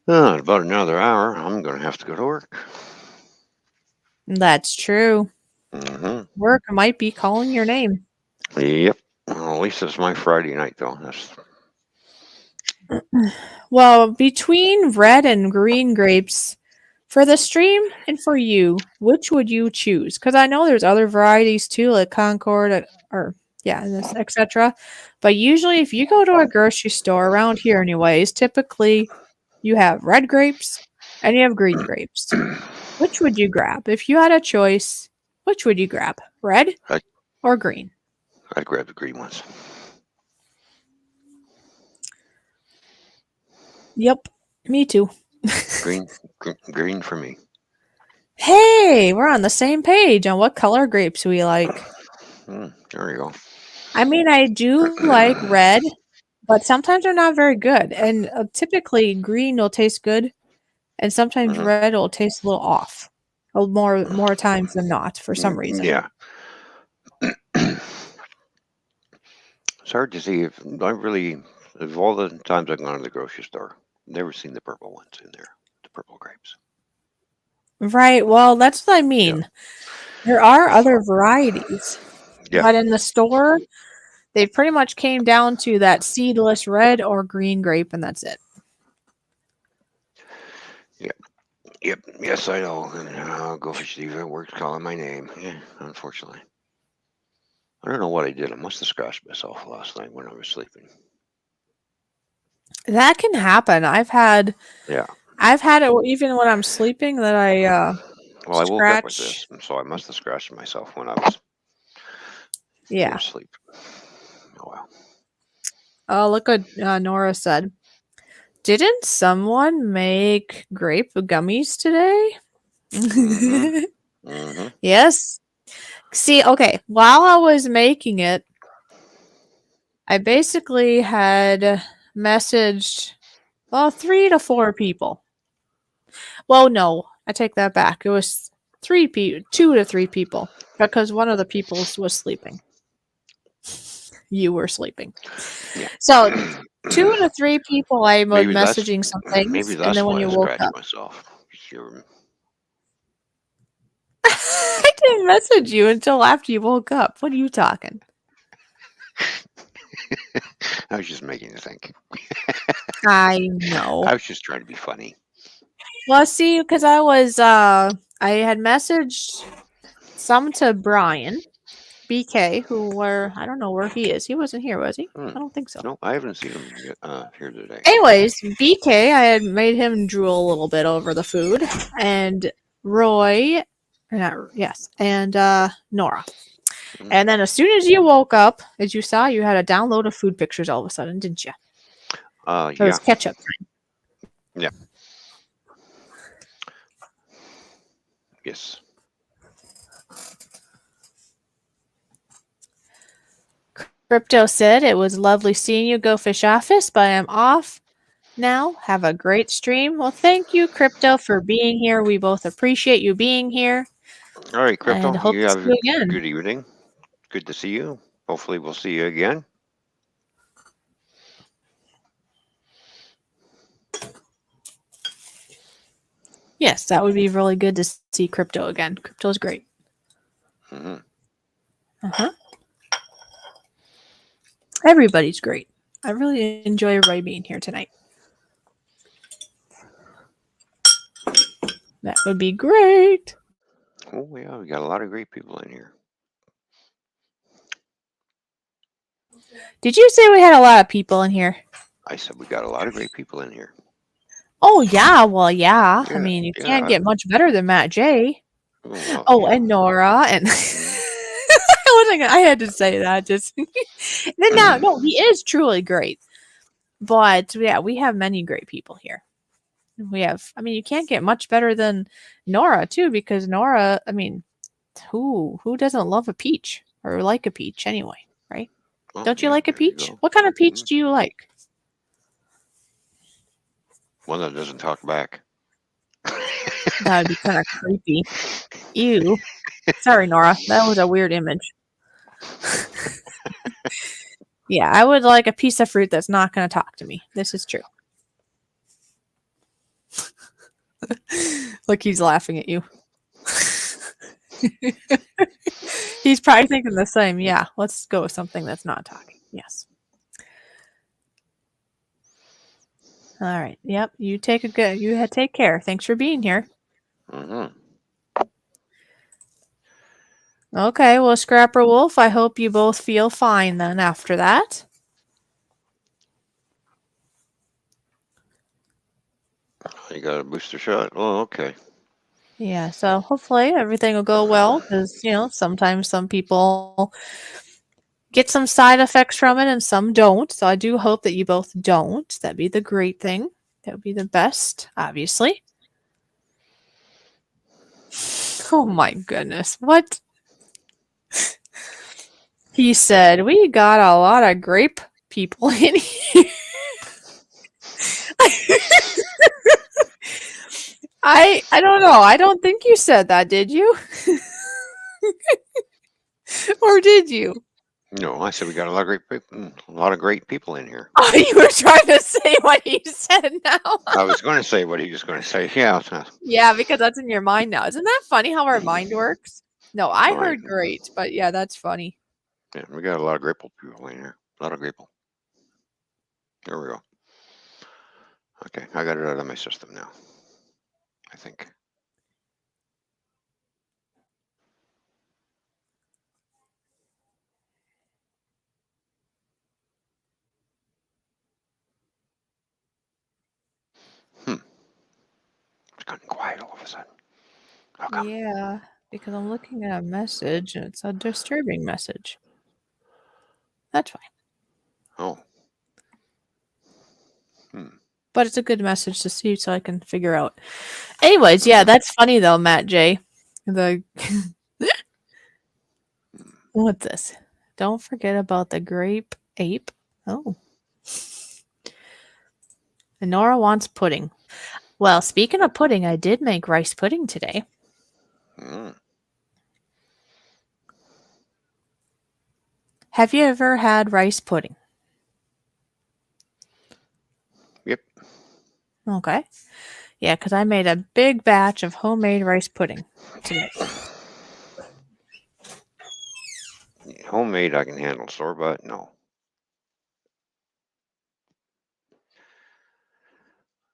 In about another hour, I'm going to have to go to work. That's true. Mm-hmm. Work might be calling your name. Yep. Well, at least it's my Friday night, though. Well, between red and green grapes, for the stream and for you, which would you choose? Because I know there's other varieties too, like Concord or etc. But usually, if you go to a grocery store around here, anyways, typically you have red grapes and you have green grapes. Which would you grab if you had a choice? Which would you grab, red I- or green? I'd grab the green ones. Yep, me too. Green for me. Hey, we're on the same page on what color grapes we like. There you go. I mean, I do like red, but sometimes they're not very good. And typically, green will taste good, and sometimes Mhm. red will taste a little off. More times than not, for some reason. Yeah. It's hard to see if I really, of all the times I've gone to the grocery store, never seen the purple ones in there, the purple grapes. Right. Well, that's what I Yeah. mean. There are other varieties, Yeah. but in the store, they pretty much came down to that seedless red or green grape, and that's it. Yep. Yes, I know. And GoFish Diva works calling my name. Yeah, unfortunately. I don't know what I did. I must have scratched myself last night when I was sleeping. That can happen. Yeah. I've had it even when I'm sleeping that I Well, I woke up with scratch. this, and so I must have scratched myself when I was Yeah. asleep. Oh well. Oh, look what Nora said. Didn't someone make grape gummies today? Mm-hmm. Mm-hmm. Yes. See, okay, while I was making it, I basically had messaged, well, 3 to 4 people. Well, no, I take that back. It was 2 to 3 people because one of the peoples was sleeping. You were sleeping. Yeah. So 2 to 3 people I was maybe that's messaging some maybe things, and then that's when why you I woke scratched up. myself. I didn't message you until after you woke up. What are you talking? I was just making you think. I know. I was just trying to be funny. Well, see, because I had messaged some to Brian, BK, I don't know where he is. He wasn't here, was he? Hmm. I don't think so. No, I haven't seen him here today. Anyways, BK, I had made him drool a little bit over the food, and Roy, and Nora. Mm. And then as soon as you woke up, as you saw, you had a download of food pictures all of a sudden, didn't you? It Yeah. was ketchup time. Yeah. Yes. Crypto said it was lovely seeing you, GoFish Office, but I am off now. Have a great stream. Well, thank you, Crypto, for being here. We both appreciate you being here All right, Crypto. and hope You to have see a you again. good evening. Good to see you. Hopefully, we'll see you again. Yes, that would be really good to see crypto again. Crypto is great. Hmm. Uh-huh. Everybody's great. I really enjoy everybody being here tonight. That would be great. Oh yeah, we got a lot of great people in here. Did you say we had a lot of people in here? I said we got a lot of great people in here. Oh, yeah. Well, yeah. I Yeah, mean, you yeah. can't get much better than Matt J. Oh, well, Oh, yeah. and Nora. And Mhm. I had to say that. Just then now, no, he is truly great. But yeah, we have many great people here. We have, I mean, you can't get much better than Nora, too, because Nora, I mean, who doesn't love a peach or like a peach anyway, right? Well, Don't you yeah, like a there you peach? go. What kind of peach Mhm. do you like? One that doesn't talk back. That would be kind of creepy. Ew. Sorry, Nora. That was a weird image. Yeah, I would like a piece of fruit that's not going to talk to me. This is true. Look, he's laughing at you. He's probably thinking the same. Yeah, let's go with something that's not talking. Yes. All right. Yep. You take a good. Take care. Thanks for being here. Hmm. Okay. Well, Scrapper Wolf, I hope you both feel fine then after that. You got a booster shot? Oh, okay. Yeah. So hopefully everything will go well because sometimes some people get some side effects from it and some don't. So I do hope that you both don't. That'd be the great thing. That would be the best, obviously. Oh my goodness. What? He said, we got a lot of grape people in here. I don't know. I don't think you said that, did you? Or did you? No, I said we got a lot of great people. A lot of great people in here. Oh, you were trying to say what he said now. I was going to say what he was going to say. Yeah. Yeah, because that's in your mind now. Isn't that funny how our mind works? No, I All right. heard great, but yeah, that's funny. Yeah, we got a lot of grateful people in here. A lot of grateful. There we go. Okay, I got it out of my system now. I think. Hmm. It's gotten quiet all of a sudden. How come? Yeah, because I'm looking at a message and it's a disturbing message. That's fine. Oh. Hmm. But it's a good message to see so I can figure out. Anyways, yeah, that's funny though, Matt J. The what's this? Don't forget about the grape ape. Oh. And Nora wants pudding. Well, speaking of pudding, I did make rice pudding today. Hmm. Have you ever had rice pudding? Yep. Okay. Yeah, because I made a big batch of homemade rice pudding today. Homemade, I can handle. Store bought, no.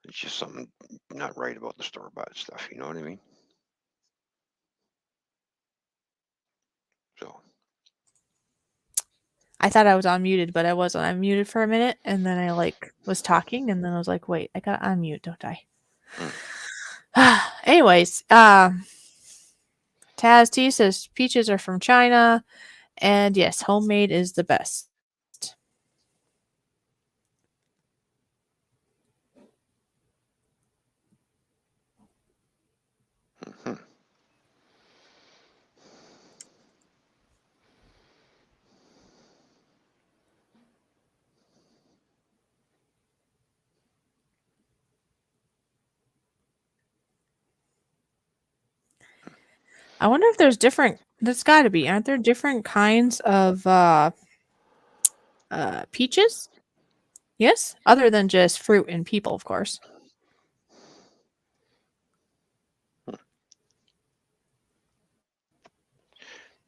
It's just something not right about the store bought stuff. You know what I mean? So. I thought I was unmuted, but I wasn't. I muted for a minute, and then I was talking, and then I was like, "Wait, I gotta unmute, don't I?" Anyways, Taz T says peaches are from China, and yes, homemade is the best. Mhm. I wonder if there's different. There's got to be. Aren't there different kinds of peaches? Yes, other than just fruit and people, of course.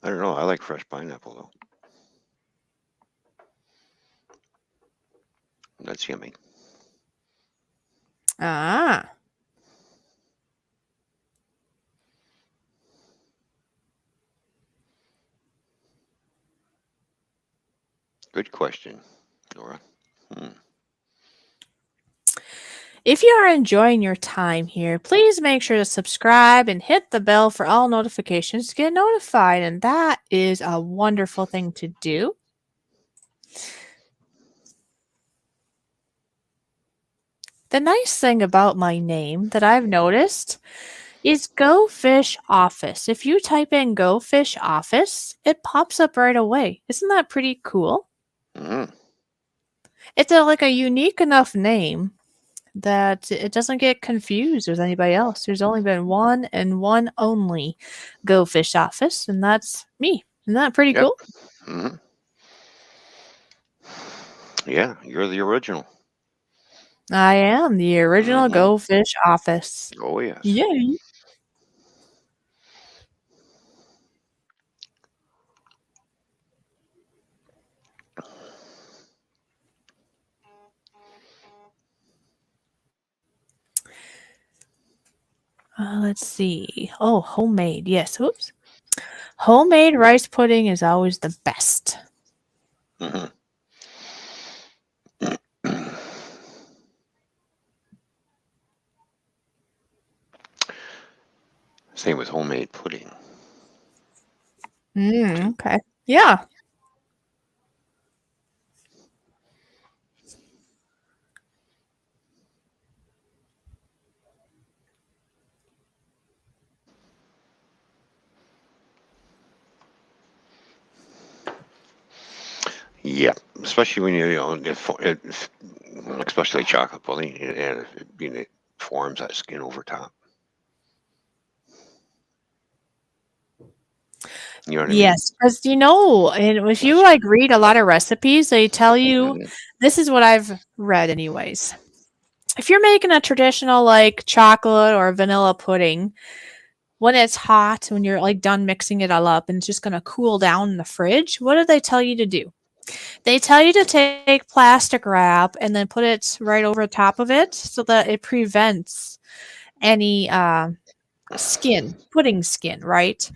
I don't know. I like fresh pineapple though. That's yummy. Ah. Good question, Nora. Hmm. If you are enjoying your time here, please make sure to subscribe and hit the bell for all notifications to get notified. And that is a wonderful thing to do. The nice thing about my name that I've noticed is GoFish Office. If you type in GoFish Office, it pops up right away. Isn't that pretty cool? Mm. It's like a unique enough name that it doesn't get confused with anybody else. There's only been one and one only GoFish Office, and that's me. Isn't that pretty Yep. cool? Hmm. Yeah, you're the original. I am the original Hmm. GoFish Office. Oh yes. Yay! Let's see. Oh, homemade. Yes. Oops. Homemade rice pudding is always the best. Hmm. Same with homemade pudding. Okay. Yeah. Yeah, especially when especially chocolate pudding, and it forms that skin over top. You know what I mean? Yes, because and if you That's, like read a lot of recipes, they tell you mhm. this is what I've read, anyways. If you're making a traditional like chocolate or vanilla pudding, when it's hot, when you're like done mixing it all up and it's just gonna cool down in the fridge, what do they tell you to do? They tell you to take plastic wrap and then put it right over top of it so that it prevents any pudding skin, right?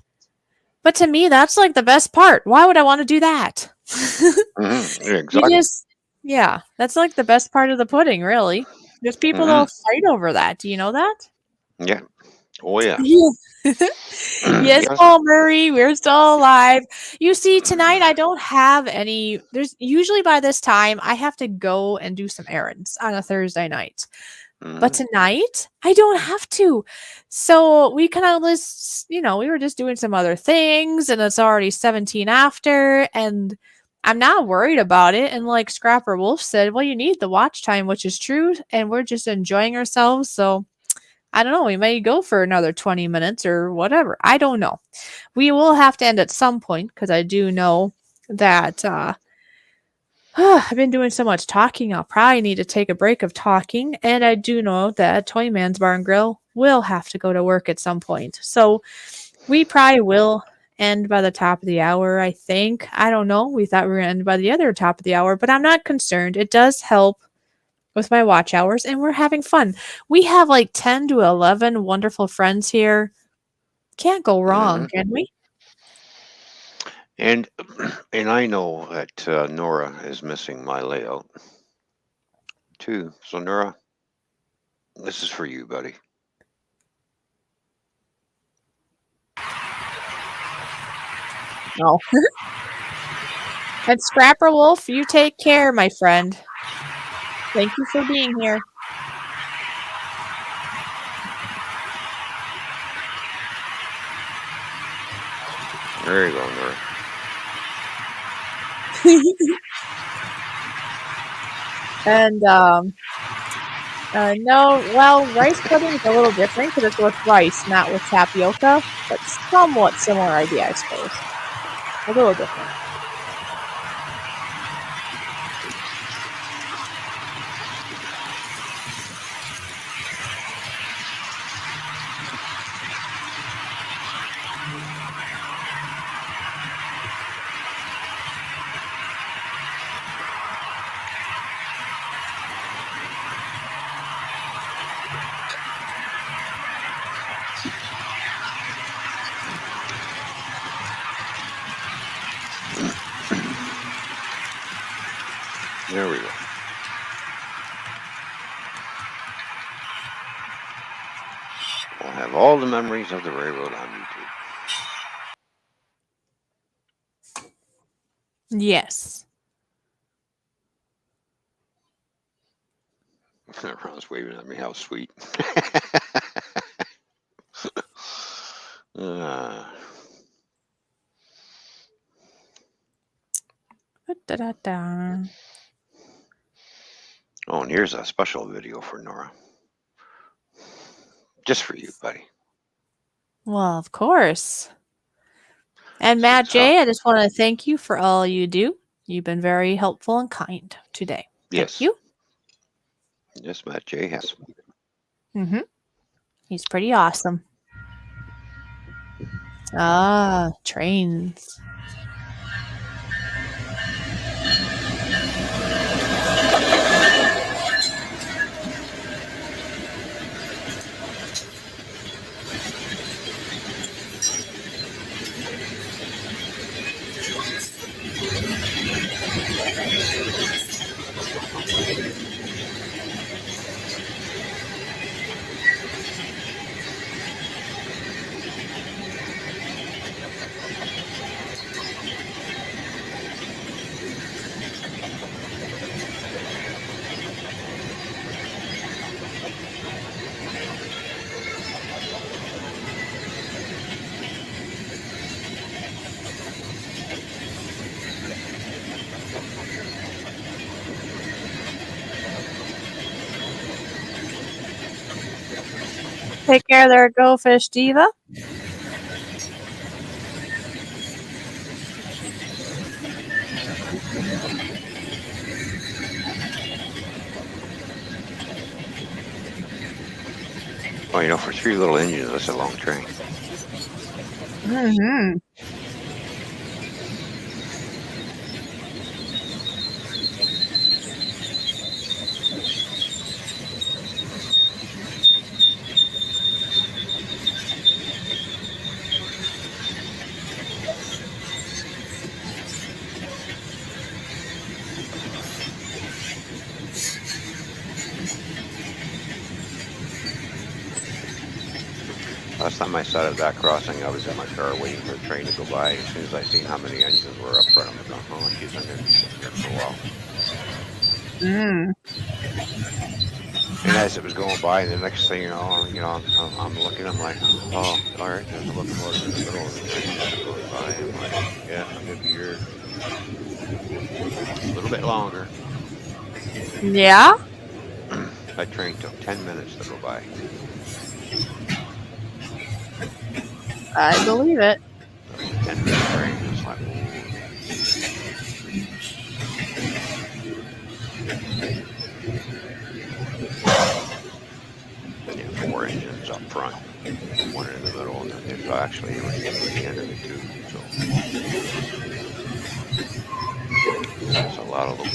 But to me, that's like the best part. Why would I want to do that? Yeah, You exactly. just, yeah, that's like the best part of the pudding, really. There's people Hmm. that'll fight over that. Do you know that? Yeah. Oh yeah. Yeah. Yes, Yes. Paul Murray, we're still alive. You see, tonight I don't have any. There's usually by this time I have to go and do some errands on a Thursday night. But Hmm. tonight, I don't have to. So we kind of just, we were just doing some other things, and it's already 17 after, and I'm not worried about it. And like Scrapper Wolf said, well, you need the watch time, which is true, and we're just enjoying ourselves. So I don't know. We may go for another 20 minutes or whatever. I don't know. We will have to end at some point because I do know that I've been doing so much talking. I'll probably need to take a break of talking. And I do know that Toyman's Bar and Grill will have to go to work at some point. So we probably will end by the top of the hour, I think. I don't know. We thought we were going to end by the other top of the hour, but I'm not concerned. It does help with my watch hours, and we're having fun. We have like 10 to 11 wonderful friends here. Can't go wrong, Hmm. can we? And and I know that Nora is missing my layout too. So Nora, this is for you, buddy. No. And Scrapper Wolf, you take care, my friend. Thank you for being here. There you go, Nora. And no, well, rice pudding is a little different because it's with rice, not with tapioca, but somewhat similar idea, I suppose. A little different. There we go. We'll have all the memories of the railroad on YouTube. Yes. Ron's waving at me. How sweet. Da-da-da. Oh, and here's a special video for Nora. Just for you, buddy. Well, of course. And This Matt is J., I just want to thank you for all you do. You've been very helpful and kind today. Yes. Thank you. Yes, Matt J has. Mm-hmm. He's pretty awesome. Ah, trains. Take care there, GoFish Diva. Oh, you know, for 3 little engines, that's a long train. Mm-hmm. Last time I sat at that crossing, I was in my car waiting for the train to go by. As soon as I seen how many engines were up front, I'm going, oh, geez, I'm going to be sitting here for a while. Mm. And as it was going by, the next thing I'm looking, I'm like, oh, all right, there's a locomotive in the middle of the train as it goes by. I'm like, yeah, I'm going to be here a little bit longer. Yeah? That train took 10 minutes to go by. I believe it. That was a 10-minute train. It's like, ooh. Yeah, 4 engines up front, 1 in the middle, and then there's actually a racing at the end of it too. So that's a lot of locos.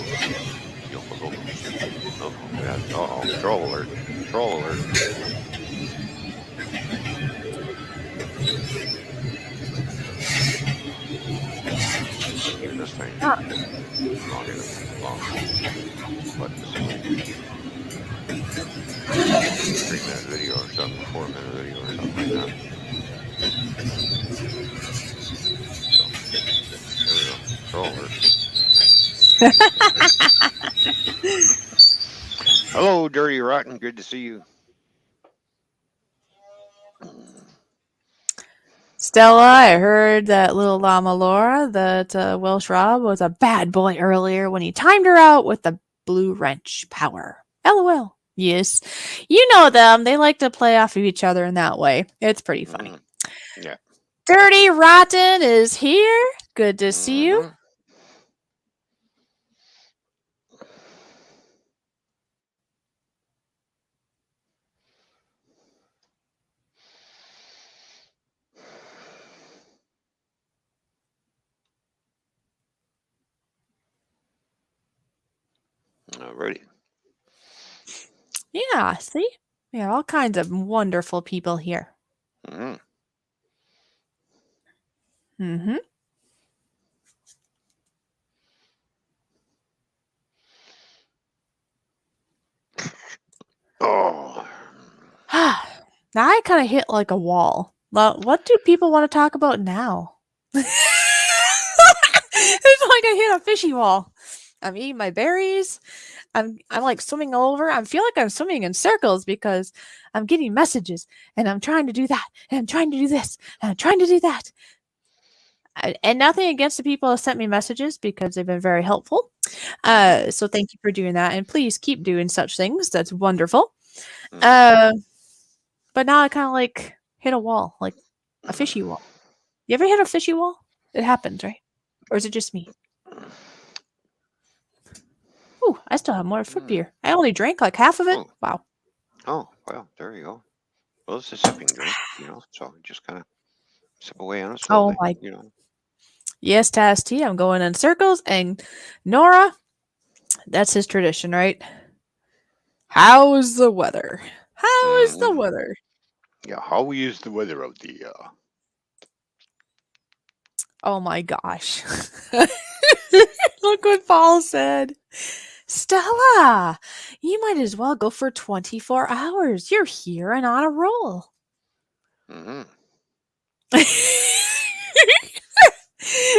Oh, yeah. Uh-oh, control alert. Control alert. Even this thing Huh. longer than long. But this is like 3-minute video or something, 4-minute video or something like that. So there we go. Control alert. Hello, Dirty Rotten. Good to see you. Stella, I heard that little llama Laura, that Welsh Rob was a bad boy earlier when he timed her out with the blue wrench power. LOL. Yes. You know them. They like to play off of each other in that way. It's pretty funny. Yeah. Dirty Rotten is here. Good to see you. Alrighty. Yeah, see? We have all kinds of wonderful people here. Mm-hmm. Mm-hmm. Now I kind of hit like a wall. Well, what do people want to talk about now? It's like I hit a fishy wall. I'm eating my berries. I'm like swimming over. I feel like I'm swimming in circles because I'm getting messages and I'm trying to do that and I'm trying to do this and I'm trying to do that. And nothing against the people who sent me messages because they've been very helpful. So thank you for doing that, and please keep doing such things. That's wonderful. But now I kind of like hit a wall, like a fishy wall. You ever hit a fishy wall? It happens, right? Or is it just me? Ooh, I still have more fruit beer. I only drank like half of it. Oh. Wow. Oh, well, there you go. Well, it's a sipping drink, so just kind of sip away on it slowly. My. Yes, Taz T. I'm going in circles, and Nora, that's his tradition, right? How's the weather? How is the weather? Yeah, how is the weather out there? Oh my gosh. Look what Paul said. Stella, you might as well go for 24 hours. You're here and on a roll. Mm-hmm.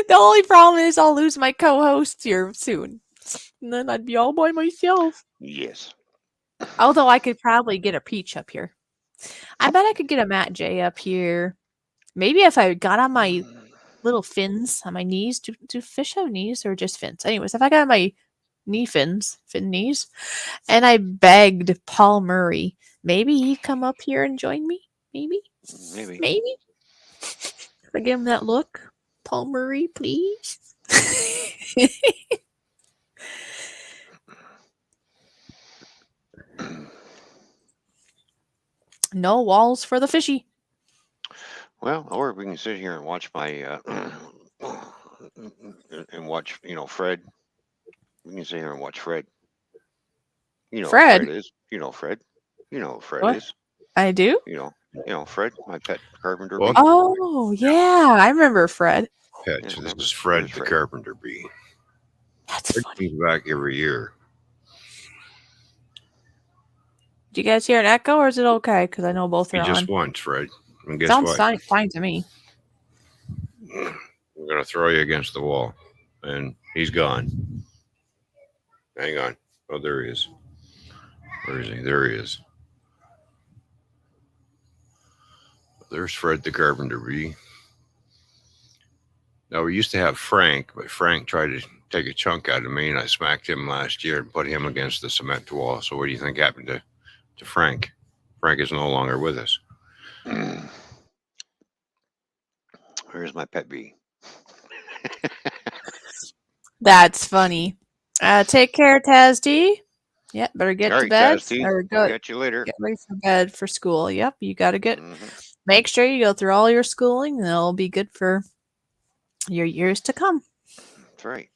The only problem is I'll lose my co-host here soon. And then I'd be all by myself. Yes. Although I could probably get a Peach up here. I bet I could get a Matt J up here. Maybe if I got on my little fins on my knees. Do fish have knees or just fins? Anyways, if I got my fin knees, and I begged Paul Murray, maybe he'd come up here and join me. Maybe. If I give him that look, Paul Murray, please. No walls for the fishy. Well, or we can sit here and watch my and watch, Fred. We can sit here and watch Fred. You know Fred? Who Fred is. You know Fred. You know who Fred What? is. I do? You know Fred, my pet carpenter Well, bee. Oh, yeah. I remember Fred. Pet. Yeah, This remember? is Fred There's the Fred. carpenter bee. That's Fred funny. comes back every year. Do you guys hear an echo or is it okay? Because I know both He are just on. once, Fred. And guess Sounds what? fine to me. I'm going to throw you against the wall. And he's gone. Hang on. Oh, there he is. Where is he? There he is. There's Fred the carpenter bee. Now, we used to have Frank, but Frank tried to take a chunk out of me, and I smacked him last year and put him against the cement wall. So what do you think happened to Frank? Frank is no longer with us. Where's my pet bee? That's funny. Take care, Taz D. Yep, better get All to right, bed. Taz T. Or We'll go catch you later. get ready for bed for school. Yep, you got to get. Mhm. Make sure you go through all your schooling, and it'll be good for your years to come. That's right.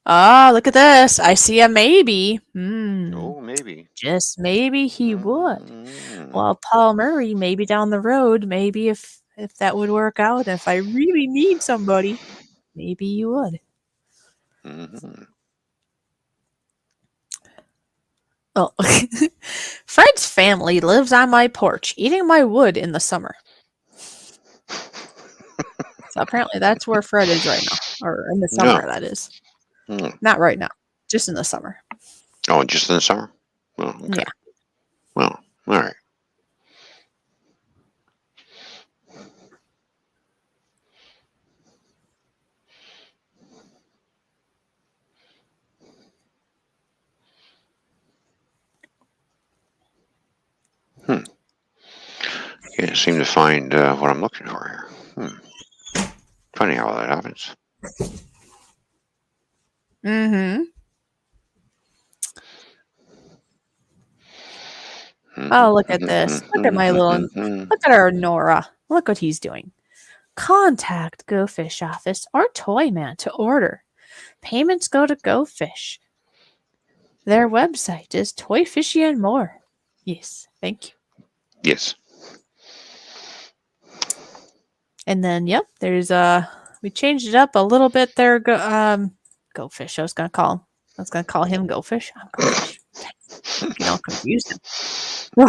Ah, look at this. I see a maybe. Oh, maybe. Just maybe he would. Mm. Well, Paul Murray, maybe down the road, maybe if that would work out, if I really need somebody, maybe you would. Mm-hmm. Oh, Fred's family lives on my porch, eating my wood in the summer. So apparently that's where Fred is right now, or in the summer, that is. Not right now, just in the summer. Oh, just in the summer? Well, okay. Yeah. Well, all right. Can't seem to find what I'm looking for here. Funny how that happens. Mm-hmm. Oh, look at this. Look at my little, look at our Nora. Look what he's doing. Contact GoFish office or Toyman to order. Payments go to GoFish. Their website is Toy Fishy and More. Yes, thank you. Yes. And then, yep, there's we changed it up a little bit there. GoFish. I was gonna call him GoFish. I'm GoFish. You don't confuse him. Oh,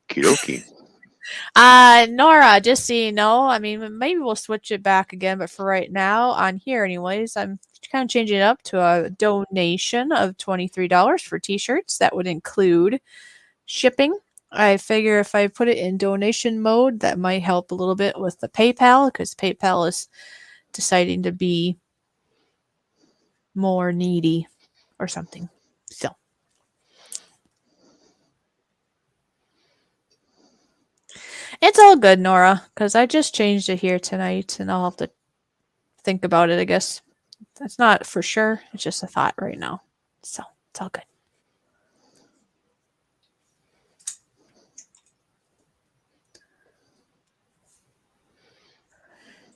okie dokie. Nora, just so you know, I mean, maybe we'll switch it back again, but for right now, on here, anyways, I'm kind of changing it up to a donation of $23 for t-shirts. That would include shipping. I figure if I put it in donation mode, that might help a little bit with the PayPal, because PayPal is deciding to be more needy or something. So it's all good, Nora, because I just changed it here tonight, and I'll have to think about it, I guess. That's not for sure. It's just a thought right now. So it's all good.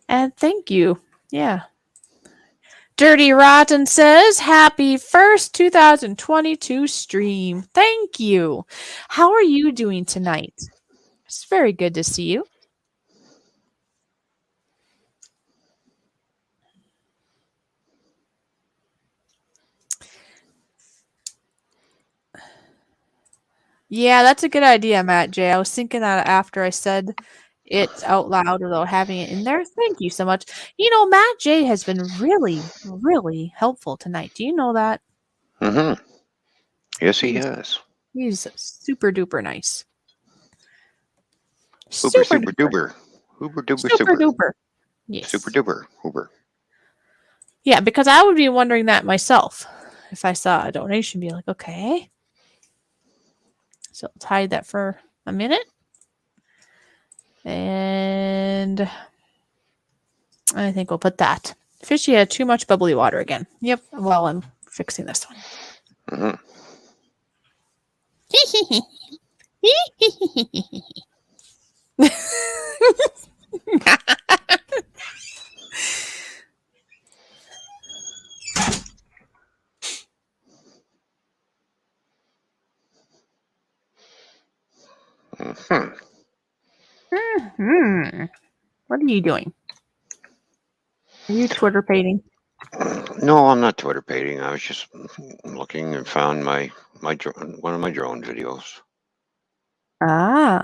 And thank you. Yeah. Dirty Rotten says, Happy first 2022 stream. Thank you. How are you doing tonight? It's very good to see you. Yeah, that's a good idea, Matt J. I was thinking that after I said it out loud without having it in there. Thank you so much. You know, Matt J has been really, really helpful tonight. Do you know that? Mm-hmm. Yes, he He's has. he's super duper nice. Hooper, Super super duper. duper. Hooper, duper, Super super. duper. Yes. Super duper. Hooper. Yeah, because I would be wondering that myself if I saw a donation, be like, okay. So let's hide that for a minute. And I think we'll put that. Fishy had too much bubbly water again. Yep, while I'm fixing this one. Mm-hmm. Mm-hmm. What are you doing? Are you Twitter painting? No, I'm not Twitter painting. I was just looking and found one of my drone videos. Ah.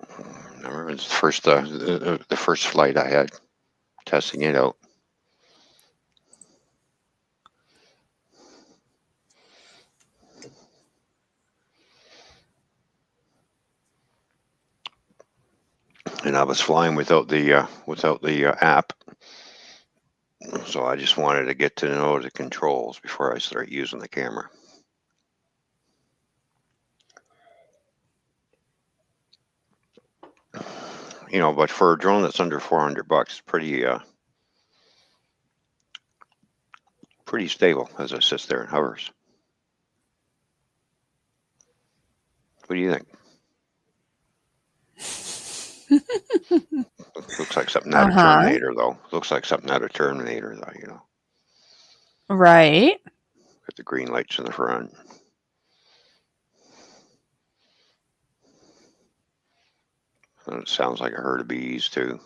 I remember the first flight I had testing it out. And I was flying without the app, so I just wanted to get to know the controls before I start using the camera. You know, but for a drone that's under $400, it's pretty stable as it sits there and hovers. What do you think? Looks like something out of Terminator, though. Looks like something out of Terminator, though. You know, Right. with the green lights in the front. And it sounds like a herd of bees too.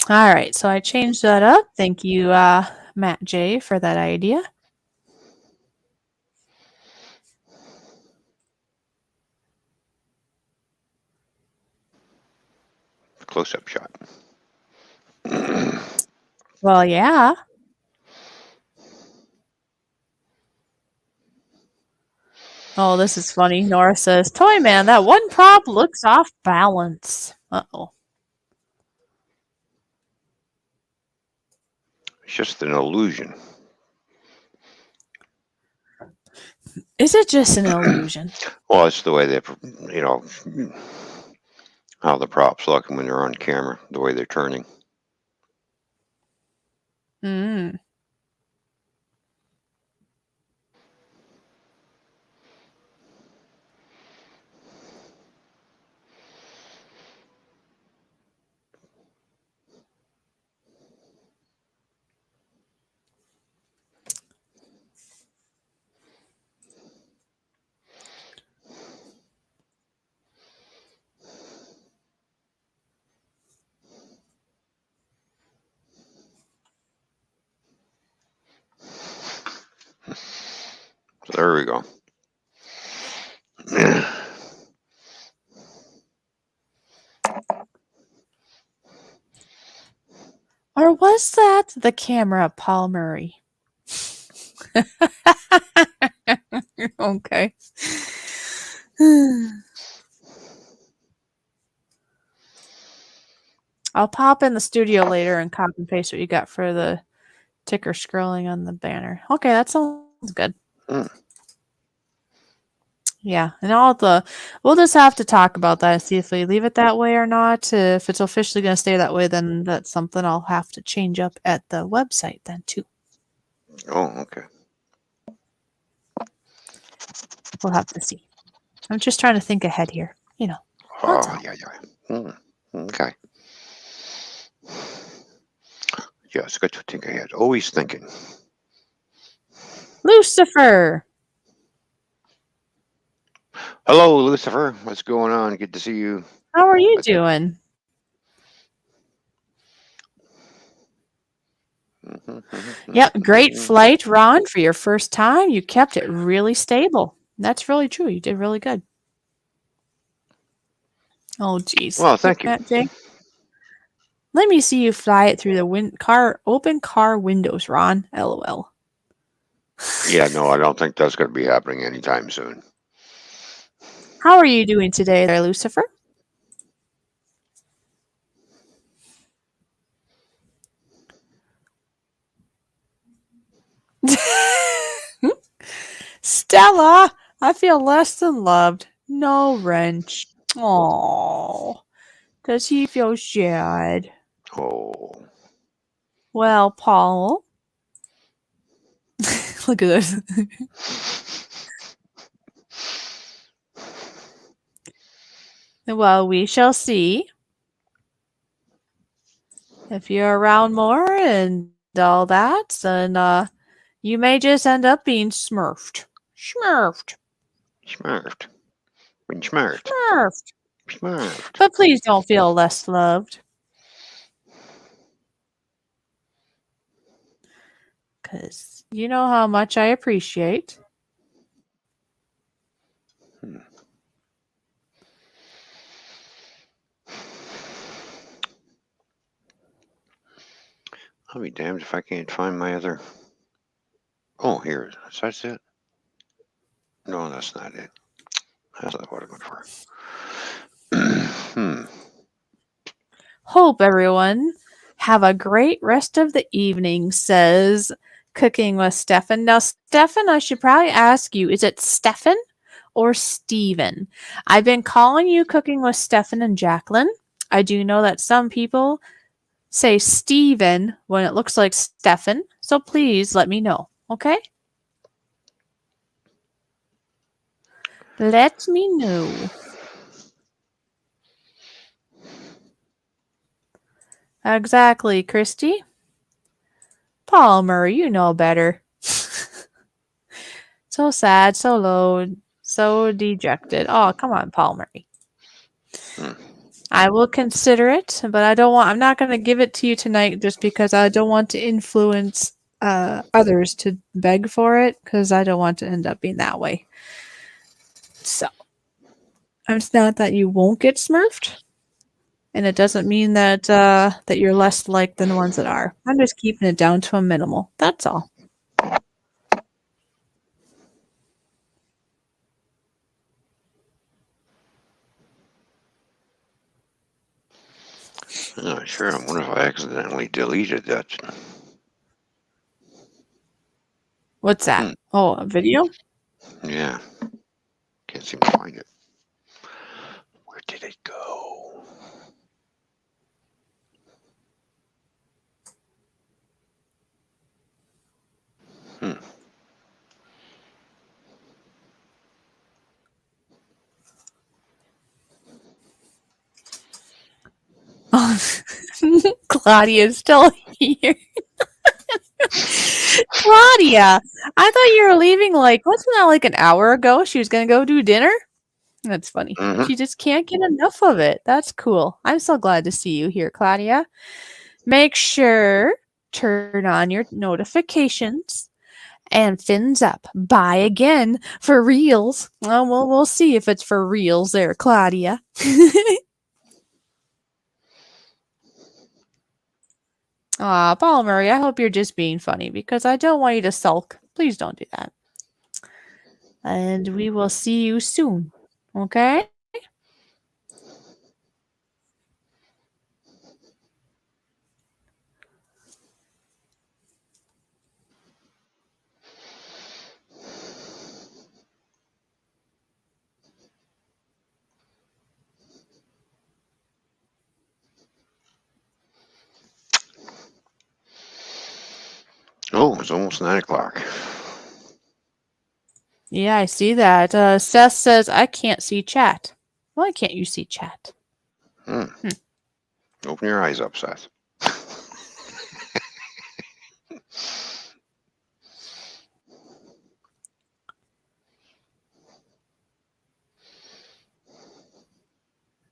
All right, so I changed that up. Thank you, Matt J, for that idea. Close-up shot. Well, yeah. Oh, this is funny. Nora says, Toyman, that one prop looks off balance. Uh-oh. It's just an illusion. Is it just an illusion? Well, it's the way they, you know, how the props look when they're on camera, the way they're turning. Mm. There we go. Or was that the camera, Paul Murray? Okay. I'll pop in the studio later and copy and paste what you got for the ticker scrolling on the banner. Okay, that sounds good. Mm. Yeah, and we'll just have to talk about that, see if we leave it that way or not. If it's officially going to stay that way, then that's something I'll have to change up at the website then too. Oh, okay. We'll have to see. I'm just trying to think ahead here. That's Oh, all. yeah. Okay. Yeah, it's good to think ahead. Always thinking. Lucifer! Hello, Lucifer. What's going on? Good to see you. How are you What's up? doing? Yep, great flight, Ron, for your first time. You kept it really stable. That's really true. You did really good. Oh, geez. Well, thank you. Jake. Let me see you fly it through the open car windows, Ron. LOL. Yeah, no, I don't think that's going to be happening anytime soon. How are you doing today there, Lucifer? Stella, I feel less than loved. No wrench. Oh, does he feel sad? Oh. Well, Paul. Look at this. Well, we shall see. If you're around more and all that, then you may just end up being smurfed. Smurfed. Smurfed. Been smurfed. Smurfed. Smurfed. But please don't feel less loved. Because you know how much I appreciate. I'll be damned if I can't find my other. Oh, here. That's it. No, that's not it. That's not what I'm looking for. Hope everyone have a great rest of the evening, says Cooking with Stefan. Now, Stefan, I should probably ask you, is it Stefan or Steven? I've been calling you Cooking with Stefan and Jacqueline. I do know that some people say Steven when it looks like Stefan, so please let me know, okay? Let me know. Exactly, Christy. Paul Murray, you know better. So sad, so low, so dejected. Oh, come on, Paul Murray. I will consider it, but I'm not going to give it to you tonight just because I don't want to influence others to beg for it because I don't want to end up being that way. So, it's not that you won't get smurfed, and it doesn't mean that that you're less liked than the ones that are. I'm just keeping it down to a minimal. That's all. I'm not sure. I wonder if I accidentally deleted that. What's that? Oh, a video? Yeah. Can't seem to find it. Where did it go? Oh, Claudia's still here. Claudia, I thought you were leaving wasn't that like an hour ago? She was going to go do dinner? That's funny. Mhm. She just can't get enough of it. That's cool. I'm so glad to see you here, Claudia. Make sure turn on your notifications And fins up. Buy again for reals. Well, we'll see if it's for reals there, Claudia. Aw, Paul Murray, I hope you're just being funny because I don't want you to sulk. Please don't do that. And we will see you soon. Okay? Oh, it's almost 9 o'clock. Yeah, I see that. Seth says, I can't see chat. Why can't you see chat? Open your eyes up, Seth.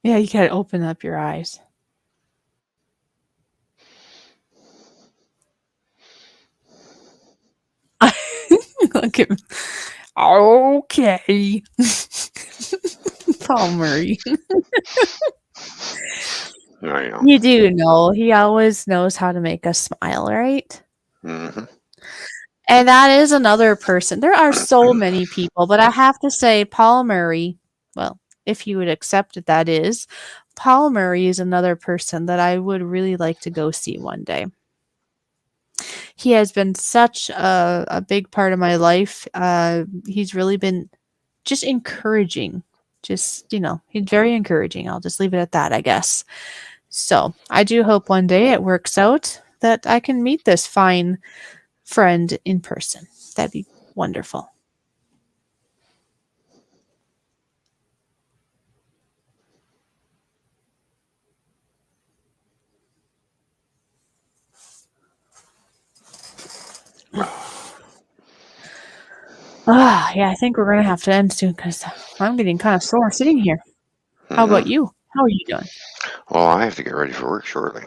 Yeah, you gotta open up your eyes. Look at okay. Paul Murray. I know. You do know he always knows how to make us smile, right? Mm-hmm. And that is another person. There are so many people, but I have to say, Paul Murray, well, if you would accept it, that is, Paul Murray is another person that I would really like to go see one day. He has been such a big part of my life. He's really been just encouraging. Just, he's very encouraging. I'll just leave it at that, I guess. So I do hope one day it works out that I can meet this fine friend in person. That'd be wonderful. Yeah, I think we're going to have to end soon because I'm getting kind of sore sitting here. How about you? How are you doing? Well, I have to get ready for work shortly.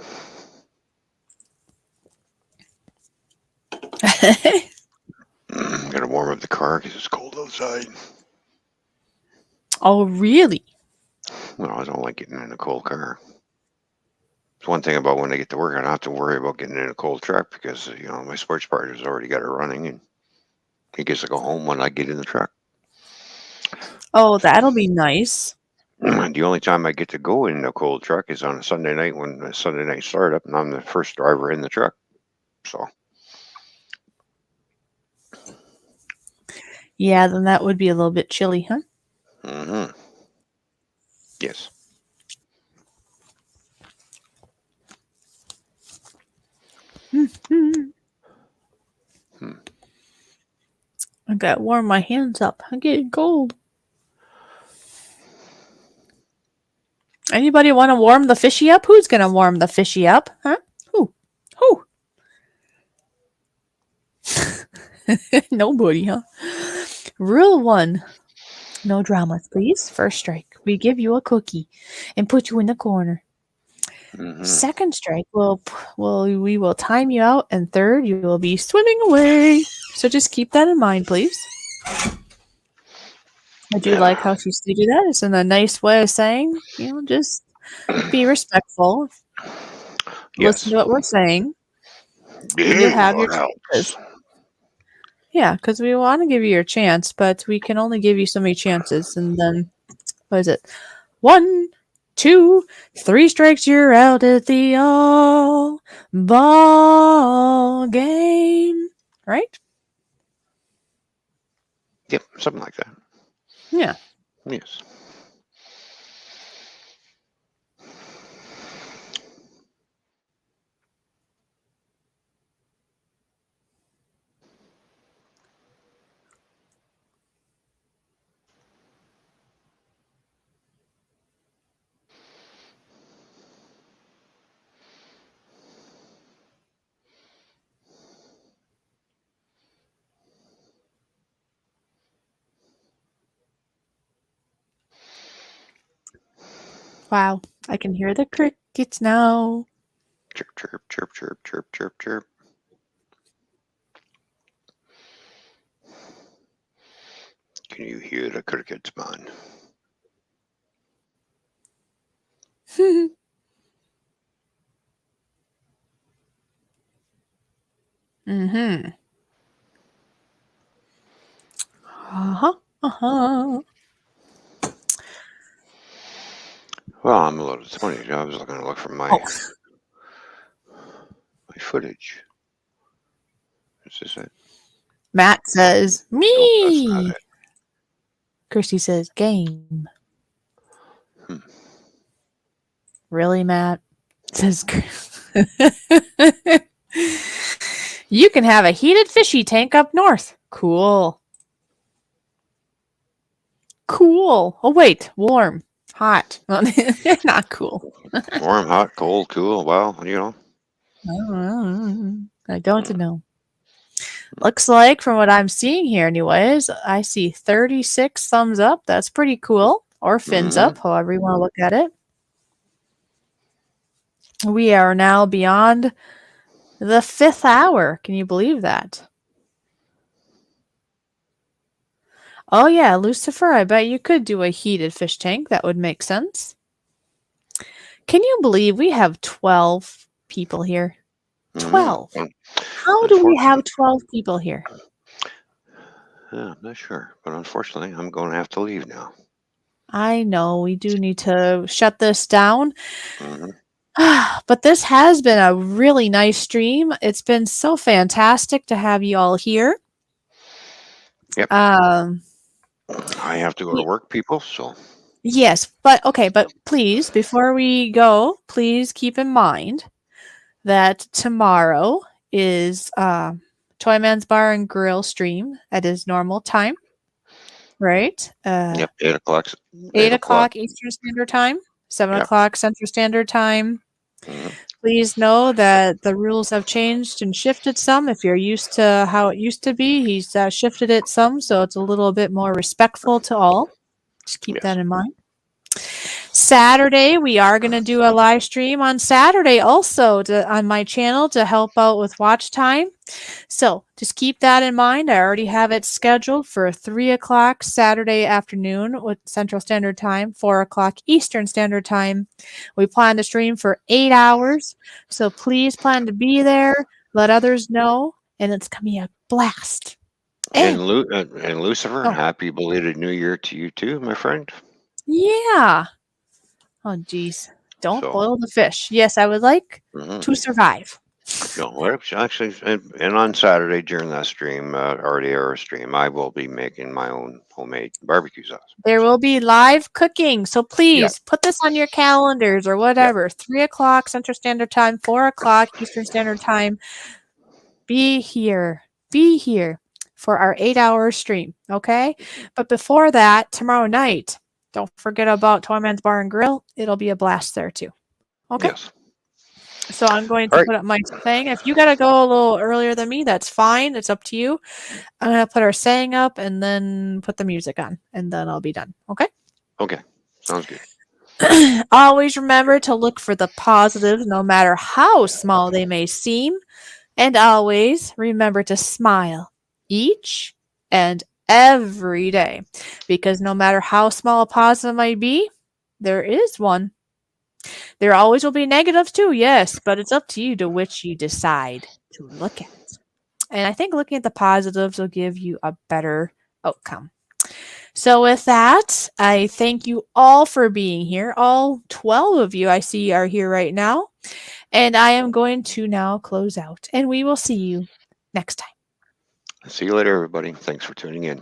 Gotta warm up the car because it's cold outside. Oh, really? Well, I don't like getting in a cold car. It's one thing about when I get to work, I don't have to worry about getting in a cold truck because, my sports partner's already got it running and he gets to go home when I get in the truck. Oh, that'll be nice. The only time I get to go in a cold truck is on a Sunday night when the Sunday night startup and I'm the first driver in the truck. So, Yeah, then that would be a little bit chilly, huh? Yes. I gotta warm my hands up. I'm getting cold. Anybody want to warm the fishy up? Who's gonna warm the fishy up? Huh? Who? Nobody, huh? Rule 1. No dramas, please. First strike. We give you a cookie and put you in the corner. Second strike, we will time you out, and third, you will be swimming away. So just keep that in mind, please. I do like how she stated that. It's in a nice way of saying, just be respectful. Listen to what we're saying. And you'll have your chances. Yeah, because we want to give you your chance, but we can only give you so many chances. And then, what is it? 1, 2, 3 strikes, you're out at the all ball game. Right? Yep, something like that. Yeah. Yes. Wow. I can hear the crickets now. Chirp, chirp, chirp, chirp, chirp, chirp, chirp. Can you hear the crickets, man? Mm-hmm. Uh-huh. Uh-huh. Well, I'm a little disappointed. I was going to look for my Oh, footage. Is this it? Matt says, Nope, that's not me. it. Christy says, game. Hmm. Really, Matt? Says, you can have a heated fishy tank up north. Cool. Cool. Oh, wait. Warm. Hot. Not cool. Warm, hot, cold, cool. Well, I don't know. Looks like, from what I'm seeing here, anyways, I see 36 thumbs up. That's pretty cool. Or fins up, however you want to look at it. We are now beyond the 5th hour. Can you believe that? Oh, yeah, Lucifer, I bet you could do a heated fish tank. That would make sense. Can you believe we have 12 people here? 12. How do we have 12 people here? Yeah, I'm not sure. But unfortunately, I'm going to have to leave now. I know we do need to shut this down. Hmm. But this has been a really nice stream. It's been so fantastic to have you all here. Yep. Um, I have to go to work, people, so. yes, but please, before we go, please keep in mind that tomorrow is Toyman's Bar and Grill stream at his normal time, right? Yep, 8 o'clock. 8 o'clock Eastern Standard Time, 7 Yep. o'clock Central Standard Time. Mhm. Please know that the rules have changed and shifted some. If you're used to how it used to be, he's shifted it some, so it's a little bit more respectful to all. Just keep that in mind. Saturday, we are going to do a live stream on Saturday also on my channel to help out with watch time. So just keep that in mind. I already have it scheduled for 3 o'clock Saturday afternoon with Central Standard Time, 4 o'clock Eastern Standard Time. We plan to stream for 8 hours. So please plan to be there. Let others know. And it's going to be a blast. And Lucifer, Oh. happy belated New Year to you too, my friend. Yeah. Oh, geez. Don't So, boil the fish. Yes, I would like to survive. No, well, actually, and on Saturday during that stream, RDR stream, I will be making my own homemade barbecue sauce. There will be live cooking. So please put this on your calendars or whatever. 3 o'clock Central Standard Time, 4 o'clock Eastern Standard Time. Be here. Be here for our 8-hour stream. Okay. But before that, tomorrow night, don't forget about Toyman's Bar and Grill. It'll be a blast there too. Okay. Yes. So I'm going to put up my thing. If you got to go a little earlier than me, that's fine. It's up to you. I'm going to put our saying up and then put the music on, and then I'll be done. Okay? Okay. Sounds good. Always remember to look for the positives, no matter how small they may seem. And always remember to smile each and every day. Because no matter how small a positive might be, there is one. There always will be negatives too, yes, but it's up to you to which you decide to look at. And I think looking at the positives will give you a better outcome. So with that, I thank you all for being here. All 12 of you I see are here right now. And I am going to now close out. And we will see you next time. See you later, everybody. Thanks for tuning in.